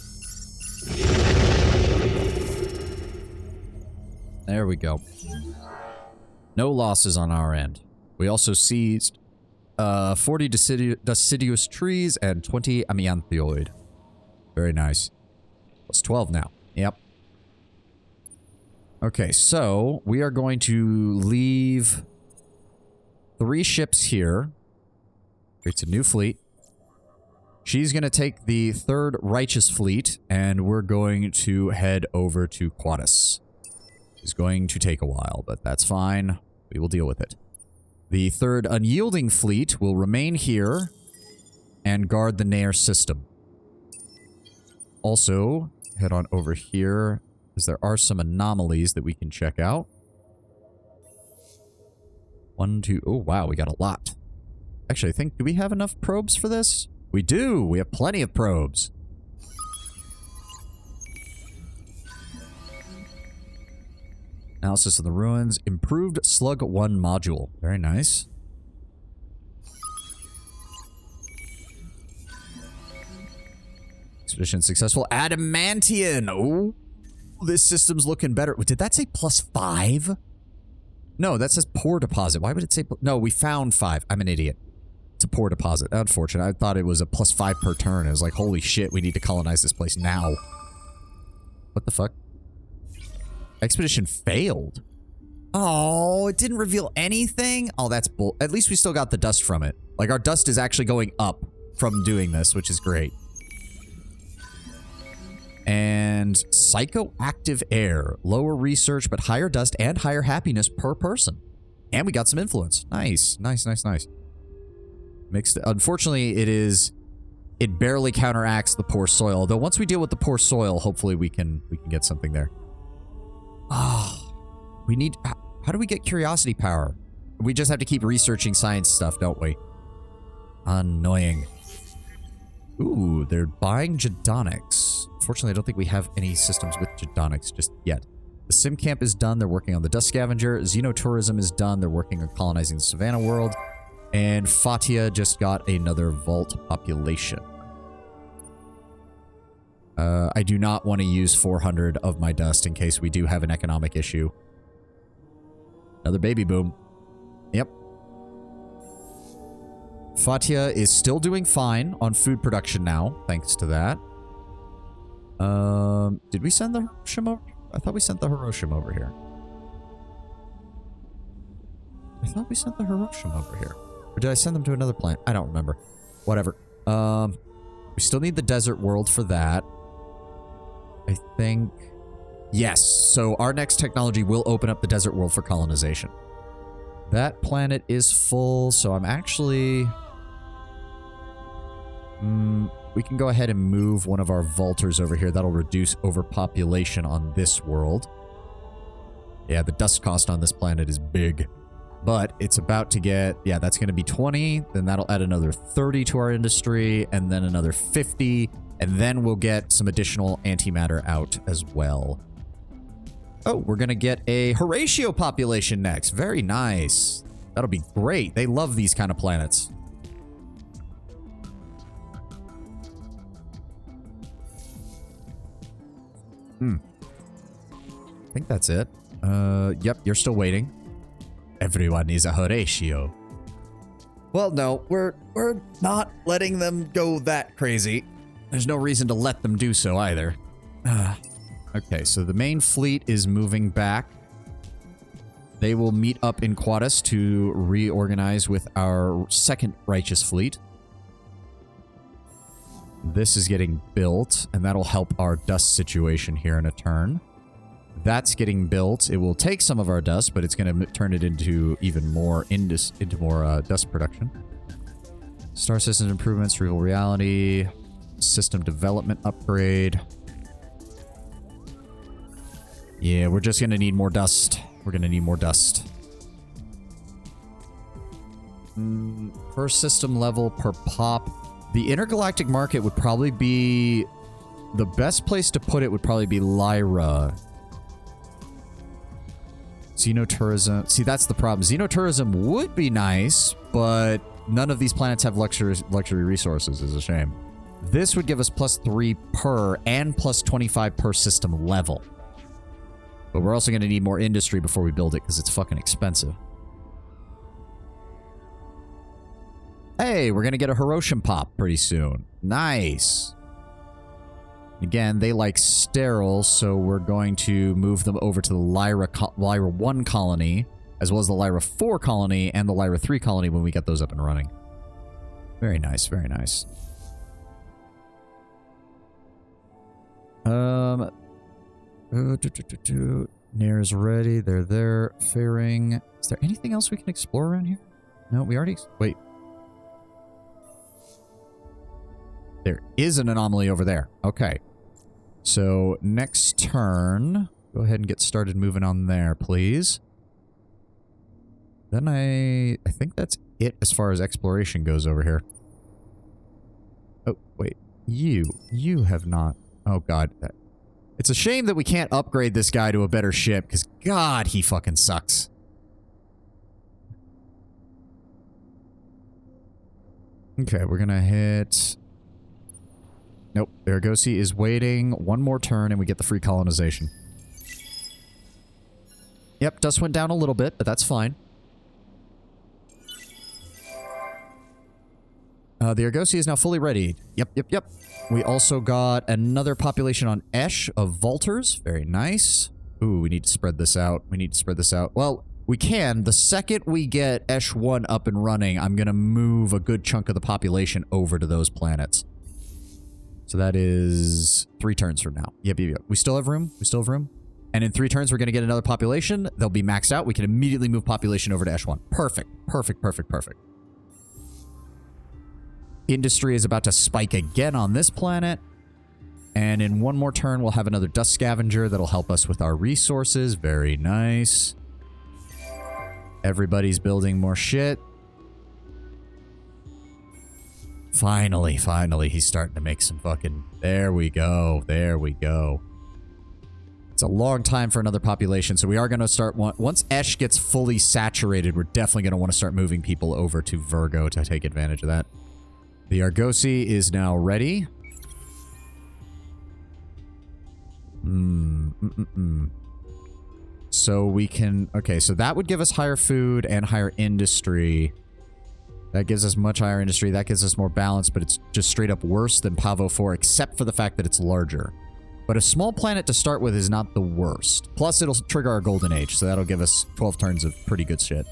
There we go. No losses on our end. We also seized 40 deciduous trees and 20 amianthioid. Very nice. It's 12 now. Yep. Okay, so we are going to leave 3 ships here. Creates a new fleet. She's going to take the 3rd Righteous Fleet, and we're going to head over to Quaddus. It's going to take a while, but that's fine. We will deal with it. The 3rd Unyielding Fleet will remain here and guard the Nair system. Also, head on over here, because there are some anomalies that we can check out. 1, 2... Oh, wow, we got a lot. Actually, I think... Do we have enough probes for this? We do! We have plenty of probes. Analysis of the ruins. Improved Slug 1 module. Very nice. Expedition successful. Adamantian! Oh, this system's looking better. Did that say +5? No, that says poor deposit. Why would it say... No, we found 5. I'm an idiot. It's a poor deposit. Unfortunate. I thought it was a +5 per turn. I was like, holy shit, we need to colonize this place now. What the fuck? Expedition failed. Oh, it didn't reveal anything? Oh, that's bull... At least we still got the dust from it. Like, our dust is actually going up from doing this, which is great. And psychoactive air. Lower research, but higher dust and higher happiness per person. And we got some influence. Nice. Nice, nice, nice. Mixed. Unfortunately, it barely counteracts the poor soil. Though once we deal with the poor soil, hopefully we can get something there. Oh, we need... How do we get curiosity power? We just have to keep researching science stuff, don't we? Annoying. Ooh, they're buying Jadonics. Unfortunately, I don't think we have any systems with Jadonics just yet. The Sim Camp is done. They're working on the Dust Scavenger. Xenotourism is done. They're working on colonizing the Savannah world. And Fatia just got another vault population. I do not want to use 400 of my dust in case we do have an economic issue. Another baby boom. Yep. Fatia is still doing fine on food production now, thanks to that. Did we send the Hiroshima over? I thought we sent the Hiroshima over here. I thought we sent the Hiroshima over here. Or did I send them to another planet? I don't remember. Whatever. We still need the desert world for that. I think... Yes, so our next technology will open up the desert world for colonization. That planet is full, so I'm actually... we can go ahead and move one of our vaulters over here. That'll reduce overpopulation on this world. Yeah, the dust cost on this planet is big. But it's about to get... Yeah, that's going to be 20. Then that'll add another 30 to our industry. And then another 50. And then we'll get some additional antimatter out as well. Oh, we're going to get a Horatio population next. Very nice. That'll be great. They love these kind of planets. I think that's it. Yep, you're still waiting. Everyone is a Horatio. Well, no, we're not letting them go that crazy. There's no reason to let them do so either. Okay, so the main fleet is moving back. They will meet up in Quaddus to reorganize with our second Righteous Fleet. This is getting built, and that'll help our dust situation here in a turn. That's getting built. It will take some of our dust, but it's going to turn it into even more dust production. Star system improvements, real reality, system development upgrade. Yeah, we're just going to need more dust. We're going to need more dust. Per system level, per pop. The intergalactic market would probably be... The best place to put it would probably be Lyra. Xenotourism. See, that's the problem. Xenotourism would be nice, but none of these planets have luxury resources. Is a shame. This would give us +3 per and +25 per system level. But we're also going to need more industry before we build it because it's fucking expensive. Hey, we're going to get a Hiroshima pop pretty soon. Nice. Again, they like sterile, so we're going to move them over to the Lyra 1 colony, as well as the Lyra 4 colony and the Lyra 3 colony when we get those up and running. Very nice, very nice. Nair's ready. They're there. Fairing. Is there anything else we can explore around here? No, we already... Wait. There is an anomaly over there. Okay. So, next turn... Go ahead and get started moving on there, please. Then I think that's it as far as exploration goes over here. Oh, wait. You have not... Oh, God. It's a shame that we can't upgrade this guy to a better ship, because God, he fucking sucks. Okay, we're gonna hit... Nope, Aragosi is waiting. One more turn and we get the free colonization. Yep, dust went down a little bit, but that's fine. The Aragosi is now fully ready. Yep. We also got another population on Esh of Vaulters. Very nice. Ooh, we need to spread this out. Well, we can. The second we get Esh 1 up and running, I'm going to move a good chunk of the population over to those planets. So that is 3 turns from now. Yep. We still have room. And in 3 turns, we're going to get another population. They'll be maxed out. We can immediately move population over to Esh 1. Perfect. Industry is about to spike again on this planet. And in one more turn, we'll have another dust scavenger that'll help us with our resources. Very nice. Everybody's building more shit. Finally, he's starting to make some fucking... There we go. It's a long time for another population, so we are going to start... Once Esh gets fully saturated, we're definitely going to want to start moving people over to Virgo to take advantage of that. The Argosi is now ready. So we can... Okay, so that would give us higher food and higher industry. That gives us much higher industry. That gives us more balance, but it's just straight up worse than Pavo 4, except for the fact that it's larger. But a small planet to start with is not the worst. Plus, it'll trigger our golden age, so that'll give us 12 turns of pretty good shit.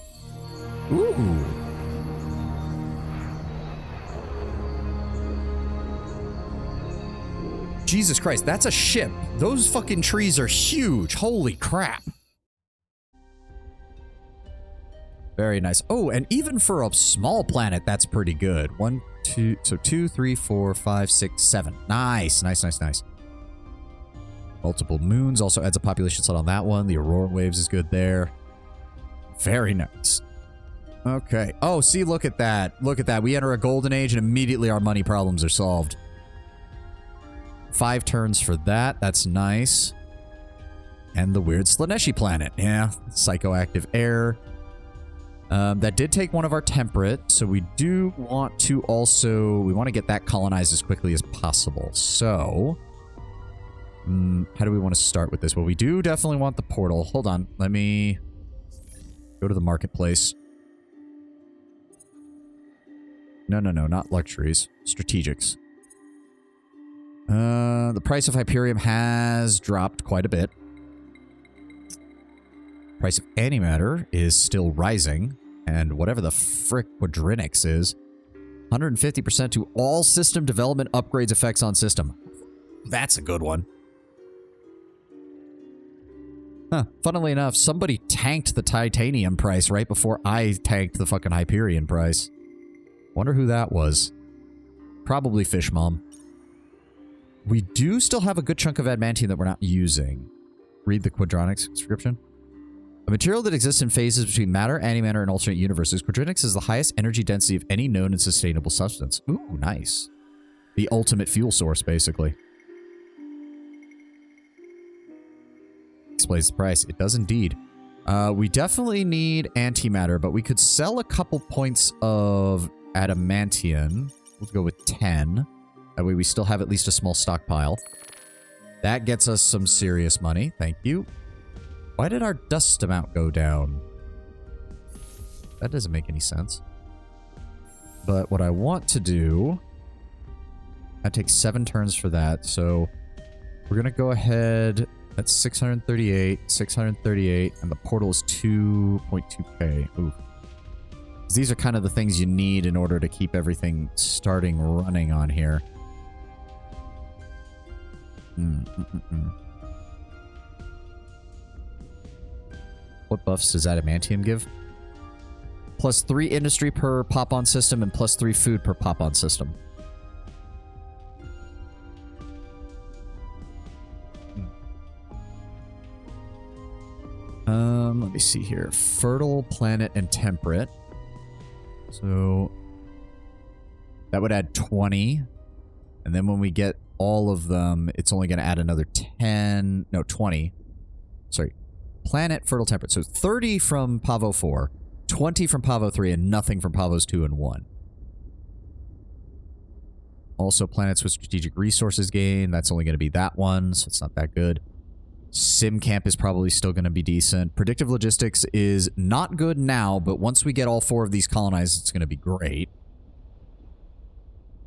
Ooh. Jesus Christ, that's a ship. Those fucking trees are huge. Holy crap. Very nice. Oh, and even for a small planet, that's pretty good. 1, 2, so 2, 3, 4, 5, 6, 7. Nice. Multiple moons also adds a population slot on that one. The Aurora Waves is good there. Very nice. Okay. Oh, see, look at that. We enter a golden age and immediately our money problems are solved. 5 turns for that. That's nice. And the weird Slaneshi planet. Yeah, psychoactive air. That did take one of our temperate, so we do want to also... We want to get that colonized as quickly as possible. So... how do we want to start with this? Well, we do definitely want the portal. Hold on. Let me go to the marketplace. No, not luxuries. Strategics. The price of Hyperium has dropped quite a bit. Price of antimatter is still rising. And whatever the frick quadrinix is, 150% to all system development upgrades effects on system. That's a good one. Huh. Funnily enough, somebody tanked the titanium price right before I tanked the fucking Hyperion price. Wonder who that was. Probably Fish Mom. We do still have a good chunk of adamantium that we're not using. Read the quadronics description. A material that exists in phases between matter, antimatter, and alternate universes, quadronics is the highest energy density of any known and sustainable substance. Ooh, nice. The ultimate fuel source, basically. Explains the price. It does indeed. We definitely need antimatter, but we could sell a couple points of adamantium. Let's go with 10. That way we still have at least a small stockpile. That gets us some serious money. Thank you. Why did our dust amount go down? That doesn't make any sense. But what I want to do... That takes 7 turns for that, so... We're going to go ahead... That's 638, 638, and the portal is 2.2k. Ooh. These are kind of the things you need in order to keep everything starting running on here. What buffs does adamantium give? +3 industry per pop-on system and +3 food per pop-on system. Let me see here. Fertile, planet, and temperate. So that would add 20. And then when we get all of them, it's only going to add another 10. No, 20. Sorry. Planet, fertile, temperate. So 30 from Pavo 4, 20 from Pavo 3, and nothing from Pavos 2 and 1. Also, planets with strategic resources gain. That's only going to be that one, so it's not that good. Sim Camp is probably still going to be decent. Predictive Logistics is not good now, but once we get all 4 of these colonized, it's going to be great.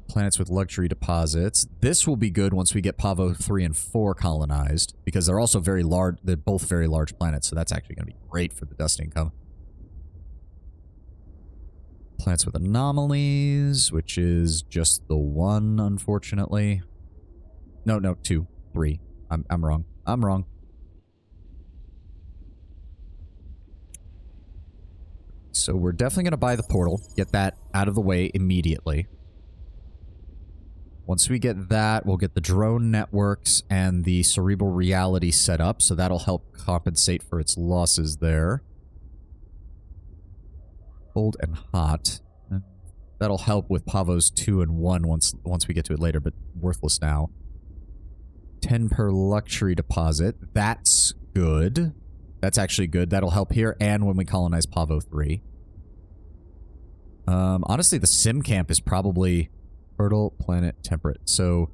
Planets with luxury deposits. This will be good once we get Pavo 3 and 4 colonized, because they're also very large. They're both very large planets, so that's actually going to be great for the dust income. Planets with anomalies, which is just the 1, unfortunately. No, 2, 3. I'm wrong. I'm wrong. So we're definitely going to buy the portal, get that out of the way immediately. Once we get that, we'll get the drone networks and the cerebral reality set up, so that'll help compensate for its losses there. Cold and hot. That'll help with Pavos 2 and 1 once we get to it later, but worthless now. 10 per luxury deposit. That's good. That's actually good. That'll help here and when we colonize Pavo 3. Honestly, the Sim Camp is probably fertile, planet, temperate. So,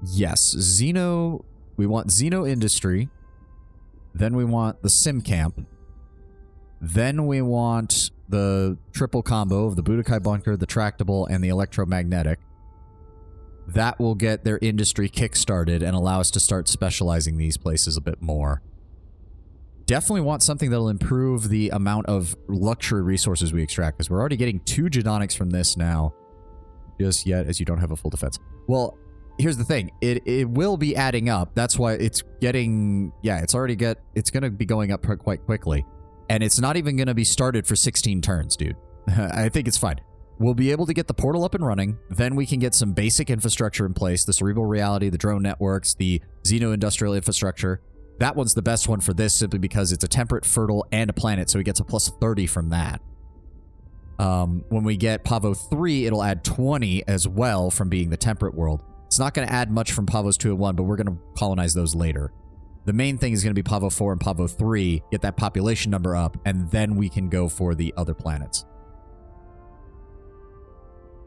yes. Xeno... We want Xeno Industry. Then we want the Sim Camp. Then we want the triple combo of the Budokai Bunker, the Tractable, and the Electromagnetic. That will get their industry kickstarted and allow us to start specializing these places a bit more. Definitely want something that'll improve the amount of luxury resources we extract, because we're already getting 2 Gedonics from this now. Just yet, as you don't have a full defense. Well, here's the thing. It will be adding up. That's why it's getting... Yeah, it's going to be going up quite quickly. And it's not even going to be started for 16 turns, dude. I think it's fine. We'll be able to get the portal up and running. Then we can get some basic infrastructure in place. The cerebral reality, the drone networks, the xeno-industrial infrastructure. That one's the best one for this simply because it's a temperate, fertile, and a planet, so he gets a +30 from that. When we get Pavo 3, it'll add 20 as well from being the temperate world. It's not going to add much from Pavos 2 and 1, but we're going to colonize those later. The main thing is going to be Pavo 4 and Pavo 3, get that population number up, and then we can go for the other planets.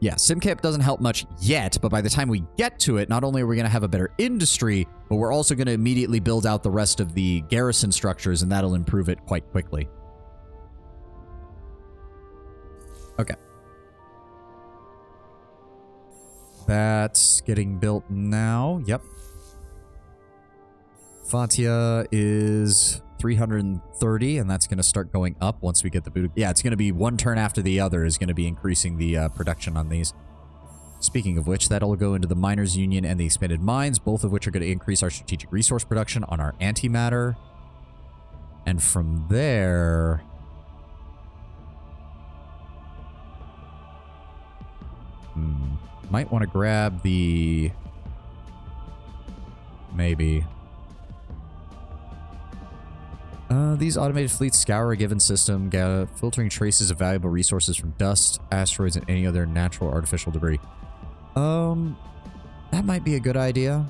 Yeah, SimCamp doesn't help much yet, but by the time we get to it, not only are we going to have a better industry, but we're also going to immediately build out the rest of the garrison structures, and that'll improve it quite quickly. Okay. That's getting built now. Yep. Fatia is 330, and that's going to start going up once we get the boot. Yeah, it's going to be one turn after the other is going to be increasing the production on these. Speaking of which, that'll go into the Miners Union and the Expanded Mines, both of which are going to increase our strategic resource production on our antimatter. And from there... might want to grab the... maybe... these automated fleets scour a given system, filtering traces of valuable resources from dust, asteroids, and any other natural or artificial debris. That might be a good idea.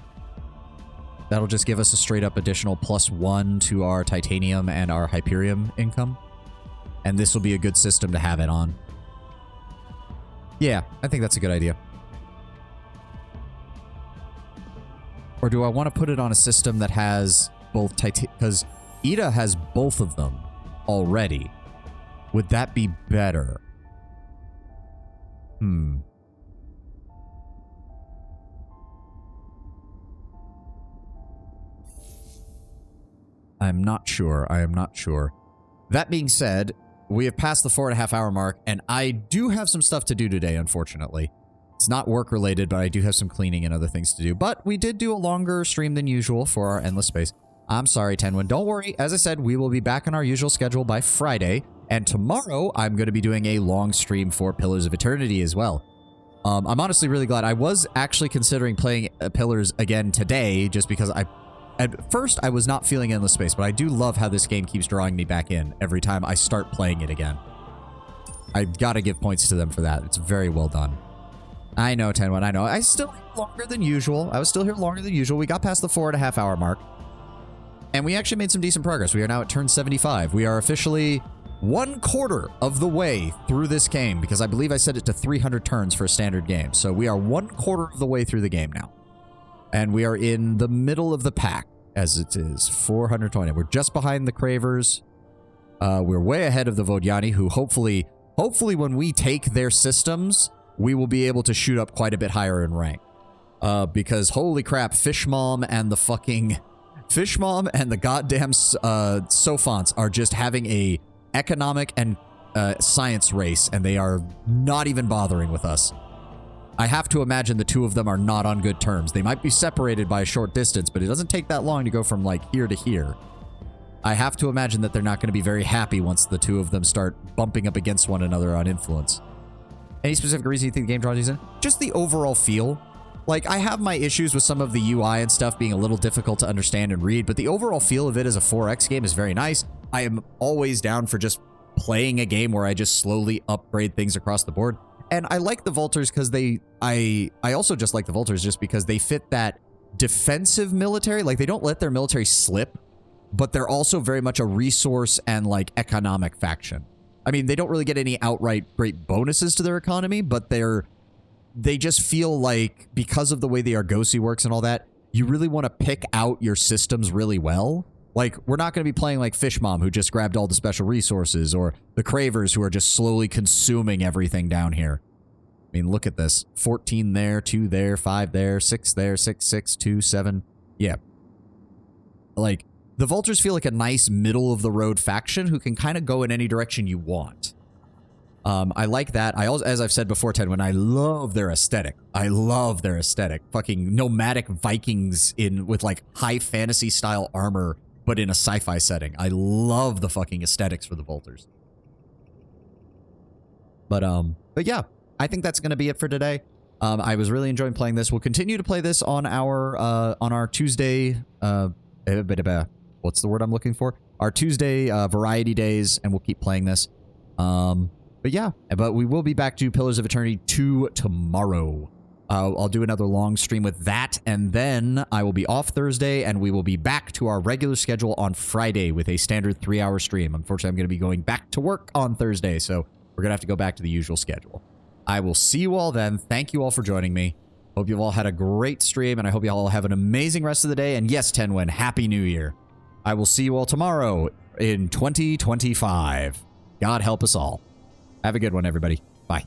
That'll just give us a straight-up additional +1 to our titanium and our Hyperium income. And this will be a good system to have it on. Yeah, I think that's a good idea. Or do I want to put it on a system that has both titanium... because Ida has both of them already. Would that be better? I'm not sure. I am not sure. That being said, we have passed the 4.5 hour mark, and I do have some stuff to do today, unfortunately. It's not work-related, but I do have some cleaning and other things to do. But we did do a longer stream than usual for our Endless Space. I'm sorry, Tenwin. Don't worry. As I said, we will be back on our usual schedule by Friday. And tomorrow, I'm going to be doing a long stream for Pillars of Eternity as well. I'm honestly really glad. I was actually considering playing Pillars again today, just because at first, I was not feeling Endless Space, but I do love how this game keeps drawing me back in every time I start playing it again. I've got to give points to them for that. It's very well done. I know, Tenwin. I know. I still here longer than usual. I was still here longer than usual. We got past the 4.5 hour mark. And we actually made some decent progress. We are now at turn 75. We are officially 1/4 of the way through this game, because I believe I set it to 300 turns for a standard game. So we are 1/4 of the way through the game now. And we are in the middle of the pack, as it is. 420. We're just behind the Cravers. We're way ahead of the Vodiani, who hopefully when we take their systems, we will be able to shoot up quite a bit higher in rank. Because holy crap, Fishmom and the fucking... Fishmom and the goddamn Sophonts are just having a economic and science race, and they are not even bothering with us. I have to imagine the two of them are not on good terms. They might be separated by a short distance, but it doesn't take that long to go from, like, here to here. I have to imagine that they're not going to be very happy once the two of them start bumping up against one another on influence. Any specific reason you think the game draws you in? Just the overall feel. Like, I have my issues with some of the UI and stuff being a little difficult to understand and read, but the overall feel of it as a 4X game is very nice. I am always down for just playing a game where I just slowly upgrade things across the board. And I like the Vultures because I also just like the Vultures just because they fit that defensive military. Like, they don't let their military slip, but they're also very much a resource and, like, economic faction. I mean, they don't really get any outright great bonuses to their economy, but they just feel like, because of the way the Argosy works and all that, you really want to pick out your systems really well. Like, we're not going to be playing like Fishmom, who just grabbed all the special resources, or the Cravers, who are just slowly consuming everything down here. I mean, look at this. 14 there, 2 there, 5 there, 6 there, 6, 6, 2, 7. Yeah. Like, the Vultures feel like a nice middle-of-the-road faction who can kind of go in any direction you want. I like that. I also, as I've said before, Ted, when I love their aesthetic. I love their aesthetic. Fucking nomadic Vikings with like high fantasy style armor, but in a sci-fi setting. I love the fucking aesthetics for the Vultures. But yeah, I think that's gonna be it for today. I was really enjoying playing this. We'll continue to play this on our Tuesday. What's the word I'm looking for? Our Tuesday variety days, and we'll keep playing this. But yeah, we will be back to Pillars of Eternity 2 tomorrow. I'll do another long stream with that, and then I will be off Thursday, and we will be back to our regular schedule on Friday with a standard 3-hour stream. Unfortunately, I'm going to be going back to work on Thursday, so we're going to have to go back to the usual schedule. I will see you all then. Thank you all for joining me. Hope you've all had a great stream, and I hope you all have an amazing rest of the day. And yes, Tenwin, Happy New Year. I will see you all tomorrow in 2025. God help us all. Have a good one, everybody. Bye.